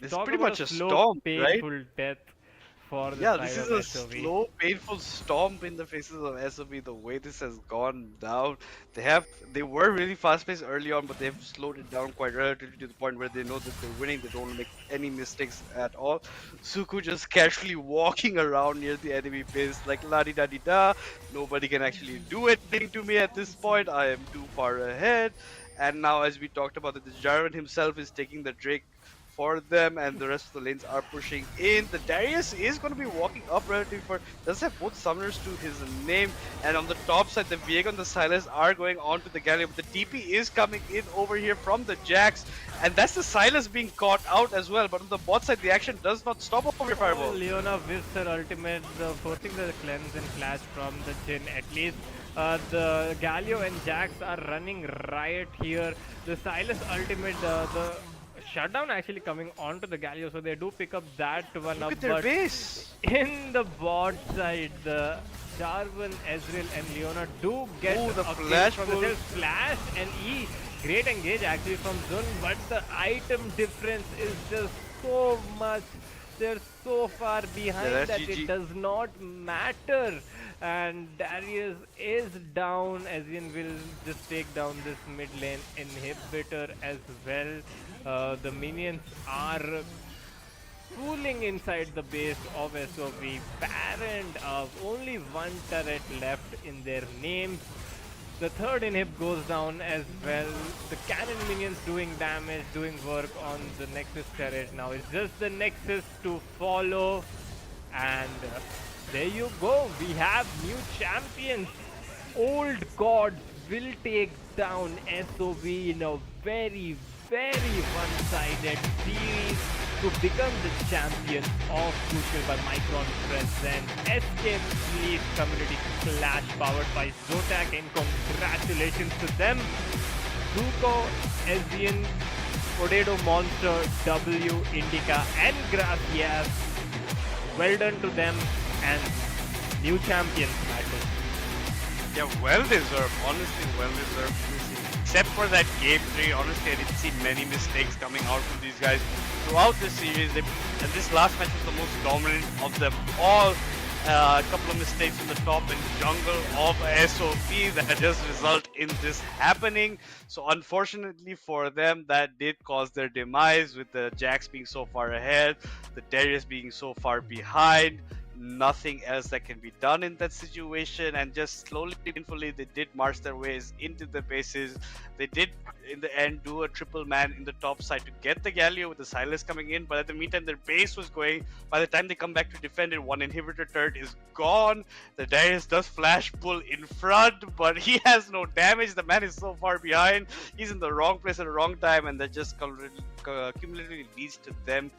It's talk pretty about much a slow, stomp, right? painful death for the Yeah, side this of is a SOV. slow, painful stomp in the faces of SOB. The way this has gone down, they were really fast-paced early on, but they've slowed it down quite relatively to the point where they know that they're winning. They don't want to make any mistakes at all. Suku just casually walking around near the enemy base like la di da di da. Nobody can actually do anything to me at this point. I am too far ahead. And now, as we talked about, the Jarvan himself is taking the Drake for them, and the rest of the lanes are pushing in. The Darius is going to be walking up relatively far. Does have both summoners to his name, and on the top side, the Viego and the Silas are going on to the Galio. But the TP is coming in over here from the Jax, and that's the Silas being caught out as well. But on the bot side, the action does not stop over here, Fireball. Leona whiffs her ultimate, forcing the cleanse and flash from the Jhin at least. The Galio and Jax are running riot here. The Silas ultimate, the shutdown actually coming onto the Galio, so they do pick up that one Look up. at their But base. in the bot side, the Jarvan, Ezreal, and Leona do get Oh, the a kill flash from pull. the flash and E. Great engage actually from Zun, but the item difference is just so much. They're so far behind Yeah, that that's it GG. does not matter. And Darius is down. Ezreal will just take down this mid lane inhibitor as well. The minions are cooling inside the base of SOV. Parent of only one turret left in their names. The third inhib goes down as well. The cannon minions doing damage, doing work on the Nexus turret. Now it's just the Nexus to follow. And there you go. We have new champions. Old gods will take down SOV in a very, very one-sided series to become the champion of Crucial by Micron present SKplz Community Clash powered by Zotac, and congratulations to them. Zuko, Ezreal, Potato Monster, W, Indica, and Gracias. Well done to them, and new champions, Michael. Yeah, well deserved. Honestly, well deserved. Except for that game 3, honestly, I didn't see many mistakes coming out from these guys throughout the series. And this last match was the most dominant of them all. A couple of mistakes in the top and jungle of SOP that just result in this happening. So unfortunately for them, that did cause their demise, with the Jax being so far ahead, the Darius being so far behind. Nothing else that can be done in that situation, and just slowly, painfully, they did march their ways into the bases. They did in the end do a triple man in the top side to get the Galio with the Silas coming in, but at the meantime their base was going. By the time they come back to defend it, one inhibitor turret is gone. The Darius does flash pull in front, but he has no damage. The man is so far behind. He's in the wrong place at the wrong time, and that just cumulatively leads to them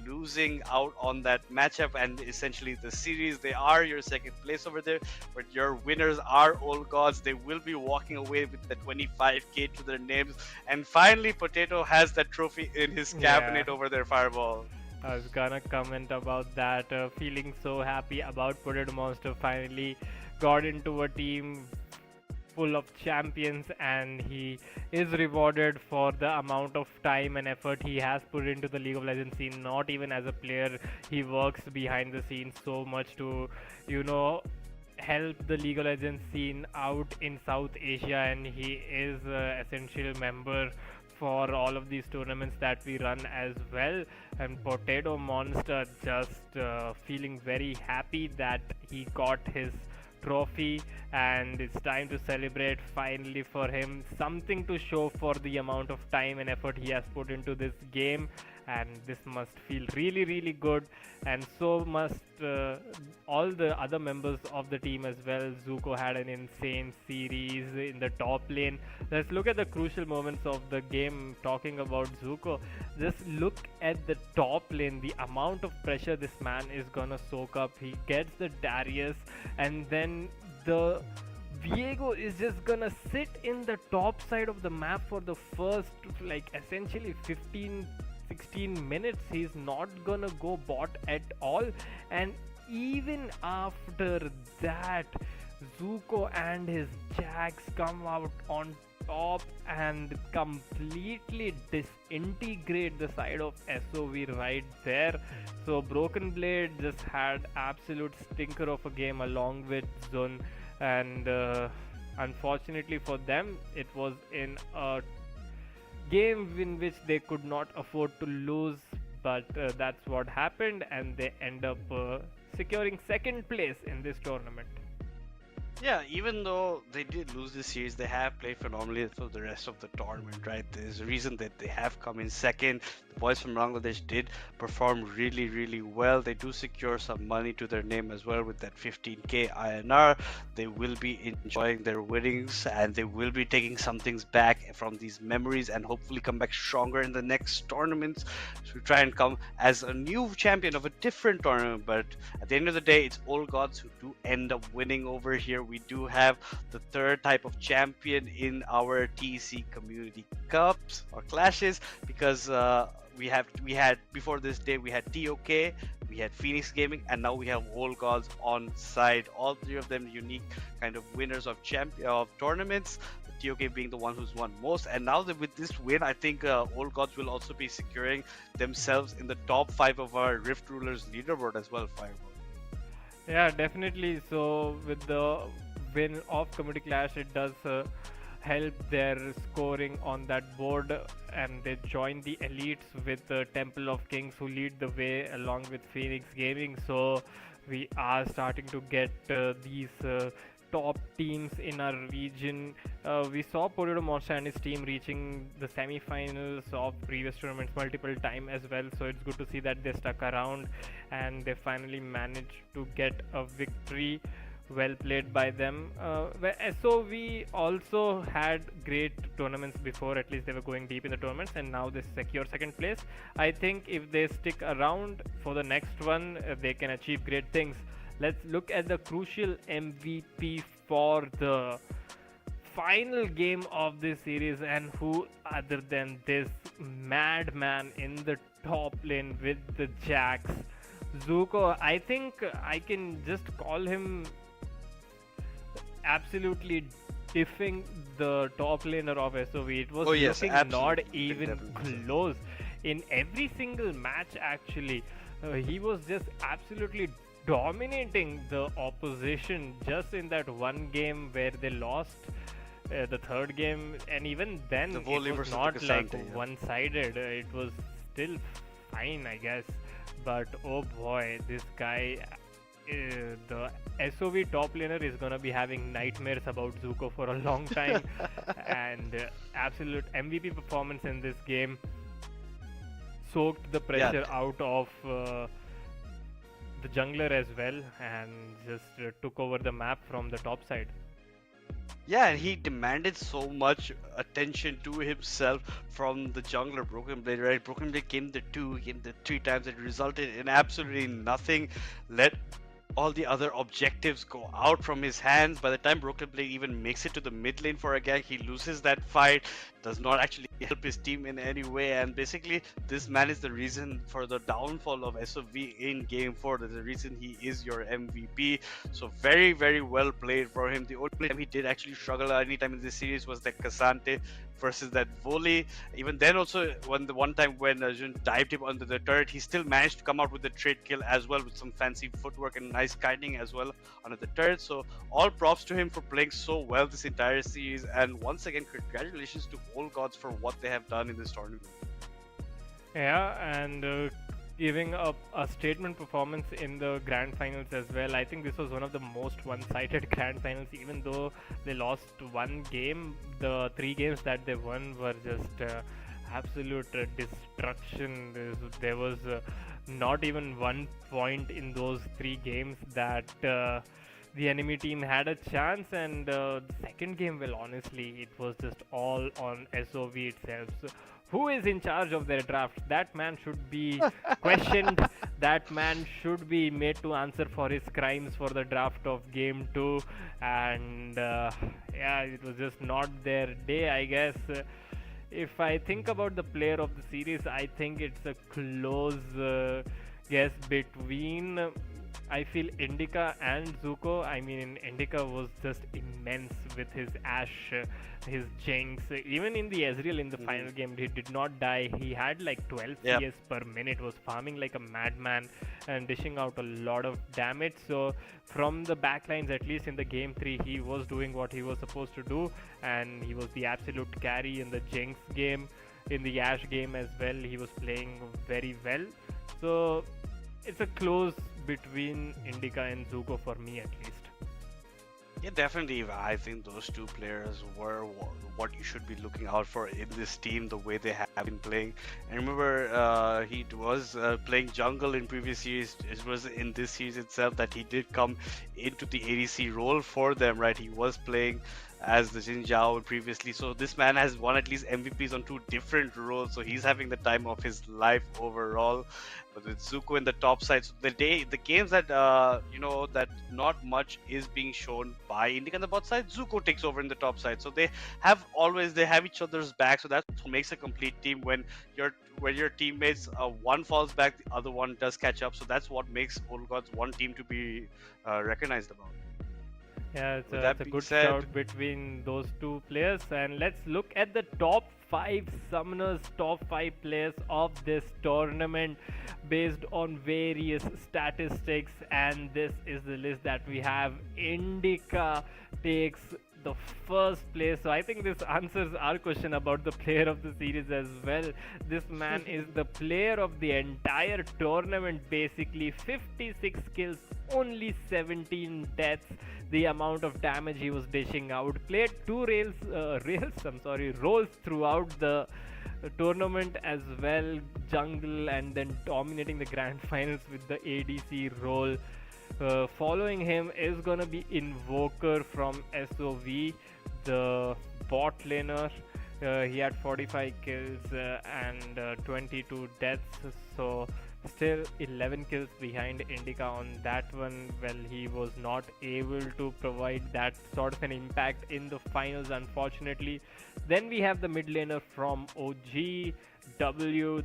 losing out on that matchup and essentially the series. They are your second place over there, but your winners are Old Gods. They will be walking away with the 25k to their names, and finally Potato has that trophy in his cabinet over their Fireball. I was gonna comment about that. Feeling so happy about Potato Monster finally got into a team full of champions, and he is rewarded for the amount of time and effort he has put into the League of Legends scene. Not even as a player, he works behind the scenes so much to, you know, help the League of Legends scene out in South Asia, and he is an essential member for all of these tournaments that we run as well. And Potato Monster just feeling very happy that he got his trophy, and it's time to celebrate finally for him. Something to show for the amount of time and effort he has put into this game, and this must feel really, really good, and so must all the other members of the team as well. Zuko had an insane series in the top lane. Let's look at the crucial moments of the game. Talking about Zuko, just look at the top lane, the amount of pressure this man is gonna soak up. He gets the Darius, and then the Viego is just gonna sit in the top side of the map for the first, like, essentially 15-16 minutes. He's not gonna go bot at all, and even after that, Zuko and his Jax come out on top and completely disintegrate the side of SOV right there. So Broken Blade just had absolute stinker of a game along with Zun, and unfortunately for them, it was in a game in which they could not afford to lose, but that's what happened, and they end up securing second place in this tournament. Yeah, even though they did lose this series, they have played phenomenally for the rest of the tournament, right? There's a reason that they have come in second. The boys from Bangladesh did perform really, really well. They do secure some money to their name as well with that 15k INR. They will be enjoying their winnings, and they will be taking some things back from these memories and hopefully come back stronger in the next tournaments to try and come as a new champion of a different tournament. But at the end of the day, it's Old Gods who do end up winning over here we do have the third type of champion in our TC Community Cups or Clashes, because we had before this day we had TOK, we had Phoenix Gaming, and now we have Old Gods on side. All three of them unique kind of winners of tournaments. TOK being the one who's won most, and now that with this win, I think Old Gods will also be securing themselves in the top 5 of our Rift Rulers leaderboard as well. Fireball. Yeah, definitely. So with the win of Community Clash, it does help their scoring on that board, and they join the elites with the Temple of Kings, who lead the way along with Phoenix Gaming. So we are starting to get these top teams in our region. We saw Potato Monster and his team reaching the semi-finals of previous tournaments multiple times as well, so it's good to see that they stuck around and they finally managed to get a victory. Well played by them. So we also had great tournaments before, at least they were going deep in the tournaments, and now they secure second place. I think if they stick around for the next one, they can achieve great things. Let's look at the crucial MVP for the final game of this series, and who other than this madman in the top lane with the Jax, Zuko. I think I can just call him absolutely diffing the top laner of SOV. It was looking not even close in every single match actually. He was just absolutely dominating the opposition just in that one game where they lost the third game, and even then it was not like one-sided. It was still fine, I guess, but oh boy, this guy, the SOV top laner, is gonna be having nightmares about Zuko for a long time. And absolute MVP performance in this game, soaked the pressure out of the jungler as well, and just took over the map from the top side. Yeah, and he demanded so much attention to himself from the jungler Broken Blade, right? Broken Blade came the 2, came the 3 times, it resulted in absolutely nothing. Let all the other objectives go out from his hands. By the time Broken Blade even makes it to the mid lane for a gank, he loses that fight, does not actually help his team in any way, and basically this man is the reason for the downfall of SOV in game 4. There's a reason he is your MVP. So very, very well played for him. The only time he did actually struggle anytime in this series was that Cassante versus that volley. Even then also, when the one time when Arjun dived him under the turret, he still managed to come out with the trade kill as well, with some fancy footwork and nice kiting as well under the turret. So all props to him for playing so well this entire series, and once again congratulations to Old Gods for what they have done in this tournament. Yeah, and giving up a statement performance in the grand finals as well. I think this was one of the most one-sided grand finals. Even though they lost one game, the 3 games that they won were just absolute destruction. There was not even 1 point in those 3 games that the enemy team had a chance, and the second game, well, honestly, it was just all on SOV itself. So who is in charge of their draft? That man should be questioned. That man should be made to answer for his crimes for the draft of game 2. And yeah, it was just not their day, I guess. If I think about the player of the series, I think it's a close guess between, I feel, Indica and Zuko. I mean, Indica was just immense with his Ashe, his Jinx. Even in the Ezreal in the final game, he did not die. He had like 12 CS per minute, was farming like a madman and dishing out a lot of damage. So from the backlines, at least in the game 3, he was doing what he was supposed to do, and he was the absolute carry in the Jinx game. In the Ashe game as well, he was playing very well. So it's a close between Indica and Zuko for me, at least. Yeah, definitely. I think those 2 players were what you should be looking out for in this team, the way they have been playing. And remember, he was playing jungle in previous series. It was in this series itself that he did come into the ADC role for them, right? He was playing as the Jin Zhao previously. So this man has won at least MVPs on 2 different roles. So he's having the time of his life overall. But with Zuko in the top side, so the games that that not much is being shown by Indica on the bot side, Zuko takes over in the top side. So they have each other's back. So that's what makes a complete team when your teammates one falls back, the other one does catch up. So that's what makes Old Gods one team to be recognized about. Yeah, it's With a, that it's a being good said- shout between those two players. And let's look at the top 5 summoners, top 5 players of this tournament based on various statistics. And this is the list that we have. Indica takes the first place. So I think this answers our question about the player of the series as well. This man is the player of the entire tournament, basically. 56 kills, only 17 deaths. The amount of damage he was dishing out. Played 2 roles throughout the tournament as well. Jungle, and then dominating the grand finals with the ADC role. Following him is gonna be Invoker from SOV, the bot laner. He had 45 kills and 22 deaths, so still 11 kills behind Indica on that one. Well, he was not able to provide that sort of an impact in the finals, unfortunately. Then we have the mid laner from OGW,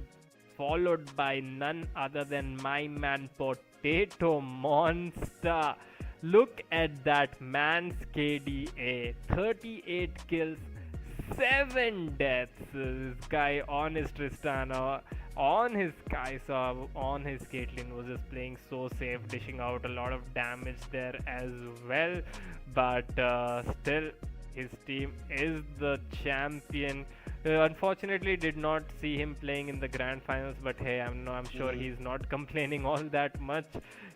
followed by none other than my man Potato Monster. Look at that man's KDA, 38 kills, 7 deaths. This guy on his Tristana, on his Kaisa, on his Caitlyn was just playing so safe, dishing out a lot of damage there as well. But still, his team is the champion. Unfortunately, did not see him playing in the grand finals, but hey, I'm sure he's not complaining all that much.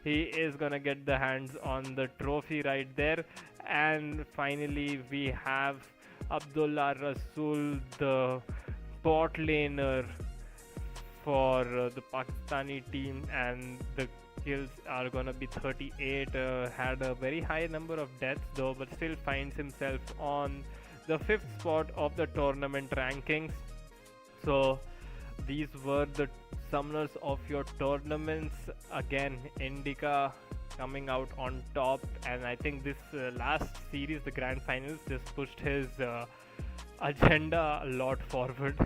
He is gonna get the hands on the trophy right there. And finally, we have Abdullah Rasul, the bot laner for the Pakistani team, and the kills are gonna be 38. Had a very high number of deaths though, but still finds himself on the 5th spot of the tournament rankings. So these were the summoners of your tournaments. Again, Indica coming out on top, and I think this last series, the grand finals, just pushed his agenda a lot forward.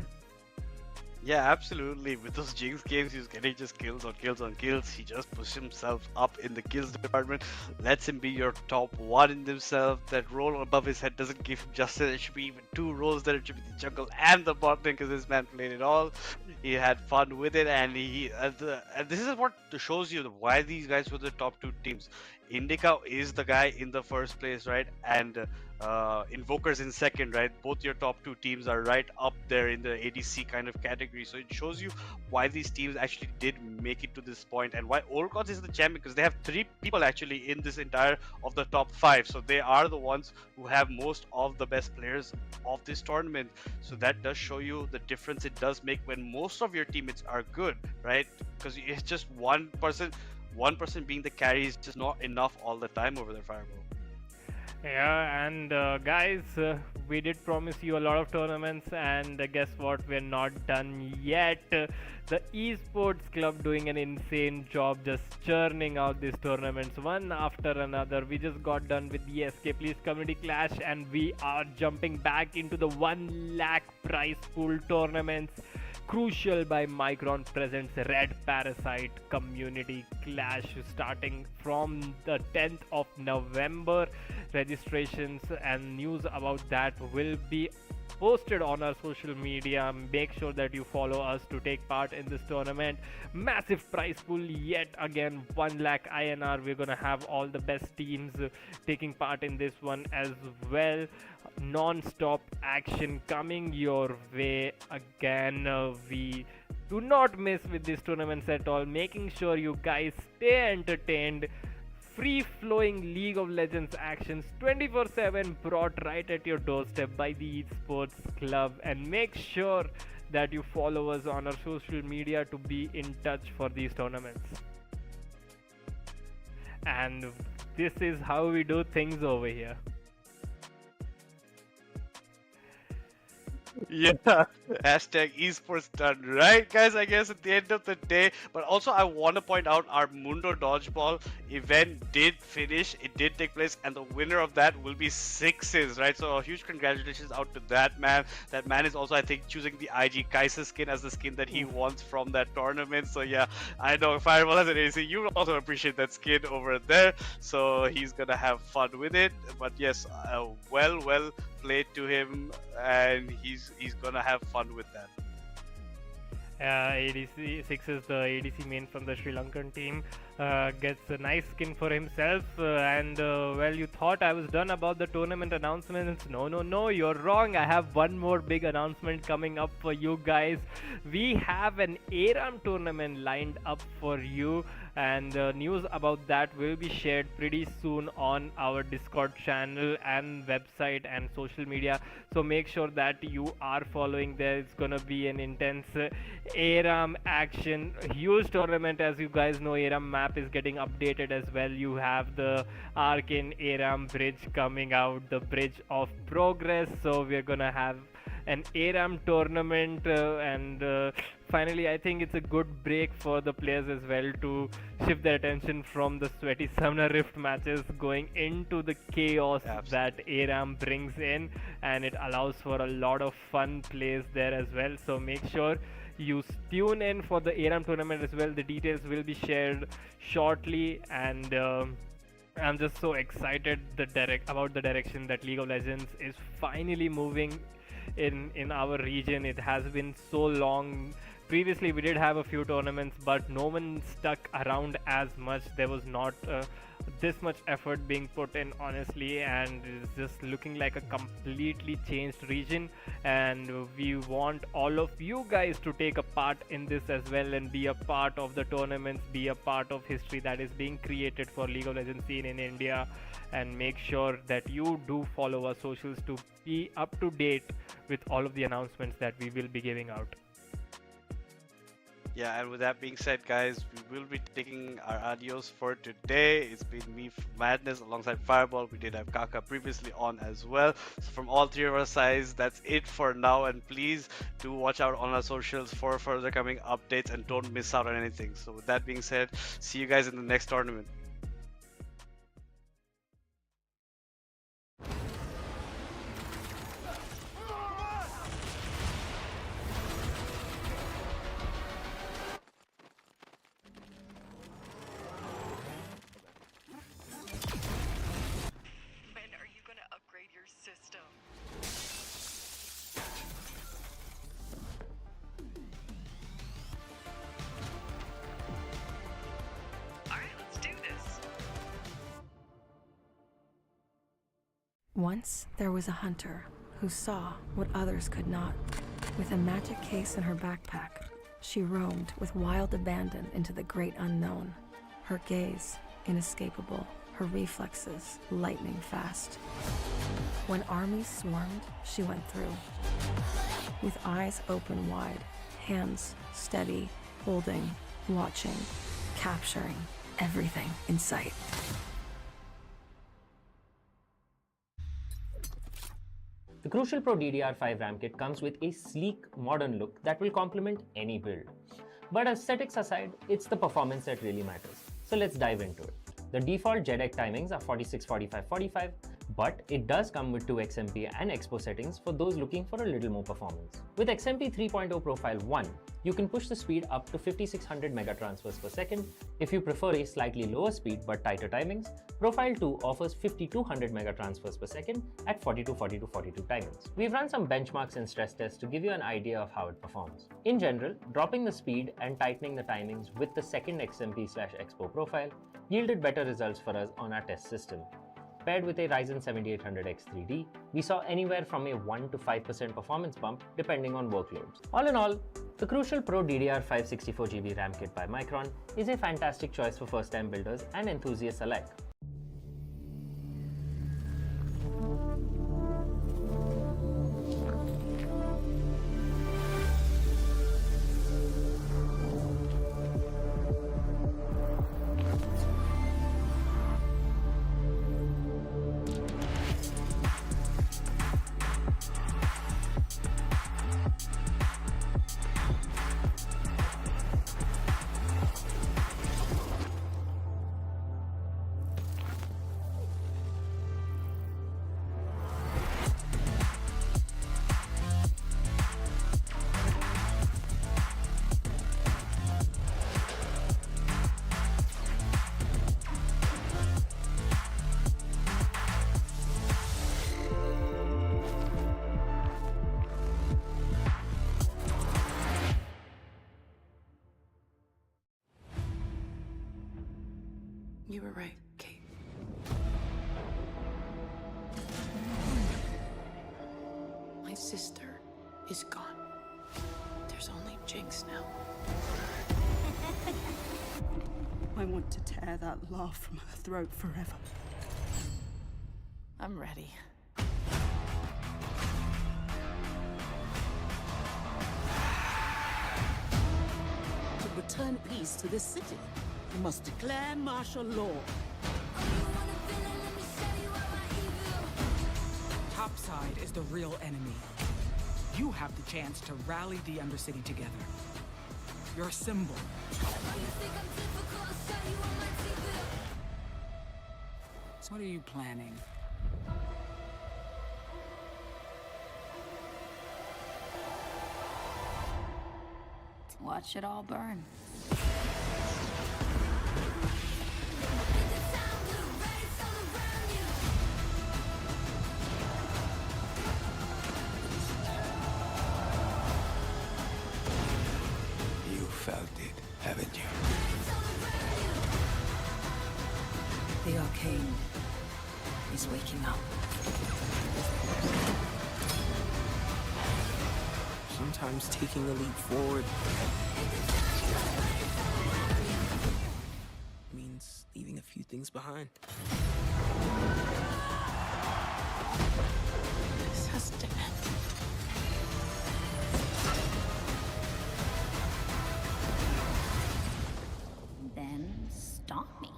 Yeah, absolutely. With those Jinx games, he was getting just kills on kills on kills. He just pushed himself up in the kills department, lets him be your top 1 in himself. That role above his head doesn't give him justice. It should be even 2 roles there. It should be the jungle and the bot lane, because this man played it all. He had fun with it, and and this is what shows you why these guys were the top 2 teams. Indica is the guy in the first place, right? And Invoker's in second, right? Both your top 2 teams are right up there in the ADC kind of category. So it shows you why these teams actually did make it to this point, and why Old Gods is the champion, because they have 3 people actually in this entire of the top 5. So they are the ones who have most of the best players of this tournament. So that does show you the difference it does make when most of your teammates are good, right? Because it's just one person being the carry is just not enough all the time over there, Fireball. Yeah, and guys, we did promise you a lot of tournaments, and guess what? We're not done yet. The Esports Club doing an insane job, just churning out these tournaments one after another. We just got done with the SKplz Community Clash, and we are jumping back into the 1 lakh prize pool tournaments. Crucial by Micron presents Red Parasite Community Clash, starting from the 10th of November. Registrations and news about that will be posted on our social media. Make sure that you follow us to take part in this tournament. Massive prize pool yet again, 1 lakh INR. We're gonna have all the best teams taking part in this one as well. Non-stop action coming your way again. We do not miss with these tournaments at all, making sure you guys stay entertained. Free-flowing League of Legends actions 24/7 brought right at your doorstep by the Esports Club. And make sure that you follow us on our social media to be in touch for these tournaments. And this is how we do things over here. Yeah, hashtag esports done right, guys. I guess at the end of the day, but also I want to point out our Mundo Dodgeball event did finish. It did take place, and the winner of that will be Sixes, right? So a huge congratulations out to that man. That man is also, I think, choosing the IG Kaisa skin as the skin that he wants from that tournament. So yeah, I know Fireball has an AC. You will also appreciate that skin over there. So he's gonna have fun with it. But yes, well played to him, and he's gonna have fun with that. ADC 6 is the ADC main from the Sri Lankan team. Gets a nice skin for himself, and well, you thought I was done about the tournament announcements. No, you're wrong. I have one more big announcement coming up for you guys. We have an ARAM tournament lined up for you, and news about that will be shared pretty soon on our Discord channel and website and social media. So make sure that you are following there. It's gonna be an intense ARAM action, huge tournament. As you guys know, ARAM map is getting updated as well. You have the Arcane ARAM bridge coming out, the bridge of progress. So we're gonna have an ARAM tournament, and finally I think it's a good break for the players as well to shift their attention from the sweaty Summoner Rift matches going into the chaos that ARAM brings in, and it allows for a lot of fun plays there as well. So make sure you tune in for the ARAM tournament as well. The details will be shared shortly, and I'm just so excited about the direction that League of Legends is finally moving in our region. It has been so long. Previously we did have a few tournaments, but no one stuck around as much. There was not this much effort being put in, honestly, and it's just looking like a completely changed region, and we want all of you guys to take a part in this as well and be a part of the tournaments, be a part of history that is being created for League of Legends scene in India, and make sure that you do follow our socials to be up to date with all of the announcements that we will be giving out. Yeah, and with that being said, guys, we will be taking our adios for today. It's been me, Madness, alongside Fireball. We did have Kaka previously on as well. So from all three of our sides, that's it for now. And please do watch out on our socials for further coming updates, and don't miss out on anything. So with that being said, see you guys in the next tournament. System. Alright, let's do this. Once there was a hunter who saw what others could not. With a magic case in her backpack, she roamed with wild abandon into the great unknown. Her gaze inescapable, her reflexes lightning fast. When armies swarmed, she went through. With eyes open wide, hands steady, holding, watching, capturing everything in sight. The Crucial Pro DDR5 RAM kit comes with a sleek, modern look that will complement any build. But aesthetics aside, it's the performance that really matters. So let's dive into it. The default JEDEC timings are 46, 45, 45, but it does come with 2 XMP and Expo settings for those looking for a little more performance. With XMP 3.0 Profile 1, you can push the speed up to 5600 mega transfers per second. If you prefer a slightly lower speed but tighter timings, Profile 2 offers 5200 mega transfers per second at 42, 42, 42 timings. We've run some benchmarks and stress tests to give you an idea of how it performs. In general, dropping the speed and tightening the timings with the second XMP/Expo profile yielded better results for us on our test system. Paired with a Ryzen 7800X 3D, we saw anywhere from a 1 to 5% performance bump depending on workloads. All in all, the Crucial Pro DDR5 64GB RAM kit by Micron is a fantastic choice for first-time builders and enthusiasts alike. You were right, Kate. My sister is gone. There's only Jinx now. I want to tear that laugh from her throat forever. I'm ready. To return peace to this city, you must declare martial law. Topside is the real enemy. You have the chance to rally the Undercity together. Your symbol. So what are you planning? Watch it all burn. You felt it, haven't you? The Arcane is waking up. Sometimes taking a leap forward means leaving a few things behind. This has to end. Then stop me.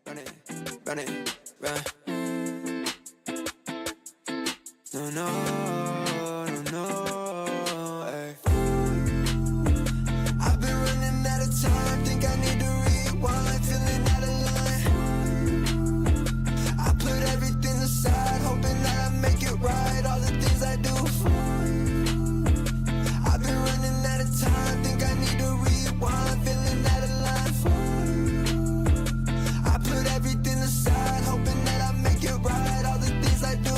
Run it, run it, run. No, no, no, no, ay. I've been running out of time, think I need to rewind, feeling out of line. I put everything aside, hoping that I make it right, all the things I do fine. I've been running out of time, think I need to rewind, feeling out of line. I put everything aside, hoping that I make it right, all the things I do.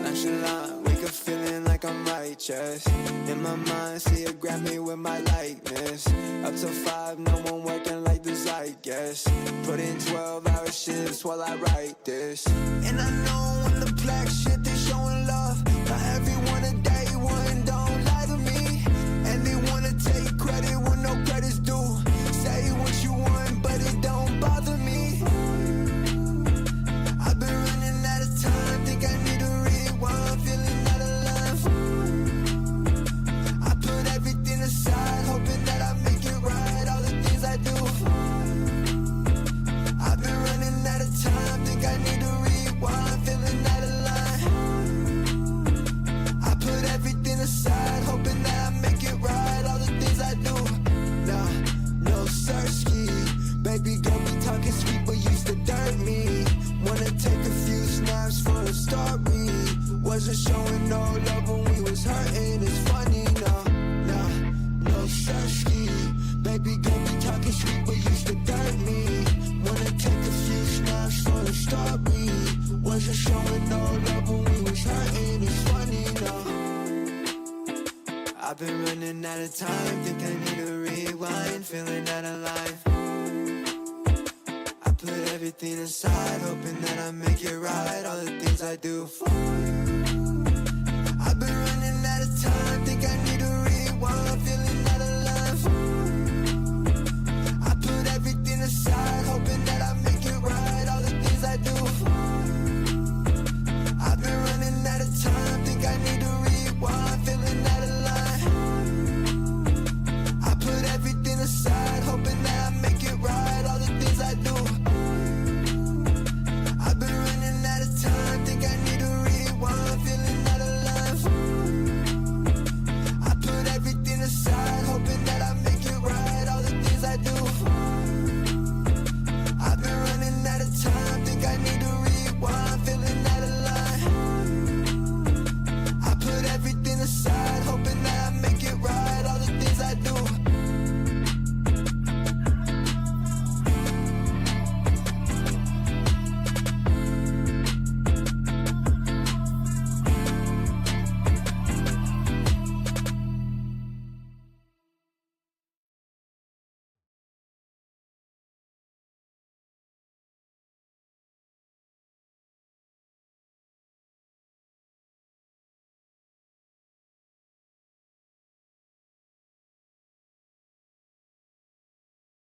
Nonchalant, wake up feeling like I'm righteous. In my mind, see it grab me with my likeness. Up till 5, no one working like this, I guess. Put in 12-hour shifts while I write this. And I know when the black shit, they showing love. Not everyone a day one, don't lie to me. And they wanna take credit when no credit's due. Say what you want, but it don't bother me. I've been running out of time, think I need to rewind, feeling out of line. I put everything aside, hoping that I make it right, all the things I do. I've been running out of time, think I need to rewind, feeling out of line. I put everything aside, hoping that I make it right, all the things I do. Nah, no Sersky, baby girl be talking sweet but used to dirt me. Wanna take a few snaps for the story. Wasn't showing no love when we was hurting, it's funny, nah, no Sersky, baby girl be talking sweet but used to dirt me. Wanna take a few snaps for the story. Wasn't showing no love when we was hurting, it's funny, nah. I've been running out of time, think I need to rewind, feeling out of line. I put everything aside, hoping that I make it right, all the things I do.